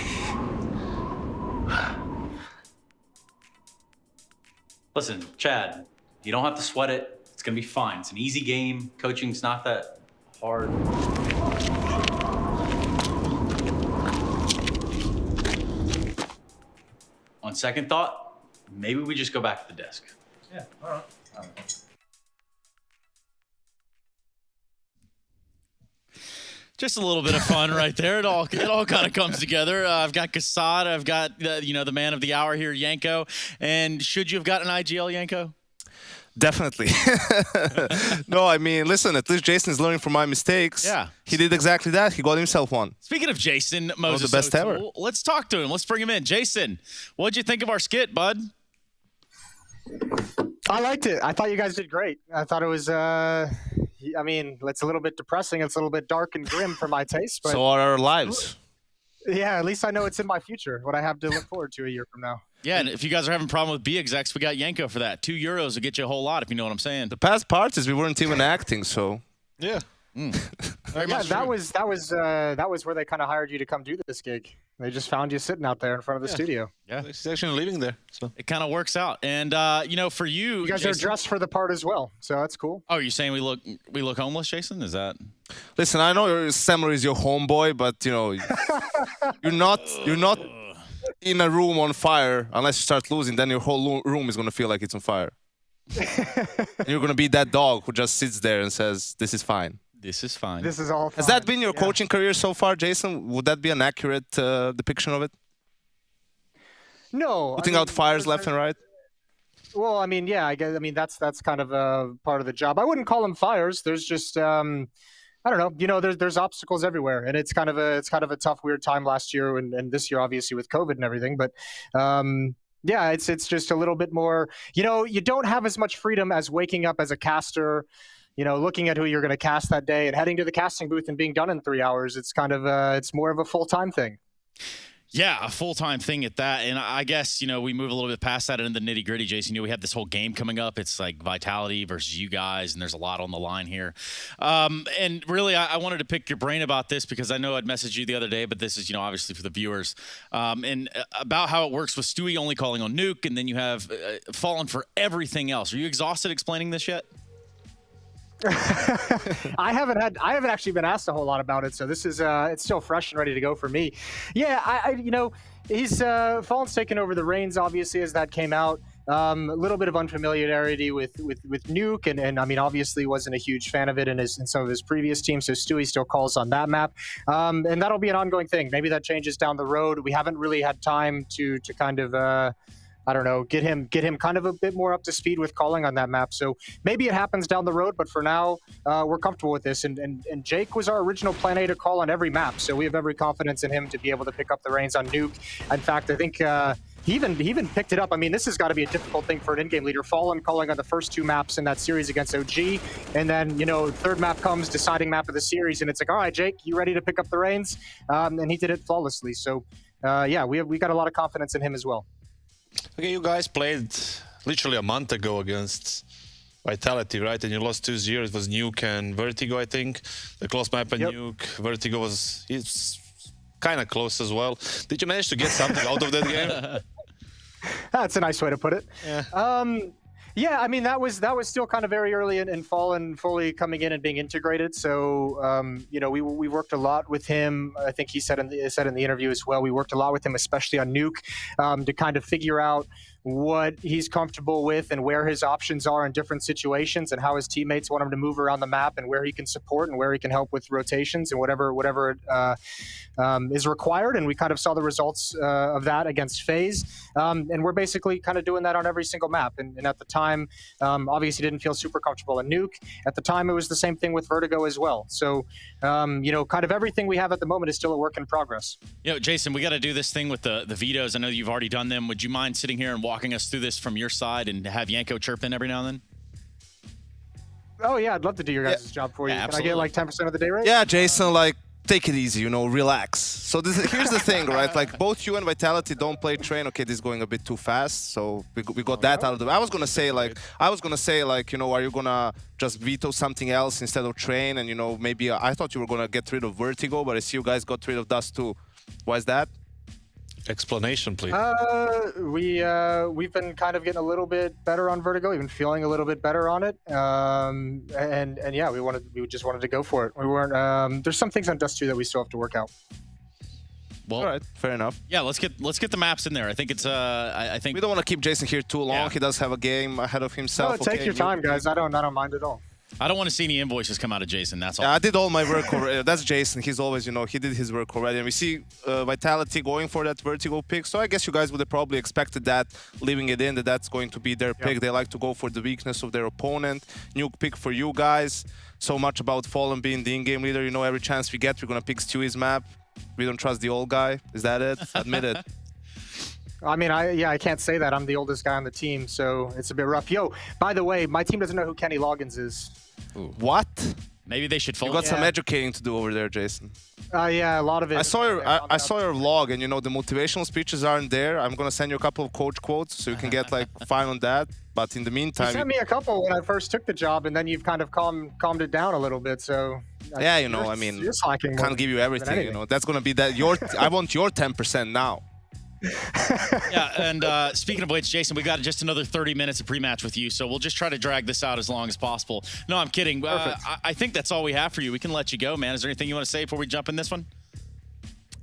Listen, Chad, you don't have to sweat it. It's going to be fine. It's an easy game. Coaching's not that hard. On second thought, maybe we just go back to the desk. Yeah, all right. Just a little bit of fun right there. It all kind of comes together. I've got Kassad. I've got the man of the hour here, Yanko. And should you have gotten an IGL, Yanko? Definitely. No, I mean, listen, at least Jason is learning from my mistakes. Yeah. He did exactly that. He got himself one. Speaking of Jason, Moses the best ever. Let's talk to him. Let's bring him in. Jason, what'd you think of our skit, bud? I liked it. I thought you guys did great. I thought it was, I mean, it's a little bit depressing. It's a little bit dark and grim for my taste. But so are our lives. Yeah, at least I know it's in my future, what I have to look forward to a year from now. Yeah, and if you guys are having a problem with B-execs, we got Yanko for that. €2 will get you a whole lot, if you know what I'm saying. The past part is we weren't even acting, so. Yeah. Yeah, that was where they kind of hired you to come do this gig. They just found you sitting out there in front of the studio. Yeah, he's actually living there. So it kind of works out. And for you, you guys Jason, are dressed for the part as well, so that's cool. Oh, you saying we look homeless, Jason? Is that? Listen, I know Samler is your homeboy, but you're not in a room on fire unless you start losing. Then your whole room is gonna feel like it's on fire. And you're gonna be that dog who just sits there and says, "This is fine." This is fine. This is all fine. Has that been your coaching career so far, Jason? Would that be an accurate depiction of it? No. Putting out fires left and right? Well, I mean, yeah, that's kind of a part of the job. I wouldn't call them fires. There's just, I don't know. There's obstacles everywhere, and it's kind of a tough, weird time last year and this year, obviously with COVID and everything. But yeah, it's just a little bit more. You don't have as much freedom as waking up as a caster. Looking at who you're going to cast that day and heading to the casting booth and being done in 3 hours. It's kind of it's more of a full-time thing. Yeah, a full-time thing at that. And I guess, we move a little bit past that into the nitty-gritty, Jason. We have this whole game coming up. It's like Vitality versus you guys, and there's a lot on the line here. And really, I wanted to pick your brain about this because I know I'd messaged you the other day, but this is, obviously for the viewers. And about how it works with Stewie only calling on Nuke, and then you have Fallen for everything else. Are you exhausted explaining this yet? I haven't actually been asked a whole lot about it, so this is it's still fresh and ready to go for me. Yeah, he's Fallen's taken over the reins obviously as that came out. a little bit of unfamiliarity with Nuke, and I mean, obviously wasn't a huge fan of it in some of his previous teams. So Stewie still calls on that map, and that'll be an ongoing thing. Maybe that changes down the road. We haven't really had time to kind of. I don't know, get him kind of a bit more up to speed with calling on that map. So maybe it happens down the road, but for now, we're comfortable with this. And Jake was our original plan A to call on every map, so we have every confidence in him to be able to pick up the reins on Nuke. In fact, I think he even picked it up. I mean, this has got to be a difficult thing for an in-game leader. Fallen calling on the first 2 maps in that series against OG, and then, you know, third map comes, deciding map of the series, and it's like, all right, Jake, you ready to pick up the reins? And he did it flawlessly. So, yeah, we got a lot of confidence in him as well. Okay, you guys played literally a month ago against Vitality, right? And you lost 2-0. It was Nuke and Vertigo, I think. The close map and Nuke. Vertigo was kind of close as well. Did you manage to get something out of that game? That's a nice way to put it. Yeah. Yeah, I mean, that was still kind of very early in Fallen fully coming in and being integrated. So, you know, we worked a lot with him. I think he said in the interview as well, we worked a lot with him, especially on Nuke, to kind of figure out what he's comfortable with and where his options are in different situations and how his teammates want him to move around the map and where he can support and where he can help with rotations and whatever is required. And we kind of saw the results of that against FaZe. And we're basically kind of doing that on every single map. And at the time, obviously didn't feel super comfortable in Nuke. At the time, it was the same thing with Vertigo as well. So, you know, kind of everything we have at the moment is still a work in progress. You know, Jason, we got to do this thing with the vetoes. I know you've already done them. Would you mind sitting here and walking us through this from your side and have Yanko chirp in every now and then? Oh, yeah, I'd love to do your guys' job for you. Can I get like 10% of the day rate? Yeah, Jason, like, take it easy, you know, relax. So here's the thing, right? Like, both you and Vitality don't play train. Okay, this is going a bit too fast, so we got that out of the way. I was gonna say, like, you know, are you gonna just veto something else instead of train? And, you know, maybe I thought you were gonna get rid of Vertigo, but I see you guys got rid of Dust too. Why is that? Explanation, please. We've been kind of getting a little bit better on Vertigo, even feeling a little bit better on it. And yeah, we just wanted to go for it. We weren't. There's some things on Dust 2 that we still have to work out. Well, all right, fair enough. Yeah, let's get the maps in there. I think it's I think we don't want to keep Jason here too long. Yeah. He does have a game ahead of himself. No, take your time, guys. I don't mind at all. I don't want to see any invoices come out of Jason. That's all. Yeah, I did all my work already. That's Jason. He's always, you know, he did his work already. And we see Vitality going for that Vertigo pick. So I guess you guys would have probably expected that, leaving it in, that's going to be their pick. They like to go for the weakness of their opponent. Nuke pick for you guys. So much about Fallen being the in-game leader. You know, every chance we get, we're going to pick Stewie's map. We don't trust the old guy. Is that it? Admit it. I mean, I can't say that. I'm the oldest guy on the team, so it's a bit rough. Yo, by the way, my team doesn't know who Kenny Loggins is. Ooh. What? Maybe they should fold. You got some educating to do over there, Jason. Yeah, a lot of it. I saw your vlog, and you know the motivational speeches aren't there. I'm gonna send you a couple of coach quotes so you can get like fine on that. But in the meantime, you sent me a couple when I first took the job, and then you've kind of calmed it down a little bit. So yeah, you know, I mean, I can't give you everything. You know, that's gonna be that. I want your 10% now. Yeah, and speaking of which, Jason, we got just another 30 minutes of pre-match with you, so we'll just try to drag this out as long as possible. No, I'm kidding. I think that's all we have for you. We can let you go, man. Is there anything you want to say before we jump in this one?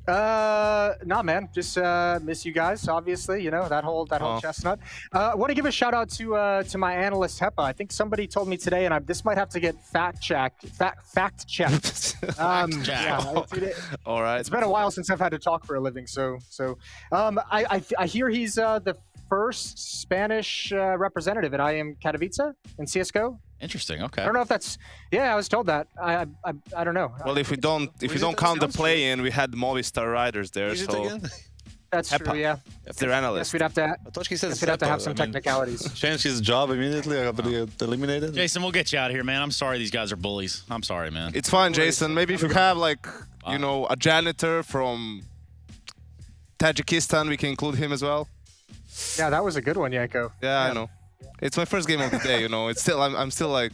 No, man. Just miss you guys. Obviously, you know that whole chestnut. I want to give a shout out to my analyst Hepa. I think somebody told me today, and this might have to get fact checked. Yeah, all right. It's been a while since I've had to talk for a living, so I hear he's the first Spanish representative at IEM Katowice in CS:GO. Interesting. Okay. I don't know if that's. Yeah, I was told that. I don't know. Well, if we don't count the play-in, we had Movistar Riders there. Is it again? That's true. Yeah. They're analysts. Yes, we'd have to. I thought he said we'd have to have some technicalities. Change his job immediately. I got eliminated. Jason, we'll get you out of here, man. I'm sorry these guys are bullies. I'm sorry, man. It's fine, Jason. Maybe if you have like you know a janitor from Tajikistan, we can include him as well. Yeah, that was a good one, Yanko. Yeah, I know. It's my first game of the day, you know. It's still I'm still like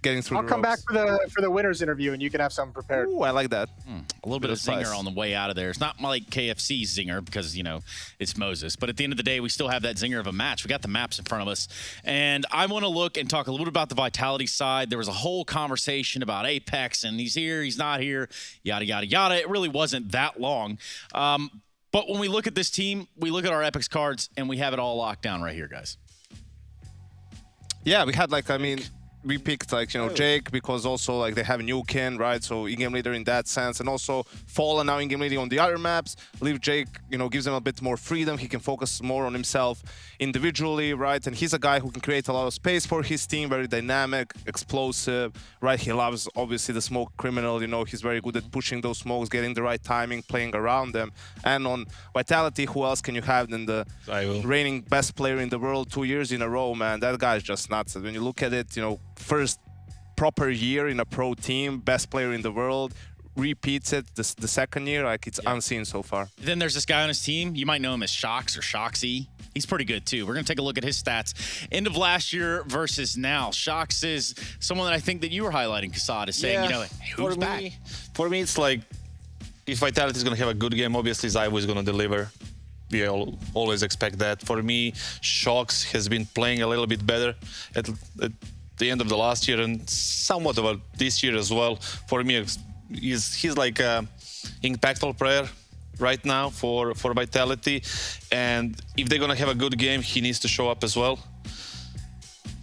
getting through. I'll come back for the winners interview, and you can have something prepared. Ooh, I like that. A little bit of zinger on the way out of there. It's not like KFC's zinger because, you know, it's Moses. But at the end of the day, we still have that zinger of a match. We got the maps in front of us. And I want to look and talk a little bit about the Vitality side. There was a whole conversation about Apex, and he's here, he's not here, yada, yada, yada. It really wasn't that long. But when we look at this team, we look at our Epics cards, and we have it all locked down right here, guys. Yeah, we had like, I mean, we picked like, you know, Jake because also like they have Nukin, right? So in-game leader in that sense, and also Fallen now in-game leader on the other maps. Leave Jake, you know, gives him a bit more freedom. He can focus more on himself individually, right? And he's a guy who can create a lot of space for his team, very dynamic, explosive, right? He loves obviously the smoke criminal, you know, he's very good at pushing those smokes, getting the right timing, playing around them. And on Vitality, who else can you have than the reigning best player in the world 2 years in a row, man? That guy's just nuts. When you look at it, you know, first proper year in a pro team, best player in the world, repeats it the second year, like it's unseen so far. Then there's this guy on his team. You might know him as Shox or Shoxy. He's pretty good too. We're gonna take a look at his stats. End of last year versus now. Shox is someone that I think that you were highlighting, Kassad, is saying, you know, who's back? For me, it's like, if Vitality is gonna have a good game, obviously Zyvo is gonna deliver. We always expect that. For me, Shox has been playing a little bit better at the end of the last year and somewhat about this year as well. For me, he's like an impactful player right now for Vitality, and if they're gonna have a good game, he needs to show up as well.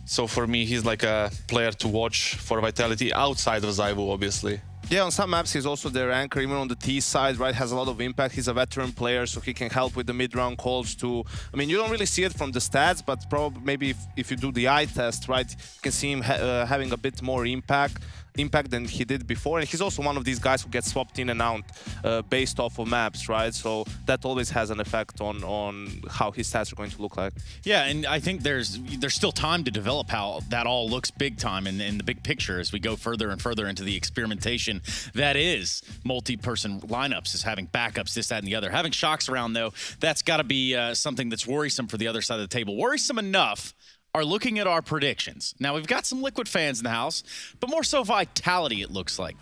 So for me, he's like a player to watch for Vitality outside of Zyvo, obviously. Yeah, on some maps he's also their anchor, even on the T side, right? Has a lot of impact. He's a veteran player, so he can help with the mid-round calls too. I mean, you don't really see it from the stats, but probably maybe if you do the eye test, right, you can see him having a bit more impact than he did before. And he's also one of these guys who gets swapped in and out based off of maps, right? So that always has an effect on how his stats are going to look like. Yeah, and I think there's still time to develop how that all looks big time in the big picture as we go further and further into the experimentation that is multi-person lineups, is having backups, this, that, and the other. Having Shox around, though, that's got to be something that's worrisome for the other side of the table. Worrisome enough are looking at our predictions. Now, we've got some Liquid fans in the house, but more so Vitality, it looks like.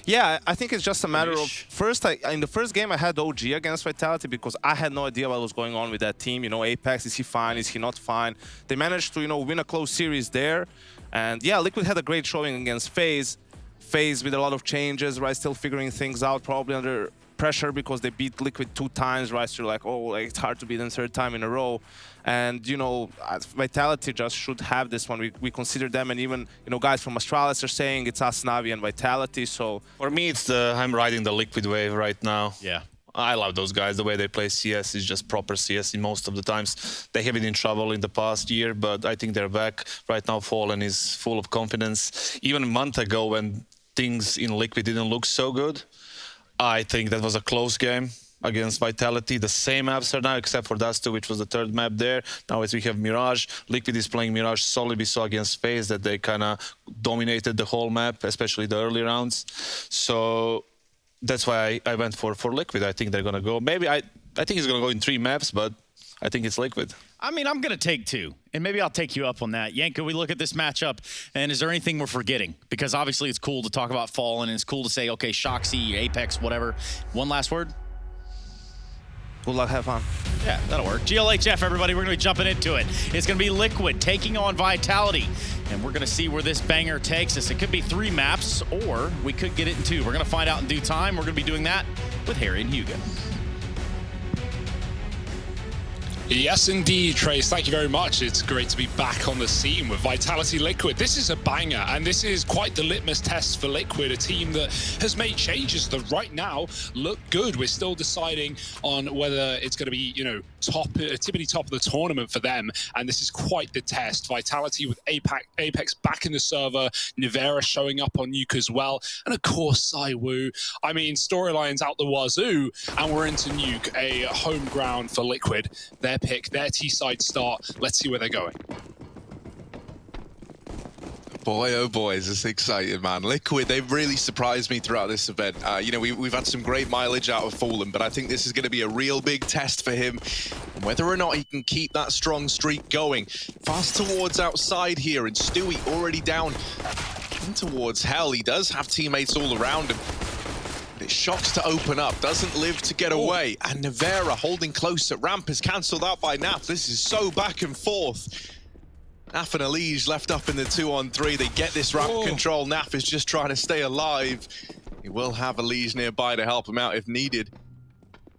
Yeah, I think it's just a matter of, first, in the first game, I had OG against Vitality because I had no idea what was going on with that team. You know, Apex, is he fine? Is he not fine? They managed to, you know, win a close series there. And yeah, Liquid had a great showing against FaZe. FaZe with a lot of changes, right? Still figuring things out, probably under pressure because they beat Liquid 2 times, right? So you're like, oh, like, it's hard to beat them third time in a row. And, you know, Vitality just should have this one. We consider them, and even, you know, guys from Astralis are saying it's us, Navi, and Vitality, so... For me, it's I'm riding the Liquid wave right now. Yeah. I love those guys. The way they play CS is just proper CS in most of the times. They have been in trouble in the past year, but I think they're back. Right now, Fallen is full of confidence. Even a month ago, when things in Liquid didn't look so good, I think that was a close game against Vitality. The same maps are now, except for Dust 2, which was the third map there. Now as we have Mirage. Liquid is playing Mirage solid. We saw against FaZe that they kind of dominated the whole map, especially the early rounds. So that's why I went for Liquid. I think they're going to go. Maybe I think it's going to go in 3 maps, but I think it's Liquid. I mean, I'm going to take 2, and maybe I'll take you up on that. Yanko, we look at this matchup, and is there anything we're forgetting? Because obviously it's cool to talk about Fallen, and it's cool to say, okay, Shoxy, Apex, whatever. One last word? Good luck, have fun. Yeah, that'll work. GLHF, everybody, we're going to be jumping into it. It's going to be Liquid taking on Vitality, and we're going to see where this banger takes us. It could be 3 maps, or we could get it in 2. We're going to find out in due time. We're going to be doing that with Harry and Hugo. Yes, indeed, Trace. Thank you very much. It's great to be back on the scene with Vitality Liquid. This is a banger, and this is quite the litmus test for Liquid, a team that has made changes that right now look good. We're still deciding on whether it's going to be, you know, tippity top of the tournament for them, and this is quite the test. Vitality with Apex back in the server, Nivera showing up on Nuke as well, and of course Saiwu. I mean, storylines out the wazoo, and we're into Nuke, a home ground for Liquid. Their pick, their T-side start. Let's see where they're going. Boy, oh boy, is this exciting, man. Liquid, they've really surprised me throughout this event. You know, we've had some great mileage out of Fallen, but I think this is going to be a real big test for him. And whether or not he can keep that strong streak going. Fast towards outside here, and Stewie already down towards Hell. He does have teammates all around him. It shocks to open up, doesn't live to get away. And Nivera holding close at ramp is cancelled out by Naf. This is so back and forth. Naf and Elige left up in the 2-on-3. They get this ramp control. Naf is just trying to stay alive. He will have Elige nearby to help him out if needed.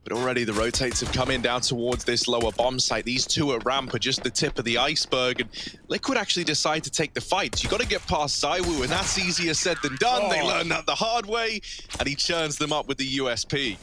But already the rotates have come in down towards this lower bomb site. These two at ramp are just the tip of the iceberg, and Liquid actually decide to take the fight. You got to get past Zywoo, and that's easier said than done. They learned that the hard way, and he churns them up with the USP.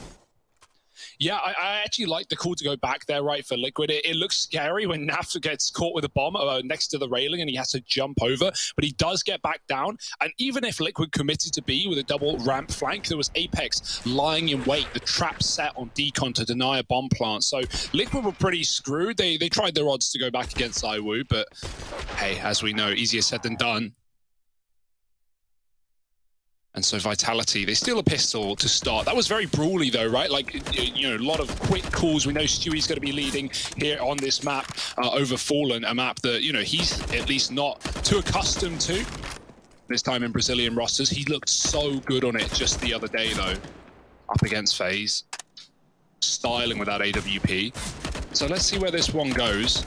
Yeah, I actually like the call to go back there, right, for Liquid. It looks scary when Naf gets caught with a bomb next to the railing and he has to jump over, but he does get back down. And even if Liquid committed to B with a double ramp flank, there was Apex lying in wait, the trap set on Decon to deny a bomb plant. So Liquid were pretty screwed. They tried their odds to go back against Zywoo, but hey, as we know, easier said than done. And so Vitality, they steal a pistol to start. That was very brawly though, right? Like, you know, a lot of quick calls. We know Stewie's going to be leading here on this map over Fallen, a map that, you know, he's at least not too accustomed to. This time in Brazilian rosters, he looked so good on it just the other day though. Up against FaZe. Styling with that AWP. So let's see where this one goes.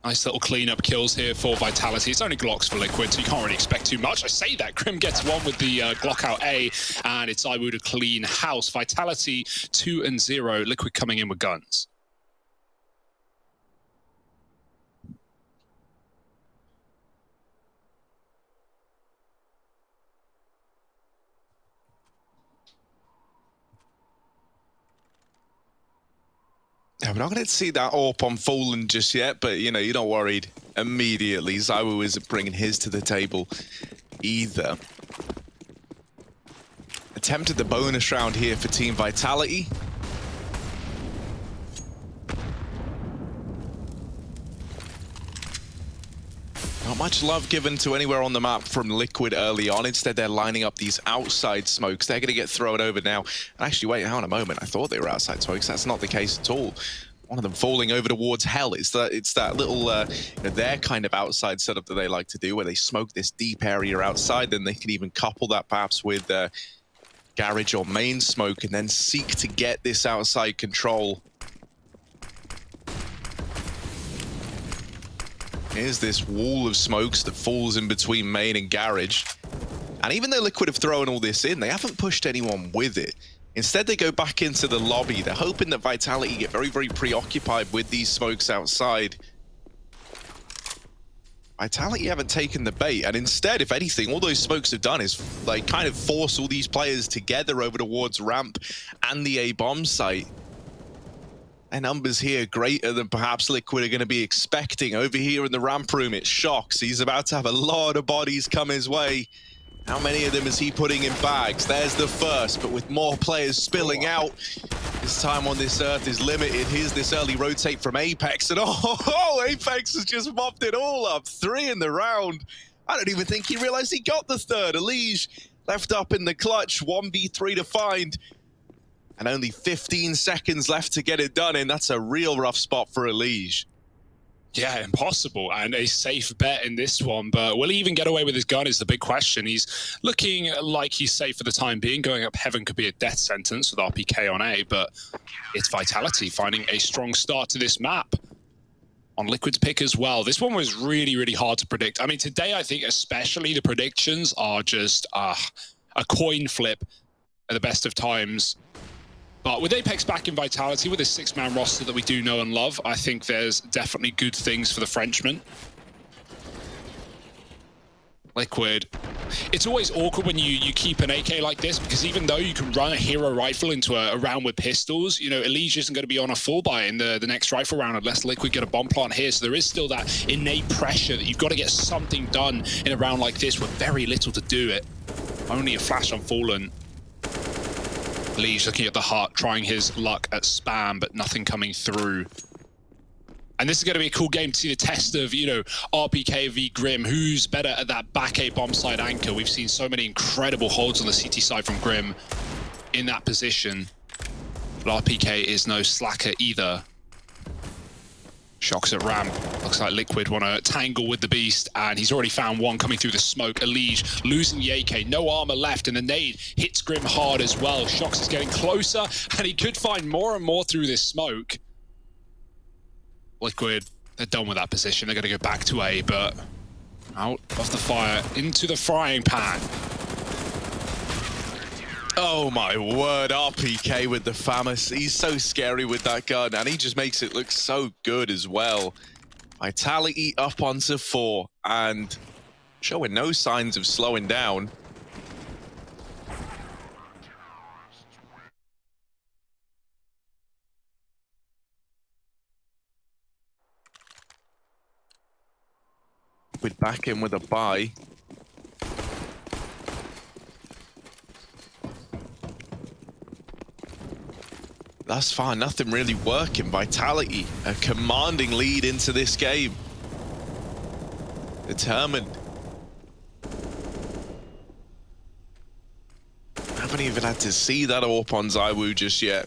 Nice little cleanup kills here for Vitality. It's only Glocks for Liquid, so you can't really expect too much. I say that. Grim gets one with the Glock out A, and it's Zywoo to clean house. Vitality 2-0. Liquid coming in with guns. Yeah, we're not going to see that AWP on Fallen just yet, but, you know, you're not worried immediately. Zywoo isn't bringing his to the table either. Attempted the bonus round here for Team Vitality. Not much love given to anywhere on the map from Liquid early on. Instead, they're lining up these outside smokes. They're going to get thrown over now. Actually, wait, hang on a moment. I thought they were outside smokes. That's not the case at all. One of them falling over towards Hell. It's that little, you know, their kind of outside setup that they like to do, where they smoke this deep area outside. Then they can even couple that perhaps with garage or main smoke, and then seek to get this outside control. Here's this wall of smokes that falls in between main and garage. And even though Liquid have thrown all this in, they haven't pushed anyone with it. Instead, they go back into the lobby. They're hoping that Vitality get very, very preoccupied with these smokes outside. Vitality haven't taken the bait. And instead, if anything, all those smokes have done is like kind of force all these players together over towards ramp and the A-bomb site. Their numbers here greater than perhaps Liquid are going to be expecting. Over here in the ramp room, it's Shox. He's about to have a lot of bodies come his way. How many of them is he putting in bags? There's the first, but with more players spilling out, his time on this earth is limited. Here's this early rotate from Apex, and oh, Apex has just mopped it all up. 3 in the round. I don't even think he realized he got the third. Elige left up in the clutch, 1v3 to find. And only 15 seconds left to get it done in. That's a real rough spot for Elige. Yeah, impossible, and a safe bet in this one, but will he even get away with his gun is the big question. He's looking like he's safe for the time being. Going up heaven could be a death sentence with RPK on A, but it's Vitality finding a strong start to this map. On Liquid's pick as well. This one was really, really hard to predict. I mean, today I think especially the predictions are just a coin flip at the best of times. But with Apex back in Vitality, with his 6-man roster that we do know and love, I think there's definitely good things for the Frenchman. Liquid. It's always awkward when you keep an AK like this, because even though you can run a hero rifle into a round with pistols, you know, Elige isn't going to be on a full buy in the next rifle round unless Liquid get a bomb plant here. So there is still that innate pressure that you've got to get something done in a round like this with very little to do it. Only a flash on Fallen. Elige looking at the heart, trying his luck at spam, but nothing coming through. And this is going to be a cool game to see the test of, you know, RPK v Grim. Who's better at that back A bomb side anchor? We've seen so many incredible holds on the CT side from Grim in that position. But RPK is no slacker either. Shox at ramp. Looks like Liquid want to tangle with the beast, and he's already found one coming through the smoke. Elige losing the AK, no armor left, and the nade hits Grim hard as well. Shox is getting closer, and he could find more and more through this smoke. Liquid, they're done with that position. They're going to go back to A, but out of the fire into the frying pan. Oh my word, RPK with the FAMAS. He's so scary with that gun, and he just makes it look so good as well. Vitality up onto 4, and showing no signs of slowing down. With back in with a buy. Thus far, nothing really working. Vitality, a commanding lead into this game. Determined. Haven't even had to see that AWP on ZywOo just yet.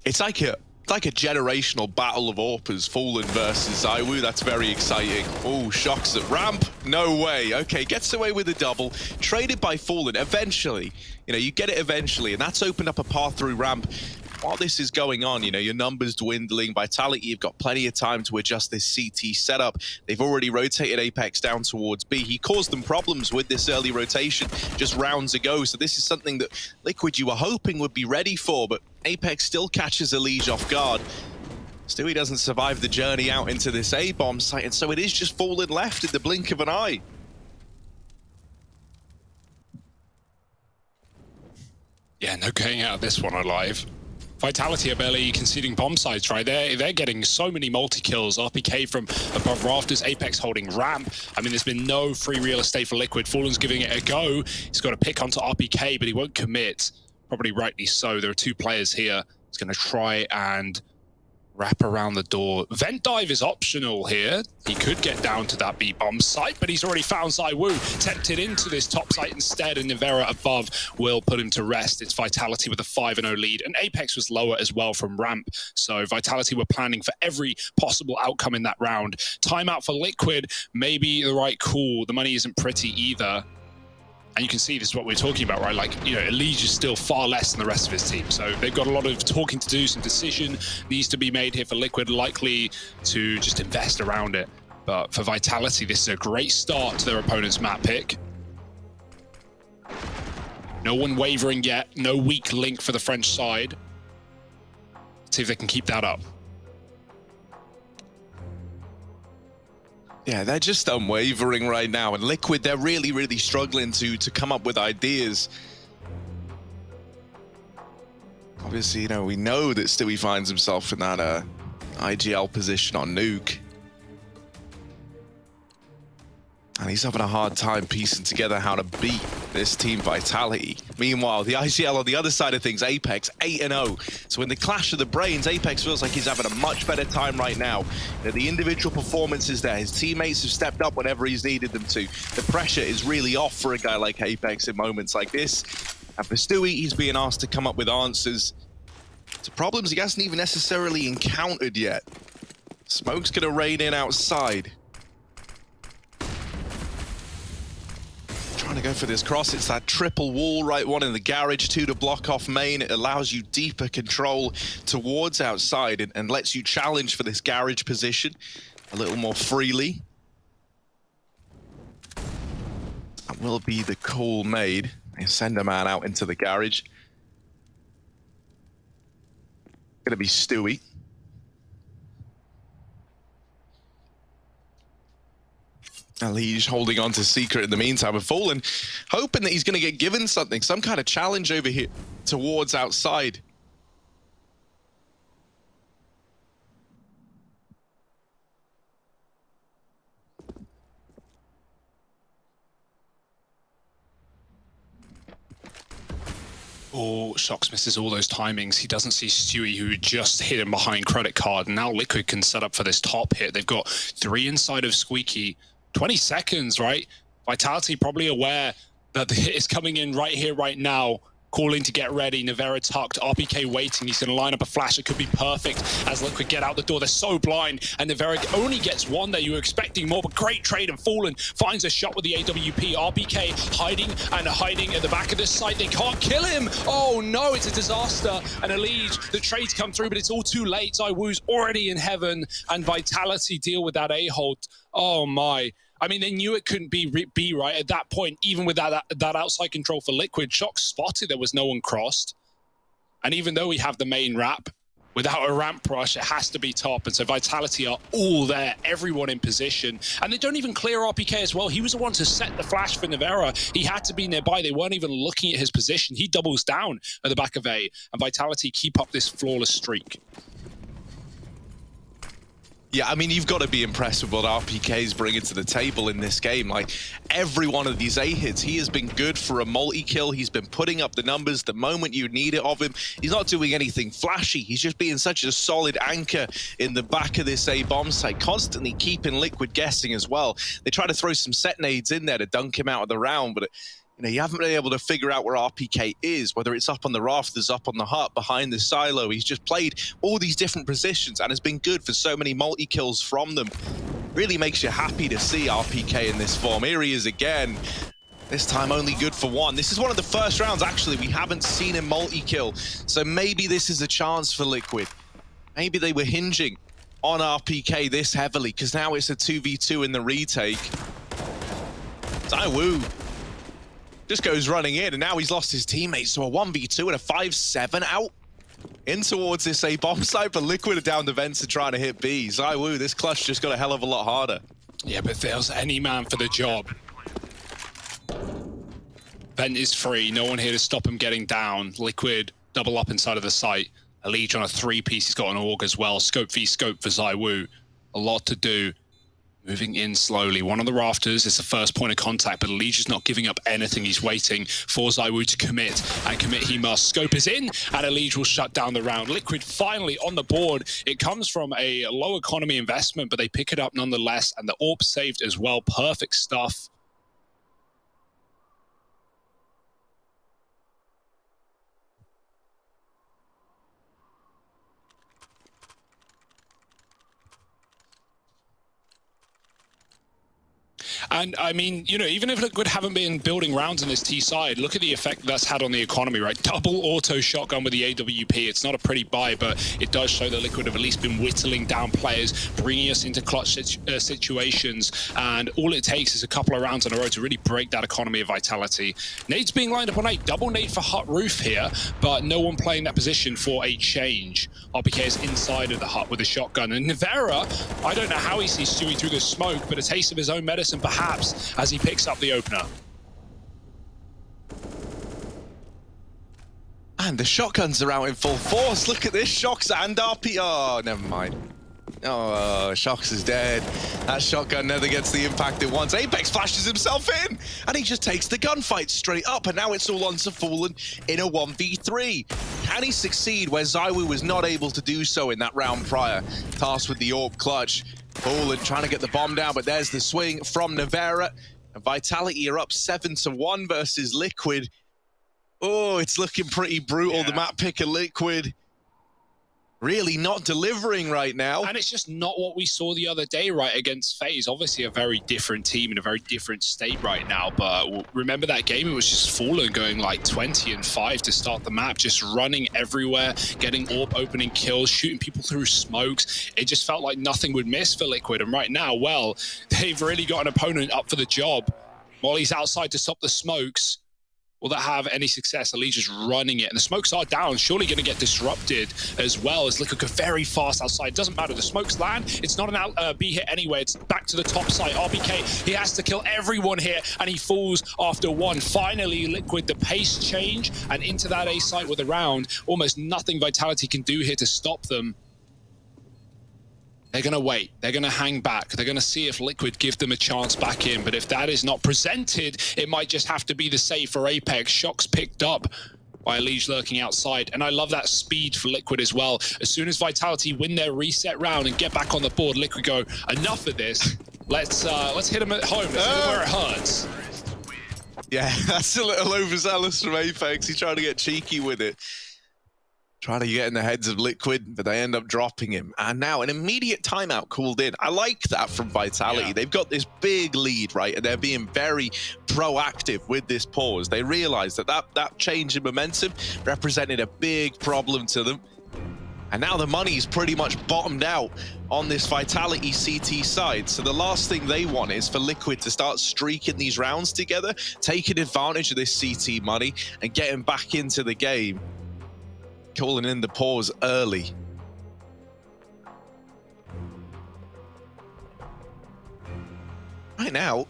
It's like a generational battle of AWPers, Fallen versus ZywOo. That's very exciting. Oh, shocks at ramp. No way. Okay, gets away with a double. Traded by Fallen. Eventually, you know, you get it eventually, and that's opened up a path through ramp. While this is going on, you know, your numbers dwindling. Vitality, you've got plenty of time to adjust this CT setup. They've already rotated Apex down towards B. He caused them problems with this early rotation just rounds ago. So this is something that Liquid you were hoping would be ready for, but Apex still catches Elige off guard. Stewie doesn't survive the journey out into this A-bomb site, and so it is just Fallen left in the blink of an eye. Yeah, no getting out of this one alive. Vitality are barely conceding bomb sites, right? They're getting so many multi-kills. RPK from above rafters, Apex holding ramp. I mean, there's been no free real estate for Liquid. Fallen's giving it a go. He's got to pick onto RPK, but he won't commit. Probably rightly so. There are 2 players here. He's going to try and wrap around the door. Vent dive is optional here. He could get down to that B-bomb site, but he's already found ZywOo, tempted into this top site instead, and Nivera above will put him to rest. It's Vitality with a 5-0 lead, and Apex was lower as well from ramp, so Vitality were planning for every possible outcome in that round. Timeout for Liquid may be the right call. The money isn't pretty either. And you can see this is what we're talking about, right? Like, you know, Elige is still far less than the rest of his team. So they've got a lot of talking to do, some decision needs to be made here for Liquid, likely to just invest around it. But for Vitality, this is a great start to their opponent's map pick. No one wavering yet, no weak link for the French side. Let's see if they can keep that up. Yeah, they're just unwavering right now. And Liquid, they're really, really struggling to come up with ideas. Obviously, you know, we know that Stewie finds himself in that IGL position on Nuke. And he's having a hard time piecing together how to beat this team Vitality. Meanwhile, the IGL on the other side of things, Apex 8-0. So in the clash of the brains, Apex feels like he's having a much better time right now. You know, the individual performance is there. His teammates have stepped up whenever he's needed them to. The pressure is really off for a guy like Apex in moments like this. And for Stewie, he's being asked to come up with answers to problems he hasn't even necessarily encountered yet. Smoke's gonna rain in outside. Trying to go for this cross. It's that triple wall, right? 1 in the garage, 2 to block off main. It allows you deeper control towards outside and lets you challenge for this garage position a little more freely. That will be the call made. They send a man out into the garage. Gonna be Stewie. Elige holding on to Secret in the meantime, with Fallen hoping that he's going to get given something, some kind of challenge over here towards outside. Oh, Shox misses all those timings. He doesn't see Stewie, who just hit him behind credit card, and now Liquid can set up for this top hit. They've got 3 inside of Squeaky. 20 seconds, right? Vitality probably aware that the hit is coming in right here, right now. Calling to get ready. Nivera tucked. RPK waiting. He's going to line up a flash. It could be perfect as Liquid get out the door. They're so blind. And Nivera only gets 1 there. You were expecting more, but great trade. And Fallen finds a shot with the AWP. RPK hiding and hiding at the back of this site. They can't kill him. Oh no, it's a disaster. And Elige, the trades come through, but it's all too late. ZywOo's already in heaven. And Vitality deal with that A-hold. Oh my. I mean, they knew it couldn't be B right at that point, even with that outside control for Liquid. Shock spotted there was no one crossed. And even though we have the main wrap, without a ramp rush, it has to be top. And so Vitality are all there, everyone in position. And they don't even clear RPK as well. He was the one to set the flash for Nivera. He had to be nearby. They weren't even looking at his position. He doubles down at the back of A. And Vitality keep up this flawless streak. Yeah, I mean, you've got to be impressed with what RPK is bringing to the table in this game. Like, every one of these A hits, he has been good for a multi-kill. He's been putting up the numbers the moment you need it of him. He's not doing anything flashy. He's just being such a solid anchor in the back of this A bomb site, constantly keeping Liquid guessing as well. They try to throw some set nades in there to dunk him out of the round, but you know, you haven't been able to figure out where RPK is, whether it's up on the rafters, up on the hut, behind the silo. He's just played all these different positions and has been good for so many multi-kills from them. Really makes you happy to see RPK in this form. Here he is again. This time only good for one. This is one of the first rounds, actually, we haven't seen him multi-kill. So maybe this is a chance for Liquid. Maybe they were hinging on RPK this heavily, because now it's a 2v2 in the retake. ZywOo just goes running in, and now he's lost his teammates to a 1v2 and a 5-7 out in towards this A bomb site, but Liquid are down the vents and trying to hit B. ZywOo, this clutch just got a hell of a lot harder. Yeah, but there's any man for the job. Vent is free, no one here to stop him getting down. Liquid double up inside of the site. A Liege on a 3-piece, he's got an AUG as well. Scope v scope for ZywOo. A lot to do. Moving in slowly. One on the rafters is the first point of contact, but Liege is not giving up anything. He's waiting for ZywOo to commit, and commit he must. Scope is in, and Liege will shut down the round. Liquid finally on the board. It comes from a low economy investment, but they pick it up nonetheless, and the AWP saved as well. Perfect stuff. And I mean, you know, even if Liquid haven't been building rounds in this T side, look at the effect that's had on the economy, right? Double auto shotgun with the AWP. It's not a pretty buy, but it does show that Liquid have at least been whittling down players, bringing us into clutch situations. And all it takes is a couple of rounds on a road to really break that economy of Vitality. Nades being lined up on A, double nade for hut roof here, but no one playing that position for a change. RPK is inside of the hut with a shotgun. And Nivera, I don't know how he sees Stewie through the smoke, but a taste of his own medicine perhaps as he picks up the opener. And the shotguns are out in full force. Look at this, Shox and RP. Oh, never mind. Oh, Shox is dead. That shotgun never gets the impact it wants. Apex flashes himself in, and he just takes the gunfight straight up, and now it's all on to Fallen in a 1v3. Can he succeed where ZywOo was not able to do so in that round prior? Tasked with the AWP clutch. Fallen trying to get the bomb down, but there's the swing from Nivera. And Vitality are up 7-1 versus Liquid. Oh, it's looking pretty brutal. The map picker Liquid really not delivering right now. And it's just not what we saw the other day, right, against FaZe. Obviously a very different team in a very different state right now, but remember that game? It was just Fallen going like 20-5 to start the map, just running everywhere, getting AWP opening kills, shooting people through smokes. It just felt like nothing would miss for Liquid. And right now, well, they've really got an opponent up for the job. While he's outside to stop the smokes, will that have any success? Liege just running it, and the smokes are down, surely going to get disrupted as well as Liquid go very fast outside. Doesn't matter, the smokes land, it's not an B hit anyway, it's back to the top side. RPK, he has to kill everyone here, and he falls after one. Finally, Liquid, the pace change, and into that A site with a round. Almost nothing Vitality can do here to stop them. They're going to wait. They're going to hang back. They're going to see if Liquid give them a chance back in. But if that is not presented, it might just have to be the save for Apex. Shox picked up by Liege lurking outside. And I love that speed for Liquid as well. As soon as Vitality win their reset round and get back on the board, Liquid go, enough of this. Let's hit them at home. Let's hit them where it hurts. Yeah, that's a little overzealous from Apex. He's trying to get cheeky with it. Trying to get in the heads of Liquid, but they end up dropping him. And now an immediate timeout called in. I like that from Vitality. Yeah. They've got this big lead, right? And they're being very proactive with this pause. They realize that change in momentum represented a big problem to them. And now the money's pretty much bottomed out on this Vitality CT side. So the last thing they want is for Liquid to start streaking these rounds together, taking advantage of this CT money and getting back into the game. Calling in the pause early. Right now,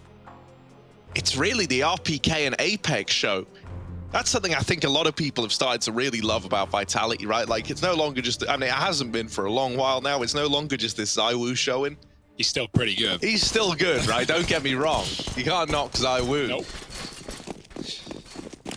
it's really the RPK and Apex show. That's something I think a lot of people have started to really love about Vitality, right? Like, it's no longer just, I mean, it hasn't been for a long while now. It's no longer just this ZywOo showing. He's still pretty good. He's still good, right? Don't get me wrong. You can't knock ZywOo. Nope.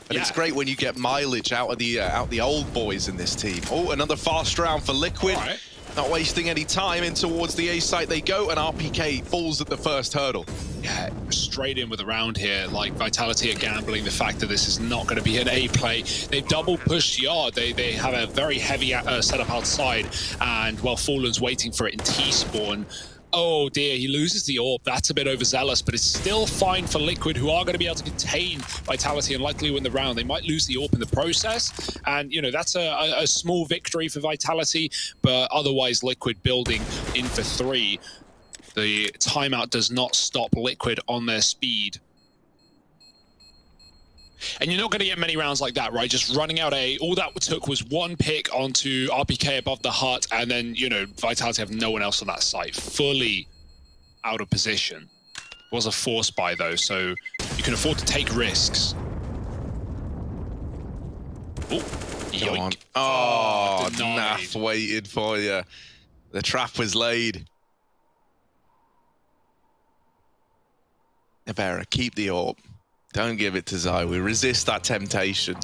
But it's great when you get mileage out of the old boys in this team. Oh, another fast round for Liquid. All right. Not wasting any time. In towards the A site they go, and RPK falls at the first hurdle. Yeah, straight in with a round here. Like, Vitality are gambling the fact that this is not going to be an A play. They've double pushed yard. They have a very heavy setup outside, and well, Fallen's waiting for it in T-spawn. Oh dear, he loses the AWP. That's a bit overzealous, but it's still fine for Liquid, who are going to be able to contain Vitality and likely win the round. They might lose the AWP in the process, and you know, that's a small victory for Vitality, but otherwise Liquid building in for 3. The timeout does not stop Liquid on their speed. And you're not going to get many rounds like that, right? Just running out A. All that took was one pick onto RPK above the hut, and then, you know, Vitality have no one else on that site. Fully out of position. It was a force buy, though, so you can afford to take risks. Oh, yoink. Oh, Nath waited for you. The trap was laid. Nevera, keep the AWP. Don't give it to ZywOo. Resist that temptation.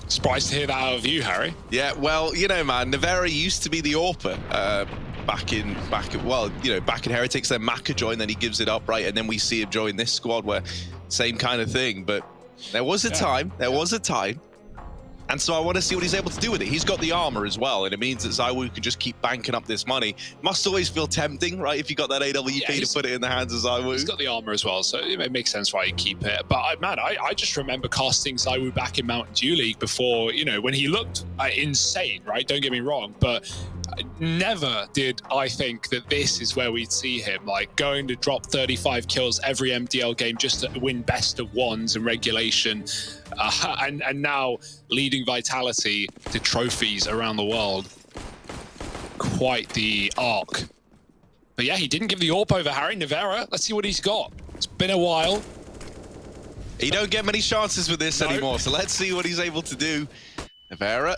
Surprised to hear that out of you, Harry. Yeah, well, you know, man, Nevera used to be the AWPer back in Heretics. Then Maka joined, then he gives it up, right? And then we see him join this squad where same kind of thing. But there was a time. There was a time. And so I want to see what he's able to do with it. He's got the armor as well, and it means that ZywOo can just keep banking up this money. Must always feel tempting, right? If you got that AWP to put it in the hands of ZywOo. He's got the armor as well, so it makes sense why you keep it. But man, I just remember casting ZywOo back in Mountain Dew League before, you know, when he looked insane, right? Don't get me wrong, but never did I think that this is where we'd see him, like going to drop 35 kills every MDL game just to win best of ones in regulation, and now leading Vitality to trophies around the world. Quite the arc. But yeah, he didn't give the AWP over Harry. Nevera, let's see what he's got. It's been a while. He don't get many chances with this anymore, so let's see what he's able to do. Nevera,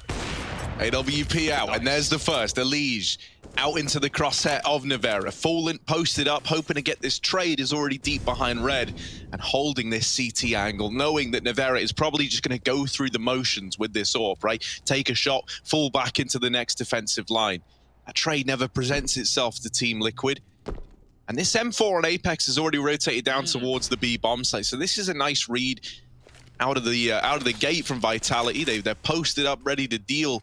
AWP out, and there's the first. Elige out into the crosshair of Nevera. Fallen posted up, hoping to get this trade, is already deep behind red and holding this CT angle, knowing that Nevera is probably just going to go through the motions with this AWP, right? Take a shot, fall back into the next defensive line. That trade never presents itself to Team Liquid. And this M4 on Apex has already rotated down towards the B bomb site, so this is a nice read out of the gate from Vitality. They're posted up, ready to deal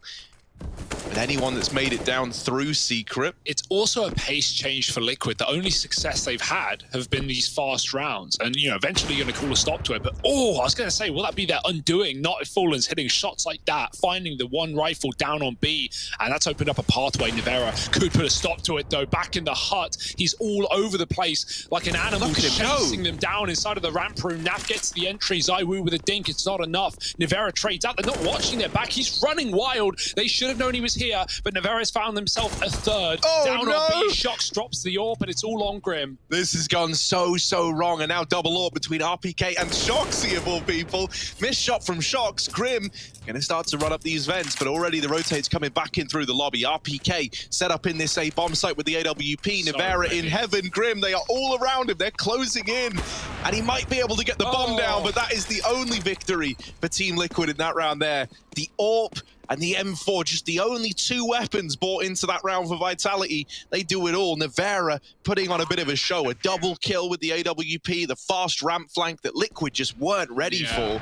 with anyone that's made it down through Secret. It's also a pace change for Liquid. The only success they've had have been these fast rounds, and you know, eventually you're going to call a stop to it. But I was going to say, will that be their undoing? Not if Fallen's hitting shots like that, finding the one rifle down on B, and that's opened up a pathway. Nevera could put a stop to it, though. Back in the hut, he's all over the place like an animal, chasing them down inside of the ramp room. Nav gets the entry. ZywOo with a dink. It's not enough. Nevera trades out. They're not watching their back. He's running wild. They should have known he was here, but Nevera's found himself a third. Down on B, Shox drops the AWP, and it's all on Grim. This has gone so wrong, and now double AWP between RPK and Shoxy of all people. Missed shot from Shox. Grim gonna start to run up these vents, but already the rotate's coming back in through the lobby. RPK set up in this A bomb site with the AWP. Nevera in heaven. Grim, they are all around him. They're closing in, and he might be able to get the bomb down, but that is the only victory for Team Liquid in that round there. The AWP and the M4, just the only two weapons brought into that round for Vitality. They do it all. Nevera putting on a bit of a show, a double kill with the AWP, the fast ramp flank that Liquid just weren't ready for.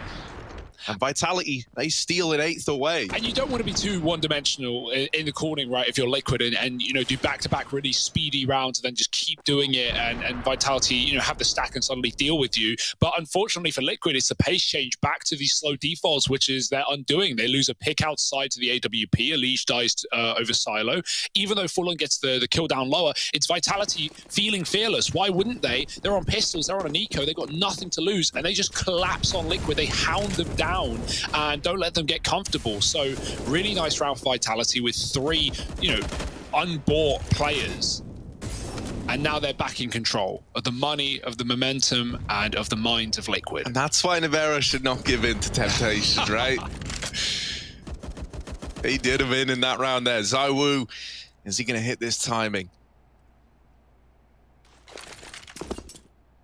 And Vitality, they steal an 8th away. And you don't want to be too one-dimensional in the cornering, right, if you're Liquid, and you know, do back-to-back really speedy rounds and then just keep doing it, and Vitality, you know, have the stack and suddenly deal with you. But unfortunately for Liquid, it's the pace change back to these slow defaults, which is their undoing. They lose a pick outside to the AWP. Elish dies over Silo. Even though Fallen gets the kill down lower, it's Vitality feeling fearless. Why wouldn't they? They're on pistols, they're on an eco, they've got nothing to lose, and they just collapse on Liquid. They hound them down and don't let them get comfortable. So really nice round for Vitality with 3, you know, unbought players. And now they're back in control of the money, of the momentum, and of the minds of Liquid. And that's why Navera should not give in to temptation, right? He did him in that round there. ZywOo, is he going to hit this timing?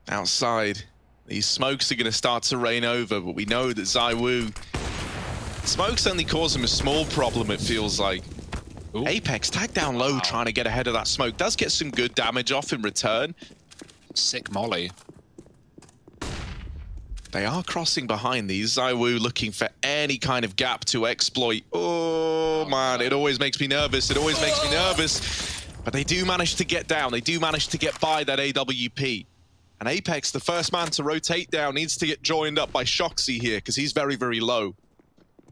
Outside. These smokes are going to start to rain over, but we know that ZywOo... Smokes only cause him a small problem, it feels like. Ooh. Apex, tag down low, trying to get ahead of that smoke. Does get some good damage off in return. Sick molly. They are crossing behind these. ZywOo looking for any kind of gap to exploit. Oh, man, it always makes me nervous. It always makes me nervous. But they do manage to get down. They do manage to get by that AWP. And Apex, the first man to rotate down, needs to get joined up by Shoxy here, because he's very, very low.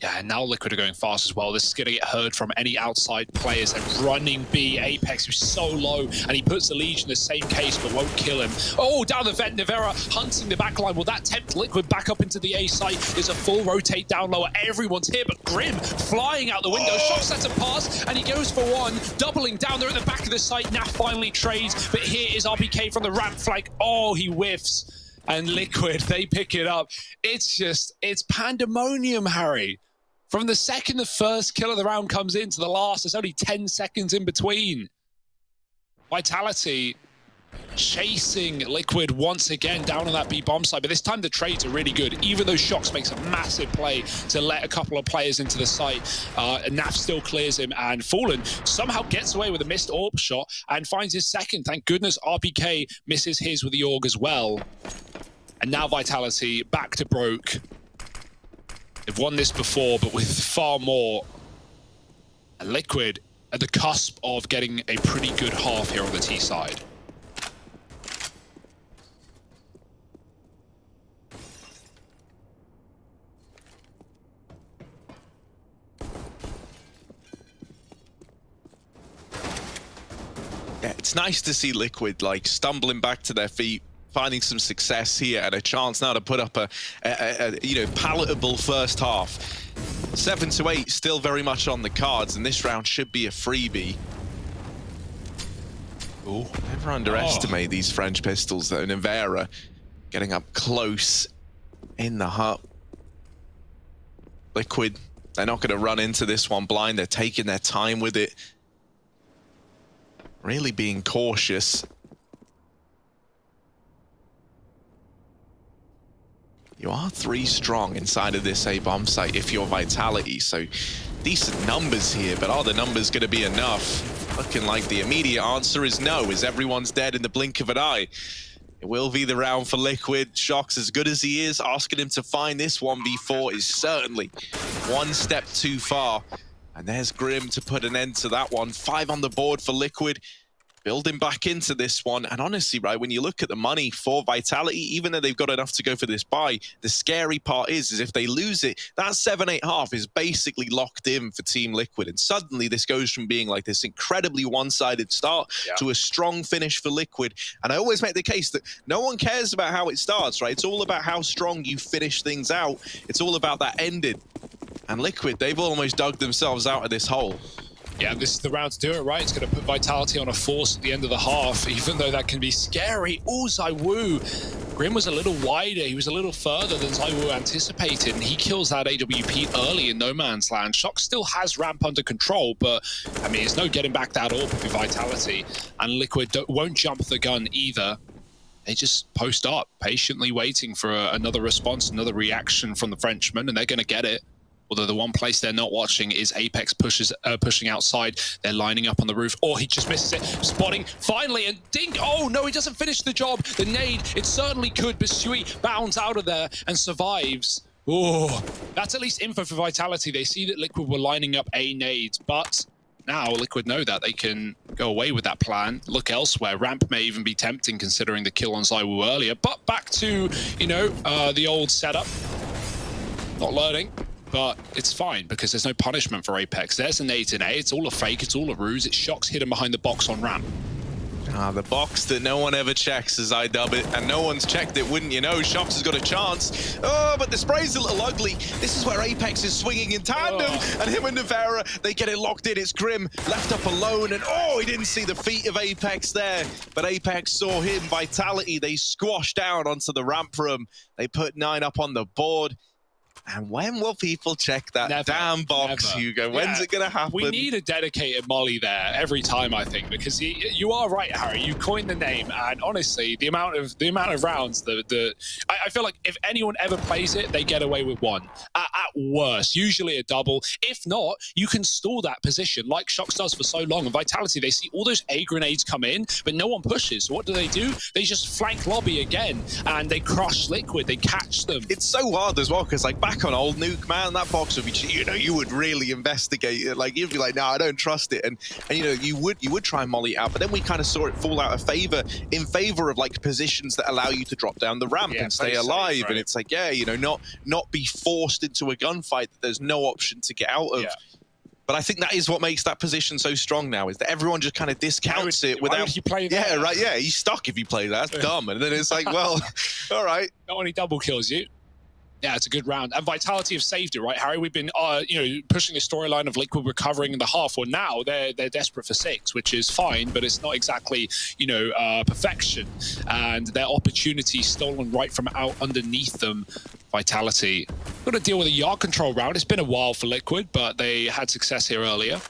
Yeah, and now Liquid are going fast as well. This is going to get heard from any outside players. They're running B. Apex, who's so low, and he puts the Legion in the same case, but won't kill him. Oh, down the vent, Navera hunting the backline. Will that tempt Liquid back up into the A site? There's a full rotate down lower. Everyone's here, but Grim flying out the window. Shot sets a pass, and he goes for one. Doubling down there at the back of the site. Naf finally trades, but here is RBK from the ramp flank. Oh, he whiffs. And Liquid, they pick it up. It's pandemonium, Harry. From the second the first kill of the round comes in to the last, there's only 10 seconds in between. Vitality chasing Liquid once again down on that B bomb side, but this time the trades are really good, even though Shox makes a massive play to let a couple of players into the site. Naf still clears him, and Fallen somehow gets away with a missed AWP shot and finds his second. Thank goodness RPK misses his with the AUG as well. And now Vitality back to broke. They've won this before, but with far more. And Liquid at the cusp of getting a pretty good half here on the T side. Yeah, it's nice to see Liquid like stumbling back to their feet, finding some success here, and a chance now to put up a you know, palatable first half. 7 to 8 still very much on the cards, and this round should be a freebie. Ooh, never underestimate these French pistols though. Navera getting up close in the hut. Liquid, they're not going to run into this one blind. They're taking their time with it. Really being cautious. You are 3 strong inside of this A bomb site if you're Vitality, so decent numbers here, but are the numbers going to be enough? Looking like the immediate answer is no, as everyone's dead in the blink of an eye. It will be the round for Liquid. Shox, as good as he is, asking him to find this 1v4 is certainly one step too far. And there's Grim to put an end to that one. 5 on the board for Liquid. Building back into this one, and honestly, right, when you look at the money for Vitality, even though they've got enough to go for this buy, the scary part is if they lose it, that 7-8 is basically locked in for Team Liquid, and suddenly this goes from being like this incredibly one-sided start to a strong finish for Liquid. And I always make the case that no one cares about how it starts, right? It's all about how strong you finish things out. It's all about that ending. And Liquid, they've almost dug themselves out of this hole. Yeah, this is the round to do it, right? It's going to put Vitality on a force at the end of the half, even though that can be scary. Oh, ZywOo. Grim was a little wider. He was a little further than ZywOo anticipated, and he kills that AWP early in no man's land. Shox still has ramp under control, but, I mean, it's no getting back that AWP with Vitality. And Liquid won't jump the gun either. They just post up, patiently waiting for another response, another reaction from the Frenchman, and they're going to get it. Although the one place they're not watching is Apex pushing outside. They're lining up on the roof. Oh, he just misses it. Spotting, finally, and dink. Oh, no, he doesn't finish the job. The nade, it certainly could. Bisui bounds out of there and survives. Oh, that's at least info for Vitality. They see that Liquid were lining up A nades, but now Liquid know that they can go away with that plan, look elsewhere. Ramp may even be tempting considering the kill on ZywOo earlier, but back to, you know, the old setup. Not learning, but it's fine because there's no punishment for Apex. There's a nade in A, it's all a fake, it's all a ruse, it's Shox hidden behind the box on Ramp. The box that no one ever checks, as I dub it, and no one's checked it, wouldn't you know? Shox has got a chance. Oh, but the spray's a little ugly. This is where Apex is swinging in tandem, and him and Nevera, they get it locked in. It's Grim left up alone, and oh, he didn't see the feet of Apex there, but Apex saw him. Vitality, they squashed down onto the ramp room. They put 9 up on the board. And when will people check that damn box, Hugo? When's it going to happen? We need a dedicated Molly there every time, I think, because you are right, Harry. You coined the name, and honestly, the amount of rounds, I feel like if anyone ever plays it, they get away with one. At worst, usually a double. If not, you can stall that position like Shox does for so long. And Vitality, they see all those A grenades come in, but no one pushes. So what do? They just flank lobby again, and they crush Liquid. They catch them. It's so hard as well, because like back on old Nuke, man, that box would be, you know, you would really investigate it. Like, you'd be like, no, I don't trust it. And you know, you would try and molly it out, but then we kind of saw it fall out of favor in favor of like positions that allow you to drop down the ramp and stay alive. Safe, right? And it's like, yeah, you know, not be forced into a gunfight that there's no option to get out of. But I think that is what makes that position so strong now, is that everyone just kind of discounts it without. Why would you play that? Yeah, right. Yeah, he's stuck if you play that. That's dumb. And then it's like, well, all right. Not only double kills you. Yeah, it's a good round. And Vitality have saved it, right, Harry? We've been, you know, pushing the storyline of Liquid recovering in the half. Well, now they're desperate for 6, which is fine, but it's not exactly, you know, perfection. And their opportunity stolen right from out underneath them. Vitality got to deal with a yard control round. It's been a while for Liquid, but they had success here earlier.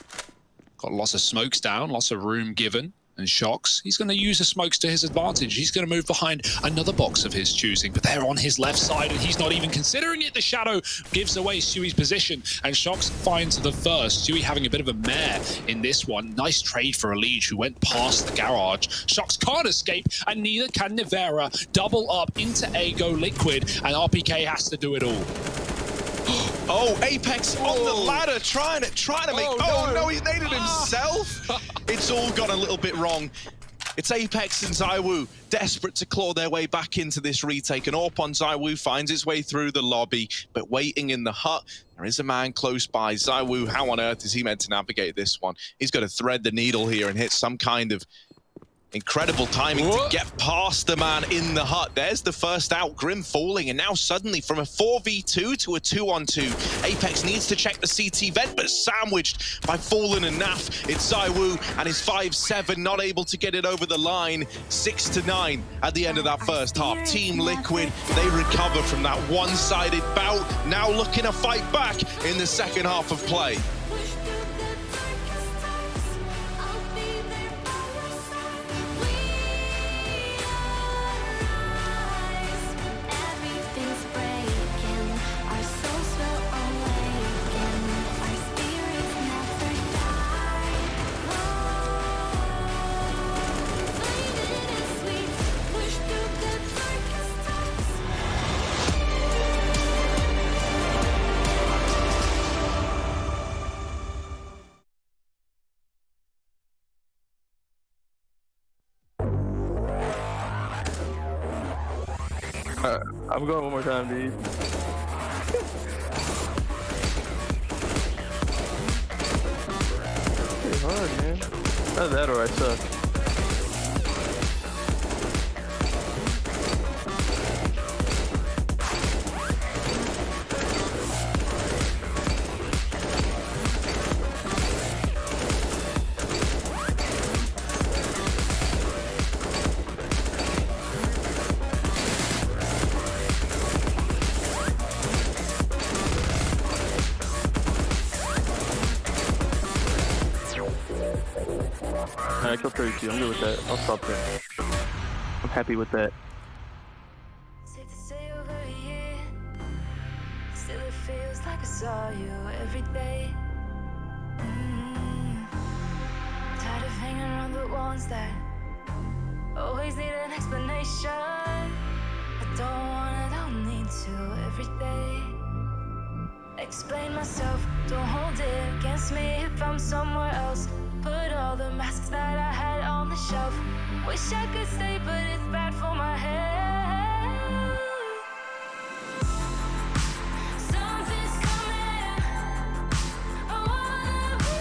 Got lots of smokes down, lots of room given. And Shox, he's going to use the smokes to his advantage. He's going to move behind another box of his choosing, but they're on his left side and he's not even considering it. The shadow gives away Sui's position and Shox finds the first. Sui having a bit of a mare in this one. Nice trade for Elige, who went past the garage. Shox can't escape and neither can Nevera. Double up into A go Liquid and RPK has to do it all. Oh, Apex on the ladder, trying to make. Oh no, he made it himself. It's all gone a little bit wrong. It's Apex and ZywOo desperate to claw their way back into this retake, and Orp on ZywOo finds its way through the lobby, but waiting in the hut, there is a man close by. ZywOo, how on earth is he meant to navigate this one? He's got to thread the needle here and hit some kind of incredible timing to get past the man in the hut. There's the first out, Grim falling, and now suddenly from a 4v2 to a 2-on-2. Apex needs to check the CT vent, but sandwiched by Fallen and Naf. It's ZywOo and his 5-7 not able to get it over the line. 6-9 at the end of that first half. Team Liquid, they recover from that one-sided bout, now looking to fight back in the second half of play. I'm going one more time, dude. Pretty hard, man. Either that or I suck. I killed 32. I'm good with that. I'll stop there. I'm happy with that. Safe to say over a year, still it feels like I saw you every day. Tired of hanging around the ones that always need an explanation. I don't need to every day. Explain myself, don't hold it against me if I'm somewhere else. Put all the masks that I had on the shelf. Wish I could stay, but it's bad for my head. Something's coming. I wanna be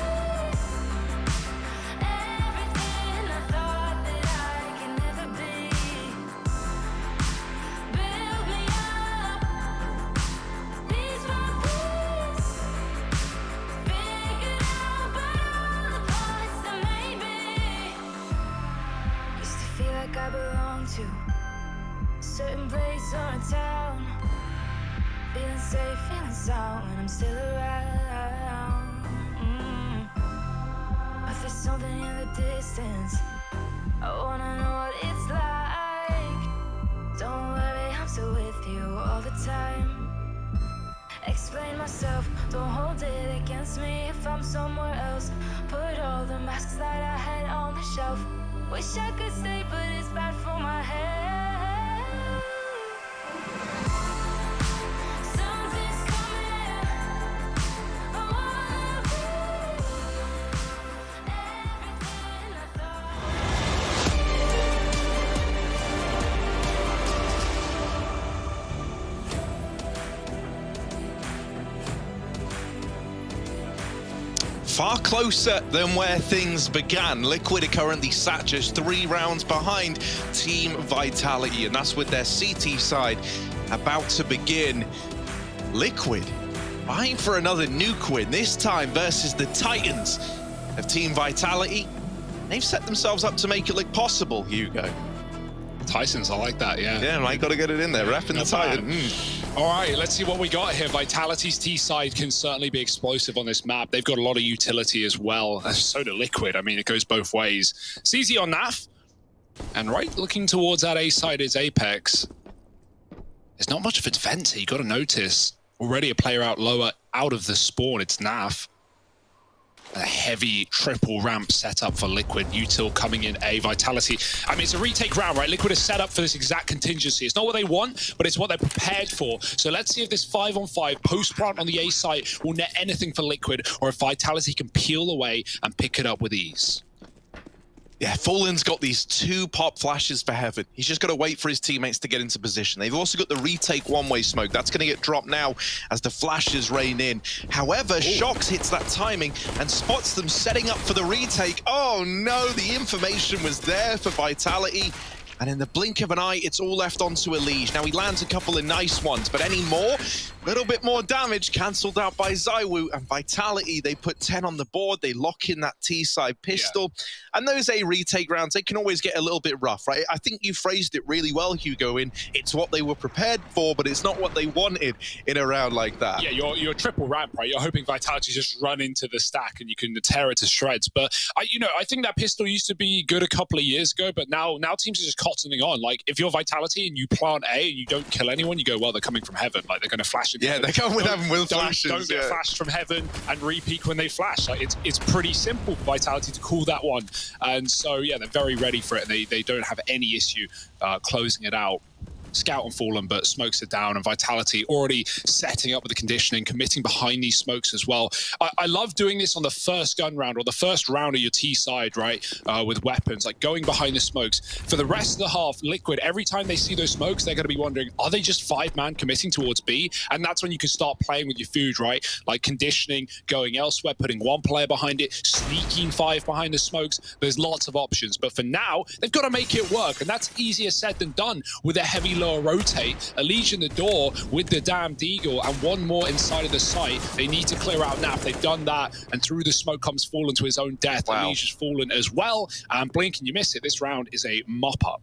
everything I thought that I can never be. Build me up, piece by piece. Figured out by all the parts that made me. Used to feel like I belonged to a certain place or a town. Feeling safe, feeling sound when I'm still around. But there's something in the distance. I wanna know what it's like. Don't worry, I'm still with you all the time. Explain myself, don't hold it against me if I'm somewhere else. Put all the masks that I had on the shelf. Wish I could stay, but it's bad for my head. Something's coming. I wanna be everything I thought. Far closer than where things began. Liquid are currently sat just 3 rounds behind Team Vitality, and that's with their CT side about to begin. Liquid vying for another nuke win, this time versus the Titans of Team Vitality. They've set themselves up to make it look possible, Hugo. Titans, I like that, yeah. Yeah, I got to get it in there, repping the Titan. All right, let's see what we got here. Vitality's T side can certainly be explosive on this map. They've got a lot of utility as well. So do Liquid. I mean, it goes both ways. CZ on NAF. And right, looking towards that A side is Apex. There's not much of a defense here. You got to notice. Already a player out lower, out of the spawn. It's NAF. A heavy triple ramp setup for Liquid. Util coming in A. Vitality. I mean, it's a retake round, right? Liquid is set up for this exact contingency. It's not what they want, but it's what they're prepared for. So let's see if this 5-on-5 post-plant on the A site will net anything for Liquid, or if Vitality can peel away and pick it up with ease. Yeah, Fallen's got these 2 pop flashes for Heaven. He's just got to wait for his teammates to get into position. They've also got the retake one-way smoke. That's going to get dropped now as the flashes rain in. However, Shox hits that timing and spots them setting up for the retake. Oh no, the information was there for Vitality. And in the blink of an eye, it's all left onto Elige. Now, he lands a couple of nice ones, but any more? A little bit more damage cancelled out by Zywoo. And Vitality, they put 10 on the board. They lock in that T-side pistol. Yeah. And those A retake rounds, they can always get a little bit rough, right? I think you phrased it really well, Hugo, in it's what they were prepared for, but it's not what they wanted in a round like that. Yeah, you're triple ramp, right? You're hoping Vitality just run into the stack and you can tear it to shreds. But, I think that pistol used to be good a couple of years ago, but now teams are just cottoning on. Like, if you're Vitality and you plant A and you don't kill anyone, you go, well, they're coming from Heaven. Like, they're going to flash in Heaven. They're coming with Heaven with flashes. Don't get flashed from Heaven and re-peek when they flash. Like, it's pretty simple for Vitality to call that one. And so, yeah, they're very ready for it. And they don't have any issue closing it out. Scout and Fallen, but smokes it down, and Vitality already setting up with the conditioning, committing behind these smokes as well. I love doing this on the first gun round or the first round of your T side, right, with weapons, like going behind the smokes. For the rest of the half, Liquid, every time they see those smokes, they're going to be wondering, are they just 5-man committing towards B? And that's when you can start playing with your food, right? Like conditioning, going elsewhere, putting 1 player behind it, sneaking 5 behind the smokes. There's lots of options, but for now, they've got to make it work, and that's easier said than done with a heavy lower rotate. Elige in the door with the damn Deagle and 1 more inside of the site. They need to clear out NAF. They've done that, and through the smoke comes Fallen to his own death. Wow. Elige has fallen as well, and blink and you miss it. This round is a mop-up.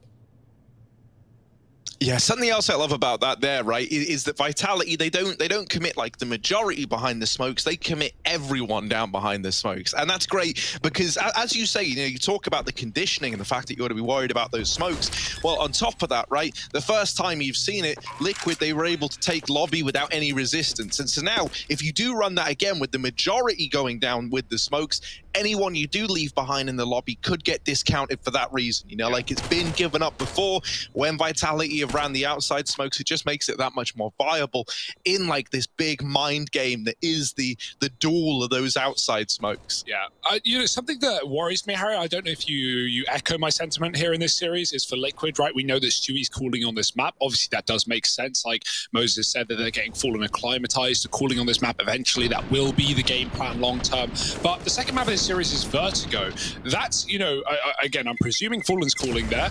Yeah, something else I love about that there, right, is that Vitality, they don't commit like the majority behind the smokes. They commit everyone down behind the smokes. And that's great because, as you say, you talk about the conditioning and the fact that you ought to be worried about those smokes. Well, on top of that, right, the first time you've seen it, Liquid, they were able to take lobby without any resistance. And so now, if you do run that again with the majority going down with the smokes, anyone you do leave behind in the lobby could get discounted for that reason. You know, like it's been given up before when Vitality have ran the outside smokes. It just makes it that much more viable in like this big mind game that is the duel of those outside smokes. Yeah, you know, something that worries me, Harry, I don't know if you echo my sentiment here in this series, is for Liquid, right? We know that Stewie's calling on this map. Obviously, that does make sense. Like Moses said, that they're getting Fallen acclimatized to calling on this map eventually. That will be the game plan long term. But the second map of this series is Vertigo. That's, you know, again, I'm presuming Fallen's calling there.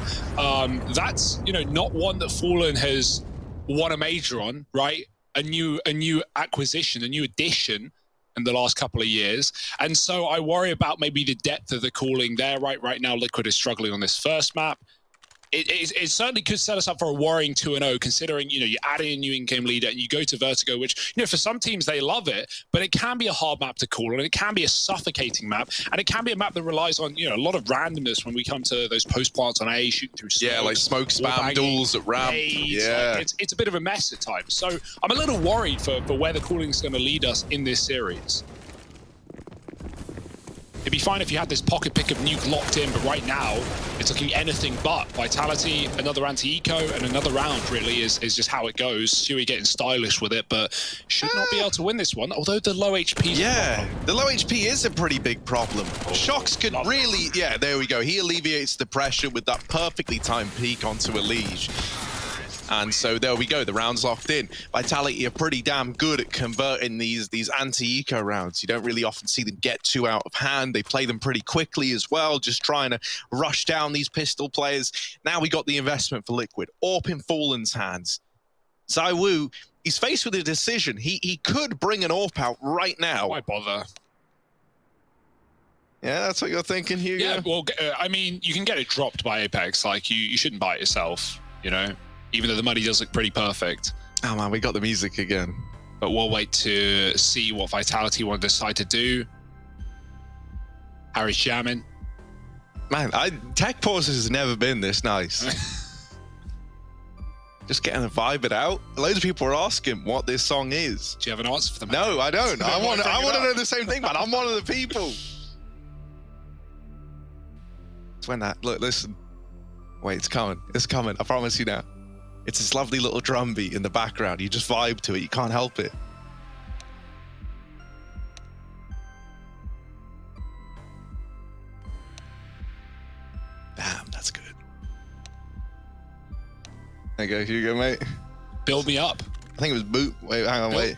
That's, you know, not one that Fallen has won a major on, right? A new acquisition, a new addition in the last couple of years. And so I worry about maybe the depth of the calling there. Right now, Liquid is struggling on this first map. It certainly could set us up for a worrying 2-0, considering, you know, you add in a new in-game leader and you go to Vertigo, which, you know, for some teams, they love it, but it can be a hard map to call, and it can be a suffocating map, and it can be a map that relies on, you know, a lot of randomness when we come to those post plants on A, shooting through smoke. Yeah, like smoke spam, duels at ramp. Yeah. Like, it's a bit of a mess at times. So I'm a little worried for where the calling is going to lead us in this series. It'd be fine if you had this pocket pick of nuke locked in, but right now it's looking anything but. Vitality, another anti-eco, and another round really is just how it goes. Stewie getting stylish with it, but should not be able to win this one, although the low HP is the low HP is a pretty big problem. Shox could really, there we go. He alleviates the pressure with that perfectly timed peek onto a Liege. And so there we go, the round's locked in. Vitality are pretty damn good at converting these anti-eco rounds. You don't really often see them get too out of hand. They play them pretty quickly as well, just trying to rush down these pistol players. Now we got the investment for Liquid. AWP in Fallen's hands. ZywOo, he's faced with a decision. He could bring an AWP out right now. Why bother? Yeah, that's what you're thinking, Hugo? Yeah, well, I mean, you can get it dropped by Apex. Like, you shouldn't buy it yourself, you know? Even though the money does look pretty perfect. Oh man, we got the music again. But we'll wait to see what Vitality want to decide to do. Harry's jamming. Man, Tech Pauses has never been this nice. Just getting the vibe it out. Loads of people are asking what this song is. Do you have an answer for them? No, I don't. I want to know the same thing, man. I'm one of the people. It's when that, look, listen. Wait, it's coming. It's coming. I promise you now. It's this lovely little drum beat in the background. You just vibe to it. You can't help it. Damn, that's good. There you go, Hugo, mate. Build me up. I think it was boot. Wait, hang on, wait.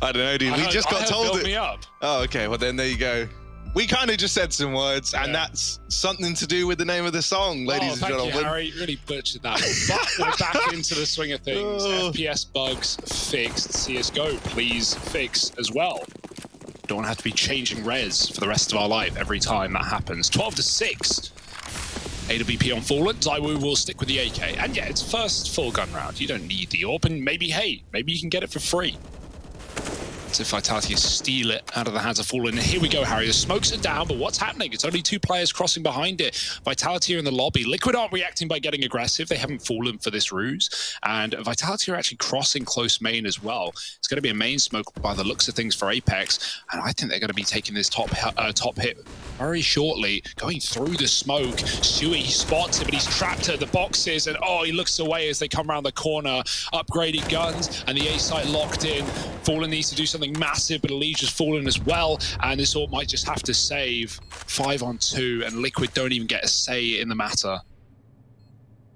I don't know, dude. We just got told build it. Me up. Oh, okay. Well, then there you go. We kind of just said some words, and that's something to do with the name of the song, ladies and gentlemen. Thank you, Harry. Really butchered that one. But we're back into the swing of things. FPS bugs fixed. CSGO, please fix as well. Don't want to have to be changing res for the rest of our life every time that happens. 12-6. AWP on Fallen. ZywOo will stick with the AK. And yeah, it's first full gun round. You don't need the AWP, and maybe you can get it for free. If Vitality steal it out of the hands of Fallen. And here we go, Harry. The smokes are down, but what's happening? It's only 2 players crossing behind it. Vitality are in the lobby. Liquid aren't reacting by getting aggressive. They haven't fallen for this ruse. And Vitality are actually crossing close main as well. It's going to be a main smoke by the looks of things for Apex. And I think they're going to be taking this top hit very shortly, going through the smoke. Stewie, he spots it, but he's trapped at the boxes. And oh, he looks away as they come around the corner. Upgraded guns, and the A site locked in. Fallen needs to do something massive, but Elise has fallen as well, and this all might just have to save 5-on-2, and Liquid don't even get a say in the matter.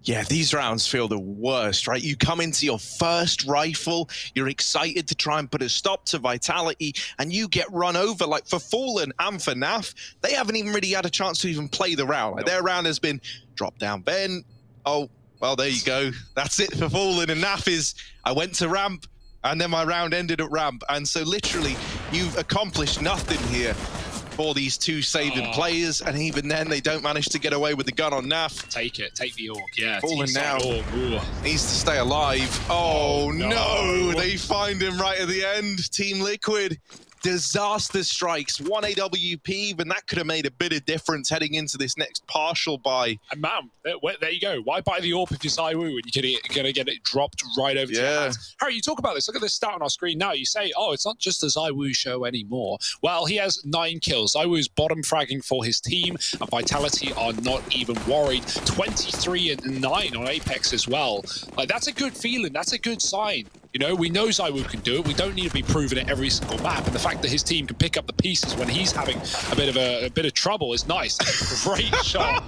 Yeah, these rounds feel the worst, right? You come into your first rifle, you're excited to try and put a stop to Vitality, and you get run over. Like for Fallen and for NAF, they haven't even really had a chance to even play the round. Like their round has been drop down Ben. Oh, well, there you go. That's it for Fallen, and NAF is, I went to ramp, and then my round ended at ramp. And so literally, you've accomplished nothing here for these two saving players. And even then, they don't manage to get away with the gun on NAF. Take it. Take the AWP. Yeah. Fallen now. Needs to stay alive. Oh, no. They find him right at the end. Team Liquid disaster strikes, 1 AWP, and that could have made a bit of difference heading into this next partial buy. And man, there you go. Why buy the AWP if you're ZywOo and you're going to get it dropped right over to your hands? Harry, you talk about this. Look at this stat on our screen now. You say, oh, it's not just the ZywOo show anymore. Well, he has 9 kills. ZywOo's bottom fragging for his team, and Vitality are not even worried. 23 and 9 on Apex as well. Like, that's a good feeling. That's a good sign. You know, we know ZywOo can do it. We don't need to be proving it every single map. And the fact that his team can pick up the pieces when he's having a bit of trouble is nice. Great shot.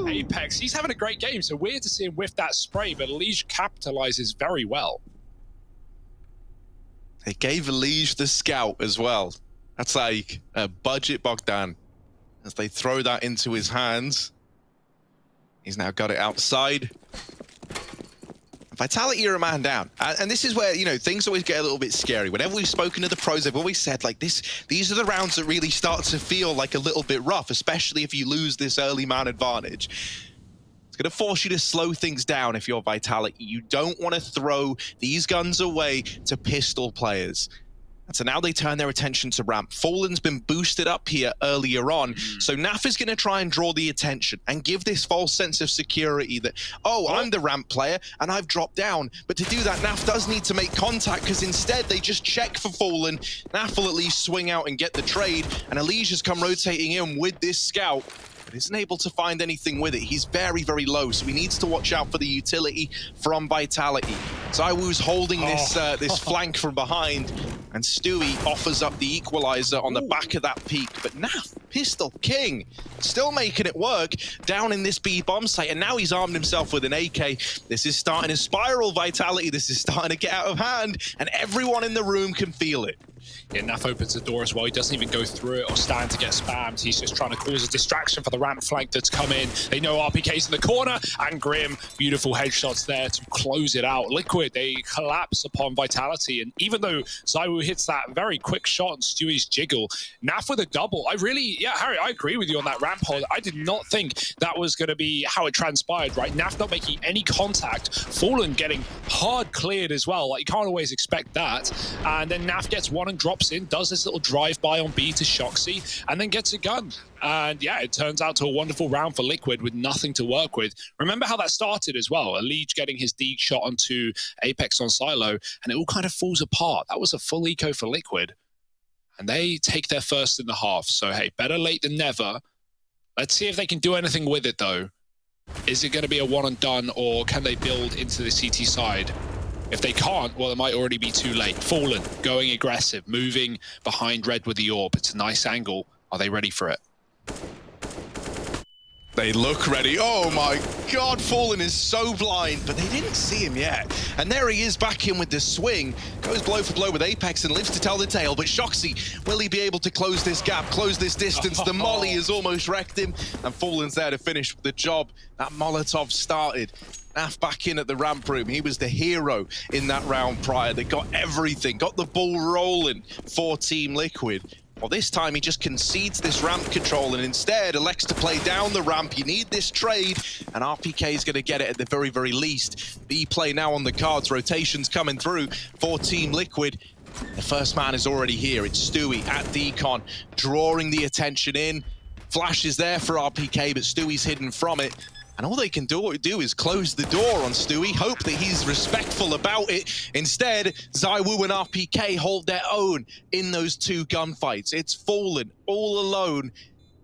Apex, he's having a great game. So weird to see him whiff that spray, but Elige capitalizes very well. They gave Elige the scout as well. That's like a budget Bogdan. As they throw that into his hands. He's now got it outside. Vitality are a man down. And this is where, you know, things always get a little bit scary. Whenever we've spoken to the pros, they've always said, like, these are the rounds that really start to feel like a little bit rough, especially if you lose this early man advantage. It's going to force you to slow things down if you're Vitality. You don't want to throw these guns away to pistol players. And so now they turn their attention to ramp. Fallen's been boosted up here earlier on, so Naf is going to try and draw the attention and give this false sense of security that, oh, I'm the ramp player and I've dropped down. But to do that, Naf does need to make contact, because instead they just check for Fallen. Naf will at least swing out and get the trade, and Elige has come rotating in with this scout, but isn't able to find anything with it. He's very, very low, so he needs to watch out for the utility from Vitality. ZywOo's holding this flank from behind, and Stewie offers up the equalizer on the back of that peak. But Naf, Pistol King, still making it work down in this B bomb site, and now he's armed himself with an AK. This is starting to spiral, Vitality. This is starting to get out of hand, and everyone in the room can feel it. Yeah, Naf opens the door as well. He doesn't even go through it or stand to get spammed. He's just trying to cause a distraction for the ramp flank that's come in. They know RPK's in the corner, and Grim, beautiful headshots there to close it out. Liquid, they collapse upon Vitality, and even though ZywOo hits that very quick shot on Stewie's jiggle, Naf with a double. Harry, I agree with you on that ramp hold. I did not think that was going to be how it transpired, right? Naf not making any contact, Fallen getting hard cleared as well. Like, you can't always expect that. And then Naf gets one and drops in, does this little drive-by on B to Shoxy, and then gets a gun. And yeah, it turns out to a wonderful round for Liquid with nothing to work with. Remember how that started as well? Elige getting his deeg shot onto Apex on Silo, and it all kind of falls apart. That was a full eco for Liquid. And they take their first in the half. So hey, better late than never. Let's see if they can do anything with it though. Is it going to be a one and done, or can they build into the CT side? If they can't, well, it might already be too late. Fallen, going aggressive, moving behind Red with the AWP. It's a nice angle. Are they ready for it? They look ready. Oh my God, Fallen is so blind, but they didn't see him yet. And there he is back in with the swing. Goes blow for blow with Apex and lives to tell the tale. But Shoxy, will he be able to close this gap, close this distance? The molly has almost wrecked him, and Fallen's there to finish the job. That Molotov started. Naf back in at the ramp room. He was the hero in that round prior. They got everything, got the ball rolling for Team Liquid. Well, this time he just concedes this ramp control and instead elects to play down the ramp. You need this trade, and RPK is going to get it at the very, very least. B play now on the cards. Rotations coming through for Team Liquid. The first man is already here. It's Stewie at Decon, drawing the attention in. Flash is there for RPK, but Stewie's hidden from it. And all they can do is close the door on Stewie, hope that he's respectful about it. Instead, ZywOo and RPK hold their own in those two gunfights. It's Fallen all alone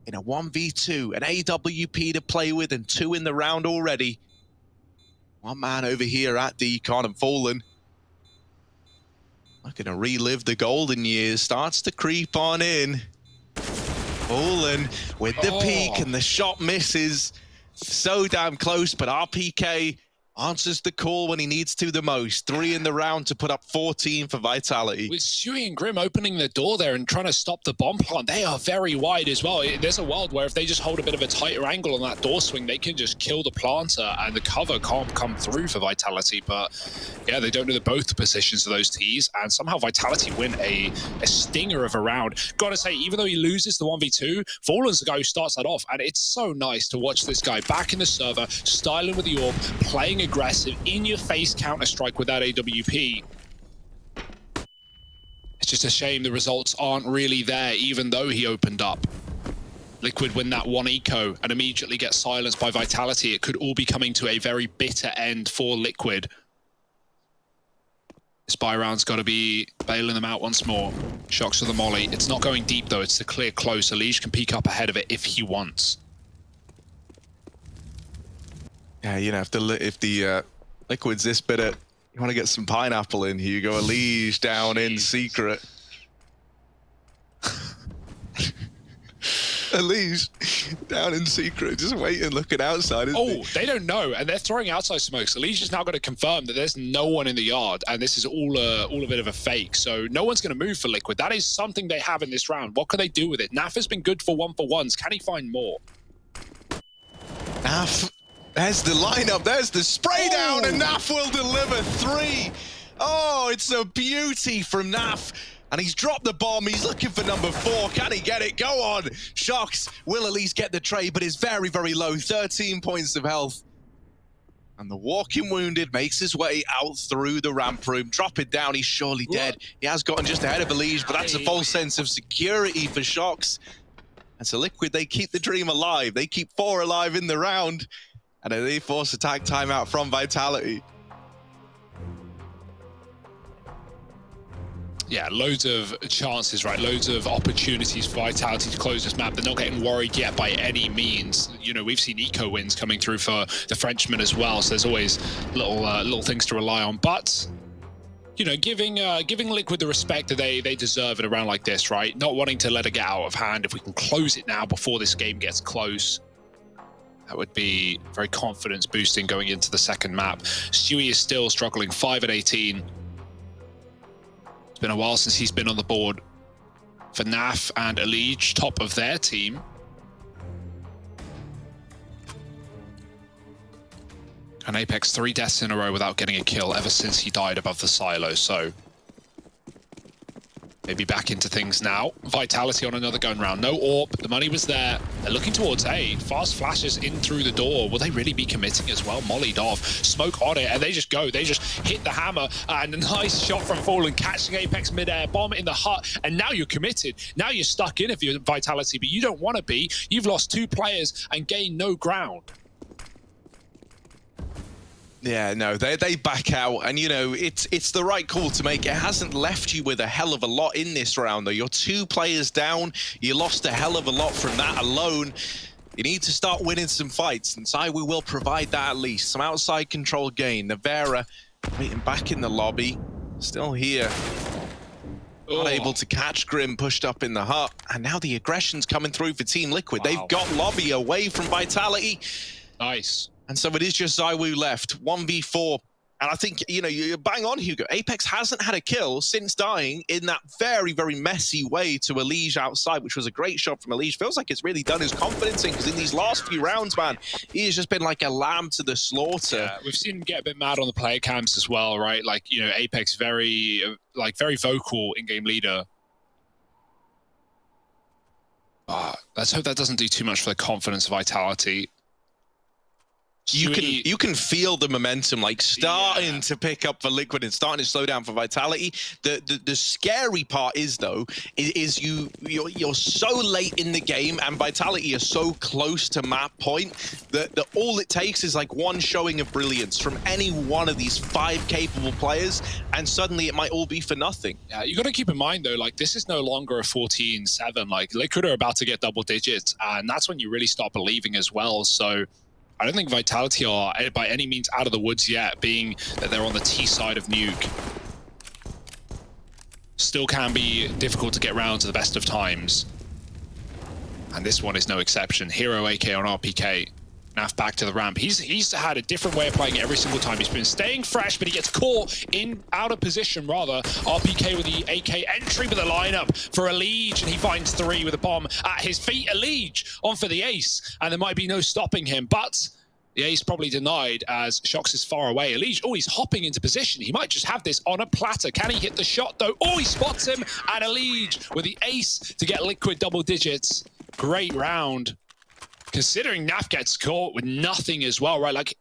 in a 1v2, an AWP to play with, and 2 in the round already. One man over here at Decon, and Fallen looking to relive the golden years, starts to creep on in. Fallen with the peek, and the shot misses. So damn close, but RPK answers the call when he needs to the most. 3 in the round to put up 14 for Vitality. With Stewie and Grim opening the door there and trying to stop the bomb plant, they are very wide as well. There's a world where if they just hold a bit of a tighter angle on that door swing, they can just kill the planter and the cover can't come through for Vitality. But yeah, they don't know both the positions of those Ts, and somehow Vitality win a stinger of a round. Gotta say, even though he loses the 1v2, Fallen's the guy who starts that off, and it's so nice to watch this guy back in the server, styling with the AWP, playing aggressive, in-your-face Counter-Strike with that AWP. It's just a shame the results aren't really there, even though he opened up. Liquid win that one eco and immediately get silenced by Vitality. It could all be coming to a very bitter end for Liquid. This buy round's got to be bailing them out once more. Shocks for the molly. It's not going deep though. It's the clear close. Elige can peek up ahead of it if he wants. Yeah, you know, if the Liquid's this bitter, you want to get some pineapple in here. You go Elige down in secret. Elige down in secret, just waiting, looking outside. They don't know, and they're throwing outside smokes. Elige is now going to confirm that there's no one in the yard, and this is all a bit of a fake. So no one's going to move for Liquid. That is something they have in this round. What can they do with it? Naf has been good for 1-for-1s. Can he find more? Naf, there's the lineup. There's the spray down, and Naf will deliver 3. Oh, it's a beauty from Naf. And he's dropped the bomb. He's looking for number 4. Can he get it? Go on. Shocks will at least get the trade, but is very, very low. 13 points of health. And the walking wounded makes his way out through the ramp room. Drop it down. He's surely dead. He has gotten just ahead of Elige, but that's a false sense of security for Shocks. And so Liquid, they keep the dream alive. They keep 4 alive in the round. And they force attack timeout from Vitality. Yeah, loads of chances, right? Loads of opportunities for Vitality to close this map. They're not getting worried yet by any means. You know, we've seen eco wins coming through for the Frenchmen as well, so there's always little things to rely on. But, you know, giving Liquid the respect that they deserve in a round like this, right? Not wanting to let it get out of hand. If we can close it now before this game gets close, that would be very confidence boosting going into the second map. Stewie is still struggling, 5 at 18. It's been a while since he's been on the board for Naf and Elige, top of their team. And Apex 3 deaths in a row without getting a kill ever since he died above the silo, so maybe back into things now. Vitality on another gun round. No AWP, the money was there. They're looking towards A. Fast flashes in through the door. Will they really be committing as well? Mollied off, smoke on it, and they just go. They just hit the hammer, and a nice shot from Fallen, catching Apex midair, bomb in the hut, and now you're committed. Now you're stuck in if you're Vitality, but you don't want to be. You've lost 2 players and gained no ground. Yeah, no, they back out, and you know, it's the right call to make. It hasn't left you with a hell of a lot in this round, though. You're 2 players down. You lost a hell of a lot from that alone. You need to start winning some fights, and ZywOo will provide that at least. Some outside control gain. Navera waiting back in the lobby, still here. Not able to catch Grim, pushed up in the hut, and now the aggression's coming through for Team Liquid. Wow. They've got lobby away from Vitality. Nice. And so it is just ZywOo left, 1v4. And I think, you know, you're bang on, Hugo. Apex hasn't had a kill since dying in that very, very messy way to Elige outside, which was a great shot from Elige. Feels like it's really done his confidence in, because in these last few rounds, man, he has just been like a lamb to the slaughter. Yeah, we've seen him get a bit mad on the player cams as well, right? Like, you know, Apex very vocal in-game leader. Let's hope that doesn't do too much for the confidence of Vitality. You can feel the momentum like starting to pick up for Liquid and starting to slow down for Vitality. The scary part is though is you're so late in the game and Vitality are so close to map point that all it takes is like one showing of brilliance from any one of these 5 capable players, and suddenly it might all be for nothing. Yeah, you got to keep in mind though, like this is no longer a 14-7. Like Liquid are about to get double digits, and that's when you really start believing as well. So I don't think Vitality are by any means out of the woods yet, being that they're on the T side of Nuke. Still can be difficult to get around to the best of times. And this one is no exception. Hero AK on RPK. Naf back to the ramp. He's had a different way of playing it every single time. He's been staying fresh, but he gets caught out of position, rather. RPK with the AK entry with the lineup for Elige, and he finds 3 with a bomb at his feet. Elige on for the ace, and there might be no stopping him, but the ace probably denied as Shocks is far away. Elige, he's hopping into position. He might just have this on a platter. Can he hit the shot, though? He spots him, and Elige with the ace to get Liquid double digits. Great round. considering Naf gets caught with nothing as well, right? Like,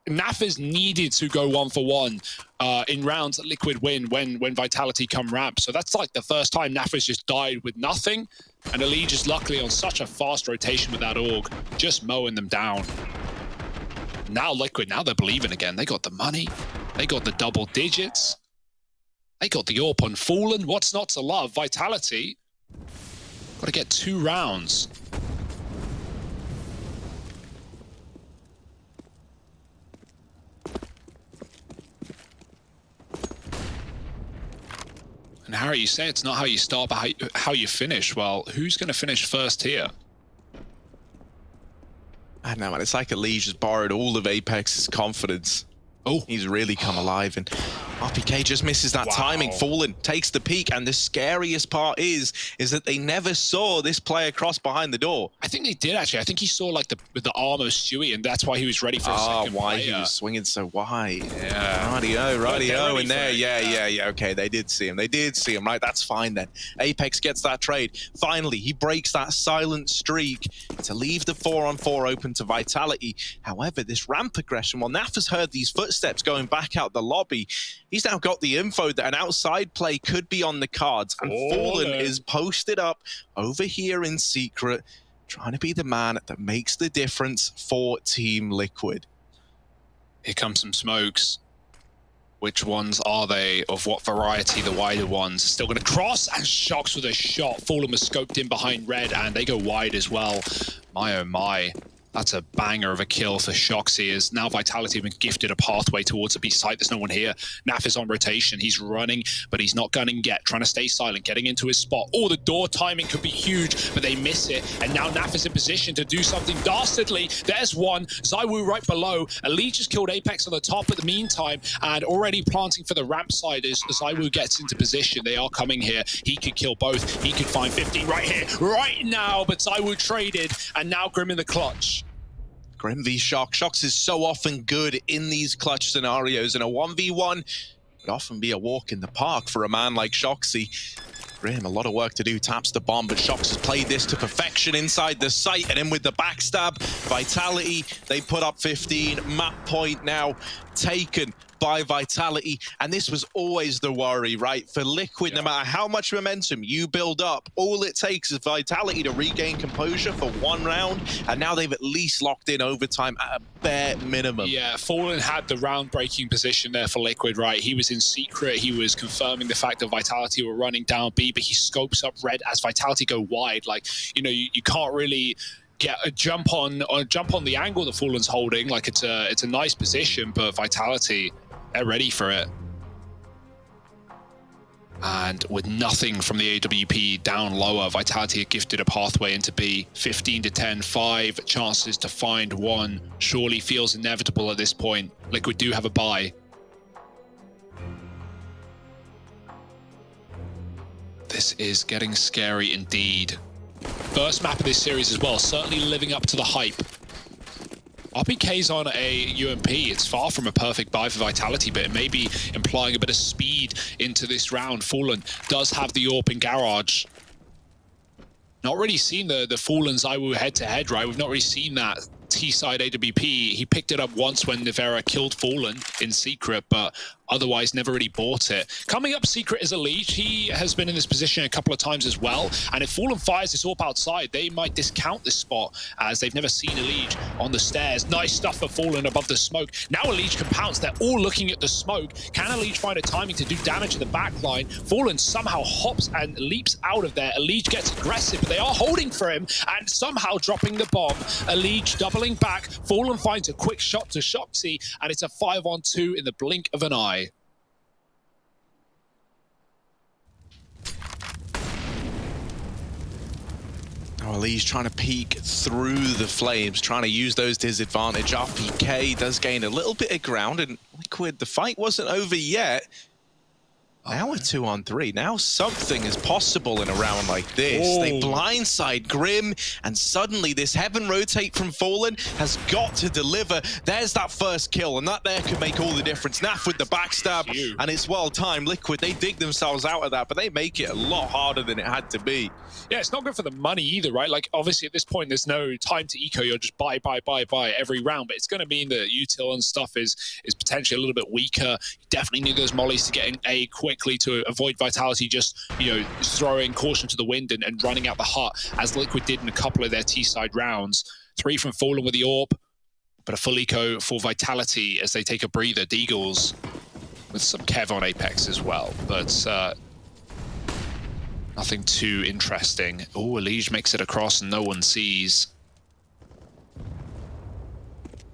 Naf is needed to go 1-for-1 in rounds that Liquid win when Vitality come ramp. So that's like the first time Naf has just died with nothing. And Elite is luckily on such a fast rotation with that Org, just mowing them down. Now Liquid, now they're believing again. They got the money. They got the double digits. They got the AWP on Fallen. What's not to love? Vitality got to get 2 rounds. And Harry, you say it's not how you start, but how you finish. Well, who's going to finish first here? I don't know, man. It's like Elite just borrowed all of Apex's confidence. Oh, he's really come alive, and RPK just misses that timing. Fallen takes the peek, and the scariest part is that they never saw this player cross behind the door. I think they did, actually. I think he saw like the arm of Stewie, and that's why he was ready for a second why player. He was swinging so wide. Yeah. Radio in there. Yeah. Okay, they did see him. Right, that's fine then. Apex gets that trade. Finally, he breaks that silent streak to leave the 4-on-4 open to Vitality. However, this ramp aggression, well, Naf has heard these footsteps going back out the lobby. He's now got the info that an outside play could be on the cards, and Fallen is posted up over here in secret, trying to be the man that makes the difference for Team Liquid. Here comes some smokes. Which ones are they? Of what variety? The wider ones. Still going to cross, and Shocks with a shot. Fallen was scoped in behind red, and they go wide as well. My oh my. That's a banger of a kill for Shoxy, as now Vitality have been gifted a pathway towards a B site. There's no one here. Naf is on rotation. He's running, but he's not gunning yet. Trying to stay silent, getting into his spot. Oh, the door timing could be huge, but they miss it. And now Naf is in position to do something dastardly. There's one. ZywOo right below. Elite just killed Apex on the top at the meantime, and already planting for the ramp side as ZywOo gets into position. They are coming here. He could kill both. He could find 15 right here, right now, but ZywOo traded, and now Grim in the clutch. Grim v Shock. Shocks is so often good in these clutch scenarios, and a 1v1 would often be a walk in the park for a man like Shoxy. Grim, a lot of work to do, taps the bomb, but Shocks has played this to perfection inside the site, and in with the backstab. Vitality, they put up 15. Map point now taken by Vitality, and this was always the worry, right? For Liquid, no matter how much momentum you build up, all it takes is Vitality to regain composure for 1 round, and now they've at least locked in overtime at a bare minimum. Yeah, Fallen had the round-breaking position there for Liquid, right? He was in secret. He was confirming the fact that Vitality were running down B, but he scopes up red as Vitality go wide. Like, you know, you can't really get a jump on the angle that Fallen's holding. Like, it's a nice position, but Vitality, they're ready for it. And with nothing from the AWP down lower, Vitality are gifted a pathway into B. 15 to 10, 5 chances to find 1. Surely feels inevitable at this point. Liquid do have a bye. This is getting scary indeed. First map of this series as well, certainly living up to the hype. RPK's on a UMP. It's far from a perfect buy for Vitality, but it may be implying a bit of speed into this round. Fallen does have the AWP in garage. Not really seen the Fallen ZywOo head-to-head, right? We've not really seen that T-side AWP. He picked it up once when Nivera killed Fallen in secret, but otherwise never really bought it. Coming up secret is Elite. He has been in this position a couple of times as well, and if Fallen fires this AWP outside, they might discount this spot as they've never seen Elite on the stairs. Nice stuff for Fallen above the smoke. Now Elite can pounce. They're all looking at the smoke. Can Elite find a timing to do damage to the back line? Fallen somehow hops and leaps out of there. Elite gets aggressive, but they are holding for him and somehow dropping the bomb. Elite doubling back. Fallen finds a quick shot to Shoxy, and it's a 5-on-2 in the blink of an eye. Oh, Lee's trying to peek through the flames, trying to use those to his advantage. RPK does gain a little bit of ground, and Liquid, the fight wasn't over yet. Now we're 2-on-3. Now something is possible in a round like this. They blindside Grim, and suddenly this heaven rotate from Fallen has got to deliver. There's that first kill, and that there could make all the difference. Naf with the backstab, and it's well timed. Liquid, they dig themselves out of that, but they make it a lot harder than it had to be. Yeah, it's not good for the money either, right? Like, obviously at this point, there's no time to eco. You're just buy every round, but it's going to mean that util and stuff is potentially a little bit weaker. You definitely need those mollies to get in A quickly to avoid Vitality just, throwing caution to the wind and running out the hut, as Liquid did in a couple of their T-side rounds. 3 from Fallen with the AWP, but a full eco for Vitality as they take a breather. Deagles with some Kev on Apex as well, but nothing too interesting. Oh, Elige makes it across and no one sees.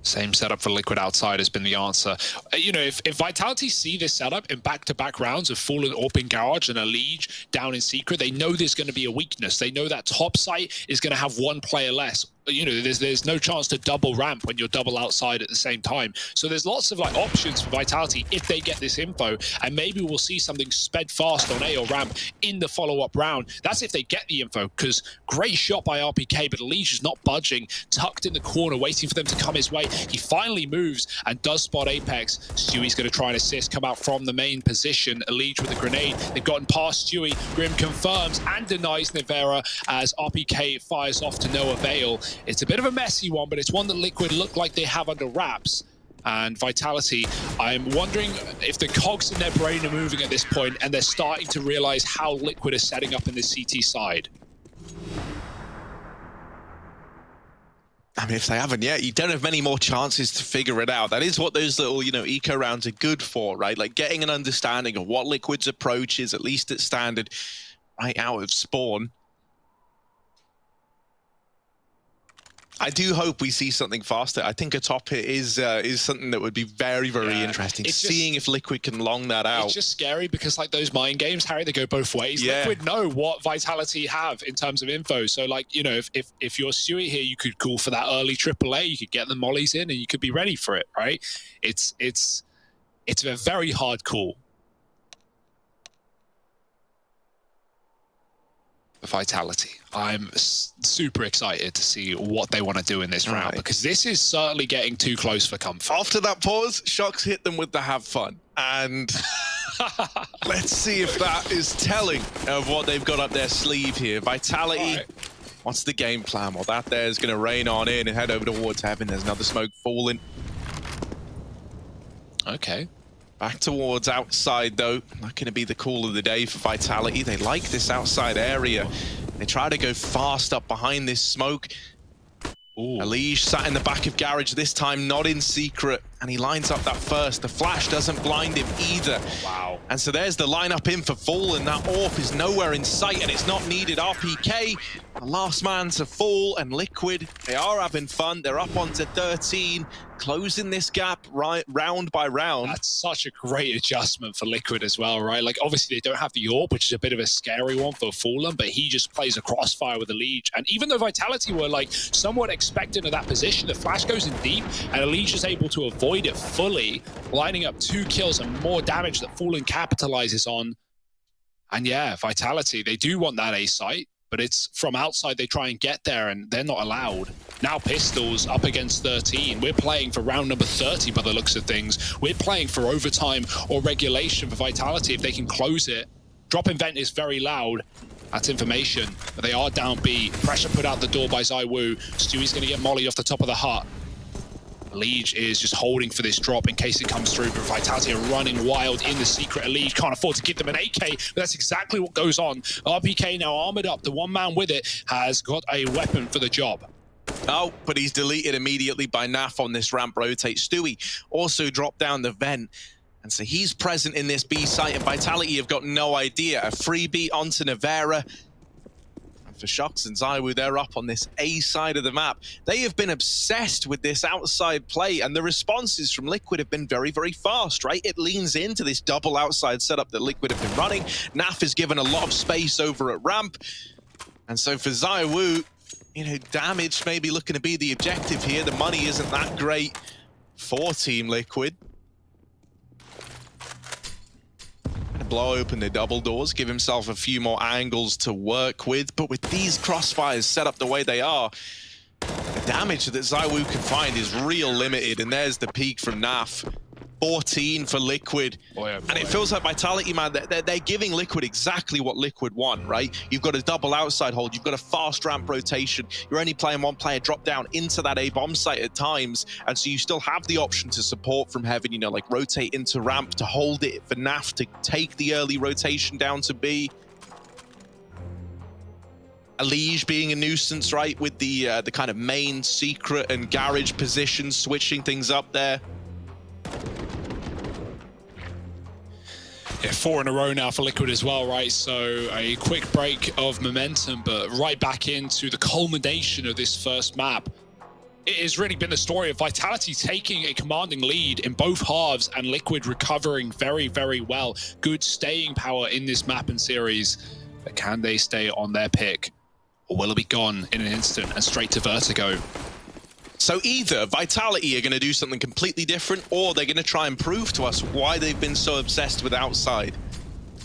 Same setup for Liquid outside has been the answer. If Vitality see this setup in back-to-back rounds of Fallen AWP in Garage and Elige down in Secret, they know there's going to be a weakness. They know that top site is going to have one player less. There's no chance to double ramp when you're double outside at the same time. So there's lots of options for Vitality if they get this info, and maybe we'll see something sped fast on A or ramp in the follow-up round. That's if they get the info, because great shot by RPK, but Elige is not budging, tucked in the corner, waiting for them to come his way. He finally moves and does spot Apex. Stewie's going to try and assist, come out from the main position. Elige with a grenade. They've gotten past Stewie. Grim confirms and denies Nevera as RPK fires off to no avail. It's a bit of a messy one, but it's one that Liquid look like they have under wraps. And Vitality, I'm wondering if the cogs in their brain are moving at this point and they're starting to realize how Liquid is setting up in the CT side. I mean, if they haven't yet, you don't have many more chances to figure it out. That is what those little, eco rounds are good for, right? Like getting an understanding of what Liquid's approach is, at least at standard, right out of spawn. I do hope we see something faster. I think a top hit is something that would be very, very interesting. Seeing if Liquid can long that out. It's just scary because those mind games, Harry, they go both ways. Yeah. Liquid know what Vitality have in terms of info. So if you're Stewie here, you could call for that early AAA. You could get the mollies in and you could be ready for it, right? It's a very hard call. Vitality. I'm super excited to see what they want to do in this round, because this is certainly getting too close for comfort. After that pause, Shox hit them with the have fun. And let's see if that is telling of what they've got up their sleeve here. Vitality, what's the game plan? Well, that there is going to rain on in and head over towards heaven. There's another smoke falling. Okay. Back towards outside, though. Not going to be the call of the day for Vitality. They like this outside area. They try to go fast up behind this smoke. Elige sat in the back of Garage, this time not in Secret, and he lines up that first. The flash doesn't blind him either. Wow. And so there's the lineup in for Fallen. That AWP is nowhere in sight, and it's not needed. RPK, the last man to fall, and Liquid, they are having fun. They're up onto 13, closing this gap round by round. That's such a great adjustment for Liquid as well, right? Obviously they don't have the AWP, which is a bit of a scary one for Fallen, but he just plays a crossfire with Elige. And even though Vitality were somewhat expectant of that position, the flash goes in deep, and Elige is able to avoid it fully, lining up 2 kills and more damage that Fallen capitalizes on. And yeah, Vitality, they do want that A site, but it's from outside they try and get there, and they're not allowed. Now Pistols up against 13. We're playing for round number 30 by the looks of things. We're playing for overtime or regulation for Vitality if they can close it. Drop in vent is very loud. That's information. But they are down B. Pressure put out the door by ZywOo. Stewie's going to get mollied off the top of the hut. Elige is just holding for this drop in case it comes through, but Vitality are running wild in the Secret. Elige can't afford to give them an AK, but that's exactly what goes on. RPK now armored up. The one man with it has got a weapon for the job. Oh, but he's deleted immediately by Naf on this ramp rotate. Stewie also dropped down the vent. And so he's present in this B site, and Vitality have got no idea. A freebie onto Nevera. For Shox and ZywOo, they're up on this A side of the map. They have been obsessed with this outside play, and the responses from Liquid have been very, very fast, right? It leans into this double outside setup that Liquid have been running. Naf is given a lot of space over at ramp. And so for ZywOo, damage may be looking to be the objective here. The money isn't that great for Team Liquid. blow open the double doors, give himself a few more angles to work with. But with these crossfires set up the way they are, the damage that ZywOo can find is real limited. And there's the peak from Naf. 14 for Liquid. And it feels like Vitality, man, they're giving Liquid exactly what Liquid want, right? You've got a double outside hold, you've got a fast ramp rotation, you're only playing one player drop down into that A bomb site at times, and so you still have the option to support from heaven, you know, like rotate into ramp to hold it for Naf to take the early rotation down to B. Elige being a nuisance, right, with the kind of main secret and garage positions, switching things up there. Yeah, 4 in a row now for Liquid as well, right? So a quick break of momentum, but right back into the culmination of this first map. It has really been the story of Vitality taking a commanding lead in both halves and Liquid recovering very, very well. Good staying power in this map and series. But can they stay on their pick? Or will it be gone in an instant and straight to Vertigo? So either Vitality are going to do something completely different, or they're going to try and prove to us why they've been so obsessed with outside.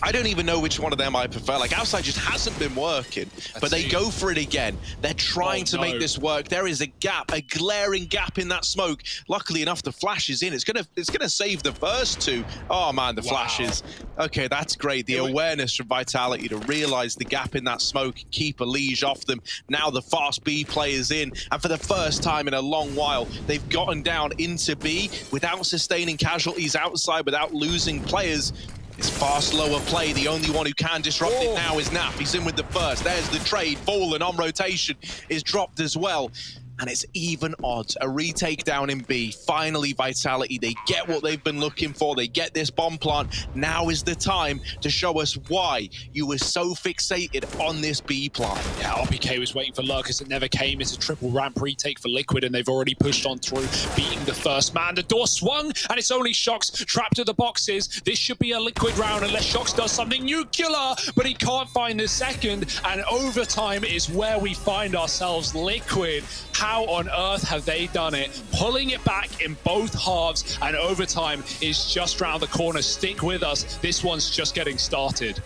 I don't even know which one of them I prefer. Like, outside just hasn't been working, but they go for it again. They're trying to make this work. There is a gap, a glaring gap in that smoke. Luckily enough, the flash is in. It's gonna save the first two. Oh man, the flashes. Okay, that's great. The awareness from Vitality to realize the gap in that smoke, keep Elige off them. Now the fast B players in, and for the first time in a long while, they've gotten down into B without sustaining casualties outside, without losing players. It's fast lower play. The only one who can disrupt it now is Naf. He's in with the first. There's the trade. Fallen on rotation is dropped as well. And it's even odds. A retake down in B. Finally, Vitality. They get what they've been looking for. They get this bomb plant. Now is the time to show us why you were so fixated on this B plant. Yeah, RPK was waiting for luck as it never came. It's a triple ramp retake for Liquid, and they've already pushed on through, beating the first man. The door swung, and it's only Shox trapped to the boxes. This should be a Liquid round unless Shox does something nuclear, but he can't find the second, and overtime is where we find ourselves. Liquid, how on earth have they done it? Pulling it back in both halves, and overtime is just round the corner. Stick with us. This one's just getting started.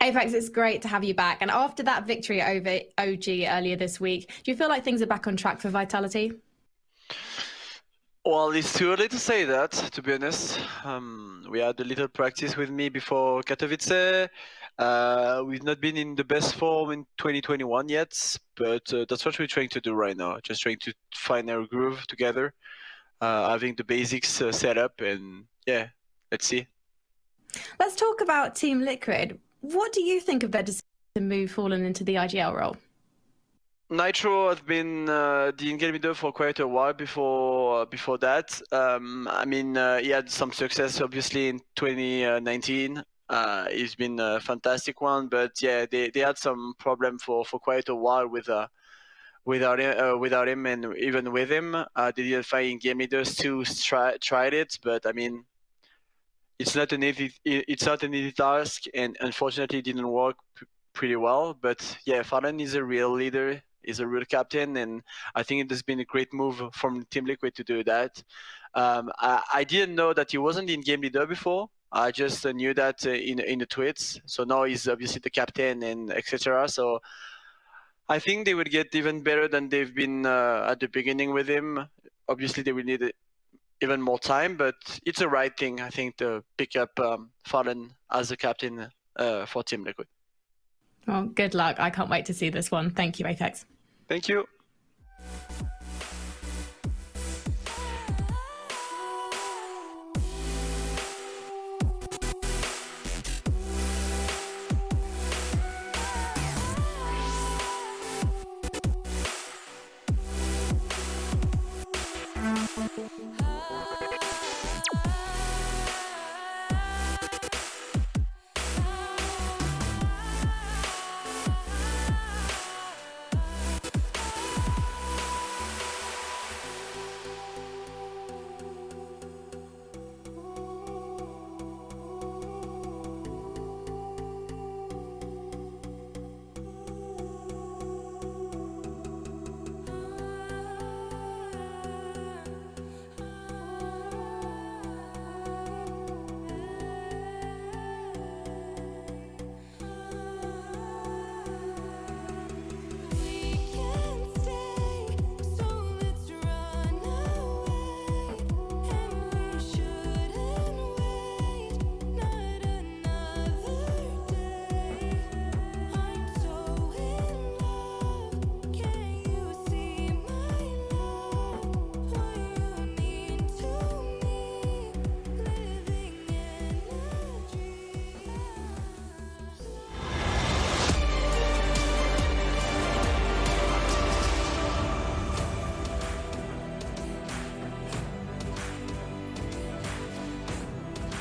Apex, it's great to have you back. And after that victory over OG earlier this week, do you feel like things are back on track for Vitality? Well, it's too early to say that, to be honest. We had a little practice with me before Katowice. We've not been in the best form in 2021 yet, but that's what we're trying to do right now. Just trying to find our groove together, having the basics set up, and yeah, let's see. Let's talk about Team Liquid. What do you think of their decision to move Fallen into the IGL role? Nitro has been the in-game leader for quite a while before that. I mean, he had some success obviously in 2019. He's been a fantastic one, but yeah, they had some problem for quite a while without him, and even with him, they didn't find in-game leaders to tried it, but I mean, it's not an easy task, and unfortunately, it didn't work pretty well. But yeah, Fallen is a real leader, is a real captain, and I think it has been a great move from Team Liquid to do that. I didn't know that he wasn't in-game leader before. I just knew that in the tweets. So now he's obviously the captain and etc. So I think they would get even better than they've been at the beginning with him. Obviously, they will need even more time, but it's the right thing, I think, to pick up Fallen as a captain for Team Liquid. Well, good luck. I can't wait to see this one. Thank you, Apex. Thank you.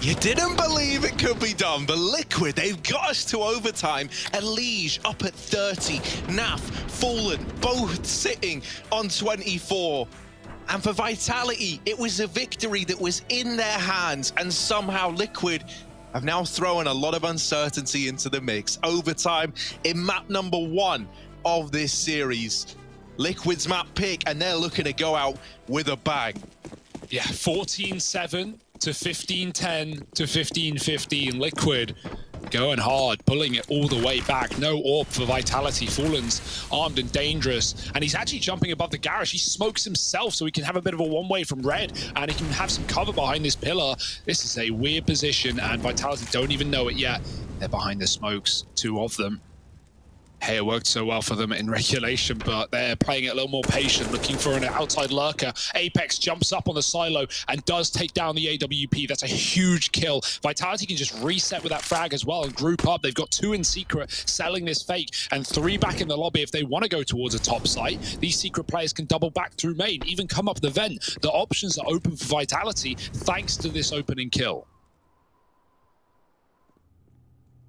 You didn't believe it could be done, but Liquid, they've got us to overtime. Elige up at 30, Naf, Fallen, both sitting on 24. And for Vitality, it was a victory that was in their hands, and somehow Liquid have now thrown a lot of uncertainty into the mix. Overtime in map number 1 of this series. Liquid's map pick, and they're looking to go out with a bang. Yeah, 14-7 to 15-10 to 15-15. Liquid going hard, pulling it all the way back. No AWP for Vitality. Fallen's armed and dangerous, and he's actually jumping above the garage. He smokes himself so he can have a bit of a one-way from Red, and he can have some cover behind this pillar. This is a weird position, and Vitality don't even know it yet. They're behind the smokes, 2 of them. Hey, it worked so well for them in regulation, but they're playing it a little more patient, looking for an outside lurker. Apex jumps up on the silo and does take down the AWP. That's a huge kill. Vitality can just reset with that frag as well and group up. They've got 2 in secret selling this fake and 3 back in the lobby if they want to go towards a top site. These secret players can double back through main, even come up the vent. The options are open for Vitality thanks to this opening kill.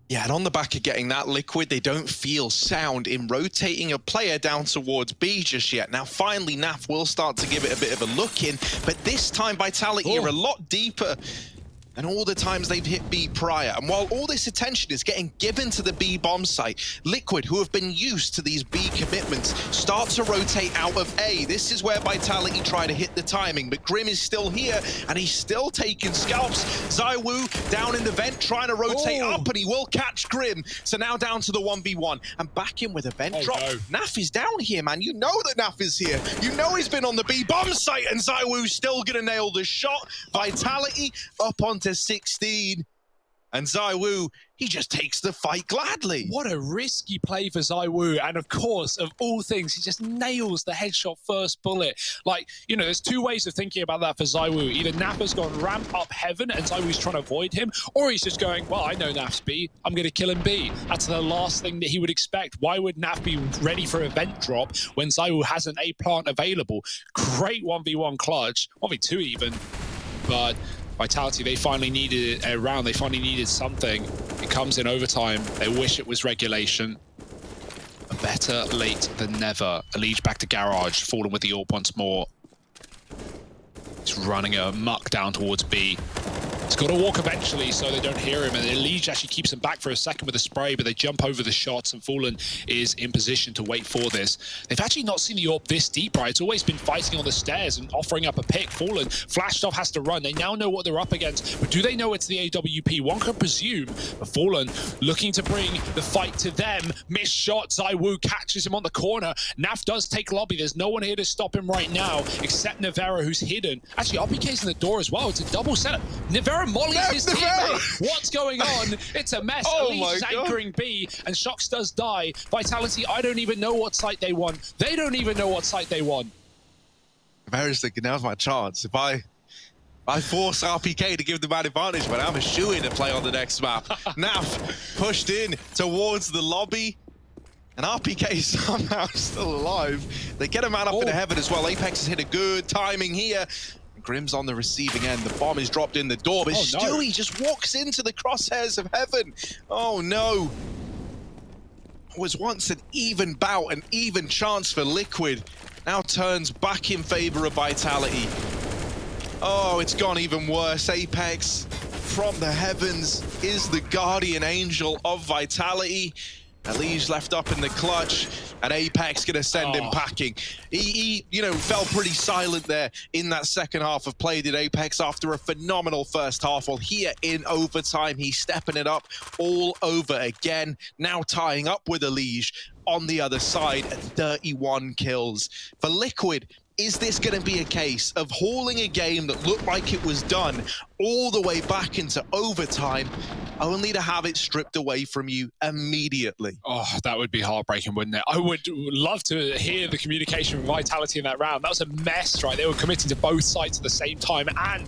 Yeah, and on the back of getting that, Liquid, they don't feel sound in rotating a player down towards B just yet. Now, finally, Naf will start to give it a bit of a look in, but this time Vitality are a lot deeper than all the times they've hit B prior. And while all this attention is getting given to the B bomb site, Liquid, who have been used to these B commitments, start to rotate out of A. This is where Vitality try to hit the timing, but Grim is still here, and he's still taking scalps. ZywOo down in the vent, trying to rotate up, and he will catch Grim. So now down to the 1v1, and back in with a vent drop. No. Naf is down here, man. You know that Naf is here. You know he's been on the B bomb site, and ZywOo's still gonna nail the shot. Vitality up onto 16, and ZywOo, he just takes the fight gladly. What a risky play for ZywOo, and of course, of all things, he just nails the headshot first bullet. Like, you know, there's 2 ways of thinking about that for ZywOo. Either Napa's gone ramp up heaven and ZywOo's trying to avoid him, or he's just going, well, I know Naf's B, I'm going to kill him B. That's the last thing that he would expect. Why would Naf be ready for a vent drop when ZywOo has an A plant available? Great 1v1 clutch, 1v2 even, but Vitality, they finally needed a round. They finally needed something. It comes in overtime. They wish it was regulation. But better late than never. Elige back to garage. Fallen with the AWP once more. He's running a muck down towards B. He's got to walk eventually so they don't hear him, and Elige actually keeps him back for a second with a spray, but they jump over the shots, and Fallen is in position to wait for this. They've actually not seen the AWP this deep, right? It's always been fighting on the stairs and offering up a pick. Fallen, flashed off, has to run. They now know what they're up against, but do they know it's the AWP? One can presume, but Fallen looking to bring the fight to them. Missed shot, ZywOo catches him on the corner. Naf does take lobby. There's no one here to stop him right now, except Navera, who's hidden. Actually, RPK's in the door as well. It's a double setup. Navera mollies his teammate. What's going on? It's a mess. Elige is anchoring B, and Shox does die. Vitality, I don't even know what site they want. They don't even know what site they want. Navera's thinking, now's my chance. If I force RPK to give the man advantage, but I'm a shoo-in to play on the next map. Naf pushed in towards the lobby, and RPK is somehow still alive. They get a man up into heaven as well. Apex has hit a good timing here. Grim's on the receiving end. The bomb is dropped in the door, but Stewie just walks into the crosshairs of heaven. Oh no. It was once an even bout, an even chance for Liquid. Now turns back in favor of Vitality. Oh, it's gone even worse. Apex from the heavens is the guardian angel of Vitality. Elige left up in the clutch, and Apex gonna send him packing. He you know, fell pretty silent there in that second half of play, did Apex, after a phenomenal first half. Well, here in overtime, he's stepping it up all over again, now tying up with Elige on the other side at 31 kills. For Liquid, is this going to be a case of hauling a game that looked like it was done all the way back into overtime, only to have it stripped away from you immediately? Oh, that would be heartbreaking, wouldn't it? I would love to hear the communication from Vitality in that round. That was a mess, right? They were committing to both sides at the same time, and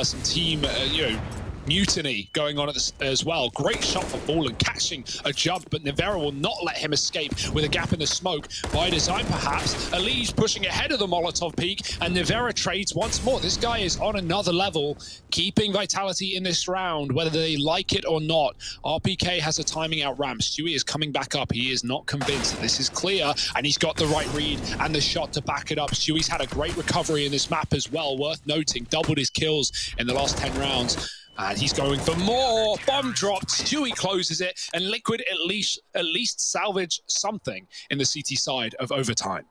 some team, you know, mutiny going on as well. Great shot for Fallen, catching a jump, but Nivera will not let him escape with a gap in the smoke. By design, perhaps. Elise pushing ahead of the Molotov peak, and Nivera trades once more. This guy is on another level, keeping Vitality in this round, whether they like it or not. RPK has a timing out ramp. Stewie is coming back up. He is not convinced that this is clear, and he's got the right read and the shot to back it up. Stewie's had a great recovery in this map as well, worth noting. Doubled his kills in the last 10 rounds. And he's going for more. Bomb dropped. Stewie closes it, and Liquid at least salvage something in the CT side of overtime.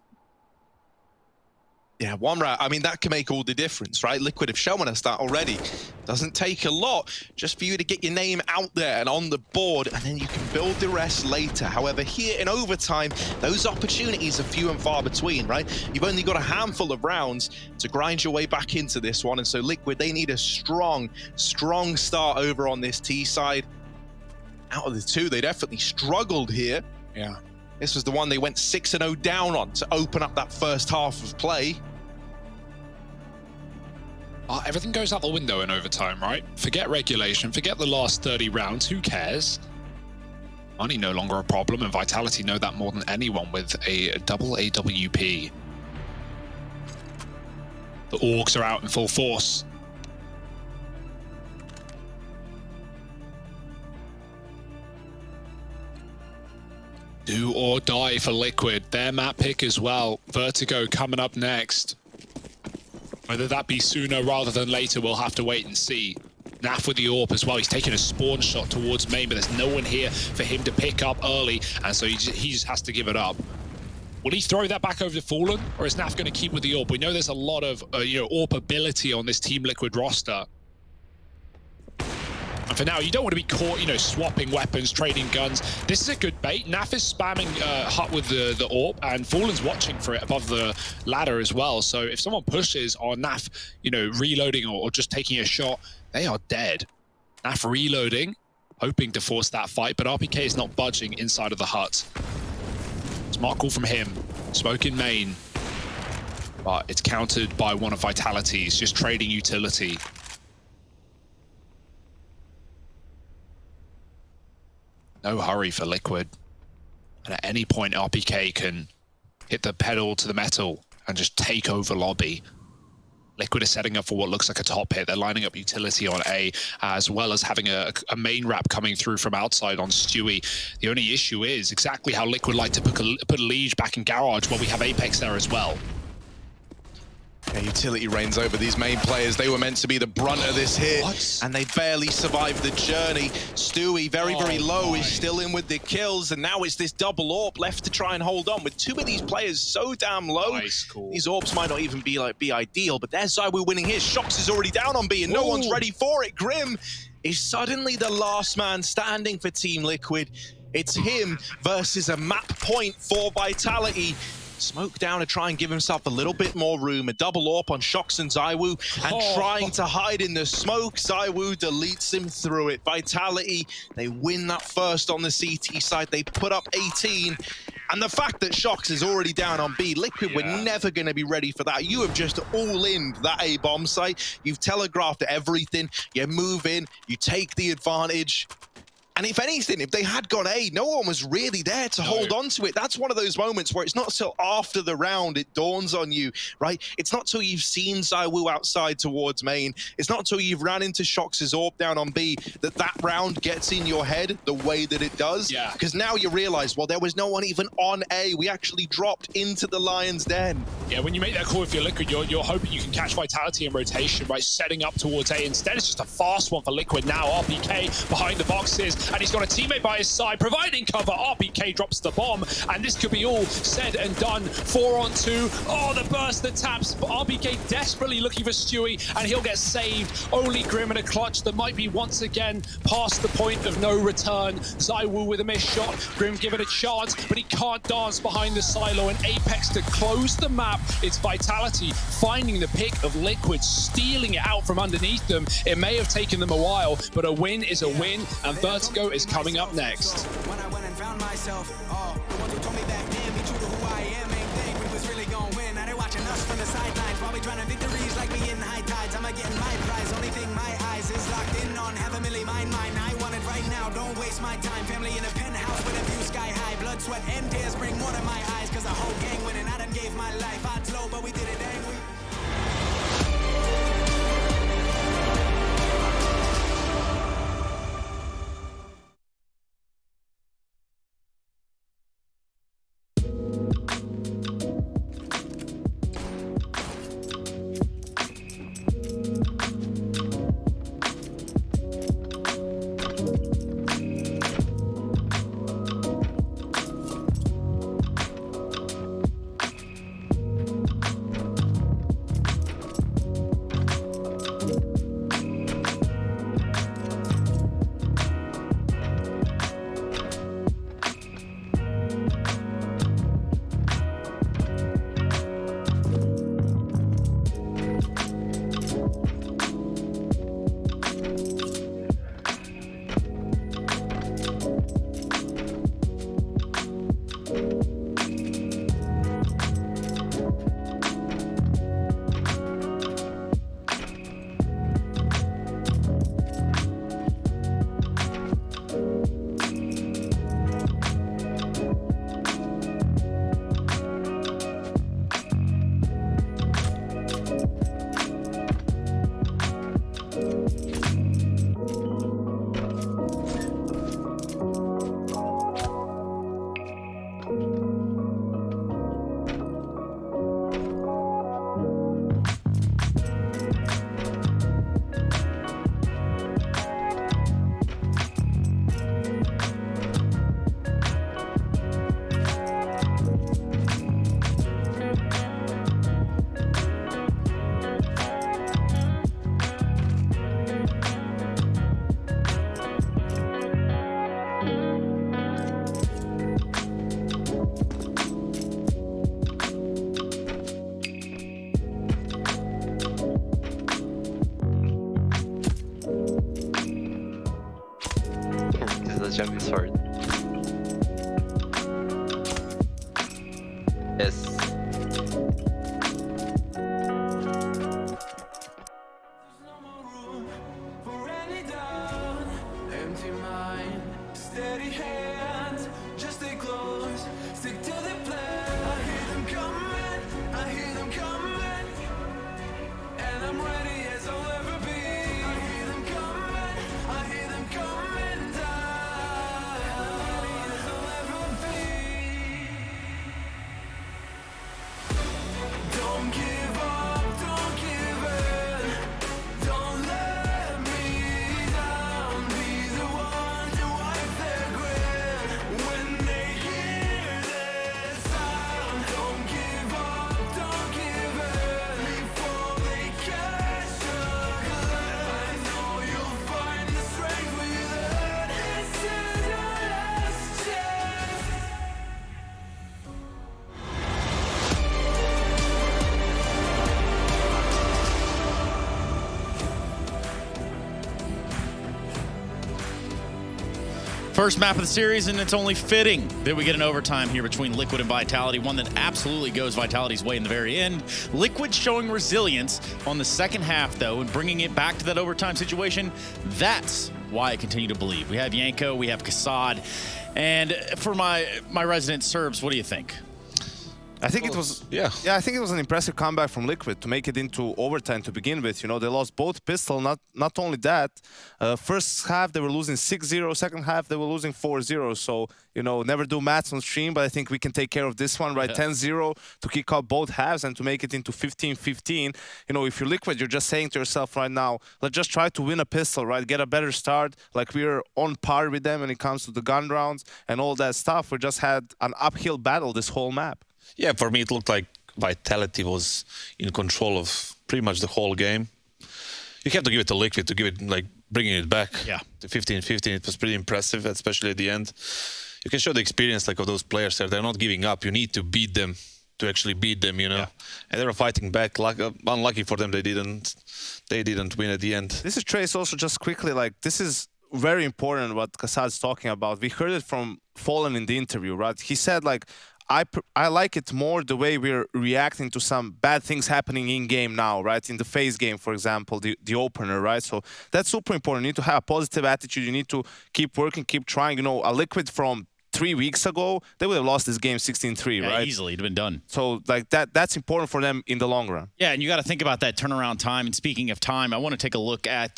Yeah, one round. I mean, that can make all the difference, right? Liquid have shown us that already. Doesn't take a lot just for you to get your name out there and on the board, and then you can build the rest later. However, here in overtime, those opportunities are few and far between, right? You've only got a handful of rounds to grind your way back into this one, and so Liquid, they need a strong start over on this T side. Out of the two, they definitely struggled here. Yeah. This was the one they went 6-0 down on to open up that first half of play. Everything goes out the window in overtime, right? Forget regulation, forget the last 30 rounds, who cares? Money no longer a problem, and Vitality know that more than anyone with a double AWP. The Orcs are out in full force. Do or die for Liquid. Their map pick as well. Vertigo coming up next. Whether that be sooner rather than later, we'll have to wait and see. Naf with the AWP as well. He's taking a spawn shot towards main, but there's no one here for him to pick up early, and so he just has to give it up. Will he throw that back over to Fallen, or is Naf going to keep with the AWP? We know there's a lot of AWP ability on this Team Liquid roster. And for now, you don't want to be caught, swapping weapons, trading guns. This is a good bait. Naf is spamming Hut with the AWP, and Fallen's watching for it above the ladder as well. So if someone pushes on Naf, reloading or just taking a shot, they are dead. Naf reloading, hoping to force that fight, but RPK is not budging inside of the hut. Smart call from him. Smoke in main. But it's countered by one of Vitality's, just trading utility. No hurry for Liquid. And at any point, RPK can hit the pedal to the metal and just take over lobby. Liquid is setting up for what looks like a top hit. They're lining up utility on A, as well as having a main wrap coming through from outside on Stewie. The only issue is exactly how Liquid like to put a Liege back in Garage, while we have Apex there as well. Yeah, utility reigns over these main players. They were meant to be the brunt of this hit, and they barely survived the journey. Stewie, very low, is still in with the kills, and now it's this double AWP left to try and hold on. With two of these players so damn low, these AWPs might not even be ideal, but there's Zywoo winning his. Shox is already down on B, and no one's ready for it. Grim is suddenly the last man standing for Team Liquid. It's him versus a map point for Vitality. Smoke down to try and give himself a little bit more room. A double AWP on Shox and Zywoo, and trying to hide in the smoke. Zywoo deletes him through it. Vitality, they win that first on the CT side. They put up 18. And the fact that Shox is already down on B, Liquid were never going to be ready for that. You have just all-in'd that A-bomb site. You've telegraphed everything. You move in, you take the advantage. And if anything, if they had gone A, no one was really there to hold on to it. That's one of those moments where it's not till after the round it dawns on you, right? It's not till you've seen Zywoo outside towards main. It's not till you've ran into Shox's AWP down on B that round gets in your head the way that it does. Yeah. Because now you realize, well, there was no one even on A. We actually dropped into the Lion's Den. Yeah, when you make that call with your Liquid, you're hoping you can catch Vitality in rotation, right? Setting up towards A. Instead, it's just a fast one for Liquid now. RPK behind the boxes. And he's got a teammate by his side, providing cover. RPK drops the bomb, and this could be all said and done. 4 on 2. Oh, the burst that taps. RPK desperately looking for Stewie, and he'll get saved. Only Grim in a clutch that might be once again past the point of no return. Zywoo with a missed shot. Grim give it a chance, but he can't dance behind the silo, and Apex to close the map. It's Vitality finding the pick of Liquid, stealing it out from underneath them. It may have taken them a while, but a win is a win, and Vertigo is coming up next. When I went and found myself, the ones who told me back then, be true to who I am, ain't think we was really gonna win. Now they watching us from the sidelines while we drowning victories like me in high tides. I'm getting my prize, only thing my eyes is locked in on. Have a milli, mine. I want it right now, don't waste my time. Family in a penthouse with a view sky high. Blood, sweat, and tears bring more to my eyes. Cause the whole gang winning, I done gave my life. Odds low, but we did it angry. Jungle sword. Yes. Empty mind, steady hands, just stay close, stick to the plan. I hear them coming, and I'm ready as I'll ever be. I hear them coming down, ready as I'll ever be. Don't give up, don't give in, don't let me down. Be the one to wipe their grin when they hear this sound. Don't give up, don't give in before they catch a glimpse. I know you'll find the strength within. This is your last chance. First map of the series, and it's only fitting that we get an overtime here between Liquid and Vitality, one that absolutely goes Vitality's way in the very end. Liquid showing resilience on the second half, though, and bringing it back to that overtime situation. That's why I continue to believe. We have Yanko, we have Kassad, and for my resident Serbs, what do you think? I think it was I think it was an impressive comeback from Liquid to make it into overtime to begin with. You know, they lost both pistol. Not only that, first half they were losing 6-0, second half they were losing 4-0. So, you know, never do maths on stream, but I think we can take care of this one, right? 10-0 to kick off both halves and to make it into 15-15. You know, if you're Liquid, you're just saying to yourself right now, let's just try to win a pistol, right? Get a better start. Like, we're on par with them when it comes to the gun rounds and all that stuff. We just had an uphill battle this whole map. Yeah, for me it looked like Vitality was in control of pretty much the whole game. You have to give it to Liquid to give it, like, bringing it back to 15-15. It was pretty impressive, especially at the end. You can show the experience, like, of those players there. They're not giving up. You need to beat them to actually beat them, you know. Yeah. And they were fighting back. Unlucky for them, they didn't win at the end. This is Trace also just quickly, like, this is very important what Kassad's talking about. We heard it from Fallen in the interview, right? He said, like, I like it more the way we're reacting to some bad things happening in game now, right? In the phase game, for example, the opener, right? So that's super important. You need to have a positive attitude. You need to keep working, keep trying. You know, a Liquid from 3 weeks ago, they would have lost this game 16-3, right? Easily, it'd have been done. So like that's important for them in the long run. Yeah, and you got to think about that turnaround time. And speaking of time, I want to take a look at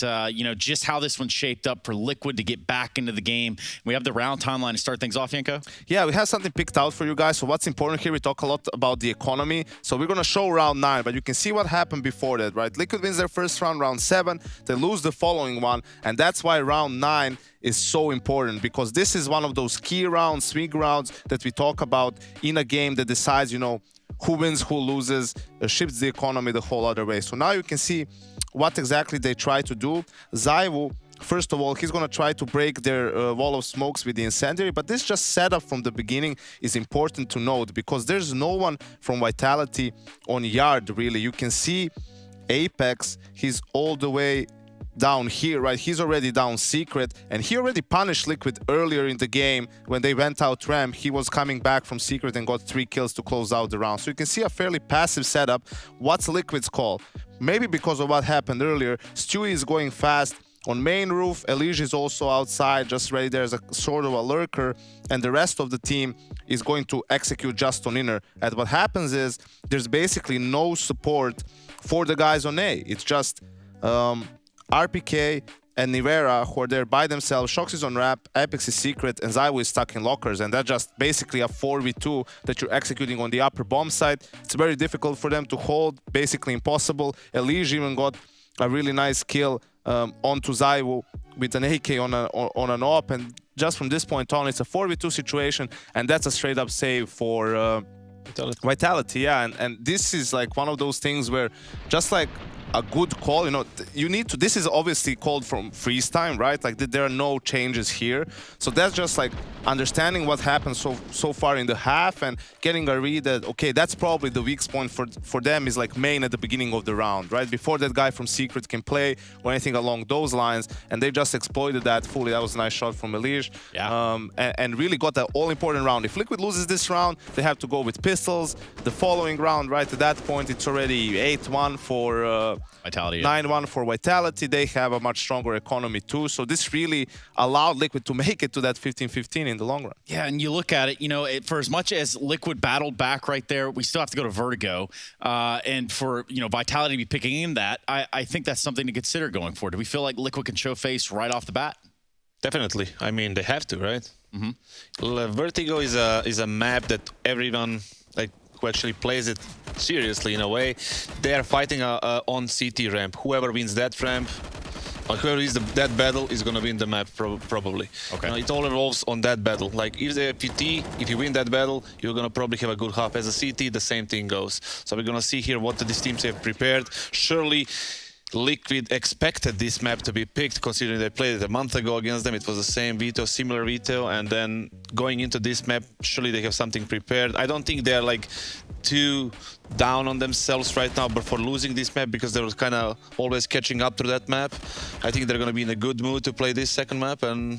just how this one shaped up for Liquid to get back into the game. We have the round timeline to start things off, Yanko. Yeah, we have something picked out for you guys. So what's important here, we talk a lot about the economy. So we're going to show round 9, but you can see what happened before that, right? Liquid wins their first round, round 7. They lose the following one, and that's why round 9 is so important, because this is one of those key rounds, swing rounds that we talk about in a game that decides, you know, who wins, who loses, shifts the economy the whole other way. So now you can see what exactly they try to do. ZywOo, first of all, he's going to try to break their wall of smokes with the incendiary, but this just setup from the beginning is important to note, because there's no one from Vitality on yard, really. You can see Apex, he's all the way down here, right? He's already down secret, and he already punished Liquid earlier in the game when they went out ramp. He was coming back from secret and got 3 kills to close out the round. So you can see a fairly passive setup. What's Liquid's call? Maybe because of what happened earlier, Stewie is going fast on main roof. Elige is also outside, just ready there as a sort of a lurker, and the rest of the team is going to execute just on inner. And what happens is there's basically no support for the guys on A. It's just RPK and Nivera, who are there by themselves. Shox is on ramp, Apex is secret, and ZywOo is stuck in lockers. And that's just basically a 4v2 that you're executing on the upper bomb side. It's very difficult for them to hold, basically impossible. Elige even got a really nice kill onto ZywOo with an AK on an op. And just from this point on, it's a 4v2 situation, and that's a straight up save for Vitality. Yeah, and this is like one of those things where just like a good call, you know, you need to, this is obviously called from freeze time, right? Like there are no changes here. So that's just like understanding what happened so far in the half and getting a read that, okay, that's probably the weak point for them is like main at the beginning of the round, right? Before that guy from secret can play or anything along those lines, and they just exploited that fully. That was a nice shot from Elige. Yeah. And really got the all-important round. If Liquid loses this round, they have to go with pistols. The following round, right, at that point, it's already 8-1 for Vitality, 9-1 for Vitality. They have a much stronger economy too. So this really allowed Liquid to make it to that 15-15 in the long run. Yeah, and you look at it, you know, for as much as Liquid battled back right there, we still have to go to Vertigo. And for, you know, Vitality to be picking in that, I think that's something to consider going forward. Do we feel like Liquid can show face right off the bat? Definitely. I mean, they have to, right? Vertigo is a map that everyone who actually plays it seriously in a way. They are fighting on CT ramp. Whoever wins that ramp, or whoever wins that battle is gonna win the map probably. Okay. It all revolves on that battle. Like if the PT, if you win that battle, you're gonna probably have a good half. As a CT, the same thing goes. So we're gonna see here what these teams have prepared. Surely Liquid expected this map to be picked, considering they played it a month ago against them. It was the same veto, similar veto, and then going into this map, surely they have something prepared. I don't think they're like too down on themselves right now, but for losing this map, because they were kind of always catching up to that map, I think they're going to be in a good mood to play this second map, and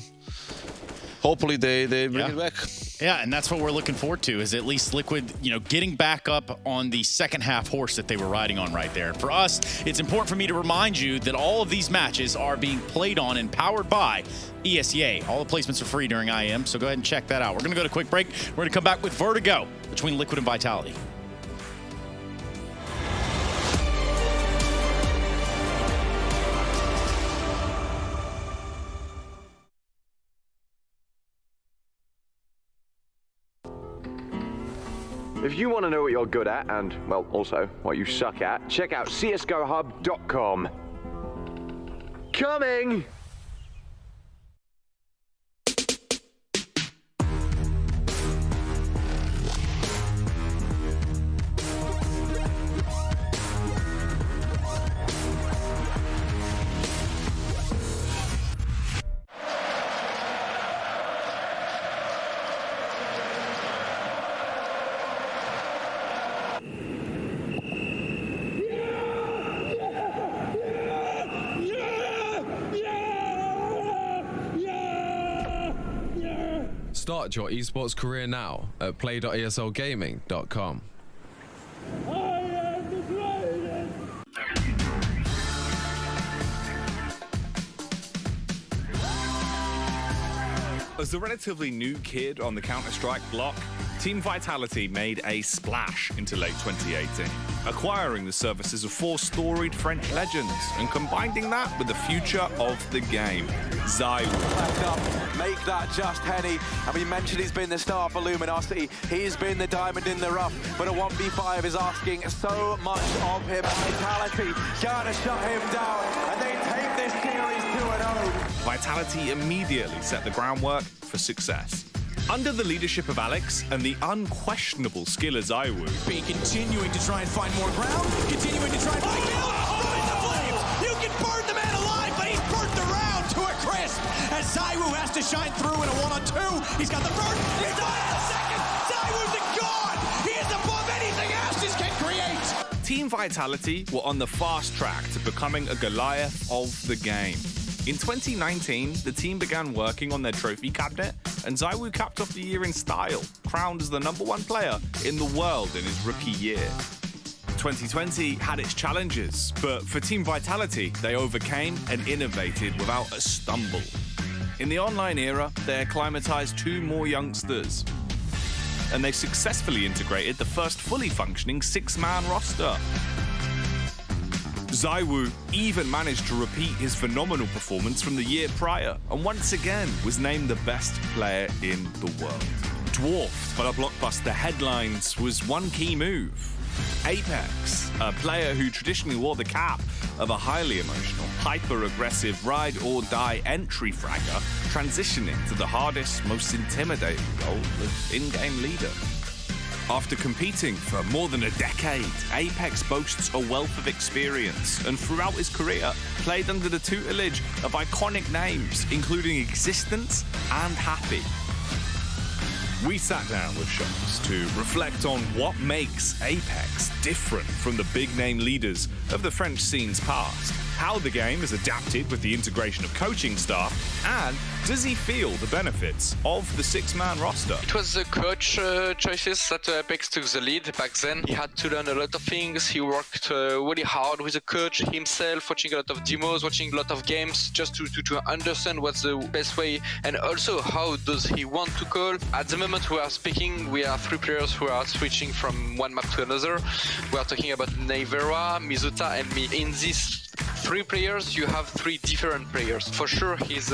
hopefully they bring it back. Yeah, and that's what we're looking forward to, is at least Liquid, you know, getting back up on the second half horse that they were riding on right there. For us, it's important for me to remind you that all of these matches are being played on and powered by ESEA. All the placements are free during IEM, so go ahead and check that out. We're going to go to a quick break. We're going to come back with Vertigo between Liquid and Vitality. If you want to know what you're good at and, well, also what you suck at, check out csgohub.com. Coming! Start your esports career now at play.eslgaming.com. As a relatively new kid on the Counter-Strike block, Team Vitality made a splash into late 2018, acquiring the services of 4 storied French legends and combining that with the future of the game, ZywOo. Make that just Henny. And we mentioned he's been the star for Luminosity. He's been the diamond in the rough, but a 1v5 is asking so much of him. Vitality gotta shut him down, and they take this series 2-0. Vitality immediately set the groundwork for success. Under the leadership of Alex and the unquestionable skill of ZywOo, continuing to try and find more ground, continuing to try and find right the flames. You can burn the man alive, but he's burnt the round to a crisp. As ZywOo has to shine through in a 1-on-2. He's got the first, he's died in the second. ZywOo's a god. He is above anything Ashes can create. Team Vitality were on the fast track to becoming a Goliath of the game. In 2019, the team began working on their trophy cabinet, and ZywOo capped off the year in style, crowned as the #1 player in the world in his rookie year. 2020 had its challenges, but for Team Vitality, they overcame and innovated without a stumble. In the online era, they acclimatized 2 more youngsters, and they successfully integrated the first fully functioning 6-man roster. ZywOo even managed to repeat his phenomenal performance from the year prior, and once again was named the best player in the world. Dwarfed by the blockbuster headlines was one key move. Apex, a player who traditionally wore the cap of a highly emotional, hyper-aggressive, ride-or-die entry fragger, transitioning to the hardest, most intimidating role of in-game leader. After competing for more than a decade, Apex boasts a wealth of experience and throughout his career played under the tutelage of iconic names, including Existence and Happy. We sat down with Shots to reflect on what makes Apex different from the big-name leaders of the French scene's past, how the game has adapted with the integration of coaching staff, and does he feel the benefits of the 6-man roster? It was the coach choices that Apex took the lead back then. He had to learn a lot of things. He worked really hard with the coach himself, watching a lot of demos, watching a lot of games, just to understand what's the best way, and also how does he want to call. At the moment we are speaking, we are 3 players who are switching from one map to another. We are talking about Neivera, Mizuta, and me. In these 3 players, you have 3 different players. For sure, he's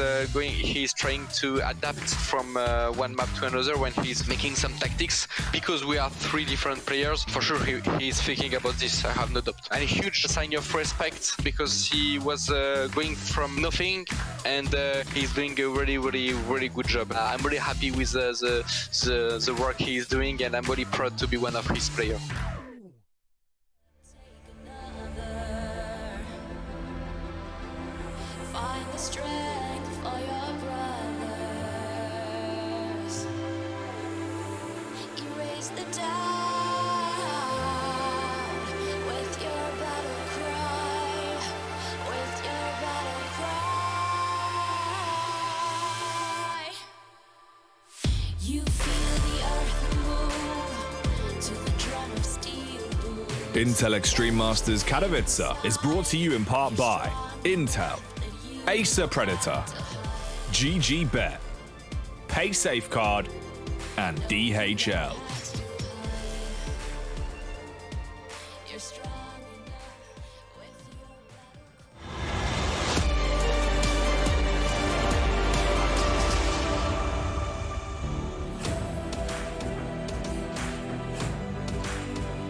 trying to adapt from one map to another when he's making some tactics. Because we are 3 different players, for sure he's thinking about this, I have no doubt. And a huge sign of respect, because he was going from nothing, and he's doing a really, really, really good job. I'm really happy with the work he's doing, and I'm really proud to be one of his players. Find the strength for your brothers. Erase the doubt with your battle cry. With your battle cry. You feel the earth move to the drum of steel boom. Intel Extreme Masters Katowice is brought to you in part by Intel, Acer Predator, GG Bet, Pay Safeguard, and DHL. You're strong enough with your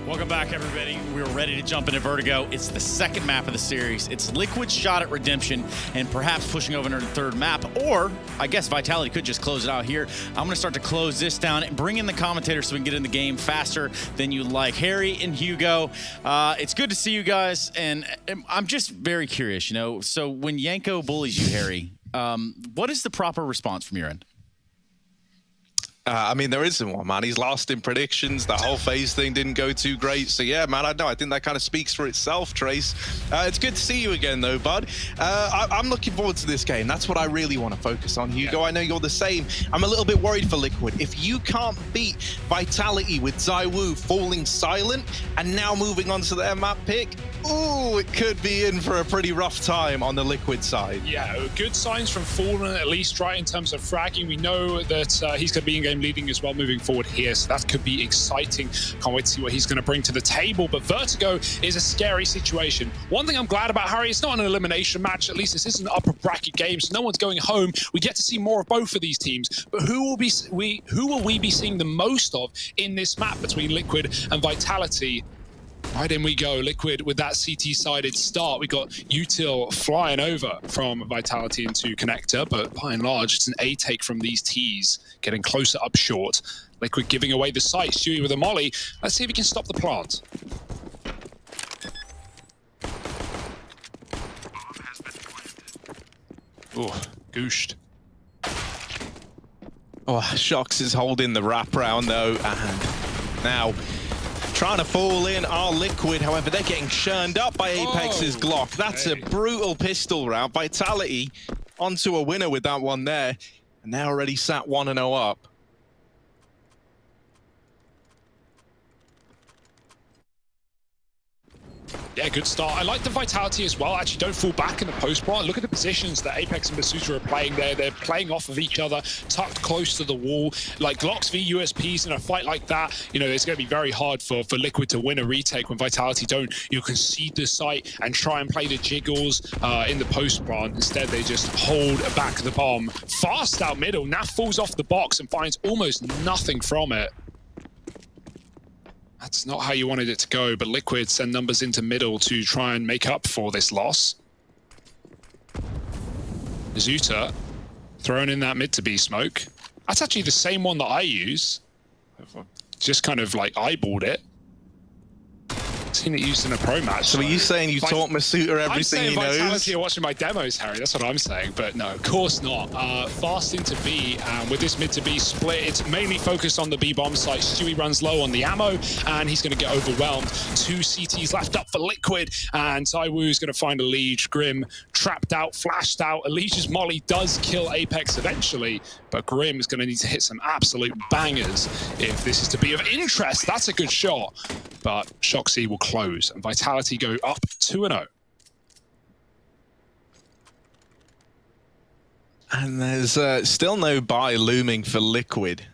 Welcome back, everybody. We're ready to jump into Vertigo. It's the 2nd map of the series. It's Liquid's shot at redemption and perhaps pushing over into the 3rd map, or I guess Vitality could just close it out here. I'm going to start to close this down and bring in the commentators so we can get in the game faster than you like. Harry and Hugo, it's good to see you guys, and I'm just very curious, so when Yanko bullies you, Harry, what is the proper response from your end? I mean, there isn't one, man. He's lost in predictions. The whole phase thing didn't go too great. So, yeah, man, I know. I think that kind of speaks for itself, Trace. It's good to see you again, though, bud. I'm looking forward to this game. That's what I really want to focus on. Hugo, I know you're the same. I'm a little bit worried for Liquid. If you can't beat Vitality with ZywOo falling silent and now moving on to their map pick, ooh, it could be in for a pretty rough time on the Liquid side. Yeah, good signs from Fallen, at least, right, in terms of fragging. We know that he's going to be in-game leading as well moving forward here, so that could be exciting. Can't wait to see what he's going to bring to the table, but Vertigo is a scary situation. One thing I'm glad about, Harry, it's not an elimination match. At least this isn't an upper bracket game, so no one's going home. We get to see more of both of these teams, but who will we be seeing the most of in this map between Liquid and Vitality? Right in we go, Liquid with that CT-sided start. We got Util flying over from Vitality into Connector, but by and large, it's an A take from these Ts, getting closer up short. Liquid giving away the site. Stewie with a molly. Let's see if he can stop the plant. Oh, gooshed. Oh, Shox is holding the wraparound, though, and now trying to fall in are Liquid. However, they're getting churned up by Apex's Glock. That's a brutal pistol round. Vitality onto a winner with that one there, and now already sat 1-0 up. Yeah, good start. I like the Vitality as well. Actually, don't fall back in the post-bar. Look at the positions that Apex and Basuta are playing there. They're playing off of each other, tucked close to the wall. Like Glocks v USPs in a fight like that, you know, it's going to be very hard for Liquid to win a retake when Vitality don't, you know, concede the site and try and play the jiggles in the post-bar. Instead, they just hold back the bomb. Fast out middle. Naf falls off the box and finds almost nothing from it. That's not how you wanted it to go, but Liquid send numbers into middle to try and make up for this loss. Zuta throwing in that mid to B smoke. That's actually the same one that I use. Just kind of like eyeballed it. Seen it used in a pro match. So are you saying you taught Masuta everything he knows? I'm saying Vitality are watching my demos, Harry. That's what I'm saying. But no, of course not. Fast into B, and with this mid to B split, it's mainly focused on the B bomb site. Stewie runs low on the ammo, and he's going to get overwhelmed. 2 CTs left up for Liquid, and ZywOo is going to find a Liege. Grim trapped out, flashed out. Liege's molly does kill Apex eventually, but Grim is going to need to hit some absolute bangers if this is to be of interest. That's a good shot, but Shoxy will close, and Vitality go up 2-0. And there's still no buy looming for Liquid.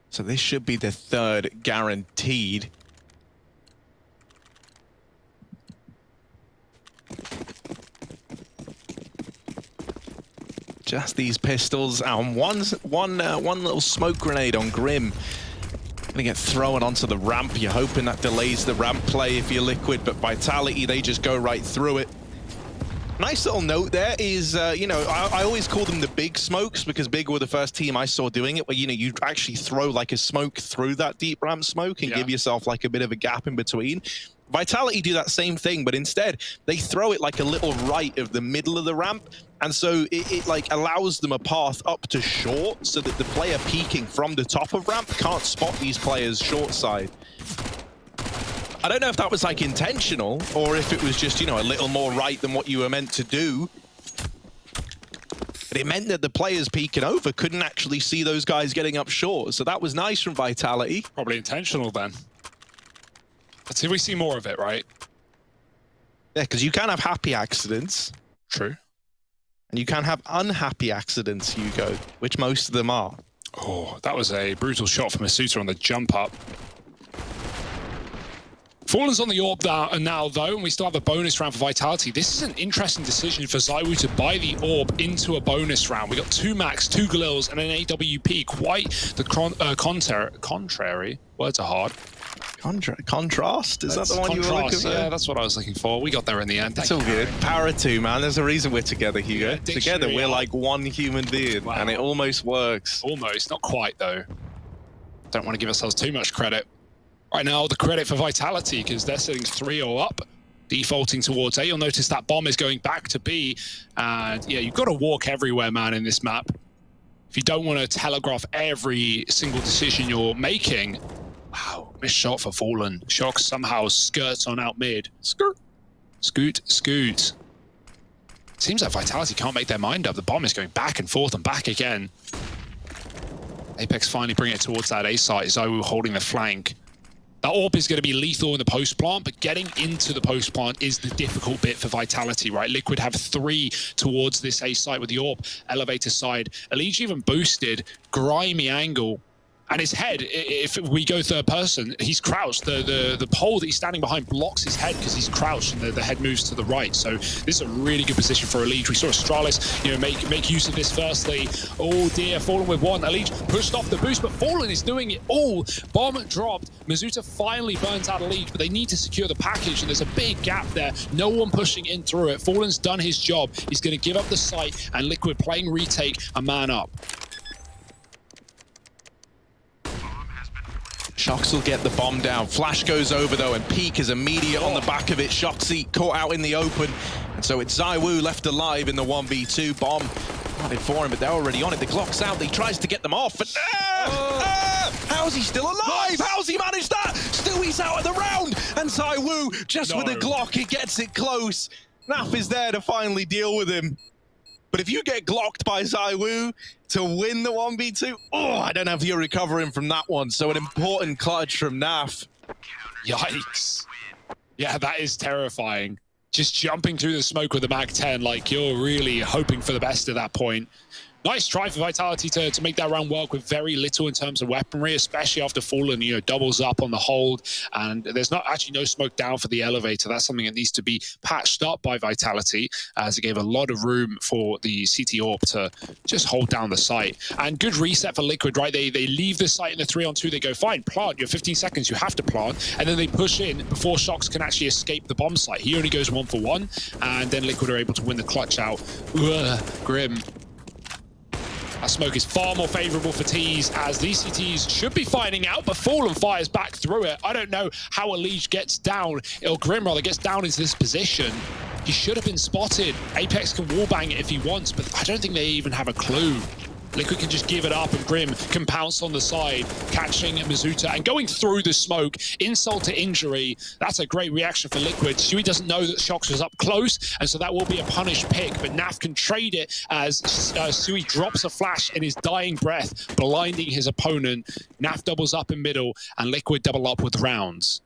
So this should be the third guaranteed. Just these pistols and one little smoke grenade on Grim. Gonna get thrown onto the ramp. You're hoping that delays the ramp play if you're Liquid, but Vitality, they just go right through it. Nice little note there is, you know, I always call them the big smokes because Big were the first team I saw doing it, where, you know, you actually throw like a smoke through that deep ramp smoke and give yourself like a bit of a gap in between. Vitality do that same thing, but instead they throw it like a little right of the middle of the ramp, and so it like allows them a path up to short so that the player peeking from the top of ramp can't spot these players short side. I don't know if that was like intentional or if it was just, you know, a little more right than what you were meant to do. But it meant that the players peeking over couldn't actually see those guys getting up short. So that was nice from Vitality. Probably intentional then. Let's see if we see more of it, right? Yeah, because you can have happy accidents. True. And you can have unhappy accidents, Hugo, which most of them are. Oh, that was a brutal shot from Masuta on the jump up. Fallen's on the orb now, though, and we still have a bonus round for Vitality. This is an interesting decision for ZywOo to buy the orb into a bonus round. We got 2 Max, 2 Galils, and an AWP. Quite the contrary. Words are hard. Contrast? Is that the one you were looking for? Yeah, that's what I was looking for. We got there in the end. It's all good. Power of 2, man. There's a reason we're together, Hugo. Yeah, together, we're like one human being, and it almost works. Almost. Not quite, though. Don't want to give ourselves too much credit. Right now, the credit for Vitality, because they're sitting 3-0 up. defaulting towards A. You'll notice that bomb is going back to B. And yeah, you've got to walk everywhere, man, in this map. If you don't want to telegraph every single decision you're making. Wow, missed shot for Fallen. Shox somehow skirts on out mid. Skirt. Scoot, scoot. Seems like Vitality can't make their mind up. The bomb is going back and forth and back again. Apex finally bring it towards that A site. ZywOo holding the flank. That AWP is going to be lethal in the post plant, but getting into the post plant is the difficult bit for Vitality, right? Liquid have 3 towards this A site with the AWP. Elevator side. Elige even boosted. Grimy angle. And his head, if we go third person, he's crouched. The pole that he's standing behind blocks his head because he's crouched and the head moves to the right. So this is a really good position for Elige. We saw Astralis, you know, make use of this firstly. Oh dear, Fallen with 1. Elige pushed off the boost, but Fallen is doing it all. Bomb dropped. Mizuta finally burns out Elige, but they need to secure the package, and there's a big gap there. No one pushing in through it. Fallen's done his job. He's going to give up the site, and Liquid playing retake a man up. Shox will get the bomb down. Flash goes over though, and Peak is immediate on the back of it. Shoxy caught out in the open, and so it's ZywOo left alive in the 1v2. Bomb planted for him, but they're already on it. The Glock's out. He tries to get them off, but how's he still alive? How's he managed that? Stewie's out of the round, and ZywOo just with a Glock, he gets it close. Naf is there to finally deal with him. But if you get glocked by ZywOo to win the 1v2, I don't know if you're recovering from that one. So an important clutch from Naf. Yikes. Yeah, that is terrifying. Just jumping through the smoke with the Mag-10, like you're really hoping for the best at that point. Nice try for Vitality to make that round work with very little in terms of weaponry, especially after Fallen, you know, doubles up on the hold. And there's not actually no smoke down for the elevator. That's something that needs to be patched up by Vitality, as it gave a lot of room for the CT AWP to just hold down the site. And good reset for Liquid, right? They leave the site in the 3-on-2. They go, fine, plant. You have 15 seconds. You have to plant. And then they push in before Shox can actually escape the bomb site. He only goes 1-for-1. And then Liquid are able to win the clutch out. Ugh, grim. That smoke is far more favorable for Tees, as these CTs should be finding out, but Fallen fires back through it. I don't know how Elige gets down, or Grim rather, gets down into this position. He should have been spotted. Apex can wallbang it if he wants, but I don't think they even have a clue. Liquid can just give it up, and Grim can pounce on the side, catching Mizuta and going through the smoke. Insult to injury. That's a great reaction for Liquid. Stewie doesn't know that Shox was up close, and so that will be a punished pick, but Naf can trade it as Stewie drops a flash in his dying breath, blinding his opponent. Naf doubles up in middle, and Liquid double up with rounds.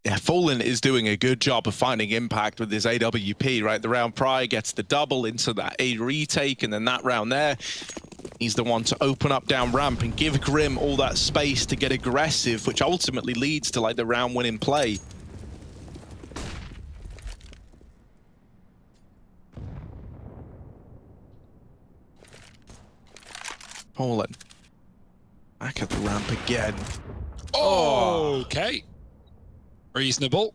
Yeah, Fallen is doing a good job of finding impact with his AWP, right? The round prior gets the double into that A retake, and then that round there, he's the one to open up down ramp and give Grim all that space to get aggressive, which ultimately leads to like the round winning play. Fallen back at the ramp again. Oh, okay. Reasonable.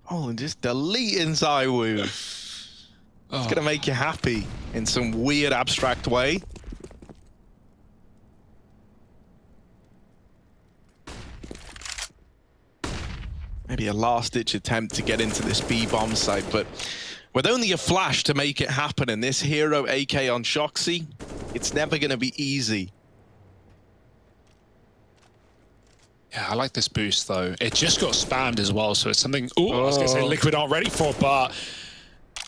Oh, and just deleting ZywOo. It's gonna make you happy in some weird abstract way. Maybe a last-ditch attempt to get into this B-bomb site, but with only a flash to make it happen, and this hero AK on Shoxy, it's never gonna be easy. Yeah, I like this boost, though. It just got spammed as well, so it's something I was going to say Liquid aren't ready for, but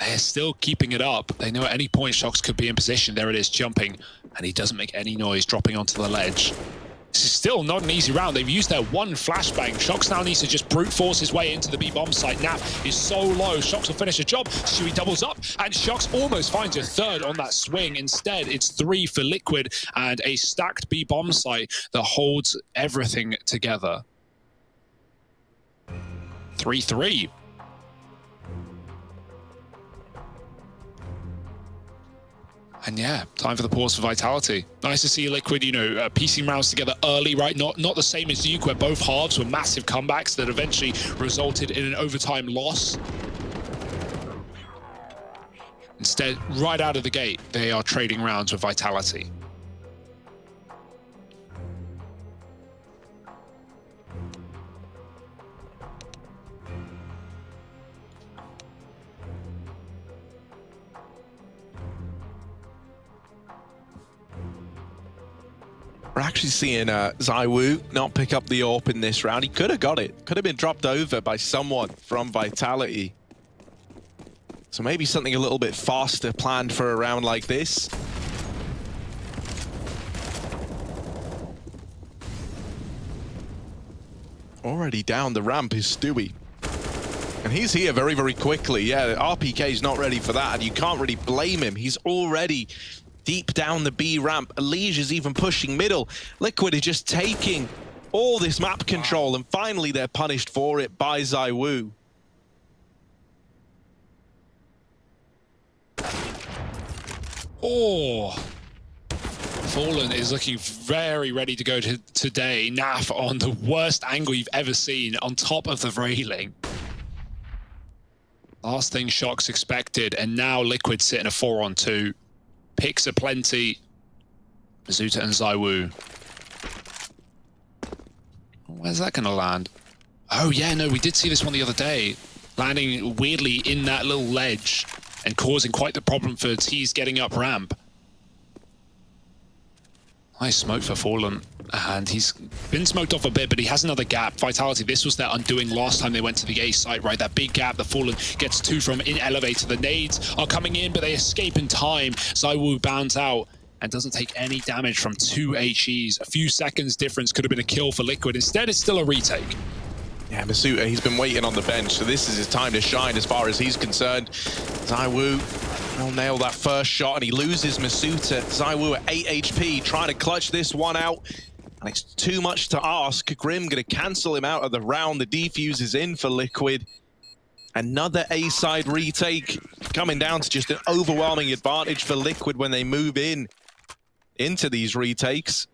they're still keeping it up. They know at any point Shox could be in position. There it is, jumping, and he doesn't make any noise dropping onto the ledge. This is still not an easy round. They've used their one flashbang. Shox now needs to just brute force his way into the B-bomb site. Naf is so low. Shox will finish the job. Stewie doubles up, and Shox almost finds a third on that swing. Instead, it's 3 for Liquid and a stacked B-bomb site that holds everything together. 3-3. And yeah, time for the pause for Vitality. Nice to see Liquid, you know, piecing rounds together early, right? Not the same as Duke, where both halves were massive comebacks that eventually resulted in an overtime loss. Instead, right out of the gate, they are trading rounds with Vitality. We're actually seeing ZywOo not pick up the AWP in this round. He could have got it. Could have been dropped over by someone from Vitality. So maybe something a little bit faster planned for a round like this. Already down the ramp is Stewie. And he's here very, very quickly. Yeah, RPK's not ready for that, and you can't really blame him. He's already deep down the B ramp. Elige is even pushing middle. Liquid is just taking all this map control, and finally they're punished for it by ZywOo. Oh, Fallen is looking very ready to go today. Naf on the worst angle you've ever seen, on top of the railing. Last thing Shock's expected, and now Liquid sitting a 4-on-2. Picks are plenty. Mizuta and ZywOo. Where's that gonna land? Oh yeah, no, we did see this one the other day. Landing weirdly in that little ledge and causing quite the problem for T's getting up ramp. Nice smoke for Fallen, and he's been smoked off a bit, but he has another gap. Vitality, this was their undoing last time they went to the A site, right? That big gap, the Fallen gets 2 from in elevator. The nades are coming in, but they escape in time. ZywOo bounds out and doesn't take any damage from 2 HEs. A few seconds difference could have been a kill for Liquid. Instead, it's still a retake. Yeah, Mizuta, he's been waiting on the bench, so this is his time to shine as far as he's concerned. ZywOo will nail that first shot, and he loses Mizuta. ZywOo at 8 HP, trying to clutch this one out, and it's too much to ask. Grim gonna cancel him out of the round. The defuse is in for Liquid. Another A-side retake, coming down to just an overwhelming advantage for Liquid when they move into these retakes.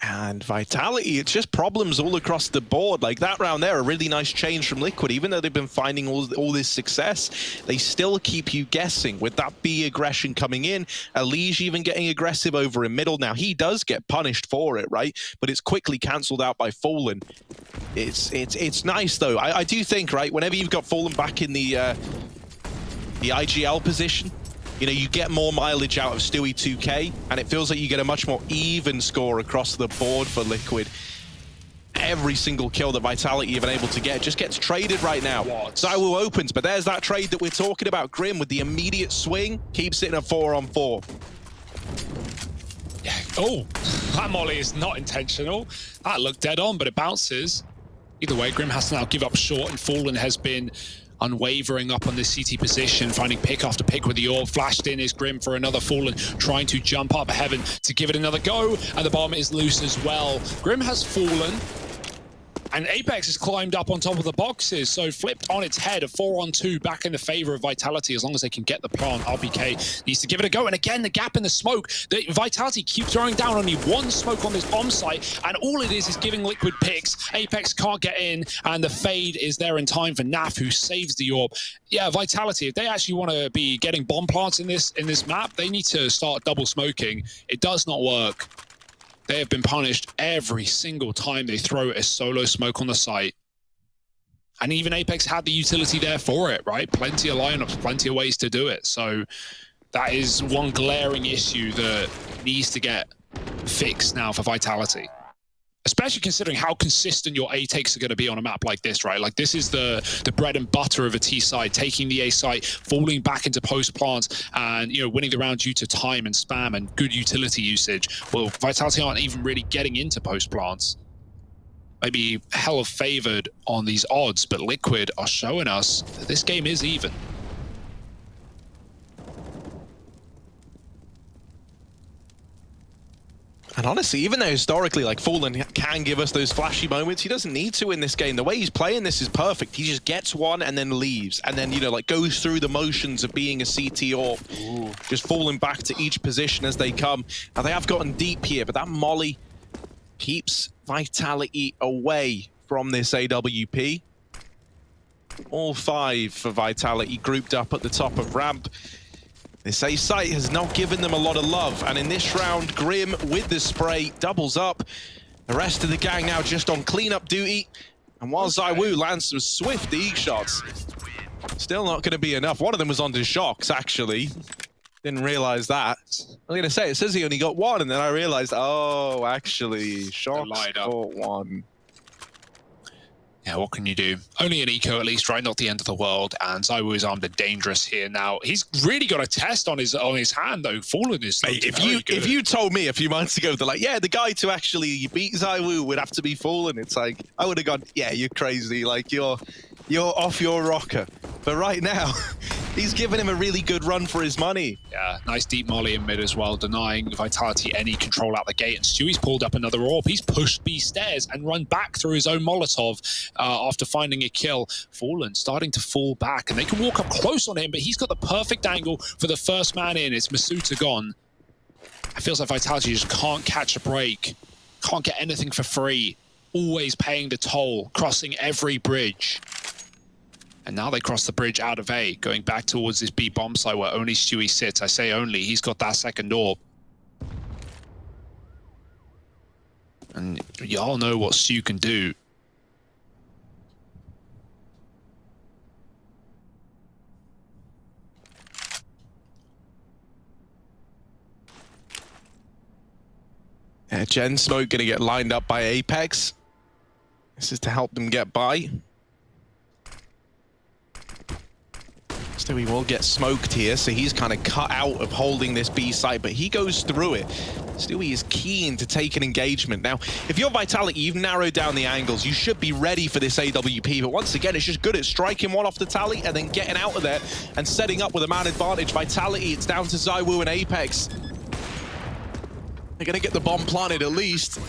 And Vitality, it's just problems all across the board. Like that round there, a really nice change from Liquid. Even though they've been finding all this success, they still keep you guessing with that B aggression coming in. Elige even getting aggressive over in middle. Now, he does get punished for it, right? But it's quickly cancelled out by Fallen. It's nice, though. I do think, right, whenever you've got Fallen back in the IGL position, you know, you get more mileage out of Stewie 2K, and it feels like you get a much more even score across the board for Liquid. Every single kill that Vitality have been able to get just gets traded right now. ZywOo opens, but there's that trade that we're talking about. Grim with the immediate swing, keeps it in a 4-on-4. Yeah. Oh, that molly is not intentional. That looked dead on, but it bounces. Either way, Grim has to now give up short, and Fallen has been unwavering up on this CT position, finding pick after pick with the orb. Flashed in is Grim for another Fallen, trying to jump up Heaven to give it another go, and the bomb is loose as well. Grim has fallen, and Apex has climbed up on top of the boxes, so flipped on its head, a 4-on-2 back in the favor of Vitality. As long as they can get the plant, RPK needs to give it a go. And again, the gap in the smoke. The Vitality keep throwing down only one smoke on this bomb site, and all it is giving Liquid picks. Apex can't get in, and the fade is there in time for Naf, who saves the orb. Yeah, Vitality, if they actually want to be getting bomb plants in this map, they need to start double smoking. It does not work. They have been punished every single time they throw a solo smoke on the site. And even Apex had the utility there for it, right? Plenty of lineups, plenty of ways to do it. So that is one glaring issue that needs to get fixed now for Vitality. Especially considering how consistent your A takes are going to be on a map like this, right? Like, this is the bread and butter of a T side, taking the A site, falling back into post plants, and, you know, winning the round due to time and spam and good utility usage. Well, Vitality aren't even really getting into post plants. Maybe hell of favored on these odds, but Liquid are showing us that this game is even. And And honestly, even though historically, like, Fallen can give us those flashy moments, he doesn't need to in this game. The way he's playing this is perfect. He just gets one and then leaves. And then, you know, like, goes through the motions of being a CT or just falling back to each position as they come. Now, they have gotten deep here, but that molly keeps Vitality away from this AWP. All 5 for Vitality grouped up at the top of ramp. This A site has not given them a lot of love, and in this round, Grim with the spray doubles up. The rest of the gang now just on cleanup duty, and while ZywOo lands some swift Eeg shots, still not going to be enough. One of them was onto Shocks, actually. Didn't realize that. I was going to say, it says he only got 1, and then I realized, oh, actually, Shocks got 1. Yeah, what can you do? Only an eco at least, right? Not the end of the world. And ZywOo is armed and dangerous here now. He's really got a test on his hand though. Fallen is if you told me a few months ago that, like, yeah, the guy to actually beat ZywOo would have to be Fallen, it's like, I would have gone, yeah, you're crazy. Like, you're off your rocker. But right now, he's given him a really good run for his money. Yeah, nice deep molly in mid as well, denying Vitality any control out the gate. And Stewie's pulled up another AWP. He's pushed B stairs and run back through his own Molotov after finding a kill. Fallen starting to fall back, and they can walk up close on him, but he's got the perfect angle for the first man in. It's Masuta gone. It feels like Vitality just can't catch a break, can't get anything for free. Always paying the toll, crossing every bridge. And now they cross the bridge out of A, going back towards this B bomb site where only Stewie sits. I say only, he's got that second AWP. And y'all know what Stu can do. Yeah, Gen Smoke going to get lined up by Apex. This is to help them get by. Stewie will get smoked here, so he's kind of cut out of holding this B site, but he goes through it. Stewie is keen to take an engagement. Now, if you're Vitality, you've narrowed down the angles. You should be ready for this AWP, but once again, it's just good at striking one off the tally and then getting out of there and setting up with a man advantage. Vitality, it's down to ZywOo and Apex. They're going to get the bomb planted at least.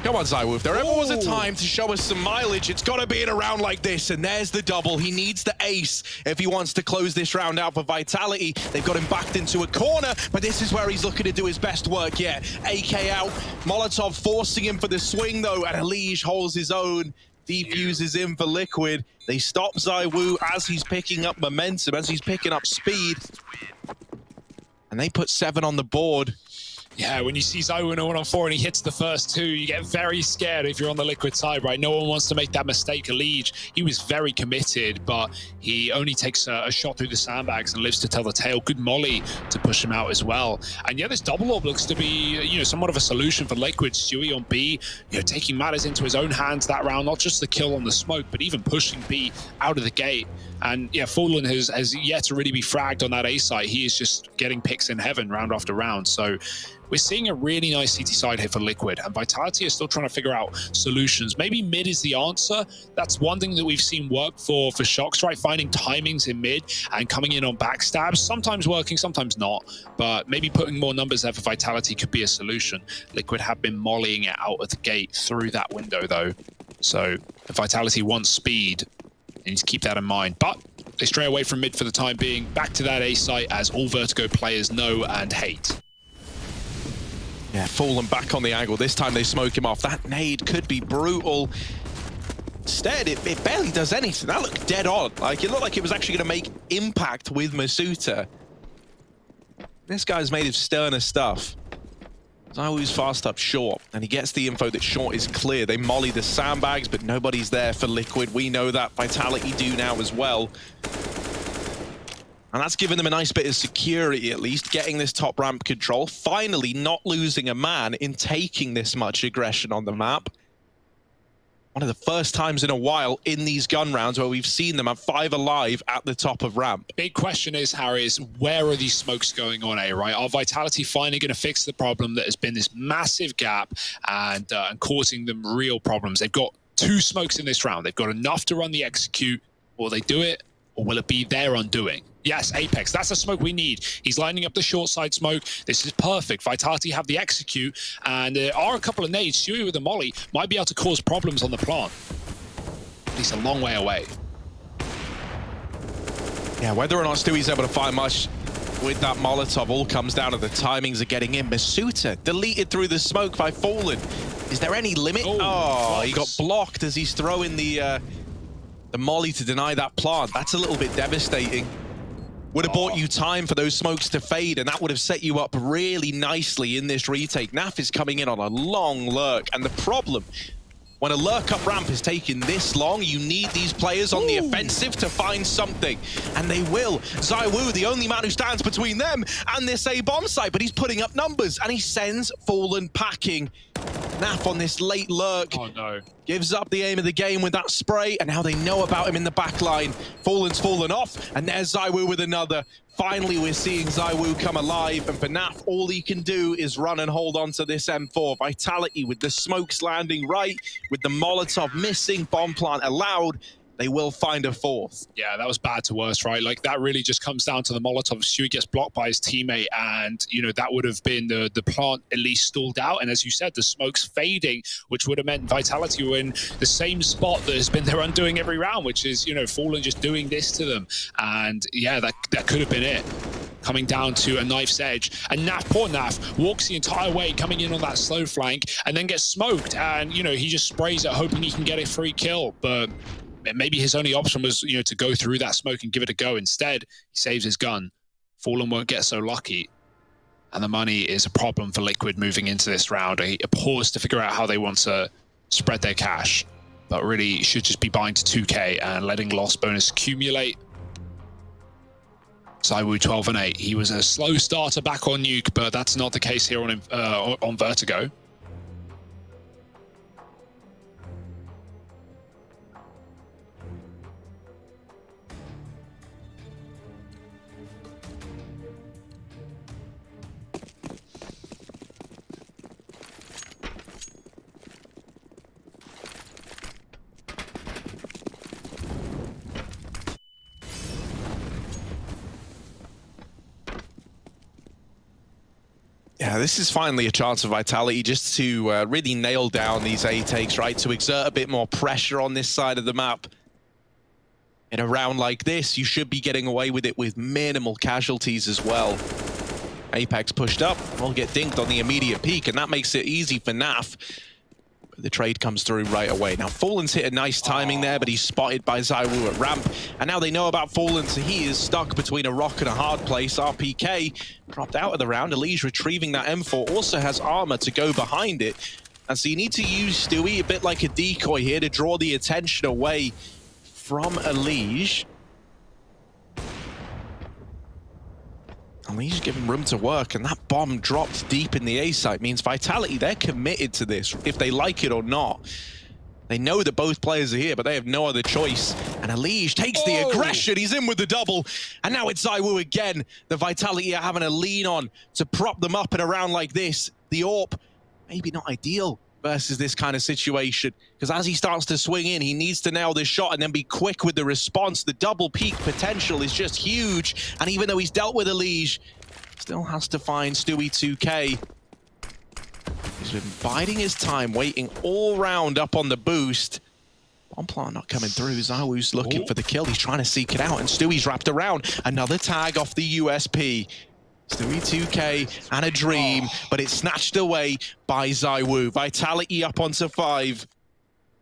Come on, ZywOo. If there ever was a time to show us some mileage, it's got to be in a round like this. And there's the double. He needs the ace if he wants to close this round out for Vitality. They've got him backed into a corner, but this is where he's looking to do his best work. Yeah, AK out. Molotov forcing him for the swing, though, and Elige holds his own. Defuses in for Liquid. They stop ZywOo as he's picking up momentum, as he's picking up speed. And they put 7 on the board. Yeah, when you see ZywOo in a 1-on-4 and he hits the first 2, you get very scared if you're on the Liquid side, right? No one wants to make that mistake. Elige, he was very committed, but he only takes a shot through the sandbags and lives to tell the tale. Good molly to push him out as well. And yeah, this double AWP looks to be, somewhat of a solution for Liquid. Stewie on B, taking matters into his own hands that round, not just the kill on the smoke, but even pushing B out of the gate. And yeah, Fallen has yet to really be fragged on that A site. He is just getting picks in heaven round after round. So we're seeing a really nice CT side here for Liquid, and Vitality is still trying to figure out solutions. Maybe mid is the answer. That's one thing that we've seen work for Shocks, right? Finding timings in mid and coming in on backstabs, sometimes working, sometimes not. But maybe putting more numbers there for Vitality could be a solution. Liquid have been mollying it out of the gate through that window, though. So if Vitality wants speed, they need to keep that in mind. But they stray away from mid for the time being. Back to that A site, as all Vertigo players know and hate. Yeah, Fallen back on the angle. This time they smoke him off. That nade could be brutal. Instead, it barely does anything. That looked dead on. Like, it looked like it was actually going to make impact with Masuta. This guy's made of sterner stuff. ZywOo's fast up short, and he gets the info that short is clear. They molly the sandbags, but nobody's there for Liquid. We know that. Vitality do now as well. And that's given them a nice bit of security, at least, getting this top ramp control. Finally, not losing a man in taking this much aggression on the map. One of the first times in a while in these gun rounds where we've seen them have 5 alive at the top of ramp. Big question is, Harry, is where are these smokes going on A, right? Are Vitality finally going to fix the problem that has been this massive gap and causing them real problems? They've got 2 smokes in this round. They've got enough to run the execute. Will they do it, or will it be their undoing? Yes, Apex. That's a smoke we need. He's lining up the short side smoke. This is perfect. Vitality have the execute, and there are a couple of nades. Stewie with the molly might be able to cause problems on the plant. At least a long way away. Yeah, whether or not Stewie's able to find much with that Molotov all comes down to the timings of getting in. Masuta deleted through the smoke by Fallen. Is there any limit? Oh, he got blocked as he's throwing the molly to deny that plant. That's a little bit devastating. Would have bought you time for those smokes to fade, and that would have set you up really nicely in this retake. Naf is coming in on a long lurk, and the problem, when a lurk up ramp is taking this long, you need these players on the offensive to find something, and they will. ZywOo, the only man who stands between them and this A-bomb site, but he's putting up numbers, and he sends Fallen packing. Naf on this late lurk. Oh no. Gives up the aim of the game with that spray, and now they know about him in the back line. Fallen's fallen off, and there's ZywOo with another. Finally, we're seeing ZywOo come alive, and for Naf, all he can do is run and hold on to this M4. Vitality with the smokes landing right, with the Molotov missing, bomb plant allowed. They will find a fourth. Yeah, that was bad to worse, right? Like, that really just comes down to the Molotov. Stewie gets blocked by his teammate, and, you know, that would have been the plant at least stalled out. And as you said, the smoke's fading, which would have meant Vitality were in the same spot that has been their undoing every round, which is, you know, Fallen just doing this to them. And, yeah, that could have been it. Coming down to a knife's edge. And Naf, poor Naf, walks the entire way, coming in on that slow flank, and then gets smoked. And, you know, he just sprays it, hoping he can get a free kill. But maybe his only option was, you know, to go through that smoke and give it a go. Instead, he saves his gun. Fallen won't get so lucky. And the money is a problem for Liquid moving into this round. A pause to figure out how they want to spread their cash. But really should just be buying to 2K and letting loss bonus accumulate. ZywOo 12 and 8. He was a slow starter back on Nuke, but that's not the case here on Vertigo. Yeah, this is finally a chance for Vitality just to really nail down these A takes, right? To exert a bit more pressure on this side of the map. In a round like this, you should be getting away with it with minimal casualties as well. Apex pushed up, will get dinked on the immediate peak, and that makes it easy for Naf. But the trade comes through right away. Now, Fallen's hit a nice timing there, but he's spotted by ZywOo at ramp. And now they know about Fallen, so he is stuck between a rock and a hard place. RPK dropped out of the round. Elige retrieving that M4, also has armor to go behind it. And so you need to use Stewie a bit like a decoy here to draw the attention away from Elige. Elige giving room to work, and that bomb dropped deep in the A site means Vitality, they're committed to this, if they like it or not. They know that both players are here, but they have no other choice. And Elige takes the aggression, he's in with the double, and now it's ZywOo again. The Vitality are having a lean on to prop them up in a round like this. The AWP, maybe not ideal versus this kind of situation, because as he starts to swing in, he needs to nail this shot and then be quick with the response. The double peak potential is just huge, and even though he's dealt with Elige, still has to find Stewie 2K. He's been biding his time, waiting all round up on the boost. Bomb plant not coming through. ZywOo's looking for the kill. He's trying to seek it out, and Stewie's wrapped around. Another tag off the USP. Stewie 2K and a dream, but it's snatched away by ZywOo. Vitality up onto 5.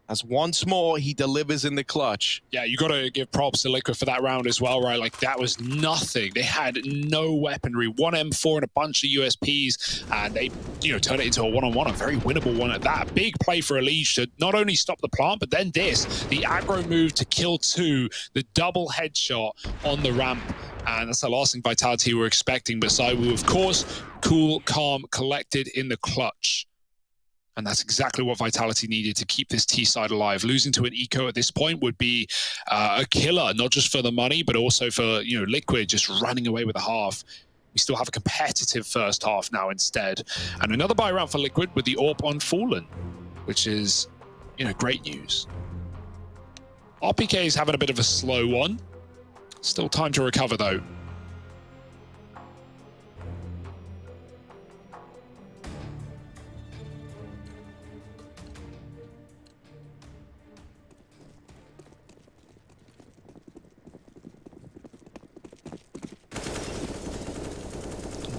As once more, he delivers in the clutch. Yeah, you got to give props to Liquid for that round as well, right? Like, that was nothing. They had no weaponry. One M4 and a bunch of USPs, and they, you know, turned it into a one-on-one, a very winnable one at that. Big play for Elige to not only stop the plant, but then this, the aggro move to kill 2, the double headshot on the ramp. And that's the last thing Vitality were expecting. But ZywOo, of course, cool, calm, collected in the clutch. And that's exactly what Vitality needed to keep this T side alive. Losing to an eco at this point would be a killer, not just for the money, but also for, you know, Liquid just running away with a half. We still have a competitive first half now instead. And another buy round for Liquid with the AWP on Fallen, which is, you know, great news. RPK is having a bit of a slow one. Still time to recover, though.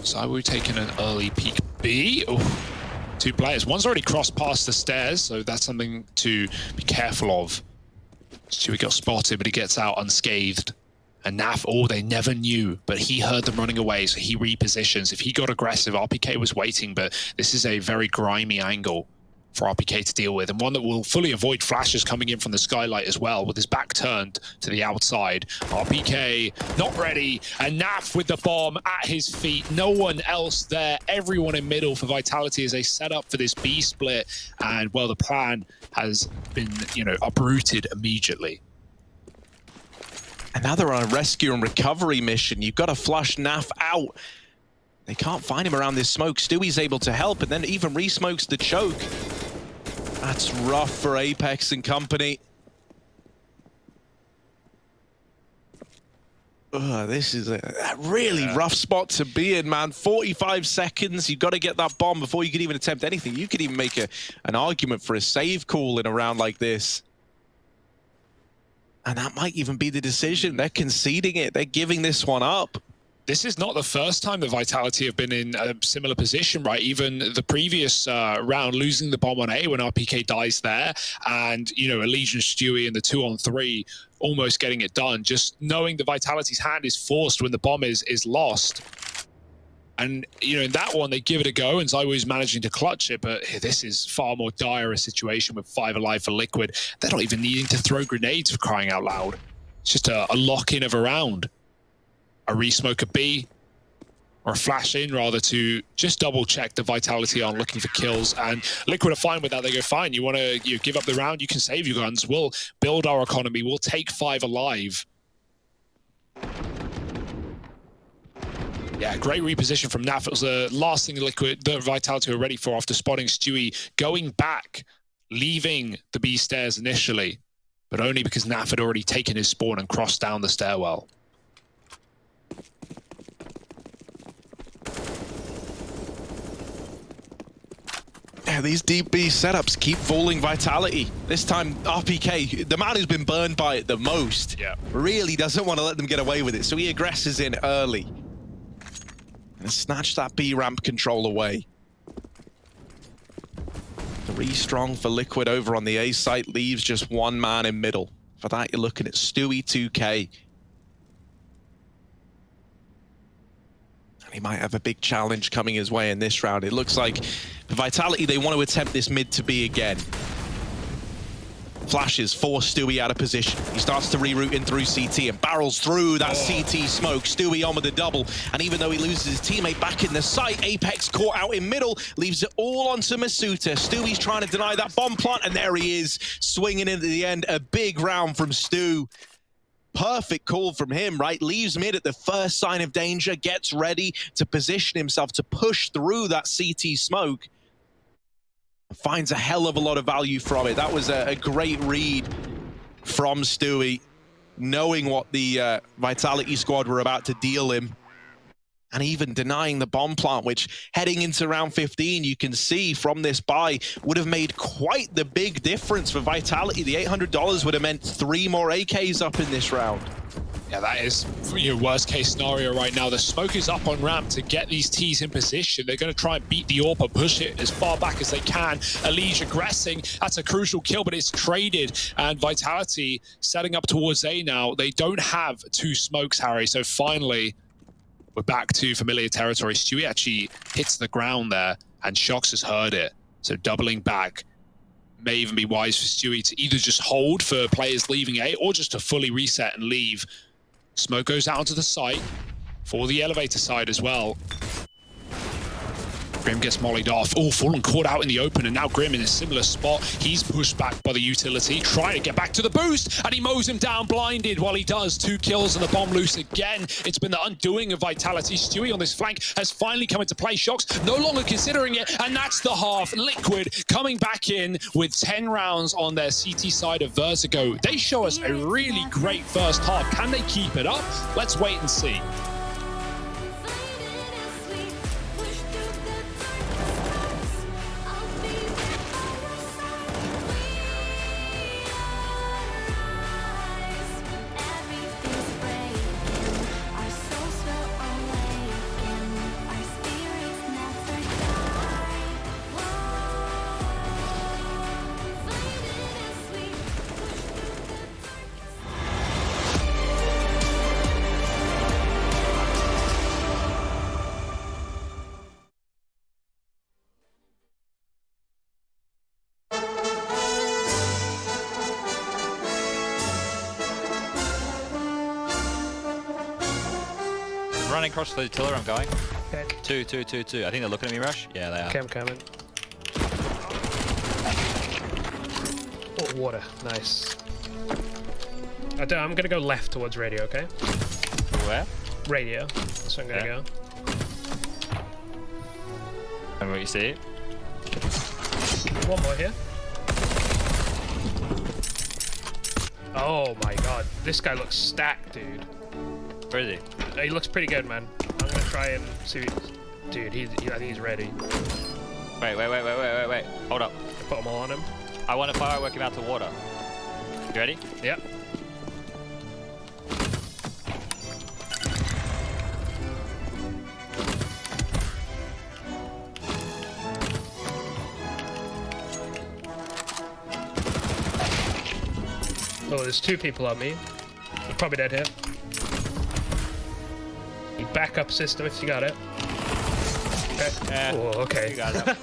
ZywOo taking an early peek B. Oof. 2 players. One's already crossed past the stairs, so that's something to be careful of. Stewie got spotted, but he gets out unscathed. And Naf, oh, they never knew, but he heard them running away, so he repositions. If he got aggressive, RPK was waiting, but this is a very grimy angle for RPK to deal with, and one that will fully avoid flashes coming in from the skylight as well, with his back turned to the outside. RPK not ready, and Naf with the bomb at his feet. No one else there. Everyone in middle for Vitality as they set up for this B split, and well, the plan has been, you know, uprooted immediately. And now they're on a rescue and recovery mission. You've got to flush Naf out. They can't find him around this smoke. Stewie's able to help, and then even re-smokes the choke. That's rough for Apex and company. This is a really rough spot to be in, man. 45 seconds. You've got to get that bomb before you can even attempt anything. You could even make an argument for a save call in a round like this. And that might even be the decision. They're conceding it. They're giving this one up. This is not the first time that Vitality have been in a similar position, right? Even the previous round, losing the bomb on A when RPK dies there, and, you know, Allegiant Stewie in the 2-on-3 almost getting it done. Just knowing the Vitality's hand is forced when the bomb is lost. And, you know, in that one, they give it a go, and ZywOo's managing to clutch it, but this is far more dire a situation with 5 alive for Liquid. They're not even needing to throw grenades, for crying out loud. It's just a lock-in of a round. A re-smoke a B, or a flash in rather, to just double check the Vitality on looking for kills, and Liquid are fine with that. They go, fine, you want to give up the round, you can save your guns, we'll build our economy, we'll take 5 alive. Yeah, great reposition from Naf. It was the last thing the Vitality were ready for after spotting Stewie going back, leaving the B stairs initially, but only because Naf had already taken his spawn and crossed down the stairwell. Yeah, these deep B setups keep fooling Vitality. This time, RPK, the man who's been burned by it the most, really doesn't want to let them get away with it, so he aggresses in early. And snatch that B ramp control away. 3 strong for Liquid over on the A site, leaves just 1 man in middle. For that, you're looking at Stewie 2K. And he might have a big challenge coming his way in this round. It looks like the Vitality, they want to attempt this mid to B again. Flashes force Stewie out of position. He starts to reroute in through CT and barrels through that CT smoke. Stewie on with the double. And even though he loses his teammate back in the site, Apex caught out in middle, leaves it all onto Masuta. Stewie's trying to deny that bomb plant, and there he is, swinging into the end. A big round from Stu. Perfect call from him, right? Leaves mid at the first sign of danger, gets ready to position himself to push through that CT smoke. Finds a hell of a lot of value from it. That was a great read from Stewie, knowing what the Vitality squad were about to deal him. And even denying the bomb plant, which heading into round 15, you can see from this buy, would have made quite the big difference for Vitality. The $800 would have meant 3 more AKs up in this round. Yeah, that is your worst case scenario right now. The smoke is up on ramp to get these T's in position. They're going to try and beat the AWP, push it as far back as they can. Elige aggressing. That's a crucial kill, but it's traded. And Vitality setting up towards A now. They don't have 2 smokes, Harry. So finally, we're back to familiar territory. Stewie actually hits the ground there, and Shox has heard it. So doubling back may even be wise for Stewie to either just hold for players leaving A, or just to fully reset and leave. Smoke goes out onto the site for the elevator side as well. Grim gets mollied off. Oh, Fallen caught out in the open, and now Grim in a similar spot. He's pushed back by the utility, trying to get back to the boost, and he mows him down blinded while he does. 2 kills and the bomb loose again. It's been the undoing of Vitality. Stewie on this flank has finally come into play. Shox no longer considering it, and that's the half. Liquid coming back in with 10 rounds on their CT side of Vertigo. They show us a really great first half. Can they keep it up? Let's wait and see. Running across the tiller, I'm going. Okay. 2, 2, 2, 2. I think they're looking at me, Rush. Yeah, they are. Okay, I'm coming. Oh, water. Nice. I'm gonna go left towards radio, okay? Where? Radio. That's where I'm gonna go. And what you see? One more here. Oh my god. This guy looks stacked, dude. Where is he? He looks pretty good, man. I'm gonna try and see. Dude, I think he's ready. Wait. Hold up. Put them all on him. I want to firework him out to water. You ready? Yep. Oh, there's 2 people on me. They're probably dead here. Backup system if you got it. Okay. Yeah, oh, okay. You got it.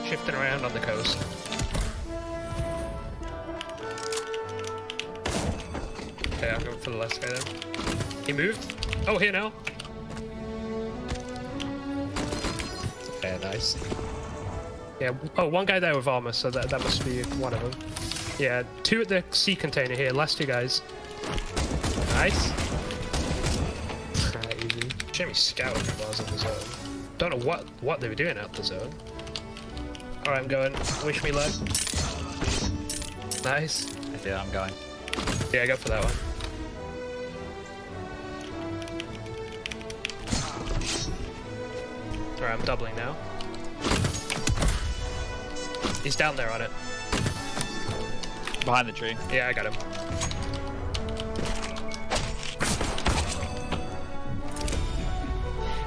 Shifting around on the coast. Okay, I'm going for the last guy then. He moved. Oh, here now. Okay, nice. Yeah. Oh, one guy there with armor, so that must be one of them. Yeah, 2 at the sea container here. Last 2 guys. Nice. Shame he scouted while I was in the zone. Don't know what they were doing out the zone. Alright, I'm going. Wish me luck. Nice. Yeah, I'm going. Yeah, go for that one. Alright, I'm doubling now. He's down there on it. Behind the tree. Yeah, I got him.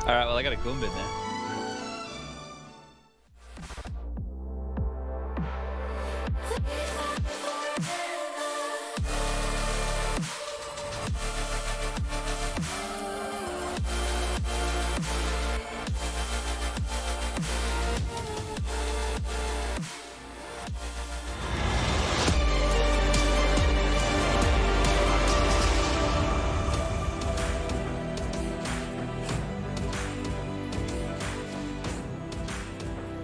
Alright, well I got a Goomba in there.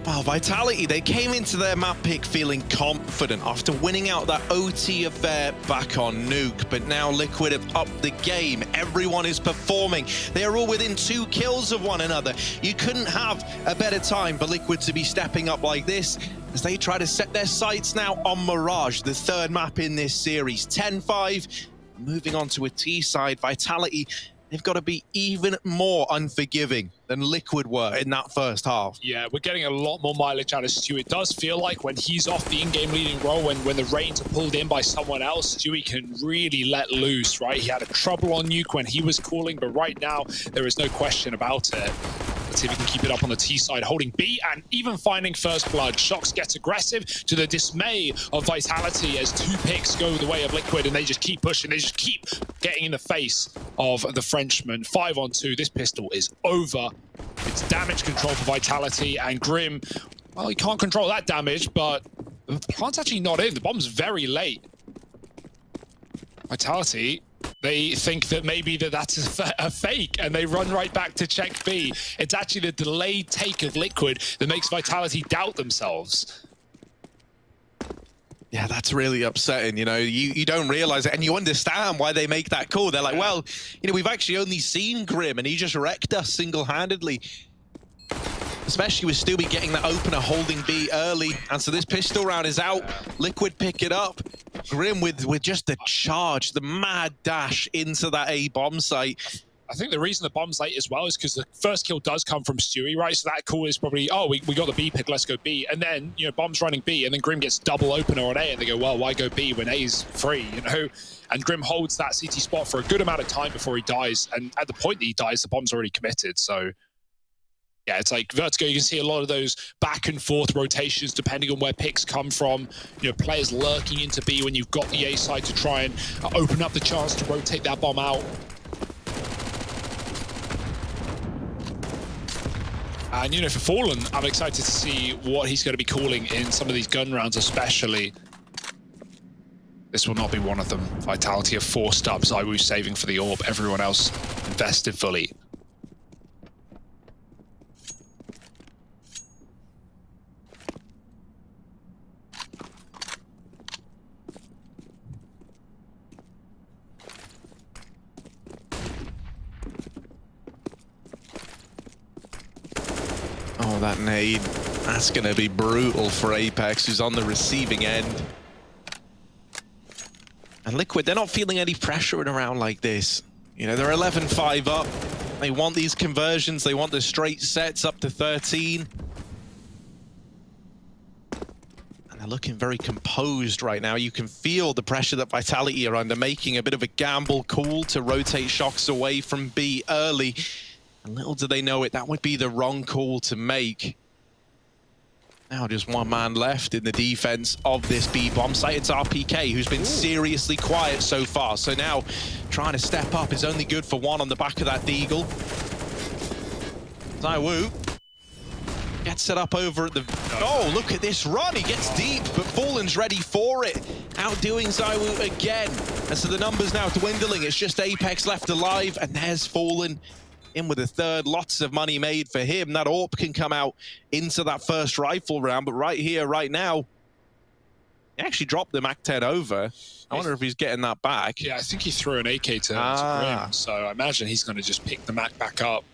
Wow, Vitality, they came into their map pick feeling confident after winning out that OT affair back on Nuke, but now Liquid have upped the game. Everyone is performing. They are all within 2 kills of one another. You couldn't have a better time for Liquid to be stepping up like this as they try to set their sights now on Mirage, the 3rd map in this series. 10-5, moving on to a T side. Vitality, they've got to be even more unforgiving than Liquid were in that first half. Yeah, we're getting a lot more mileage out of Stewie. It does feel like when he's off the in-game leading role, when the reins are pulled in by someone else, Stewie can really let loose, right? He had a trouble on Nuke when he was calling, but right now, there is no question about it. Let's see if he can keep it up on the T side, holding B and even finding first blood. Shox gets aggressive to the dismay of Vitality as 2 picks go the way of Liquid, and they just keep pushing. They just keep getting in the face of the Frenchman. 5-on-2, this pistol is over. It's damage control for Vitality, and Grim, well, he can't control that damage, but the plant's actually not in. The bomb's very late. Vitality They think that maybe that's a fake, and they run right back to check B. It's actually the delayed take of Liquid that makes Vitality doubt themselves. Yeah, that's really upsetting. You know, you don't realize it, and you understand why they make that call. They're like, well, you know, we've actually only seen Grim, and he just wrecked us single-handedly. Especially with Stewie getting that opener, holding B early. And so this pistol round is out. Liquid pick it up. Grim with just the charge, the mad dash into that A bomb site. I think the reason the bomb's late as well is because the first kill does come from Stewie, right? So that call is probably, oh, we got the B pick, let's go B. And then, you know, bomb's running B, and then Grim gets double opener on A, and they go, well, why go B when A's free, you know? And Grim holds that CT spot for a good amount of time before he dies. And at the point that he dies, the bomb's already committed, so... Yeah, it's like Vertigo, you can see a lot of those back and forth rotations depending on where picks come from. You know, players lurking into B when you've got the A side to try and open up the chance to rotate that bomb out. And, you know, for Fallen, I'm excited to see what he's going to be calling in some of these gun rounds, especially. This will not be one of them. Vitality have forced up, ZywOo saving for the AWP, everyone else invested fully. Oh, that nade. That's going to be brutal for Apex, who's on the receiving end. And Liquid, they're not feeling any pressure in a round like this. You know, they're 11-5 up. They want these conversions. They want the straight sets up to 13. And they're looking very composed right now. You can feel the pressure that Vitality are under, making a bit of a gamble call to rotate Shox away from B early. And little do they know it, that would be the wrong call to make. Now just one man left in the defense of this B bomb site. It's RPK, who's been seriously quiet so far. So now trying to step up is only good for one on the back of that Deagle. ZywOo gets set up over at the... Oh, look at this run. He gets deep, but Fallen's ready for it. Outdoing ZywOo again. And so the numbers now dwindling. It's just Apex left alive, and there's Fallen in with a third. Lots of money made for him. That AWP can come out into that first rifle round, but right here, right now, he actually dropped the MAC-10 over. I wonder if he's getting that back. Yeah, I think he threw an AK to Grim, so I imagine he's going to just pick the MAC back up.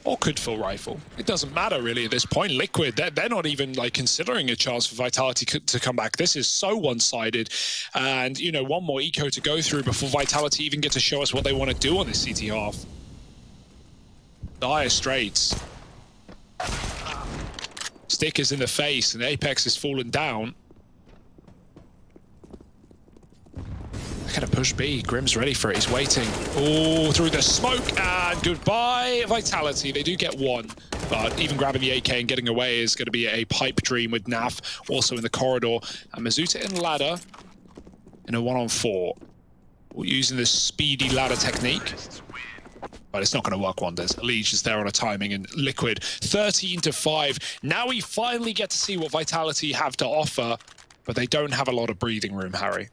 Or could full rifle. It doesn't matter really at this point. Liquid, they're not even like considering a chance for Vitality to come back. This is so one-sided. And, you know, one more eco to go through before Vitality even get to show us what they want to do on this CT half. Dire straits. Stick is in the face and Apex is fallen down. They're gonna push B. Grim's ready for it. He's waiting. Oh, through the smoke, and goodbye, Vitality. They do get one, but even grabbing the AK and getting away is going to be a pipe dream with Naf also in the corridor. And Mizuta in ladder in a 1-on-4. Using this speedy ladder technique. But it's not going to work wonders. Liege is there on a timing, and Liquid 13-5. Now we finally get to see what Vitality have to offer, but they don't have a lot of breathing room, Harry.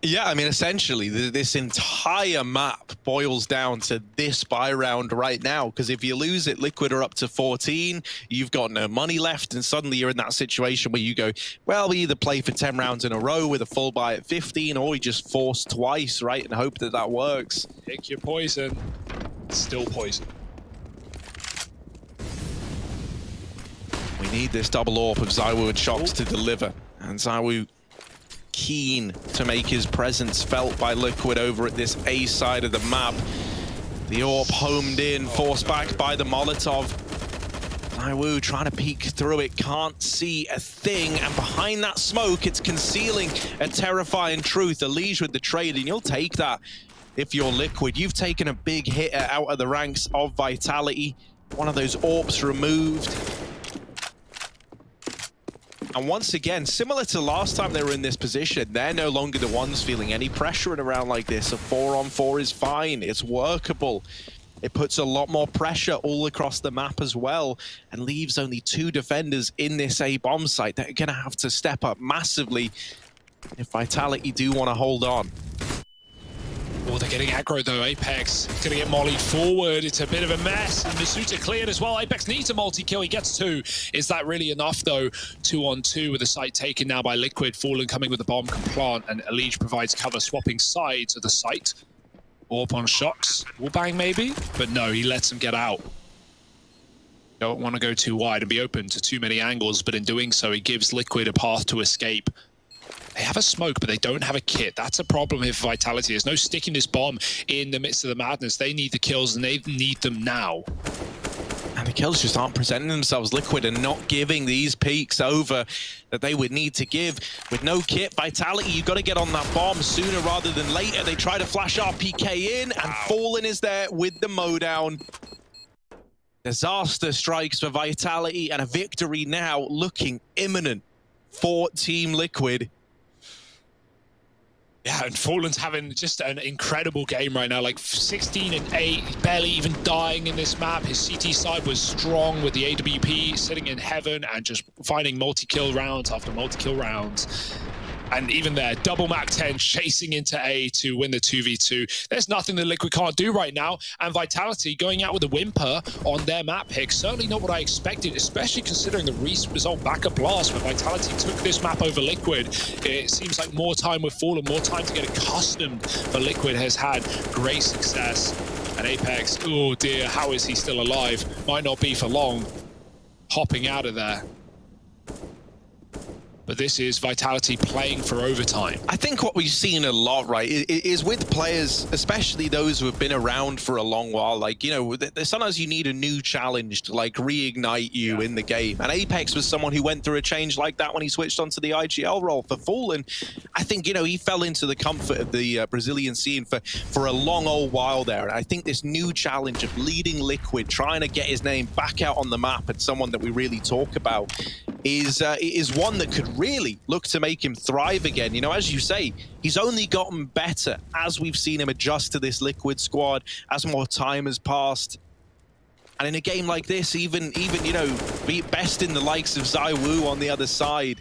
Yeah, I mean, essentially, this entire map boils down to this buy round right now, because if you lose it, Liquid are up to 14, you've got no money left, and suddenly you're in that situation where you go, well, we either play for 10 rounds in a row with a full buy at 15, or we just force twice, right, and hope that that works. Pick your poison. Still poison. We need this double AWP of ZywOo and Shox to deliver, and ZywOo keen to make his presence felt by Liquid over at this A side of the map. The AWP homed in, forced back by the Molotov. ZywOo trying to peek through it, can't see a thing, and behind that smoke, it's concealing a terrifying truth. Liege with the trade, and you'll take that if you're Liquid. You've taken a big hit out of the ranks of Vitality. One of those AWPs removed. And once again, similar to last time they were in this position, they're no longer the ones feeling any pressure in a round like this. A 4-on-4 is fine, it's workable. It puts a lot more pressure all across the map as well, and leaves only 2 defenders in this A bomb site that are gonna have to step up massively if Vitality do want to hold on. Oh, they're getting aggro though. Apex is going to get mollied forward. It's a bit of a mess. And Masuta cleared as well. Apex needs a multi-kill. He gets 2. Is that really enough though? 2-on-2 with the site taken now by Liquid. Fallen coming with the bomb can plant, and Elige provides cover, swapping sides of the site. Orb on Shocks. Wallbang maybe? But no, he lets him get out. Don't want to go too wide and be open to too many angles, but in doing so, he gives Liquid a path to escape. They have a smoke, but they don't have a kit. That's a problem here for Vitality. There's no sticking this bomb in the midst of the madness. They need the kills, and they need them now. And the kills just aren't presenting themselves. Liquid are not giving these peaks over that they would need to give. With no kit, Vitality, you've got to get on that bomb sooner rather than later. They try to flash RPK in, and Fallen is there with the mowdown. Disaster strikes for Vitality, and a victory now looking imminent for Team Liquid. Yeah, and Fallen's having just an incredible game right now, like 16 and 8, barely even dying in this map. His CT side was strong with the AWP sitting in heaven and just finding multi-kill rounds after multi-kill rounds. And even there, double Mac 10 chasing into A to win the 2v2. There's nothing that Liquid can't do right now. And Vitality going out with a whimper on their map pick. Certainly not what I expected, especially considering the recent result back at Blast, where Vitality took this map over Liquid. It seems like more time with Fallen, more time to get accustomed. But Liquid has had great success. And Apex, oh dear, how is he still alive? Might not be for long. Hopping out of there. But this is Vitality playing for overtime. I think what we've seen a lot, right, is with players, especially those who have been around for a long while, like, you know, sometimes you need a new challenge to, like, reignite you in the game. And Apex was someone who went through a change like that when he switched onto the IGL role. For Fallen, I think, you know, he fell into the comfort of the Brazilian scene for a long old while there. And I think this new challenge of leading Liquid, trying to get his name back out on the map, and someone that we really talk about, is one that could really look to make him thrive again. You know, as you say, he's only gotten better as we've seen him adjust to this Liquid squad, as more time has passed. And in a game like this, even you know, be best in the likes of ZywOo on the other side.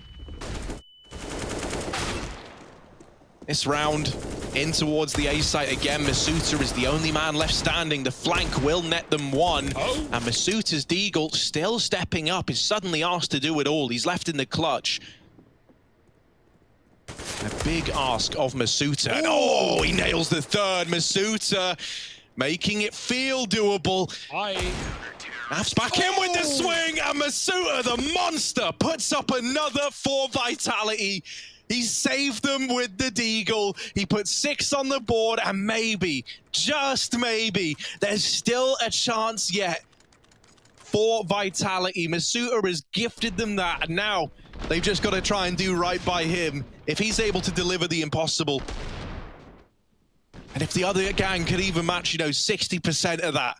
This round in towards the A site again. Masuta is the only man left standing. The flank will net them 1. And Masuta's Deagle still stepping up, is suddenly asked to do it all. He's left in the clutch. A big ask of Masuta. And oh, he nails the 3rd. Masuta making it feel doable. Naf's back in with the swing, and Masuta, the monster, puts up another for Vitality. He saved them with the Deagle. He put 6 on the board, and maybe, just maybe, there's still a chance yet for Vitality. Masuta has gifted them that, and now they've just got to try and do right by him. If he's able to deliver the impossible, and if the other gang could even match, you know, 60% of that,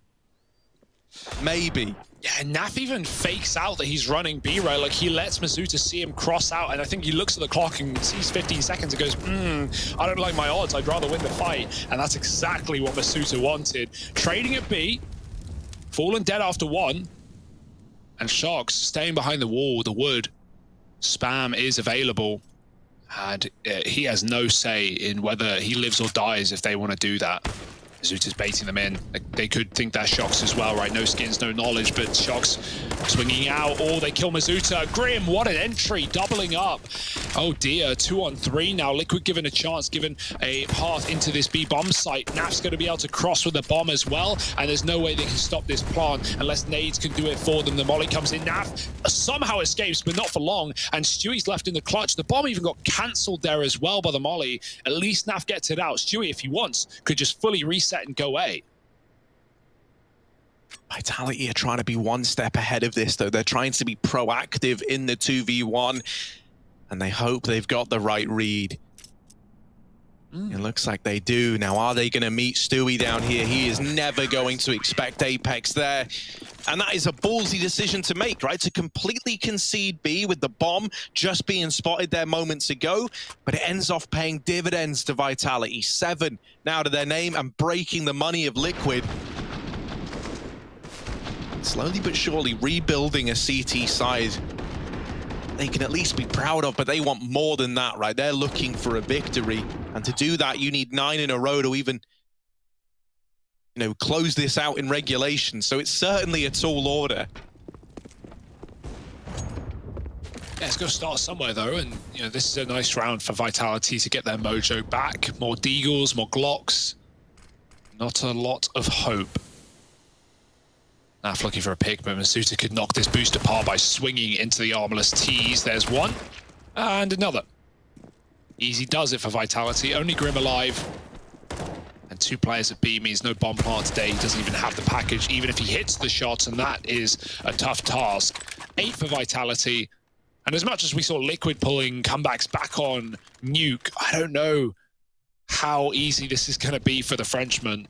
maybe. Yeah, and Naf even fakes out that he's running B, right? Like, he lets Masuta see him cross out, and I think he looks at the clock and sees 15 seconds and goes, I don't like my odds, I'd rather win the fight. And that's exactly what Masuta wanted. Trading at B, Fallen dead after 1, and Shocks staying behind the wall, the wood. Spam is available, and he has no say in whether he lives or dies if they want to do that. Masuta's baiting them in. They could think they're Shocks as well, right? No skins, no knowledge, but Shocks swinging out. Oh, they kill Masuta. Grim, what an entry, doubling up. Oh dear, 2-on-3 now. Liquid given a chance, given a path into this B bomb site. Naf's going to be able to cross with the bomb as well, and there's no way they can stop this plant unless nades can do it for them. The molly comes in. Naf somehow escapes, but not for long, and Stewie's left in the clutch. The bomb even got cancelled there as well by the molly. At least Naf gets it out. Stewie, if he wants, could just fully reset and go A. Vitality are trying to be one step ahead of this, though. They're trying to be proactive in the 2v1, and they hope they've got the right read. It looks like they do. Now, are they going to meet Stewie down here? He is never going to expect Apex there. And that is a ballsy decision to make, right? To completely concede B with the bomb just being spotted there moments ago. But it ends off paying dividends to Vitality. 7 now to their name and breaking the money of Liquid. Slowly but surely rebuilding a CT side. they can at least be proud of, but they want more than that, right? They're looking for a victory. And to do that, you need 9 in a row to even, you know, close this out in regulation. So it's certainly a tall order. Yeah, it's got to start somewhere though, and you know this is a nice round for Vitality to get their mojo back. More Deagles, more Glocks. Not a lot of hope. Naf looking for a pick, but Masuta could knock this boost apart by swinging into the armorless tees. There's one, and another. Easy does it for Vitality. Only Grim alive. And 2 players at B means no bomb plant today. He doesn't even have the package, even if he hits the shots, and that is a tough task. 8 for Vitality. And as much as we saw Liquid pulling comebacks back on Nuke, I don't know how easy this is going to be for the Frenchman.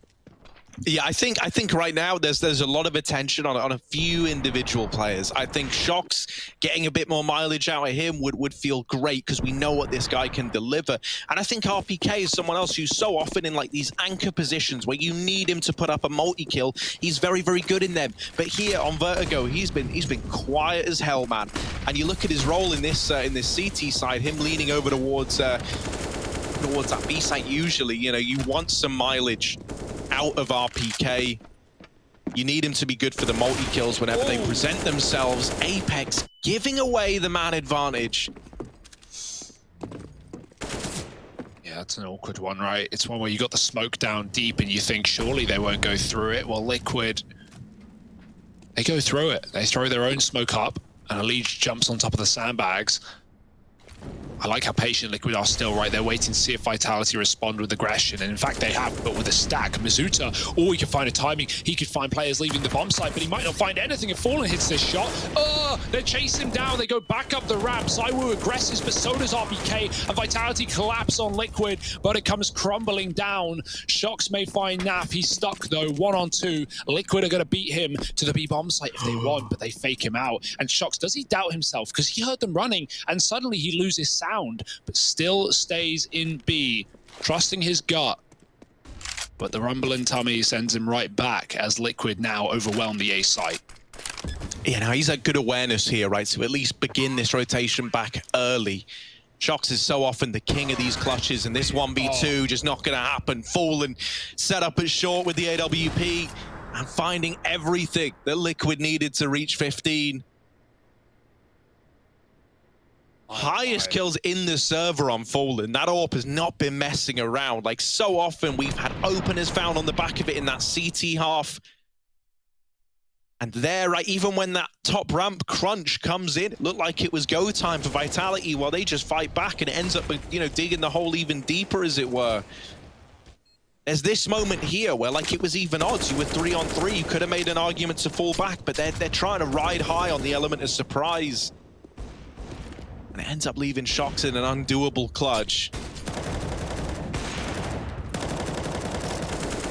Yeah, I think right now there's a lot of attention on a few individual players. I think Shox getting a bit more mileage out of him would feel great because we know what this guy can deliver. And I think RPK is someone else who's so often in like these anchor positions where you need him to put up a multi-kill. He's very, very good in them. But here on Vertigo, he's been quiet as hell, man. And you look at his role in this CT side, him leaning over towards that B site. Usually, you know, you want some mileage out of RPK. You need him to be good for the multi-kills whenever they present themselves. Apex giving away the man advantage. Yeah, that's an awkward one, right? It's one where you got the smoke down deep and you think surely they won't go through it. Well, Liquid, they go through it. They throw their own smoke up and Elige jumps on top of the sandbags. I like how patient Liquid are still, right? They're waiting to see if Vitality respond with aggression. And in fact, they have, but with a stack. Masuta, he can find a timing. He could find players leaving the bomb site, but he might not find anything if Fallen hits this shot. They chase him down. They go back up the ramp. ZywOo aggressive, but so does RPK. And Vitality collapse on Liquid, but it comes crumbling down. Shox may find Naf. He's stuck, though. 1-on-2. Liquid are going to beat him to the B bomb site if they want, but they fake him out. And Shox, does he doubt himself? Because he heard them running, and suddenly he loses sound, but still stays in B, trusting his gut. But the rumbling tummy sends him right back as Liquid now overwhelm the A site. Yeah, now he's at good awareness here, right? So at least begin this rotation back early. Shox is so often the king of these clutches, and this 1v2 just not going to happen. Fallen set up at short with the AWP and finding everything that Liquid needed to reach 15. Highest kills in the server on Fallen. That AWP has not been messing around. Like so often we've had openers found on the back of it in that CT half. And there, right, even when that top ramp crunch comes in, it looked like it was go time for Vitality while they just fight back and it ends up, you know, digging the hole even deeper, as it were. There's this moment here where, like, it was even odds. You were 3-on-3. You could have made an argument to fall back, but they're trying to ride high on the element of surprise. And it ends up leaving Shox in an undoable clutch.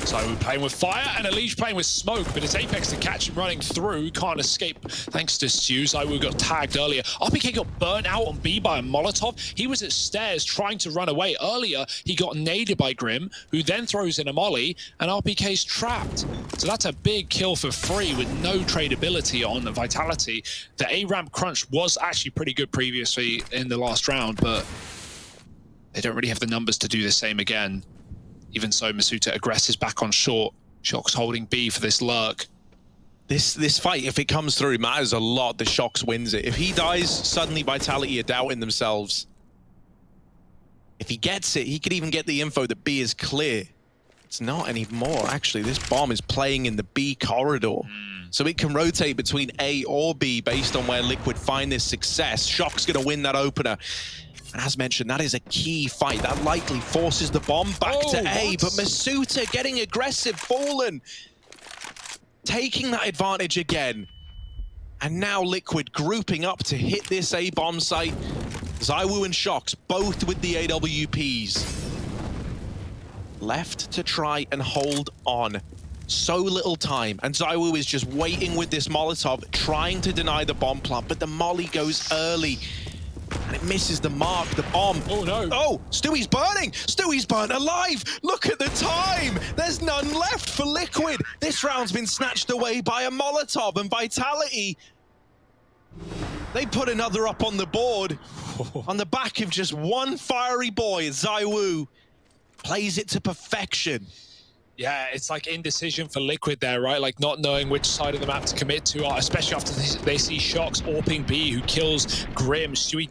ZywOo playing with fire and Elige playing with smoke, but it's Apex to catch him running through. Can't escape thanks to Stu. ZywOo got tagged earlier. RPK got burnt out on B by a Molotov. He was at stairs trying to run away. Earlier, he got naded by Grim, who then throws in a molly, and RPK's trapped. So that's a big kill for free with no tradability on Vitality. The A-ramp crunch was actually pretty good previously in the last round, but they don't really have the numbers to do the same again. Even so, Masuta aggresses back on short. Shox holding B for this lurk. This fight, if it comes through, matters a lot. The Shox wins it. If he dies, suddenly Vitality are doubting themselves. If he gets it, he could even get the info that B is clear. It's not anymore, actually. This bomb is playing in the B corridor. So it can rotate between A or B based on where Liquid find this success. Shock's going to win that opener. And as mentioned, that is a key fight. That likely forces the bomb back to A, but Masuta getting aggressive, Fallen taking that advantage again. And now Liquid grouping up to hit this A bomb site. ZywOo and Shox both with the AWPs. Left to try and hold on. So little time, and ZywOo is just waiting with this Molotov, trying to deny the bomb plant, but the molly goes early. And it misses the mark, the bomb. Oh no. Oh, Stewie's burning. Stewie's burnt alive. Look at the time. There's none left for Liquid. This round's been snatched away by a Molotov, and Vitality They put another up on the board on the back of just one fiery boy. ZywOo plays it to perfection. Yeah, it's like indecision for Liquid there, right? Like not knowing which side of the map to commit to, especially after they see Shox AWPing B, who kills Grim. Stewie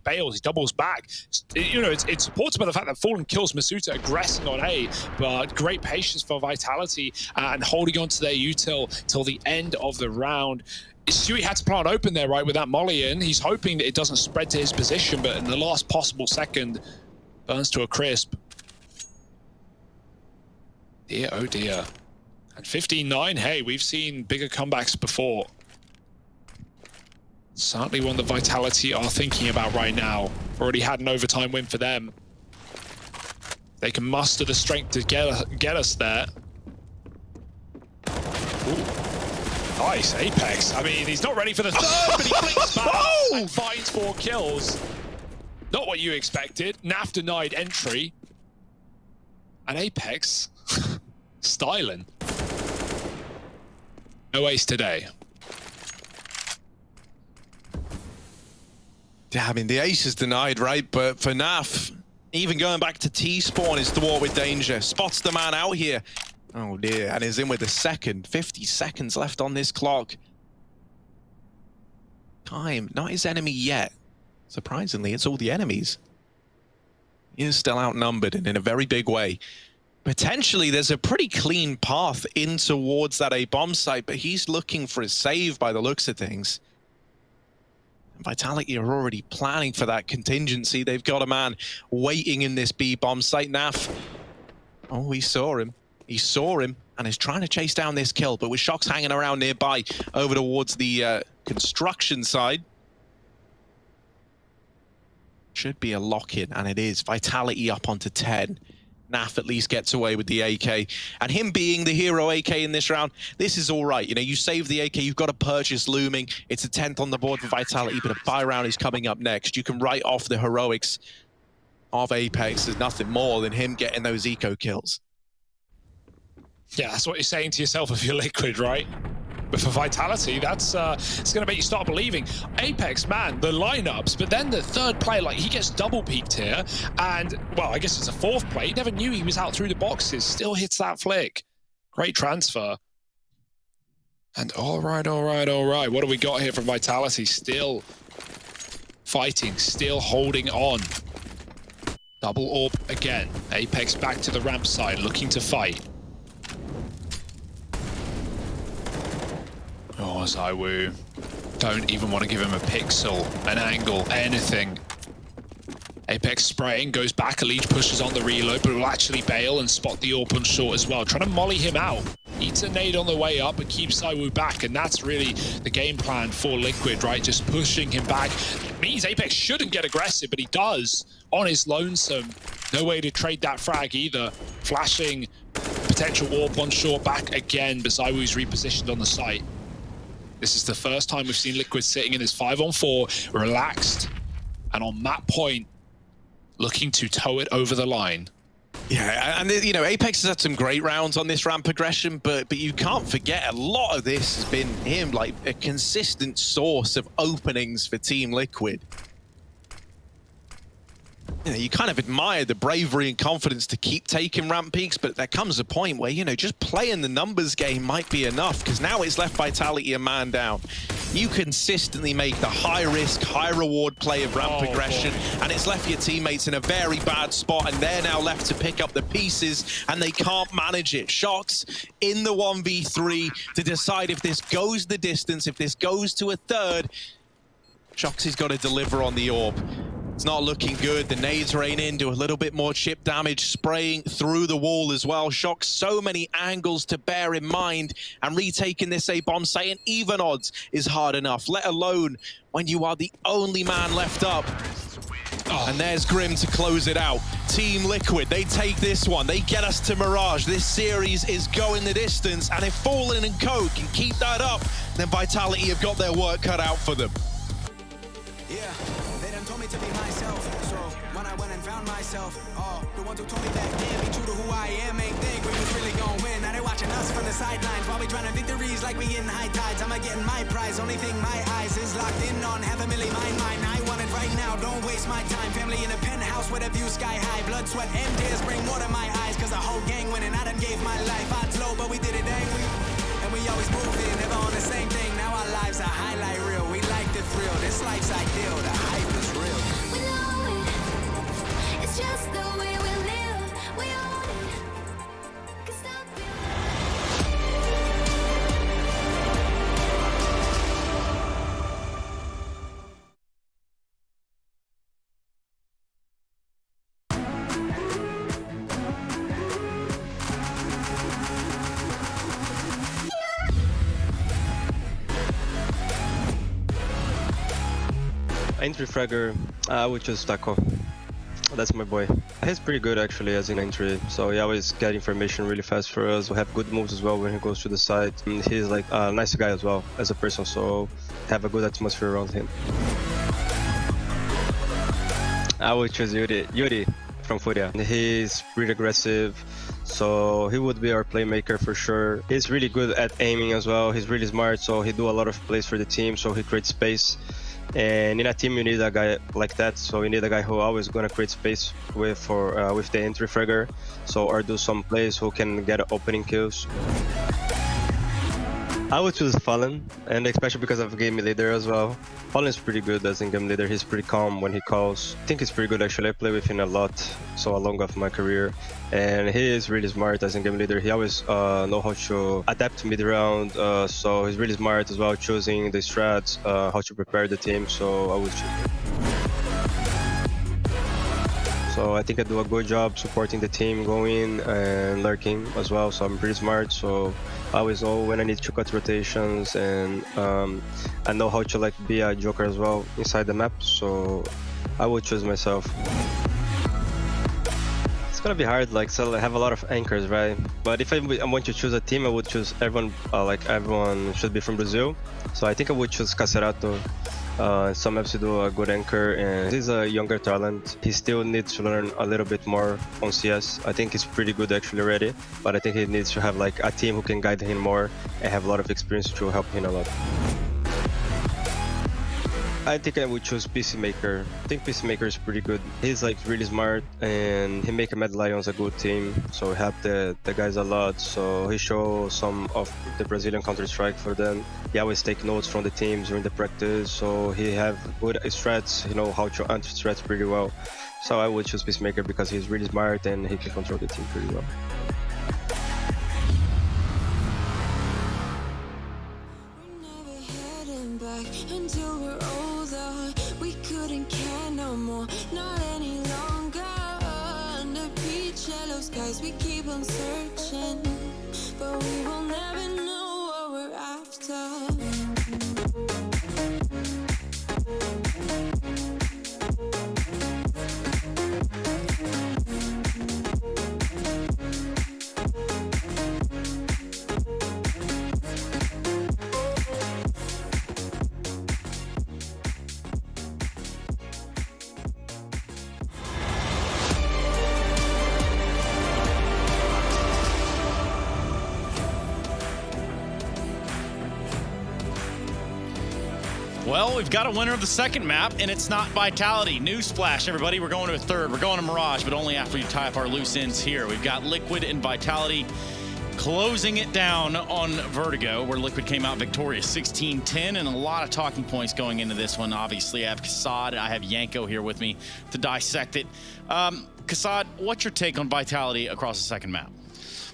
bails, he doubles back. You know, it's supported by the fact that Fallen kills Masuta aggressing on A, but great patience for Vitality and holding on to their util till the end of the round. Stewie had to plant open there, right, with that molly in. He's hoping that it doesn't spread to his position, but in the last possible second, burns to a crisp. Dear, oh dear. And 15-9, hey, we've seen bigger comebacks before. Certainly one that Vitality are thinking about right now. Already had an overtime win for them. They can muster the strength to get us there. Ooh. Nice, Apex. I mean, he's not ready for the third, but he blinks back and finds 4 kills. Not what you expected. NAF denied entry. And Apex... styling. No ace today. Yeah, I mean, the ace is denied, right? But for NAF, even going back to T-spawn is thwart with danger. Spots the man out here. Oh dear, and is in with the second. 50 seconds left on this clock. Time, not his enemy yet. Surprisingly, it's all the enemies. He is still outnumbered and in a very big way. Potentially, there's a pretty clean path in towards that A bomb site, but he's looking for a save by the looks of things. Vitality are already planning for that contingency. They've got a man waiting in this B bomb site. NAF, oh, he saw him. He saw him and is trying to chase down this kill, but with Shox hanging around nearby over towards the construction side. Should be a lock-in, and it is. Vitality up onto 10. NAF at least gets away with the AK. And him being the hero AK in this round, this is all right. You know, you save the AK, you've got to purchase Looming. It's a 10th on the board for Vitality, but a buy round is coming up next. You can write off the heroics of Apex as nothing more than him getting those eco kills. Yeah, that's what you're saying to yourself if you're Liquid, right? But for Vitality, that's it's going to make you start believing. Apex, man, the lineups, but then the third play, like, he gets double peaked here, and, well, I guess it's a 4th play. He never knew he was out through the boxes, still hits that flick. Great transfer. And all right. What do we got here from Vitality? Still fighting, still holding on. Double AWP again. Apex back to the ramp side, looking to fight. Oh, ZywOo. Don't even want to give him a pixel, an angle, anything. Apex spraying, goes back, Elite pushes on the reload, but will actually bail and spot the AWP on short as well. Trying to molly him out. Eats a nade on the way up, but keeps ZywOo back, and that's really the game plan for Liquid, right? Just pushing him back. It means Apex shouldn't get aggressive, but he does on his lonesome. No way to trade that frag either. Flashing potential AWP on short back again, but ZywOo's repositioned on the site. This is the first time we've seen Liquid sitting in this 5-on-4, relaxed, and on that point, looking to tow it over the line. Yeah, and you know, Apex has had some great rounds on this ramp progression, but you can't forget a lot of this has been him, like a consistent source of openings for Team Liquid. You know, you kind of admire the bravery and confidence to keep taking ramp peaks, but there comes a point where, you know, just playing the numbers game might be enough, because now it's left Vitality a man down. You consistently make the high-risk, high-reward play of ramp progression, and it's left your teammates in a very bad spot, and they're now left to pick up the pieces, and they can't manage it. Shox in the 1v3 to decide if this goes the distance, if this goes to a third. Shox has got to deliver on the AWP. It's not looking good. The nades rain in, do a little bit more chip damage, spraying through the wall as well. Shox, so many angles to bear in mind, and retaking this A bomb site in even odds is hard enough, let alone when you are the only man left up. Oh. And there's Grim to close it out. Team Liquid, they take this one. They get us to Mirage. This series is going the distance, and if Fallen and Co can keep that up, then Vitality have got their work cut out for them. Yeah, they done told me to be myself, so when I went and found myself, the ones who told me that, damn, be true to who I am, ain't think we was really gonna win. Now they watching us from the sidelines while we trying to victories It's like we getting high tides. I'm getting my prize. Only thing my eyes is locked in on. Half a milli, mine. I want it right now. Don't waste my time. Family in a penthouse with a view sky high. Blood, sweat, and tears bring water to my eyes. Cause the whole gang winning. I done gave my life. Odds low, but we did it angry. And we always moving, never on the same thing. Now our lives are highlight reel. We like the thrill. This life's ideal. The hype is real. We know it. It's just the way we live. We own it. 'Cause stop Entry fragger, I would choose Taco. That's my boy. He's pretty good actually as an entry, so he always get information really fast for us. We have good moves as well when he goes to the side. And he's like a nice guy as well as a person, so have a good atmosphere around him. I would choose Yuri from Furia. He's pretty aggressive, so he would be our playmaker for sure. He's really good at aiming as well. He's really smart, so he do a lot of plays for the team, so he creates space. And in a team you need a guy like that, so you need a guy who always gonna create space with the entry fragger, so or do some plays who can get opening kills. I would choose Fallen, and especially because of game leader as well. Fallen is pretty good as in game leader. He's pretty calm when he calls. I think he's pretty good actually. I play with him a lot, so along of my career, and he is really smart as in game leader. He always know how to adapt mid round, so he's really smart as well, choosing the strats, how to prepare the team. So I would choose him. So I think I do a good job supporting the team, going and lurking as well. So I'm pretty smart. So I always know when I need to cut rotations, and I know how to like be a joker as well inside the map. So I would choose myself. It's gonna be hard, like, so I have a lot of anchors, right? But if I want to choose a team, I would choose everyone. Like everyone should be from Brazil. So I think I would choose Cacerato. Some maps do a good anchor, and he's a younger talent. He still needs to learn a little bit more on CS. I think he's pretty good actually already, but I think he needs to have like a team who can guide him more and have a lot of experience to help him a lot. I think I would choose Peacemaker. I think Peacemaker is pretty good. He's like really smart, and he make Mad Lions a good team, so he help the guys a lot. So he shows some of the Brazilian Counter-Strike for them. He always take notes from the teams during the practice, so he have good strats, you know how to anti-strats pretty well. So I would choose Peacemaker because he's really smart and he can control the team pretty well. Until we're older, we couldn't care no more, not any longer. Under peach yellow skies, we keep on searching, but we will never know what we're after. Well, we've got a winner of the second map, and it's not Vitality. Newsflash, everybody. We're going to a third. We're going to Mirage, but only after we tie up our loose ends here. We've got Liquid and Vitality closing it down on Vertigo, where Liquid came out victorious 16-10, and a lot of talking points going into this one. Obviously, I have Kassad, I have Yanko here with me to dissect it. Kassad, what's your take on Vitality across the second map?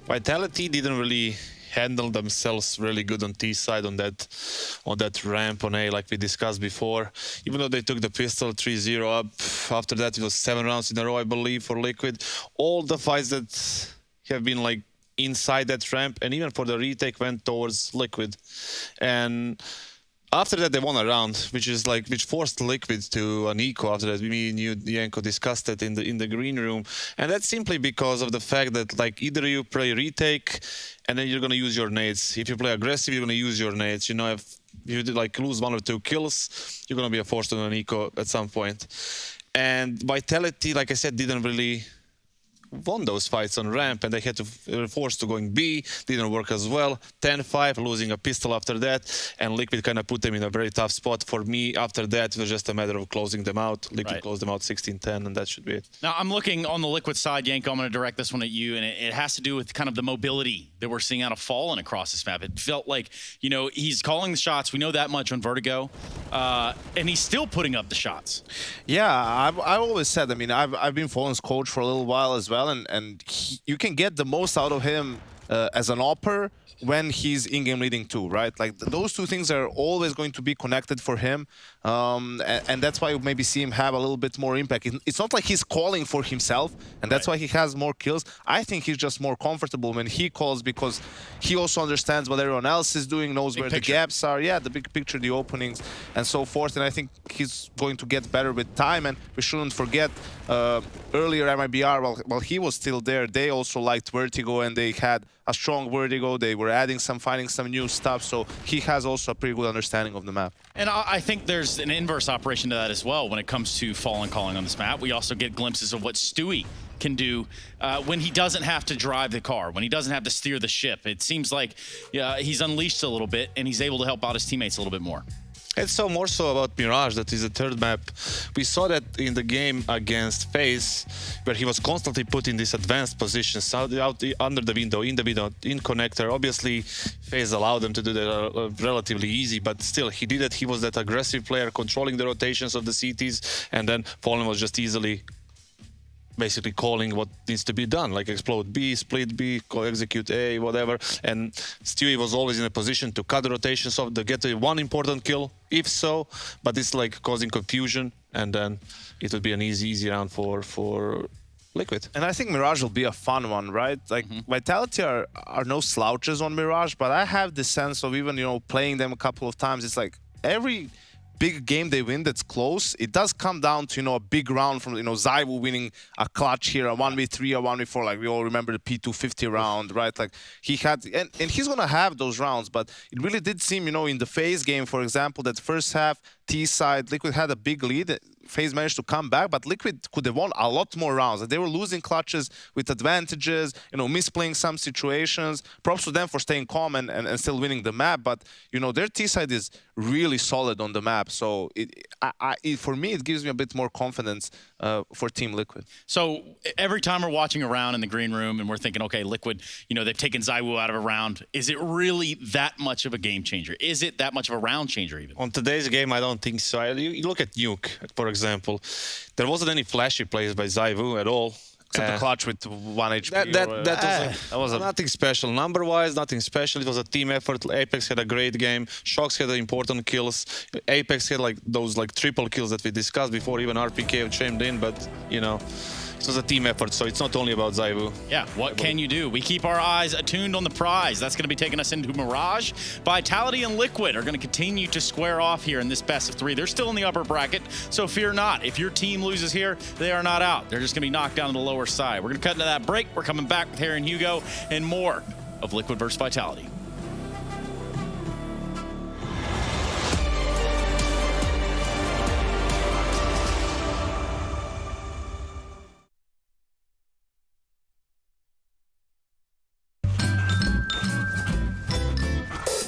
Vitality didn't really handle themselves really good on T side on that ramp on A, like we discussed before. Even though they took the pistol 3-0 up, after that it was 7 rounds in a row, I believe, for Liquid. All the fights that have been like inside that ramp, and even for the retake, went towards Liquid. And after that, they won a round, which forced Liquid to an eco. After that, me and you, Yanko, discussed it in the green room, and that's simply because of the fact that like either you play retake, and then you're gonna use your nades. If you play aggressive, you're gonna use your nades. You know, if you like lose 1 or 2 kills, you're gonna be forced to an eco at some point. And Vitality, like I said, didn't really won those fights on ramp, and they had to forced to going B, didn't work as well. 10-5, losing a pistol after that, and Liquid kind of put them in a very tough spot. For me, after that, it was just a matter of closing them out. Liquid closed them out 16-10, and that should be it. Now, I'm looking on the Liquid side, Yanko, I'm going to direct this one at you, and it has to do with kind of the mobility that we're seeing out of Fallen across this map. It felt like, you know, he's calling the shots. We know that much on Vertigo, and he's still putting up the shots. Yeah, I always said, I mean, I've been Fallen's coach for a little while as well, and you can get the most out of him as an opper when he's in-game leading too, right? Like those two things are always going to be connected for him, and that's why you maybe see him have a little bit more impact. It's not like he's calling for himself, and that's why he has more kills. I think he's just more comfortable when he calls because he also understands what everyone else is doing, knows where the gaps are, yeah, the big picture, the openings, and so forth. And I think he's going to get better with time. And we shouldn't forget, earlier MIBR, while he was still there, they also liked Vertigo, and they had a strong Vertigo. They were adding some, finding some new stuff. So he has also a pretty good understanding of the map. And I think there's an inverse operation to that as well when it comes to Fallen calling on this map. We also get glimpses of what Stewie can do when he doesn't have to drive the car, when he doesn't have to steer the ship. It seems like he's unleashed a little bit, and he's able to help out his teammates a little bit more. It's so more so about Mirage, that is the third map. We saw that in the game against FaZe, where he was constantly put in these advanced positions, out under the window, in connector. Obviously, FaZe allowed them to do that relatively easy, but still, he did it. He was that aggressive player, controlling the rotations of the CTs, and then Fallen was just easily basically calling what needs to be done, like explode B, split B, execute A, whatever. And Stewie was always in a position to cut the rotations off, to get one important kill, if so, but it's like causing confusion, and then it would be an easy round for Liquid. And I think Mirage will be a fun one, right? Like Vitality are no slouches on Mirage, but I have the sense of even, you know, playing them a couple of times, it's like every big game they win that's close, it does come down to, you know, a big round from, you know, ZywOo winning a clutch here, a 1v3, a 1v4, like we all remember the P250 round, right? Like he had, and he's gonna have those rounds, but it really did seem, you know, in the FaZe game, for example, that first half, T side, Liquid had a big lead. FaZe managed to come back, but Liquid could have won a lot more rounds. They were losing clutches with advantages, you know, misplaying some situations. Props to them for staying calm and still winning the map, but, you know, their T side is really solid on the map. So for me, it gives me a bit more confidence for Team Liquid. So every time we're watching a round in the green room and we're thinking, okay, Liquid, you know, they've taken ZywOo out of a round. Is it really that much of a game changer? Is it that much of a round changer even? On today's game, I don't think so. You look at Nuke, for example. There wasn't any flashy plays by ZywOo at all. Except the clutch with 1 HP. That was nothing special. Number-wise, nothing special. It was a team effort. Apex had a great game. Shox had important kills. Apex had like those like triple kills that we discussed before. Even RPK chimed in, but you know, it was a team effort, so it's not only about ZywOo. Yeah, what can you do? We keep our eyes attuned on the prize. That's going to be taking us into Mirage. Vitality and Liquid are going to continue to square off here in this best of 3. They're still in the upper bracket, so fear not. If your team loses here, they are not out. They're just going to be knocked down to the lower side. We're going to cut into that break. We're coming back with Harry and Hugo and more of Liquid versus Vitality.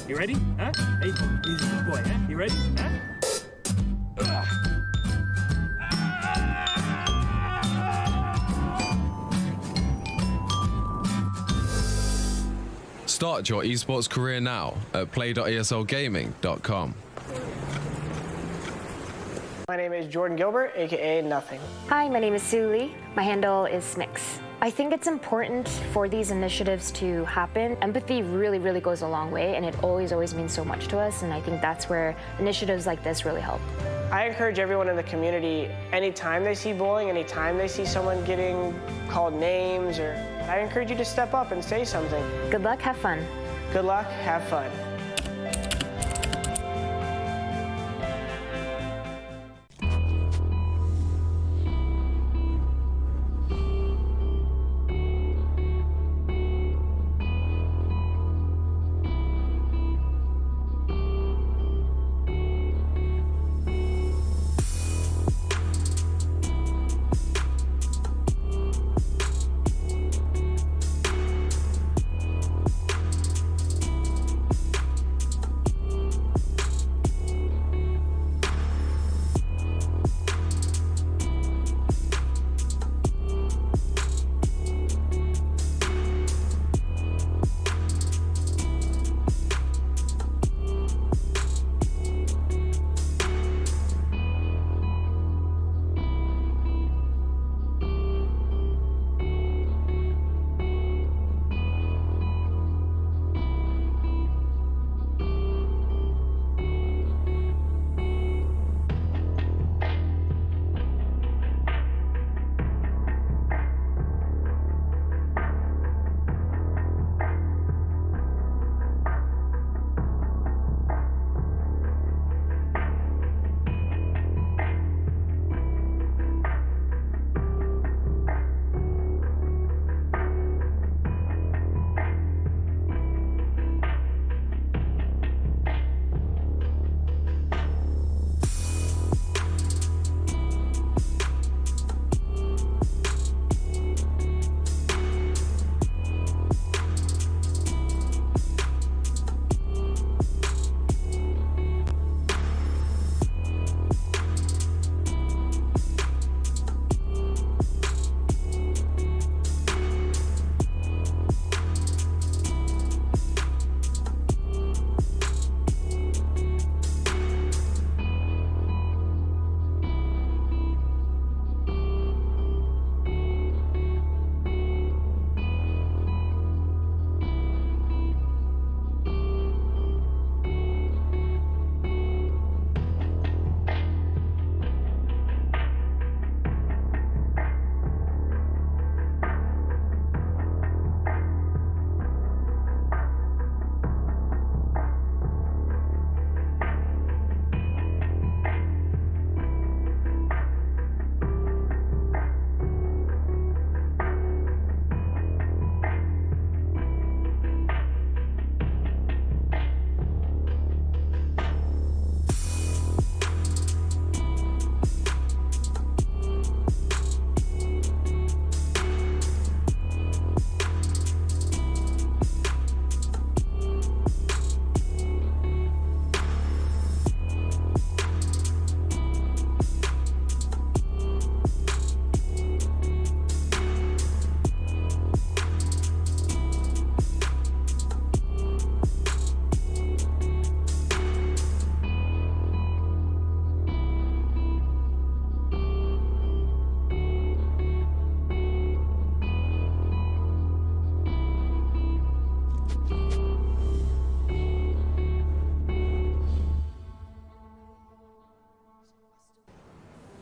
You ready? Huh? Hey, he's a good boy, huh? You ready? Huh? Start your esports career now at play.eslgaming.com. My name is Jordan Gilbert, aka Nothing. Hi, my name is Sue Lee. My handle is Snix. I think it's important for these initiatives to happen. Empathy really, really goes a long way, and it always means so much to us, and I think that's where initiatives like this really help. I encourage everyone in the community, anytime they see bullying, anytime they see someone getting called names, I encourage you to step up and say something. Good luck, have fun. Good luck, have fun.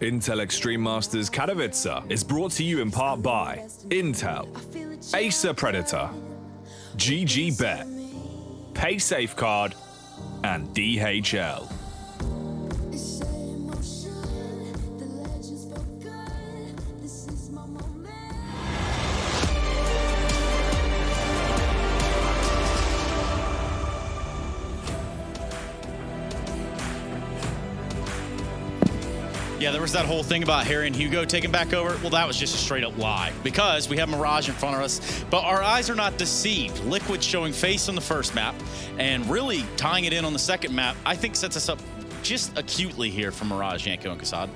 Intel Extreme Masters Katowice is brought to you in part by Intel, Acer Predator, GG Bet, Pay Safeguard, and DHL. Yeah, there was that whole thing about Harry and Hugo taking back over. Well, that was just a straight up lie because we have Mirage in front of us, but our eyes are not deceived. Liquid showing face on the first map and really tying it in on the second map, I think sets us up just acutely here for Mirage, Yanko, and Kassad.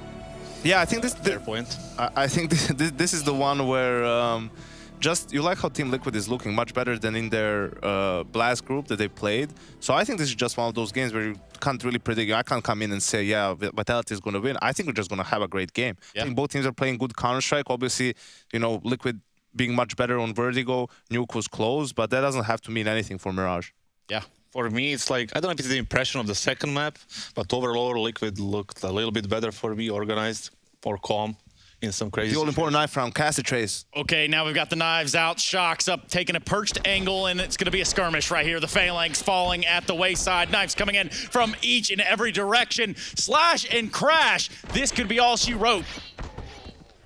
Yeah, I think this. Fair point. I think this is the one where just you like how Team Liquid is looking much better than in their Blast group that they played. So I think this is just one of those games where you can't really predict. I can't come in and say, yeah, Vitality is going to win. I think we're just going to have a great game. Yeah. I think both teams are playing good Counter-Strike. Obviously, you know, Liquid being much better on Vertigo, Nuke was close, but that doesn't have to mean anything for Mirage. Yeah. For me, it's like, I don't know if it's the impression of the second map, but overall, Liquid looked a little bit better for me, organized, more calm. In some crazy. The all-important knife round, Cassie Trace. Okay, now we've got the knives out, Shock's up, taking a perched angle, and it's going to be a skirmish right here. The Phalanx falling at the wayside, knives coming in from each and every direction. Slash and crash. This could be all she wrote.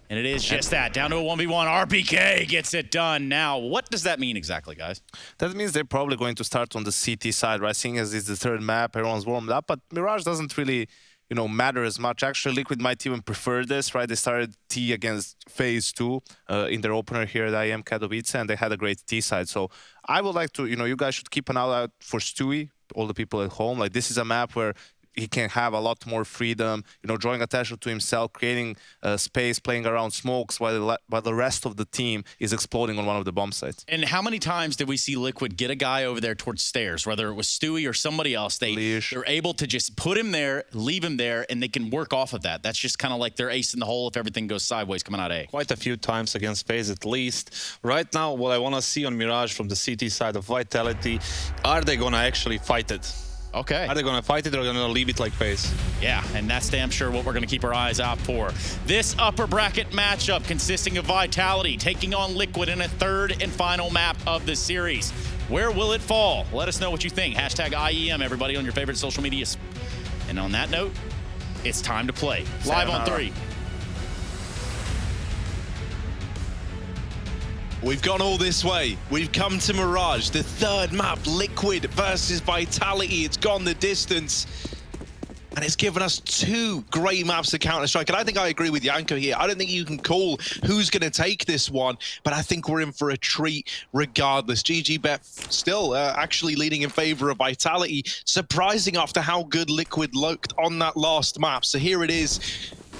And it is just that. Down to a 1v1. RPK gets it done. Now, what does that mean exactly, guys? That means they're probably going to start on the CT side, right? Seeing as it's the third map, everyone's warmed up, but Mirage doesn't really, you know, matter as much. Actually, Liquid might even prefer this, right? They started T against Phase 2 in their opener here at IEM Katowice, and they had a great T side. So I would like to, you know, you guys should keep an eye out for Stewie, all the people at home. Like, this is a map where he can have a lot more freedom, you know, drawing attention to himself, creating space, playing around smokes while the rest of the team is exploding on one of the bomb sites. And how many times did we see Liquid get a guy over there towards stairs, whether it was Stewie or somebody else? They're able to just put him there, leave him there, and they can work off of that. That's just kind of like their ace in the hole if everything goes sideways coming out A. Quite a few times against FaZe at least. Right now, what I want to see on Mirage from the CT side of Vitality, are they going to actually fight it? Okay. Are they going to fight it or are they going to leave it like FaZe? Yeah, and that's damn sure what we're going to keep our eyes out for. This upper bracket matchup consisting of Vitality taking on Liquid in a third and final map of the series. Where will it fall? Let us know what you think. Hashtag IEM, everybody, on your favorite social media. And on that note, it's time to play. Live on 3. We've gone all this way. We've come to Mirage, the third map, Liquid versus Vitality. It's gone the distance. And it's given us two great maps of Counter-Strike. And I think I agree with Yanko here. I don't think you can call who's going to take this one, but I think we're in for a treat regardless. GG Bet still actually leading in favor of Vitality. Surprising after how good Liquid looked on that last map. So here it is.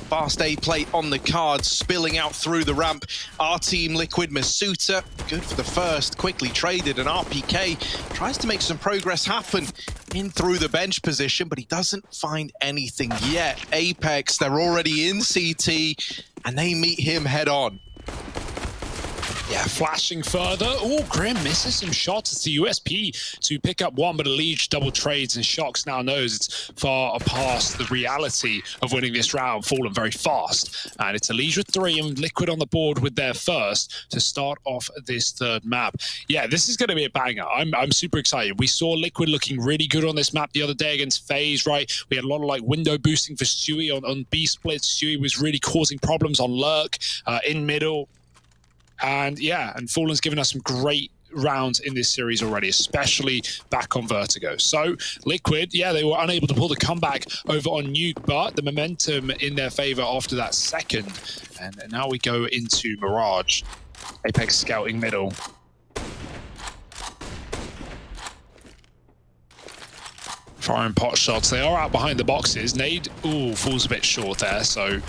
Fast A plate on the cards, spilling out through the ramp. Our team, Liquid, Masuta, good for the first, quickly traded, and RPK tries to make some progress happen in through the bench position, but he doesn't find anything yet. Apex, they're already in CT, and they meet him head on. Yeah, flashing further. Oh, Grim misses some shots. It's the USP to pick up one, but Elige double trades, and Shox now knows it's far past the reality of winning this round. Fallen very fast. And it's Elige with 3 and Liquid on the board with their first to start off this third map. Yeah, this is going to be a banger. I'm super excited. We saw Liquid looking really good on this map the other day against FaZe, right? We had a lot of like window boosting for Stewie on B splits. Stewie was really causing problems on Lurk in middle. And yeah, and Fallen's given us some great rounds in this series already, especially back on Vertigo. So Liquid, yeah, they were unable to pull the comeback over on Nuke, but the momentum in their favor after that second. And now we go into Mirage. Apex scouting middle. Firing pot shots. They are out behind the boxes. Nade, falls a bit short there, so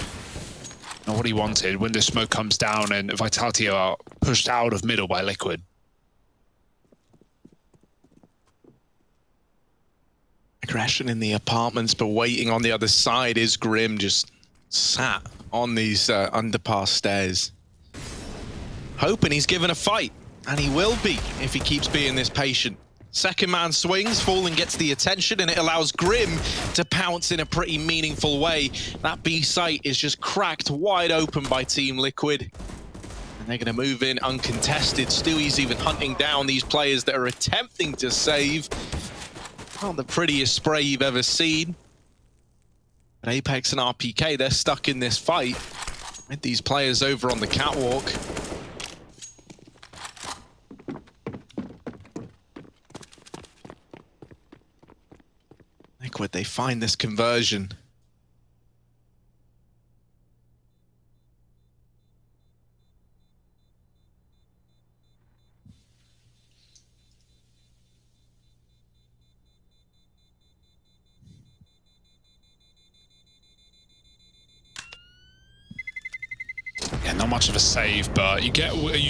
not what he wanted. Window smoke comes down and Vitality are pushed out of middle by Liquid. Aggression in the apartments, but waiting on the other side is Grim, just sat on these underpass stairs. Hoping he's given a fight, and he will be if he keeps being this patient. Second man swings, Fallen gets the attention, and it allows Grim to pounce in a pretty meaningful way. That B site is just cracked wide open by Team Liquid. And they're going to move in uncontested. Stewie's even hunting down these players that are attempting to save. Not the prettiest spray you've ever seen. But Apex and RPK, they're stuck in this fight with these players over on the catwalk. Liquid, they find this conversion. Yeah, not much of a save, but you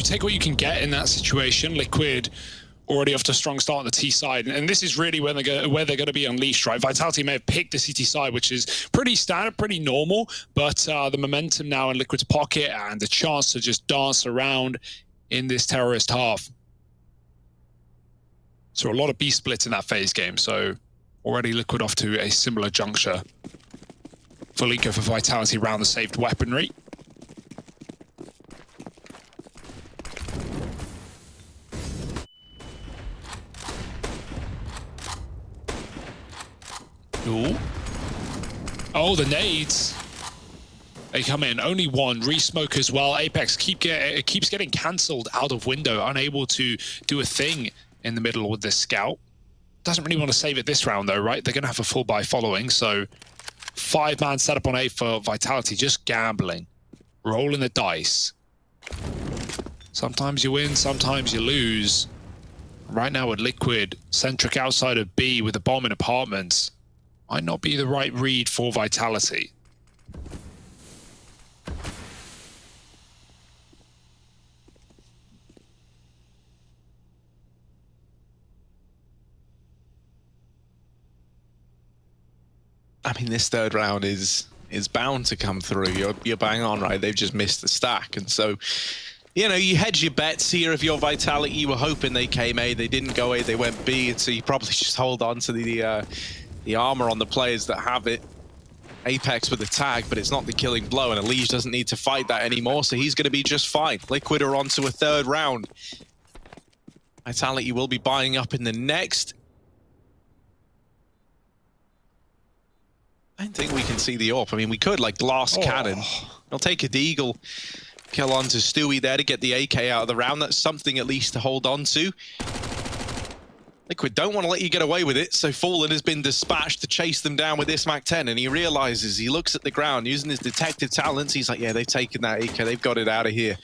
take what you can get in that situation. Liquid already off to a strong start on the T side, and this is really where they're going to be unleashed, right? Vitality may have picked the CT side, which is pretty standard, pretty normal, but the momentum now in Liquid's pocket and the chance to just dance around in this terrorist half. So a lot of B splits in that phase game, so already Liquid off to a similar juncture. Fully go for Vitality around the saved weaponry. Ooh. Oh, the nades. They come in. Only one. Re-smoke as well. Apex keeps getting cancelled out of window. Unable to do a thing in the middle with this scout. Doesn't really want to save it this round though, right? They're going to have a full buy following. So 5-man setup on A for Vitality. Just gambling. Rolling the dice. Sometimes you win, sometimes you lose. Right now with Liquid, centric outside of B with a bomb in apartments. Might not be the right read for Vitality. I mean, this third round is bound to come through. You're bang on, right? They've just missed the stack, and so, you know, you hedge your bets here. If you're Vitality, you were hoping they came A, they didn't go A, they went B, and so you probably just hold on to the armor on the players that have it. Apex with the tag, but it's not the killing blow, and Elige doesn't need to fight that anymore, so he's going to be just fine. Liquid are on to a third round. Vitality will be buying up in the next. I don't think we can see the AWP. I mean, we could, like Glass Cannon. I'll take a Deagle. Kill on to Stewie there to get the AK out of the round. That's something at least to hold on to. Liquid don't want to let you get away with it, so Fallen has been dispatched to chase them down with this MAC-10, and he realizes, he looks at the ground, using his detective talents, he's like, yeah, they've taken that AK, they've got it out of here.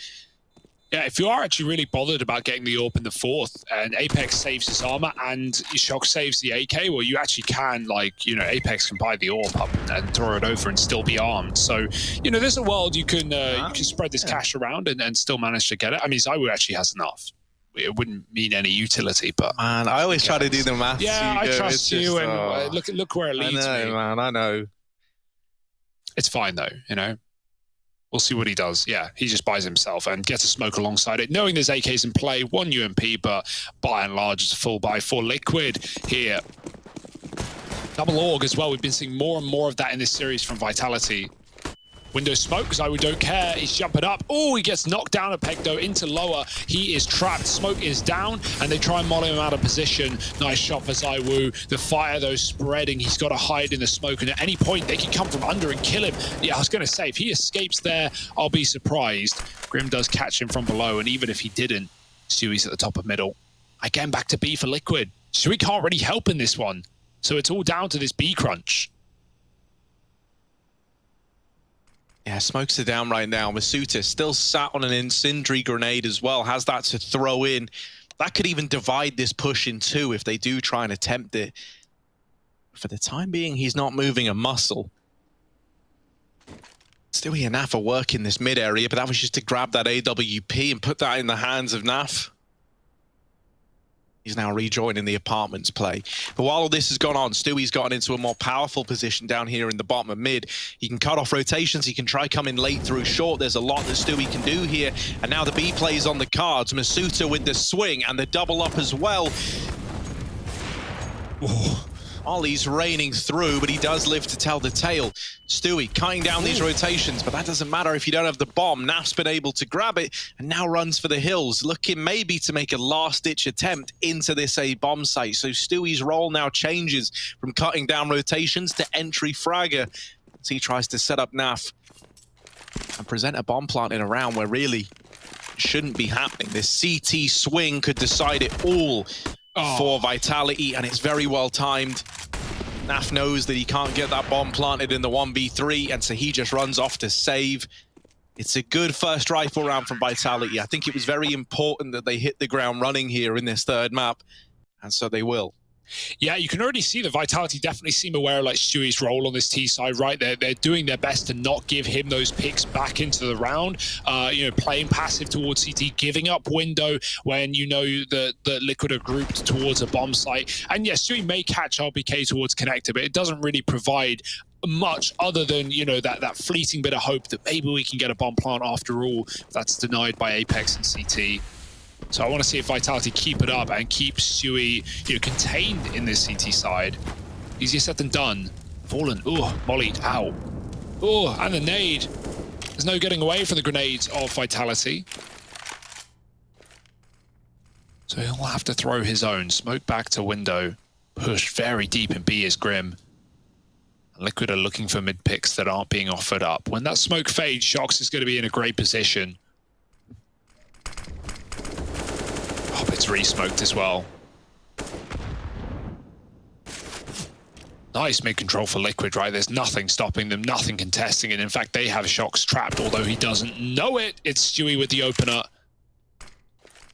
Yeah, if you are actually really bothered about getting the AWP in the fourth, and Apex saves his armor, and Shock saves the AK, well, you actually can, like, you know, Apex can buy the AWP up and throw it over and still be armed. So, you know, there's a world you can spread this cash around and still manage to get it. I mean, Zywoo actually has enough. It wouldn't mean any utility, but man, I always try to do the maths. Yeah, I trust you, just, and look where it leads me. Man, I know. It's fine though, you know. We'll see what he does. Yeah, he just buys himself and gets a smoke alongside it, knowing there's AKs in play, one UMP, but by and large, it's a full buy for Liquid here. Double AUG as well. We've been seeing more and more of that in this series from Vitality. Window smoke, Zywoo don't care. He's jumping up. Oh, he gets knocked down a peg though into lower. He is trapped. Smoke is down, and they try and molly him out of position. Nice shot for Zywoo. The fire though spreading. He's got to hide in the smoke, and at any point they can come from under and kill him. Yeah, I was going to say, if he escapes there, I'll be surprised. Grim does catch him from below, and even if he didn't, Stewie's at the top of middle. Again, back to B for Liquid. Stewie can't really help in this one, so it's all down to this B crunch. Yeah, smokes are down right now. Masuta still sat on an incendiary grenade as well, has that to throw in. That could even divide this push in two if they do try and attempt it. For the time being, he's not moving a muscle. Stewie and Naf are working this mid area, but that was just to grab that AWP and put that in the hands of Naf. He's now rejoining the apartments play. But while all this has gone on, Stewie's gotten into a more powerful position down here in the bottom of mid. He can cut off rotations. He can try coming late through short. There's a lot that Stewie can do here. And now the B plays on the cards. Masuta with the swing and the double up as well. Ollie's raining through, but he does live to tell the tale. Stewie cutting down these rotations, but that doesn't matter if you don't have the bomb. Naf's been able to grab it and now runs for the hills, looking maybe to make a last-ditch attempt into this A bomb site. So Stewie's role now changes from cutting down rotations to entry fragger as he tries to set up Naf and present a bomb plant in a round where really it shouldn't be happening. This CT swing could decide it all for Vitality, and it's very well timed. Naf knows that he can't get that bomb planted in the 1v3, and so he just runs off to save. It's a good first rifle round from Vitality. I think it was very important that they hit the ground running here in this third map, and so they will. Yeah, you can already see that Vitality definitely seem aware of like Stewie's role on this T side, right? They're doing their best to not give him those picks back into the round. You know, playing passive towards CT, giving up window when you know that Liquid are grouped towards a bomb site. And yes, Stewie may catch RPK towards connector, but it doesn't really provide much other than, you know, that fleeting bit of hope that maybe we can get a bomb plant after all. That's denied by Apex and CT. So I want to see if Vitality keep it up and keep Stewie, you know, contained in this CT side. Easier said than done. Fallen. Oh, mollied. Ow. Oh, and the nade. There's no getting away from the grenades of Vitality. So he'll have to throw his own. Smoke back to window. Push very deep in B is Grim. Liquid are looking for mid picks that aren't being offered up. When that smoke fades, Shox is going to be in a great position. It's re-smoked as well. Nice mid-control for Liquid, right? There's nothing stopping them, nothing contesting it. In fact, they have Shox trapped, although he doesn't know it. It's Stewie with the opener.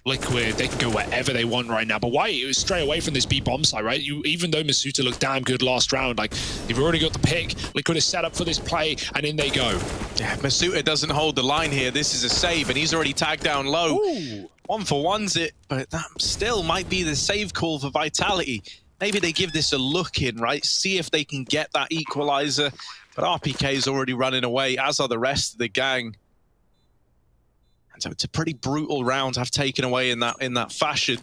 Liquid, they can go wherever they want right now. But why? It was stray away from this B bomb site, right? Even though Masuta looked damn good last round, like, they've already got the pick. Liquid is set up for this play, and in they go. Yeah, Masuta doesn't hold the line here. This is a save, and he's already tagged down low. Ooh. 1-for-1's it, but that still might be the save call for Vitality. Maybe they give this a look in, right? See if they can get that equalizer. But RPK is already running away, as are the rest of the gang. And so it's a pretty brutal round to have taken away in that fashion.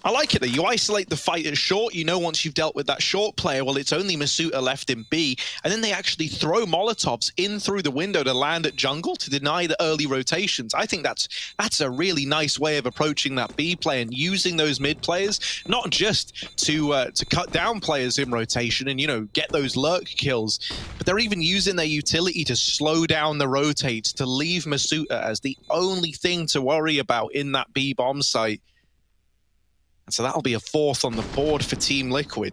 I like it that you isolate the fight at short. You know, once you've dealt with that short player, well, it's only Masuta left in B. And then they actually throw Molotovs in through the window to land at jungle to deny the early rotations. I think that's a really nice way of approaching that B play and using those mid players, not just to cut down players in rotation and, you know, get those lurk kills, but they're even using their utility to slow down the rotates, to leave Masuta as the only thing to worry about in that B bomb site. So that'll be a fourth on the board for Team Liquid.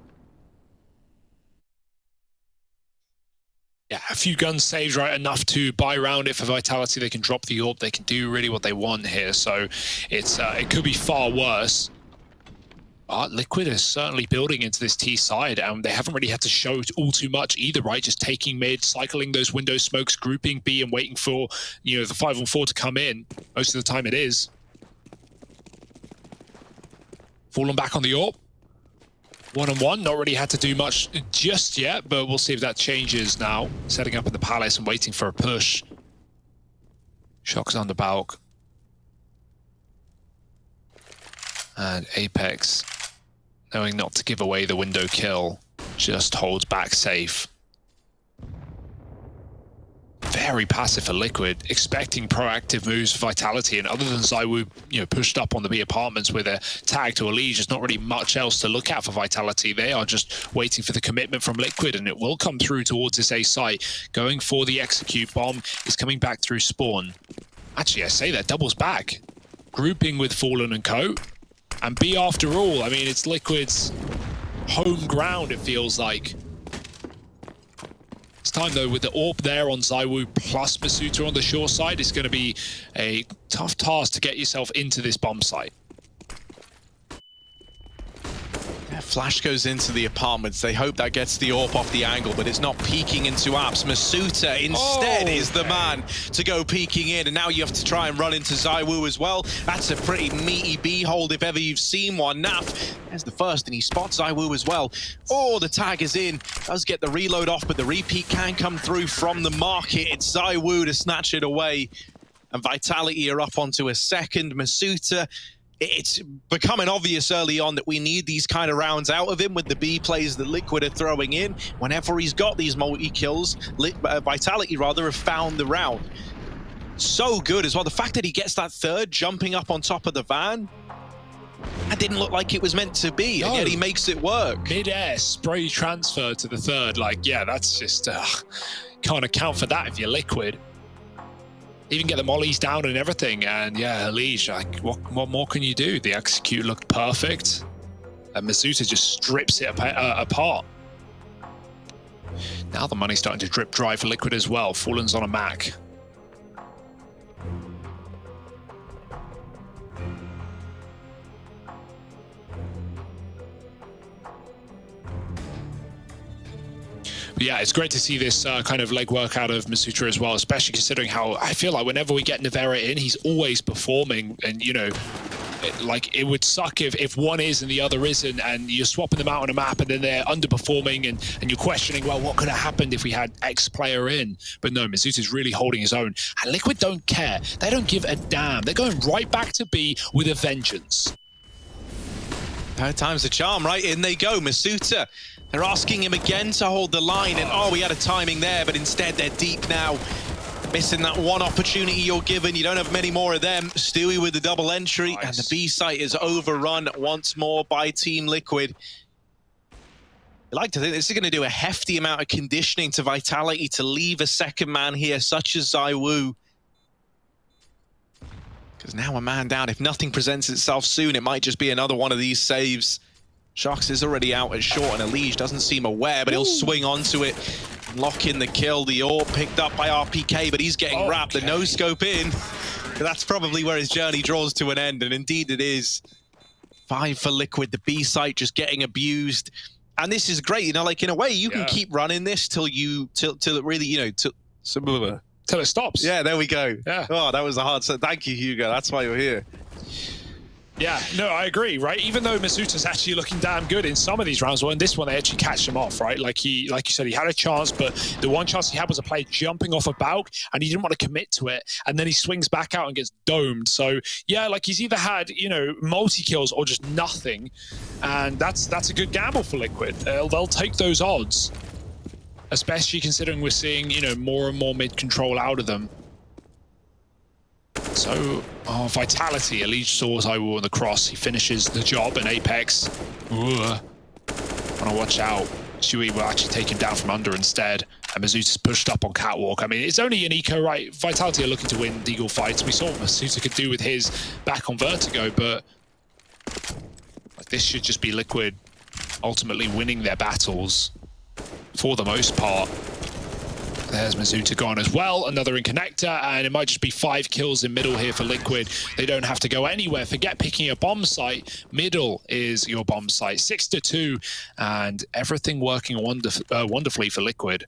Yeah, a few gun saves, right? Enough to buy round it for Vitality. They can drop the AWP. They can do really what they want here. So it's it could be far worse. But Liquid is certainly building into this T side, and they haven't really had to show all too much either, right? Just taking mid, cycling those window smokes, grouping B, and waiting for, you know, the 5-on-4 to come in. Most of the time it is. Fallen back on the AWP. 1-on-1, not really had to do much just yet, but we'll see if that changes now. Setting up in the Palace and waiting for a push. Shox on the Balk. And Apex, knowing not to give away the window kill, just holds back safe. Very passive for Liquid, expecting proactive moves for Vitality, and other than ZywOo, you know, pushed up on the B apartments with a tag to a lead, there's not really much else to look at for Vitality. They are just waiting for the commitment from Liquid, and it will come through towards this A site. Going for the execute. Bomb is coming back through spawn. Actually, I say that, doubles back. Grouping with Fallen and Co. And B after all, I mean, it's Liquid's home ground, it feels like. It's time, though, with the AWP there on ZywOo plus Masuta on the shore side, it's going to be a tough task to get yourself into this bomb site. Flash goes into the apartments. They hope that gets the AWP off the angle, but it's not peeking into apps. Masuta instead is the man to go peeking in, and now you have to try and run into ZywOo as well. That's a pretty meaty B hold if ever you've seen one. Naf, there's the first, and he spots ZywOo as well. Oh, the tag is in. Does get the reload off, but the repeat can come through from the market. It's ZywOo to snatch it away, and Vitality are up onto a second. Masuta it's becoming obvious early on that we need these kind of rounds out of him with the B plays that Liquid are throwing in. Whenever he's got these multi-kills, Vitality rather have found the round. So good as well. The fact that he gets that third jumping up on top of the van, that didn't look like it was meant to be, and yet he makes it work. Mid-air spray transfer to the third, like, yeah, that's just, can't account for that if you're Liquid. Even get the mollies down and everything, and yeah, Elige, like, what more can you do? The execute looked perfect, and Masuta just strips it apart. Now the money's starting to drip dry for Liquid as well. Fallen's on a Mac. But yeah, it's great to see this kind of legwork out of Masuta as well, especially considering how I feel like whenever we get Navera in, he's always performing. And, you know, it would suck if one is and the other isn't, and you're swapping them out on a map and then they're underperforming and you're questioning, well, what could have happened if we had X player in? But no, Masuta's really holding his own. And Liquid don't care. They don't give a damn. They're going right back to B with a vengeance. Third time's the charm, right? In they go, Masuta. They're asking him again to hold the line, and oh, we had a timing there, but instead they're deep now. Missing that one opportunity you're given. You don't have many more of them. Stewie with the double entry, nice. And the B site is overrun once more by Team Liquid. I like to think this is going to do a hefty amount of conditioning to Vitality to leave a second man here, such as ZywOo. Because now a man down. If nothing presents itself soon, it might just be another one of these saves. Shox is already out at short, and Elige doesn't seem aware, but he'll swing onto it, lock in the kill. The AWP picked up by RPK, but he's getting wrapped. The no-scope in. That's probably where his journey draws to an end, and indeed it is. 5 for Liquid, the B site just getting abused. And this is great, you know, like in a way, you can keep running this till it really, you know, till it stops. Yeah, there we go. Yeah. Oh, that was a hard set. Thank you, Hugo. That's why you're here. Yeah, no, I agree, right? Even though Masuta's actually looking damn good in some of these rounds, well, in this one, they actually catch him off, right? Like you said, he had a chance, but the one chance he had was a player jumping off a Bauk, and he didn't want to commit to it, and then he swings back out and gets domed. So, yeah, like he's either had, you know, multi-kills or just nothing, and that's a good gamble for Liquid. They'll take those odds, especially considering we're seeing, you know, more and more mid-control out of them. So, Vitality, Elige saw ZywOo on the cross. He finishes the job in Apex. Want to watch out. Stewie will actually take him down from under instead. And Masuta's pushed up on Catwalk. I mean, it's only an eco, right? Vitality are looking to win Deagle fights. We saw what Masuta could do with his back on Vertigo, but like, this should just be Liquid ultimately winning their battles for the most part. There's Masuta gone as well, another in connector, and it might just be 5 kills in middle here for Liquid. They don't have to go anywhere. Forget picking a bomb site. Middle is your bomb site. 6-2, and everything working wonderfully for Liquid.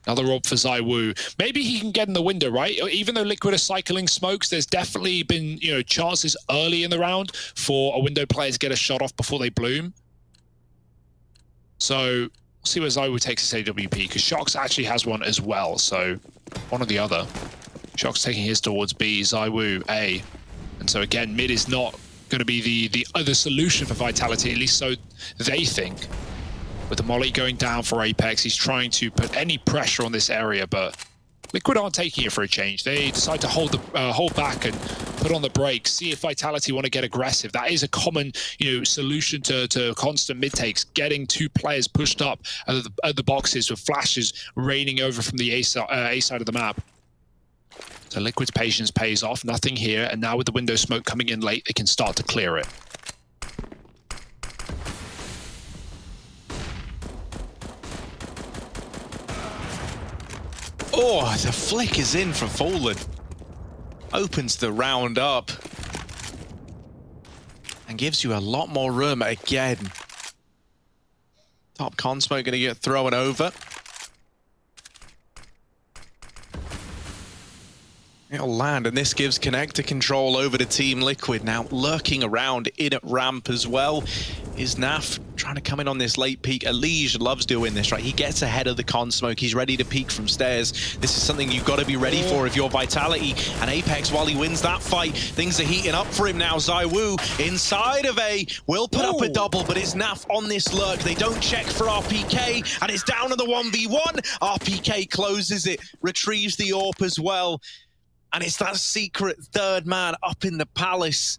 Another AWP for ZywOo. Maybe he can get in the window, right? Even though Liquid are cycling smokes, there's definitely been, you know, chances early in the round for a window player to get a shot off before they bloom. So see where ZywOo takes his AWP, because Shox actually has one as well, so one or the other. Shox taking his towards B, ZywOo A. And so again, mid is not going to be the other solution for Vitality, at least so they think. With the molly going down for Apex, he's trying to put any pressure on this area, but Liquid aren't taking it for a change. They decide to hold back and put on the brakes, see if Vitality want to get aggressive. That is a common, you know, solution to constant mid takes, getting 2 players pushed up at the boxes with flashes raining over from the A side of the map. So Liquid's patience pays off, nothing here, and now with the window smoke coming in late, they can start to clear it. Oh, the flick is in for Fallen. Opens the round up. And gives you a lot more room again. Top con smoke gonna get thrown over. It'll land, and this gives connector control over to Team Liquid. Now lurking around in at ramp as well is Naf. trying to come in on this late peek. Elige loves doing this, right? He gets ahead of the con smoke. He's ready to peek from stairs. This is something you've got to be ready for if you're Vitality. And Apex, while he wins that fight, things are heating up for him now. ZywOo inside of A will put up a double, but it's Naf on this lurk. They don't check for RPK, and it's down to the 1v1. RPK closes it, retrieves the AWP as well. And it's that secret third man up in the palace.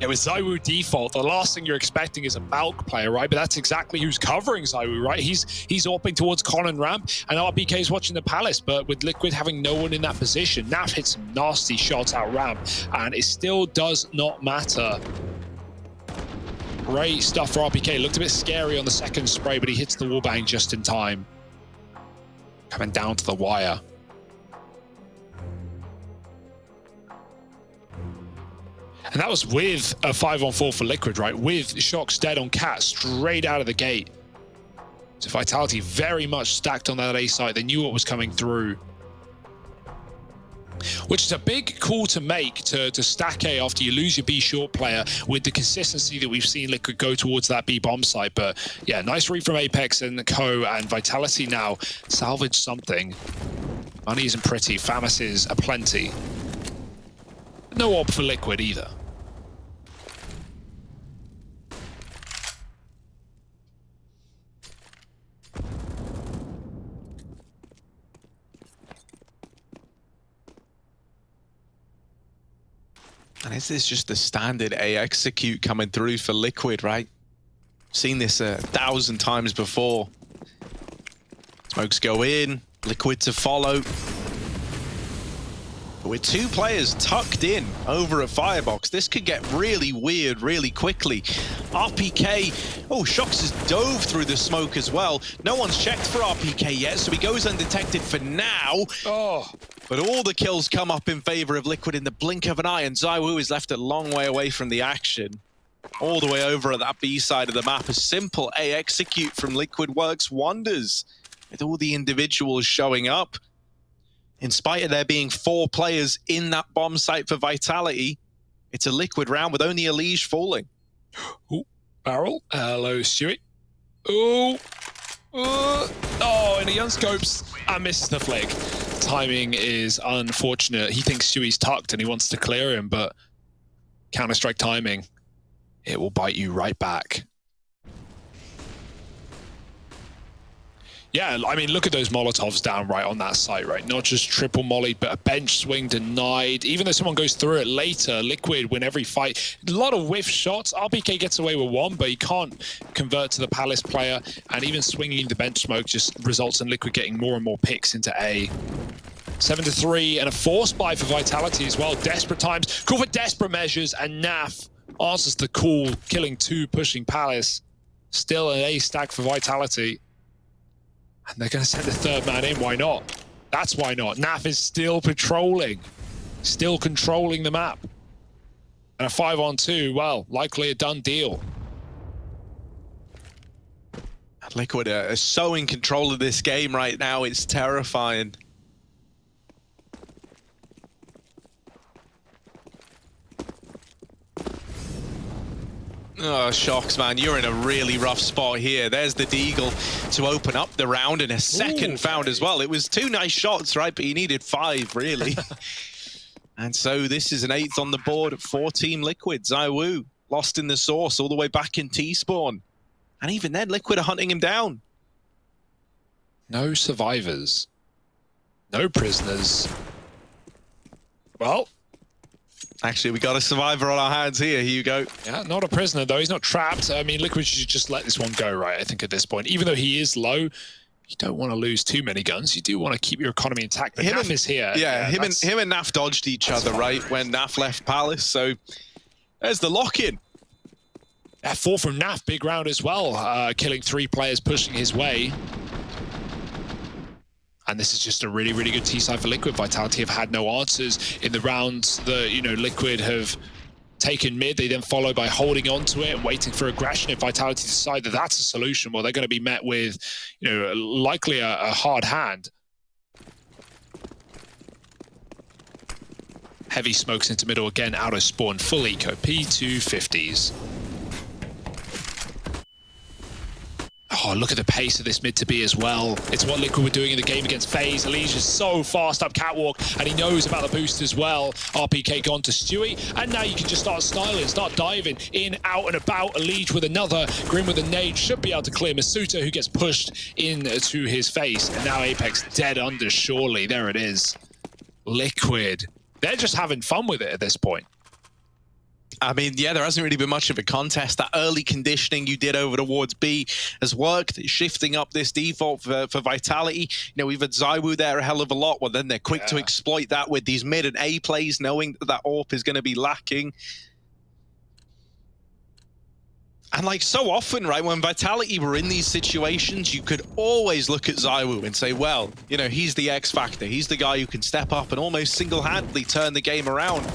Yeah, with ZywOo default, the last thing you're expecting is a Balk player, right? But that's exactly who's covering ZywOo, right? He's AWPing towards Con and Ramp, and RPK's watching the Palace, but with Liquid having no one in that position, Naf hits some nasty shots out Ramp, and it still does not matter. Great stuff for RPK. Looked a bit scary on the second spray, but he hits the wallbang just in time. Coming down to the wire. And that was with a 5-on-4 for Liquid, right? With Shox dead on Cat straight out of the gate. So Vitality very much stacked on that A site. They knew what was coming through. Which is a big call to make to stack A after you lose your B short player with the consistency that we've seen Liquid go towards that B bomb site. But yeah, nice read from Apex and Co, and Vitality now salvage something. Money isn't pretty, FAMAS is aplenty. No AWP for Liquid either. And is this just the standard A execute coming through for Liquid, right? Seen this 1,000 times before. Smokes go in, Liquid to follow. But with two players tucked in over a firebox, this could get really weird really quickly. RPK, oh, Shox has dove through the smoke as well. No one's checked for RPK yet, so he goes undetected for now. Oh. But all the kills come up in favor of Liquid in the blink of an eye, and ZywOo is left a long way away from the action. All the way over at that B side of the map. A simple A execute from Liquid works wonders with all the individuals showing up. In spite of there being 4 players in that bomb site for Vitality, it's a Liquid round with only Elige falling. Ooh, barrel. Hello, Stewie. Ooh. Oh, and he unscopes and misses the flick. Timing is unfortunate. He thinks Stewie's tucked and he wants to clear him, but Counter-Strike timing, it will bite you right back. Yeah, I mean, look at those Molotovs down right on that site, right? Not just triple molly, but a bench swing denied. Even though someone goes through it later, Liquid win every fight. A lot of whiff shots. RPK gets away with one, but he can't convert to the Palace player. And even swinging the bench smoke just results in Liquid getting more and more picks into A. 7-3 and a force buy for Vitality as well. Desperate times. Call for desperate measures, and Naf answers the call, killing 2, pushing Palace. Still an A stack for Vitality. And they're going to send a third man in. Why not? That's why not. Naf is still patrolling, still controlling the map. And a 5-on-2, well, likely a done deal. Liquid are so in control of this game right now, it's terrifying. Oh, Shox, man, you're in a really rough spot here. There's the Deagle to open up the round, and a second found as well. It was 2 nice shots, right? But he needed 5, really. And so this is an 8th on the board for Team Liquid. ZywOo lost in the source all the way back in T-spawn. And even then, Liquid are hunting him down. No survivors. No prisoners. Well, actually, we got a survivor on our hands here, Hugo. Yeah, not a prisoner, though. He's not trapped. I mean, Liquid should just let this one go, right, I think, at this point. Even though he is low, you don't want to lose too many guns. You do want to keep your economy intact, but Naf is here. Yeah, him and Naf dodged each other, right, when Naf left Palace, so there's the lock-in. Yeah, 4 from Naf, big round as well, killing 3 players, pushing his way. And this is just a really, really good T-side for Liquid. Vitality have had no answers in the rounds that, you know, Liquid have taken mid. They then follow by holding on to it and waiting for aggression. If Vitality decide that that's a solution, well, they're going to be met with, you know, likely a hard hand. Heavy smokes into middle again, out of spawn, full eco, P250s. Oh, look at the pace of this mid to be as well. It's what Liquid were doing in the game against FaZe. Elige is so fast up catwalk, and he knows about the boost as well. RPK gone to Stewie, and now you can just start styling, start diving in, out and about. Elige with another, Grim with a nade, should be able to clear Masuta, who gets pushed into his face, and now Apex dead under surely. There it is. Liquid. They're just having fun with it at this point. I mean, yeah, there hasn't really been much of a contest. That early conditioning you did over towards B has worked, shifting up this default for Vitality. You know, we've had ZywOo there a hell of a lot, well, then they're quick to exploit that with these mid and A plays, knowing that AWP is going to be lacking. And like so often, right, when Vitality were in these situations, you could always look at ZywOo and say, well, you know, he's the X factor. He's the guy who can step up and almost single-handedly turn the game around.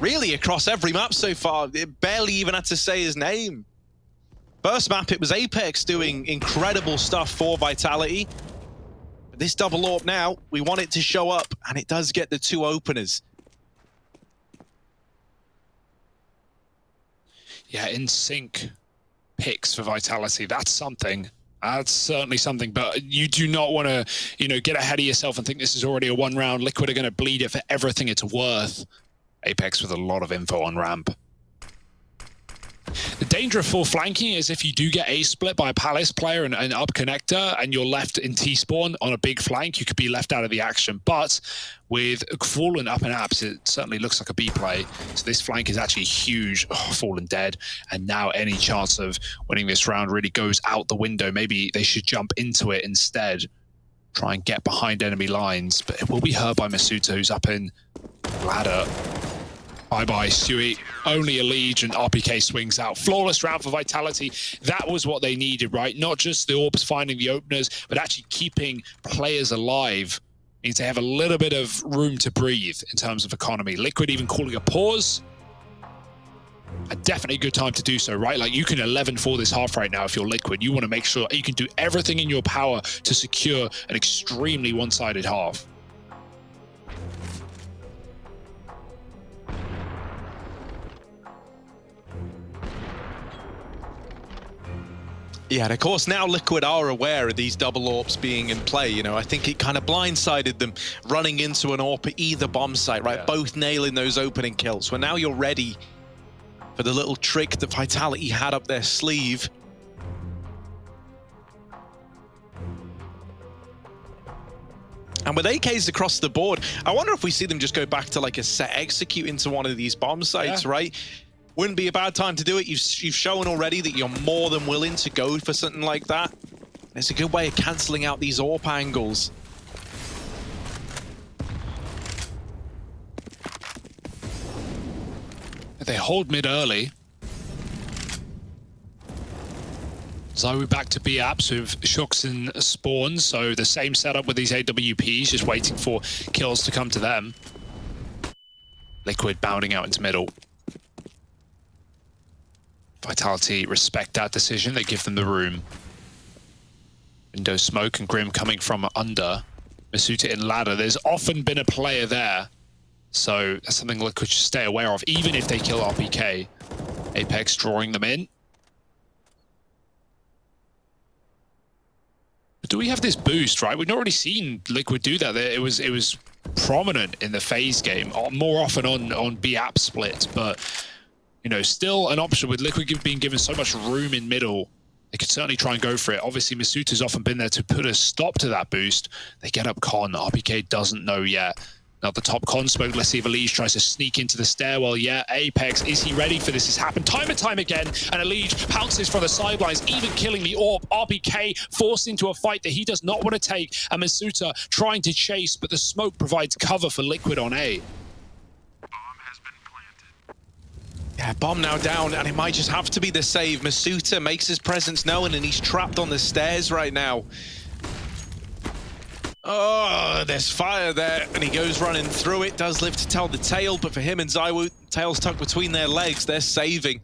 Really, across every map so far, it barely even had to say his name. First map, it was Apex doing incredible stuff for Vitality. But this double AWP now, we want it to show up, and it does get the 2 openers. Yeah, in sync picks for Vitality. That's something. That's certainly something. But you do not want to, you know, get ahead of yourself and think this is already a 1 round. Liquid are going to bleed it for everything it's worth. Apex with a lot of info on ramp. The danger of full flanking is if you do get A split by a Palace player and an up connector and you're left in T-spawn on a big flank, you could be left out of the action. But with Fallen up and apps, it certainly looks like a B play. So this flank is actually huge. Oh, Fallen dead. And now any chance of winning this round really goes out the window. Maybe they should jump into it instead. Try and get behind enemy lines. But it will be heard by Masuta, who's up in ladder. Bye-bye, Stewie. Only Elige and RPK swings out. Flawless round for Vitality. That was what they needed, right? Not just the AWPs finding the openers, but actually keeping players alive. Means they have a little bit of room to breathe in terms of economy. Liquid even calling a pause. A definitely good time to do so, right? Like, you can 11 for this half right now if you're Liquid. You want to make sure you can do everything in your power to secure an extremely one-sided half. Yeah, and of course now Liquid are aware of these double AWPs being in play. You know, I think it kind of blindsided them running into an AWP at either bomb site, right? Yeah. Both nailing those opening kills. Well, now you're ready for the little trick that Vitality had up their sleeve. And with AKs across the board, I wonder if we see them just go back to like a set execute into one of these bomb sites, right? Wouldn't be a bad time to do it. You've shown already that you're more than willing to go for something like that. It's a good way of cancelling out these AWP angles. They hold mid early. ZywOo back to B apps with Shooks and spawns, so the same setup with these AWPs, just waiting for kills to come to them. Liquid bounding out into middle. Vitality respect that decision. They give them the room. Window smoke and Grim coming from under. Masuta in ladder. There's often been a player there. So that's something Liquid should stay aware of, even if they kill RPK. Apex drawing them in. But do we have this boost, right? We've not already seen Liquid do that. It was prominent in the FaZe game, more often on B-app splits, but you know, still an option with Liquid being given so much room in middle. They could certainly try and go for it. Obviously, Masuta's often been there to put a stop to that boost. They get up con. RPK doesn't know yet. Now the top con smoke. Let's see if Elige tries to sneak into the stairwell. Yeah, Apex, is he ready for this? It's happened time and time again. And Elige pounces from the sidelines, even killing the AWP. RPK forced into a fight that he does not want to take. And Masuta trying to chase, but the smoke provides cover for Liquid on A. Yeah, bomb now down, and it might just have to be the save. Masuta makes his presence known, and he's trapped on the stairs right now. Oh, there's fire there, and he goes running through it. Does live to tell the tale, but for him and ZywOo, tail's tucked between their legs. They're saving.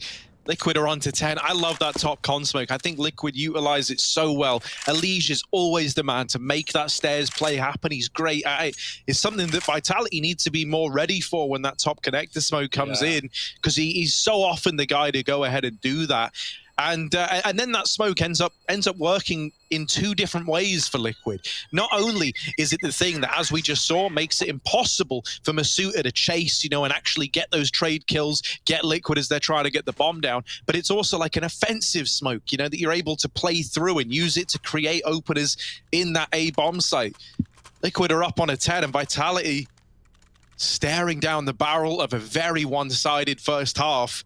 Liquid are on to 10. I love that top con smoke. I think Liquid utilize it so well. Elige is always the man to make that stairs play happen. He's great at it. It's something that Vitality needs to be more ready for when that top connector smoke comes in, because he's so often the guy to go ahead and do that. And then that smoke ends up working in two different ways for Liquid. Not only is it the thing that, as we just saw, makes it impossible for Masuta to chase, you know, and actually get those trade kills, get Liquid as they're trying to get the bomb down, but it's also like an offensive smoke, you know, that you're able to play through and use it to create openers in that A bomb site. Liquid are up on a 10, and Vitality staring down the barrel of a very one-sided first half.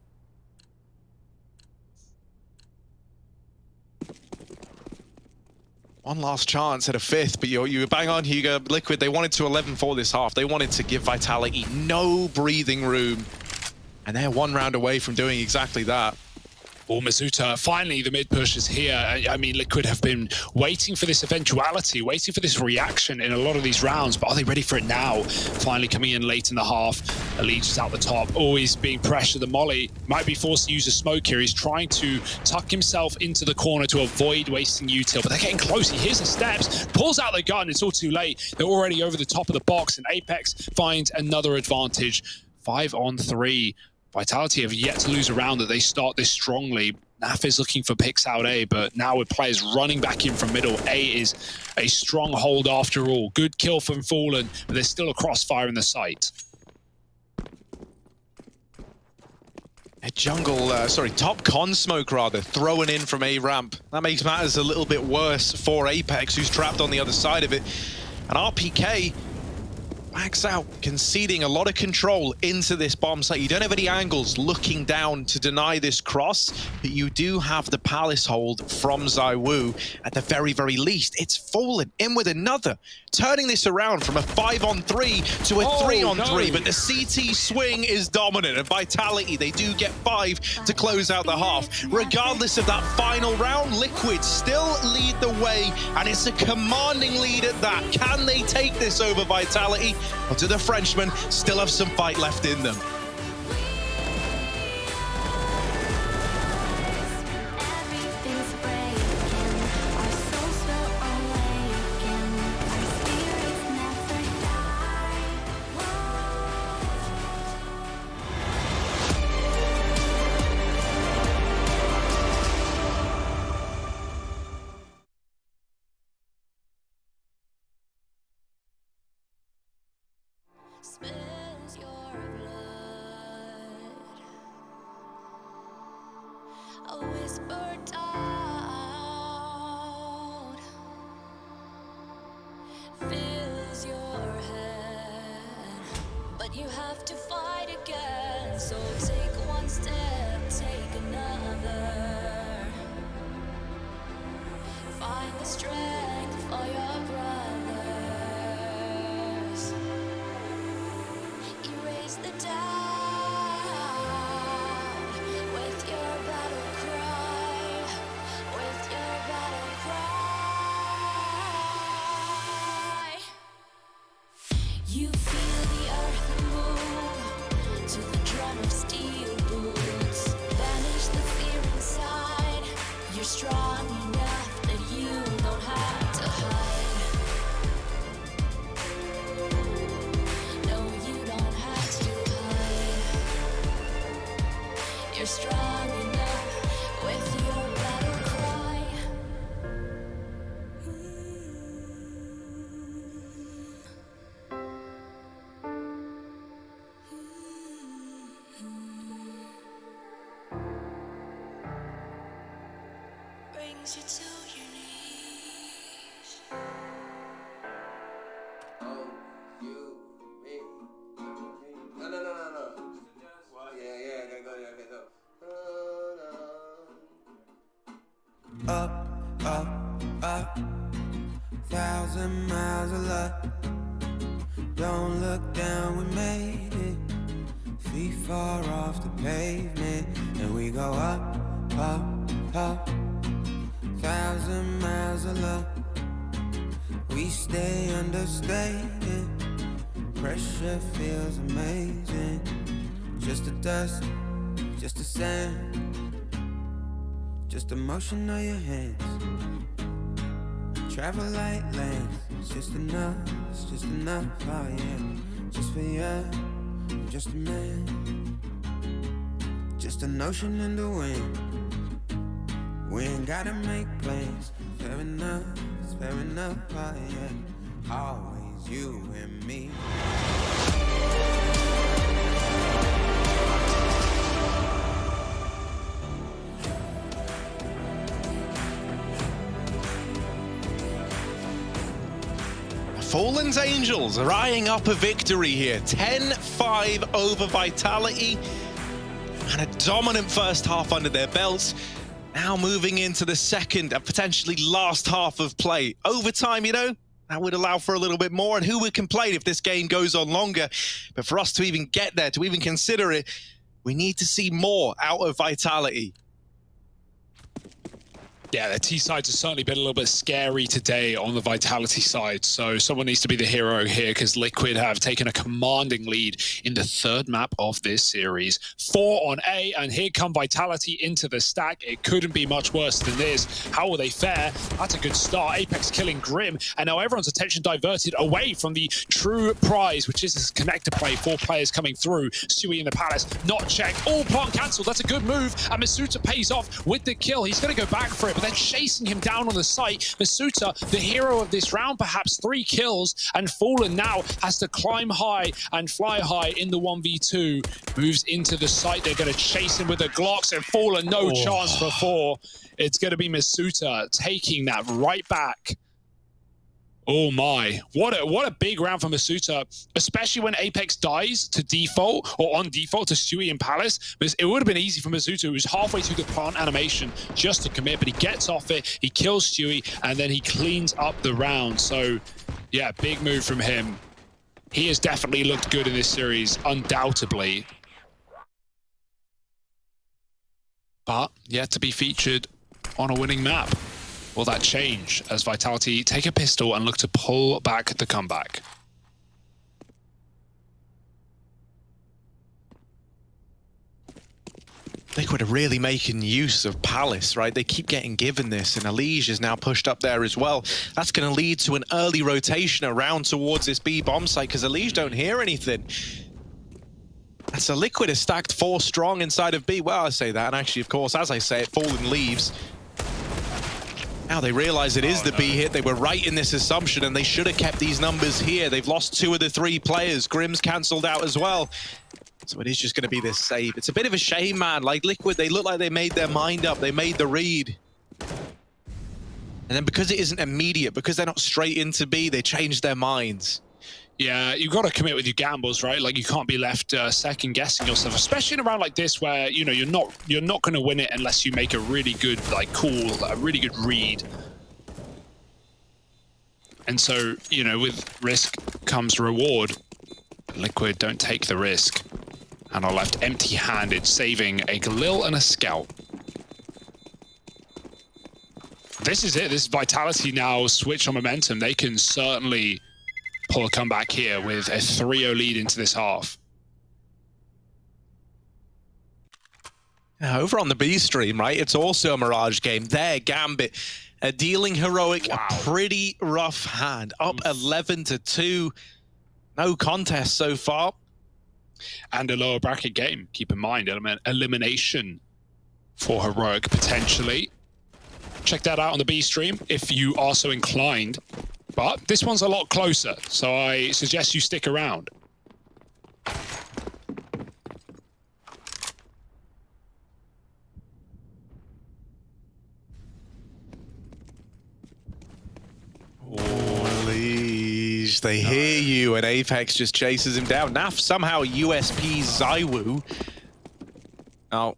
One last chance at a fifth, but you bang on, Hugo. Liquid, they wanted to 11-4 this half. They wanted to give Vitality no breathing room. And they're one round away from doing exactly that. Well, Masuta, finally the mid push is here. I mean, Liquid have been waiting for this eventuality, waiting for this reaction in a lot of these rounds, but are they ready for it now? Finally coming in late in the half. Allegiance out the top, always being pressured. The Molly might be forced to use a smoke here. He's trying to tuck himself into the corner to avoid wasting util, but they're getting close. He hears the steps, pulls out the gun. It's all too late. They're already over the top of the box, and Apex finds another advantage. 5-on-3. Vitality have yet to lose a round that they start this strongly. Naf is looking for picks out A, but now with players running back in from middle, A is a strong hold after all. Good kill from Fallen, but there's still a crossfire in the site. A jungle, top con smoke rather, throwing in from A ramp. That makes matters a little bit worse for Apex, who's trapped on the other side of it. And RPK backs out, conceding a lot of control into this bomb site. You don't have any angles looking down to deny this cross, but you do have the palace hold from ZywOo. At the very, very least, it's Fallen in with another, turning this around from a 5-on-3 to a 3-on-3, but the CT swing is dominant, and Vitality, they do get 5 to close out the half. Regardless of that final round, Liquid still lead the way, and it's a commanding lead at that. Can they take this over Vitality? Or do the Frenchmen still have some fight left in them? Spills your blood, a whisper out, fills your head, but you have to fight again. So take one step, take another, find the strength for your brothers. Erase the doubt with your battle cry, with your battle cry. You feel the earth move to the drum of steel boots. Banish the fear inside. You're strong enough that you don't have to hide. You're strong enough with your battle cry. Brings you to your knees. Up, up, up, 1,000 miles of luck. Don't look down, we made it. Feet far off the pavement, and we go up, up, up. 1,000 miles of luck. We stay understated. Pressure feels amazing. Just the dust, just the sand. Just the motion of your hands. Travel like lands. It's just enough, oh yeah. Just for you, I'm just a man. Just an ocean in the wind. ain't gotta make plans. Fair enough, yeah. Always you and me. Fallen's Angels are eyeing up a victory here. 10-5 over Vitality. And a dominant first half under their belts. Now moving into the second and potentially last half of play. Overtime, you know, that would allow for a little bit more. And who would complain if this game goes on longer? But for us to even get there, to even consider it, we need to see more out of Vitality. Yeah, the T sides have certainly been a little bit scary today on the Vitality side. So someone needs to be the hero here because Liquid have taken a commanding lead in the third map of this series. 4 on A, and here come Vitality into the stack. It couldn't be much worse than this. How will they fare? That's a good start. Apex killing Grim, and now everyone's attention diverted away from the true prize, which is this connector play. 4 players coming through. Stewie in the Palace, not checked. All plant cancelled. That's a good move, and Masuta pays off with the kill. He's going to go back for it, but then chasing him down on the site. Masuta, the hero of this round, perhaps 3 kills, and Fallen now has to climb high and fly high in the 1v2. Moves into the site. They're going to chase him with the Glocks, and Fallen, no chance for 4. It's going to be Masuta taking that right back. Oh my, what a big round for Masuta, especially when Apex dies to default or on default to Stewie and Palace. It would have been easy for Masuta, who was halfway through the plant animation, just to commit, but he gets off it, he kills Stewie, and then he cleans up the round. So yeah, big move from him. He has definitely looked good in this series, undoubtedly. But yet to be featured on a winning map. Will that change as Vitality take a pistol and look to pull back the comeback? Liquid are really making use of Palace, right? They keep getting given this, and Elige is now pushed up there as well. That's going to lead to an early rotation around towards this B bomb site, because Elige don't hear anything. And so Liquid is stacked 4 strong inside of B. Well, I say that, and actually, of course, as I say it, Fallen leaves. Now they realize it is the B hit. They were right in this assumption, and they should have kept these numbers here. They've lost 2 of the 3 players. Grim's cancelled out as well. So it is just going to be this save. It's a bit of a shame, man. Like Liquid, they look like they made their mind up. They made the read. And then because it isn't immediate, because they're not straight into B, they changed their minds. Yeah, you've got to commit with your gambles, right? Like, you can't be left second guessing yourself, especially in a round like this where, you know, you're not going to win it unless you make a really good, like, a really good read. And so, you know, with risk comes reward. Liquid don't take the risk and are left empty-handed, saving a Galil and a Scout. This is it. This Vitality now switch on momentum. They can certainly pull a comeback here with a 3-0 lead into this half. Over on the B stream, right, it's also a Mirage game. There, Gambit dealing Heroic a pretty rough hand. Up 11-2. No contest so far. And a lower bracket game. Keep in mind, elimination for Heroic potentially. Check that out on the B stream if you are so inclined. But this one's a lot closer, so I suggest you stick around. Please, they hear you, and Apex just chases him down. Naf somehow USP Zaiwu. Oh.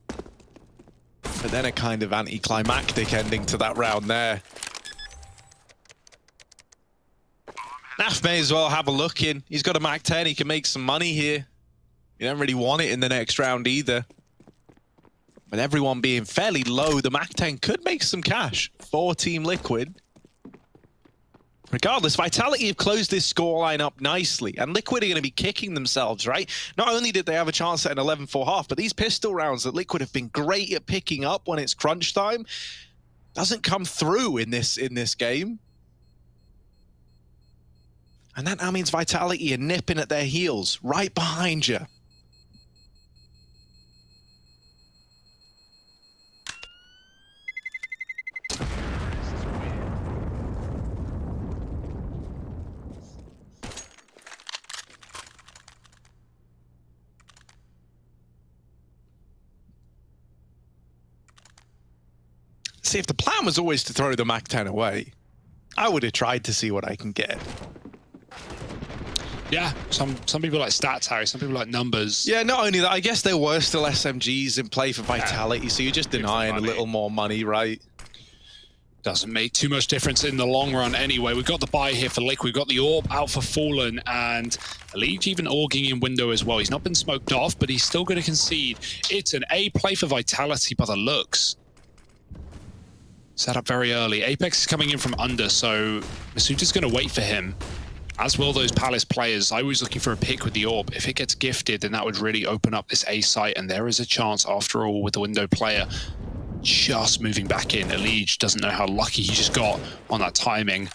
But then a kind of anticlimactic ending to that round there. Naf may as well have a look in. He's got a Mac 10, he can make some money here. You don't really want it in the next round either. But everyone being fairly low, the Mac 10 could make some cash for Team Liquid. Regardless, Vitality have closed this scoreline up nicely, and Liquid are going to be kicking themselves, right? Not only did they have a chance at an 11-4 half, but these pistol rounds that Liquid have been great at picking up when it's crunch time doesn't come through in this game. And that now means Vitality are nipping at their heels, right behind you. See, if the plan was always to throw the MAC-10 away, I would have tried to see what I can get. Yeah, some people like stats, Harry. Some people like numbers. Yeah, not only that, I guess there were still SMGs in play for Vitality, so you're just denying a little more money, right? Doesn't make too much difference in the long run anyway. We've got the buy here for Liquid. We've got the Orb out for Fallen, and Elite even Orging in window as well. He's not been smoked off, but he's still going to concede. It's an A play for Vitality by the looks. Set up very early. Apex is coming in from under, so Masuta's going to wait for him, as will those Palace players. I was looking for a pick with the Orb. If it gets gifted, then that would really open up this A site, and there is a chance, after all, with the window player just moving back in. Elige doesn't know how lucky he just got on that timing,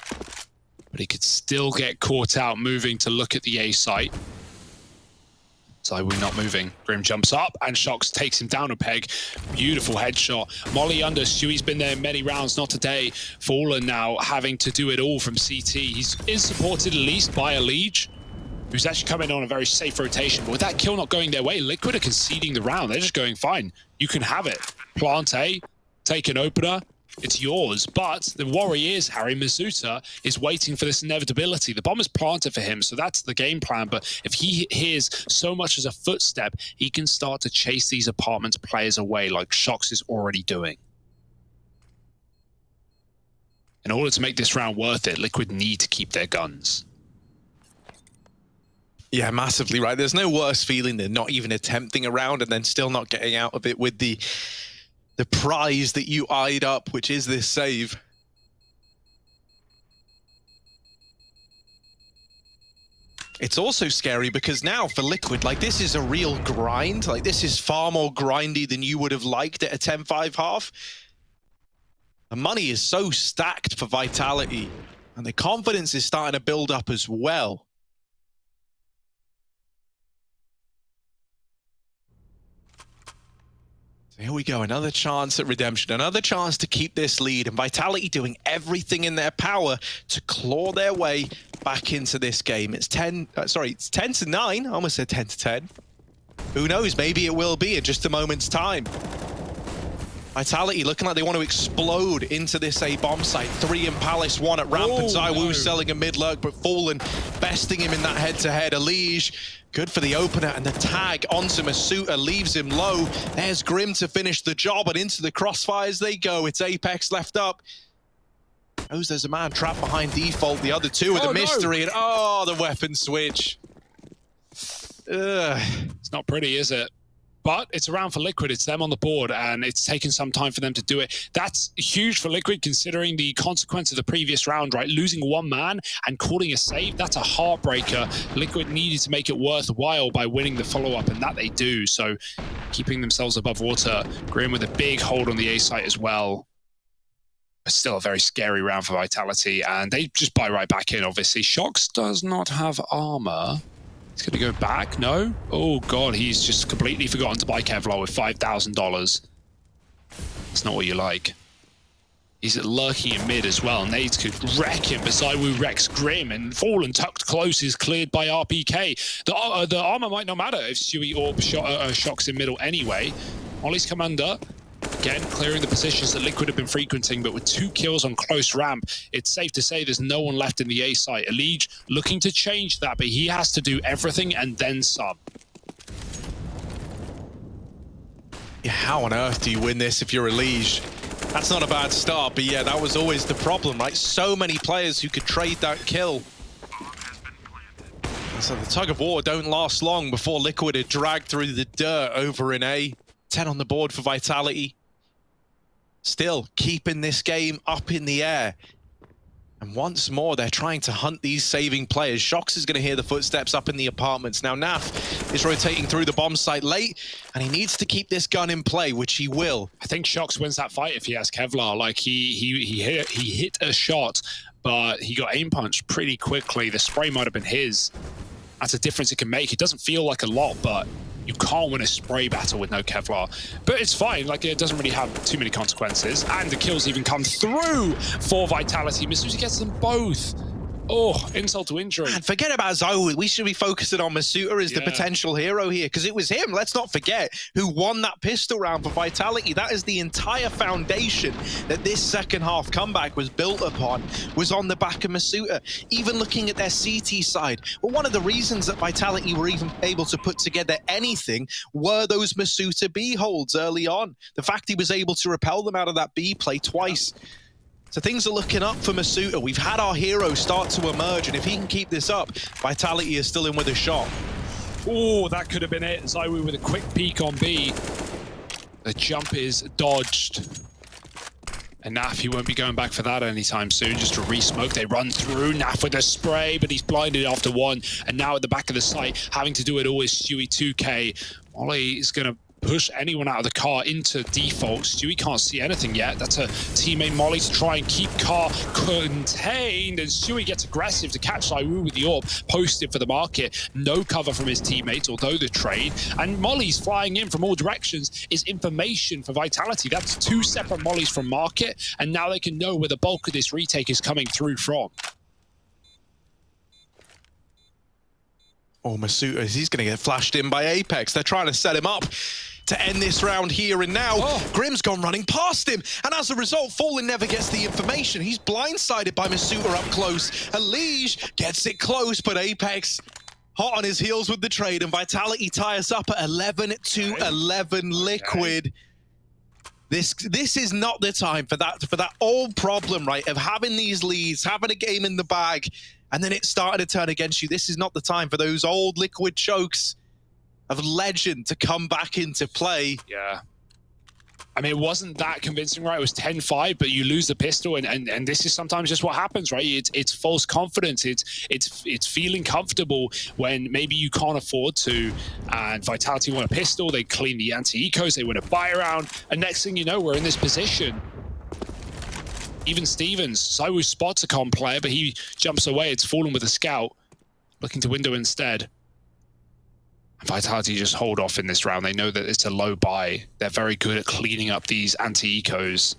but he could still get caught out moving to look at the A site. Zywoo not moving. Grim jumps up and Shox takes him down a peg. Beautiful headshot. Molly under. Stewie's been there many rounds, not today. Fallen now having to do it all from CT. He's supported at least by Elige, who's actually coming on a very safe rotation. But with that kill not going their way, Liquid are conceding the round. They're just going, fine, you can have it. Plant A, take an opener, it's yours. But the worry is, Harry, Masuta is waiting for this inevitability. The bomb is planted for him, so that's the game plan. But if he hears so much as a footstep, he can start to chase these apartments players away like Shox is already doing. In order to make this round worth it, Liquid need to keep their guns. Yeah, massively right. There's no worse feeling than not even attempting a round and then still not getting out of it with the prize that you eyed up, which is this save. It's also scary because now for Liquid, like, this is a real grind. Like, this is far more grindy than you would have liked at a 10-5 half. The money is so stacked for Vitality, and the confidence is starting to build up as well. Here we go, another chance at redemption, another chance to keep this lead, and Vitality doing everything in their power to claw their way back into this game. It's 10 to 9, I almost said 10 to 10. Who knows, maybe it will be in just a moment's time. Vitality looking like they want to explode into this A bomb site. 3 in Palace, 1 at ramp, and Zywoo selling a mid-lurk, but Fallen besting him in that head-to-head. Elige, good for the opener, and the tag onto Masuta leaves him low. There's Grim to finish the job, and into the crossfires they go. It's Apex left up. There's a man trapped behind default. The other two with a mystery, and the weapon switch. It's not pretty, is it? But it's around for Liquid. It's them on the board, and it's taken some time for them to do it. That's huge for Liquid, considering the consequence of the previous round, right? Losing 1 man and calling a save, that's a heartbreaker. Liquid needed to make it worthwhile by winning the follow-up, and that they do. So keeping themselves above water. Grim with a big hold on the A site as well. But still a very scary round for Vitality, and they just buy right back in, obviously. Shox does not have armor. He's going to go back. No? Oh, God. He's just completely forgotten to buy Kevlar with $5,000. It's not what you like. He's lurking in mid as well. Nades could wreck him, but Zywoo wrecks Grim, and Fallen tucked close is cleared by RPK. The armor might not matter if Stewie or Shox in middle anyway. Molly's come under. Again, clearing the positions that Liquid have been frequenting, but with 2 kills on close ramp, it's safe to say there's no one left in the A site. Elige looking to change that, but he has to do everything and then some. Yeah, how on earth do you win this if you're Elige? That's not a bad start, but yeah, that was always the problem, right? So many players who could trade that kill. And so the tug of war don't last long before Liquid are dragged through the dirt over in A. 10 on the board for Vitality. Still keeping this game up in the air. And once more, they're trying to hunt these saving players. Shox is going to hear the footsteps up in the apartments. Now, Naf is rotating through the bomb site late, and he needs to keep this gun in play, which he will. I think Shox wins that fight if he has Kevlar. Like, he hit a shot, but he got aim punched pretty quickly. The spray might have been his. That's a difference it can make. It doesn't feel like a lot, but you can't win a spray battle with no Kevlar. But it's fine, like, it doesn't really have too many consequences. And the kills even come through for Vitality. Masuta gets them both. Oh, insult to injury. Man, forget about Zywoo. We should be focusing on Masuta as the potential hero here, because it was him, let's not forget, who won that pistol round for Vitality. That is the entire foundation that this second half comeback was built upon, was on the back of Masuta. Even looking at their CT side, well, one of the reasons that Vitality were even able to put together anything were those Masuta B holds early on. The fact he was able to repel them out of that B play twice. So things are looking up for Masuta. We've had our hero start to emerge, and if he can keep this up, Vitality is still in with a shot. Oh, that could have been it. Zywoo with a quick peek on B. The jump is dodged. And Naf, he won't be going back for that anytime soon. Just to re-smoke, they run through. Naf with a spray, but he's blinded after one. And now at the back of the site, having to do it all is Stewie 2K. Molly is going to push anyone out of the car into default. Stewie can't see anything yet. That's a teammate Molly to try and keep car contained, and Stewie gets aggressive to catch Zywoo with the orb, posted for the market. No cover from his teammates, although the trade, and Molly's flying in from all directions is information for Vitality. That's two separate Mollies from market, and now they can know where the bulk of this retake is coming through from. Oh, Masuta, he's going to get flashed in by Apex. They're trying to set him up to end this round here and now. Grim's gone running past him, and as a result, Fallen never gets the information. He's blindsided by Masuta up close. Elige gets it close, but Apex hot on his heels with the trade, and Vitality tie us up at 11-11 Liquid. This is not the time for that old problem, right, of having these leads, having a game in the bag, and then it started to turn against you. This is not the time for those old Liquid chokes of legend to come back into play. Yeah. I mean, it wasn't that convincing, right? It was 10-5, but you lose the pistol, and this is sometimes just what happens, right? It's false confidence. It's feeling comfortable when maybe you can't afford to, and Vitality want a pistol, they clean the anti-ecos, they win a buy around, and next thing you know, we're in this position. Even Stevens, Zywoo spots a comp player, but he jumps away. It's Fallen with a scout, looking to window instead. Vitality just hold off in this round. They know that it's a low buy. They're very good at cleaning up these anti-ecos.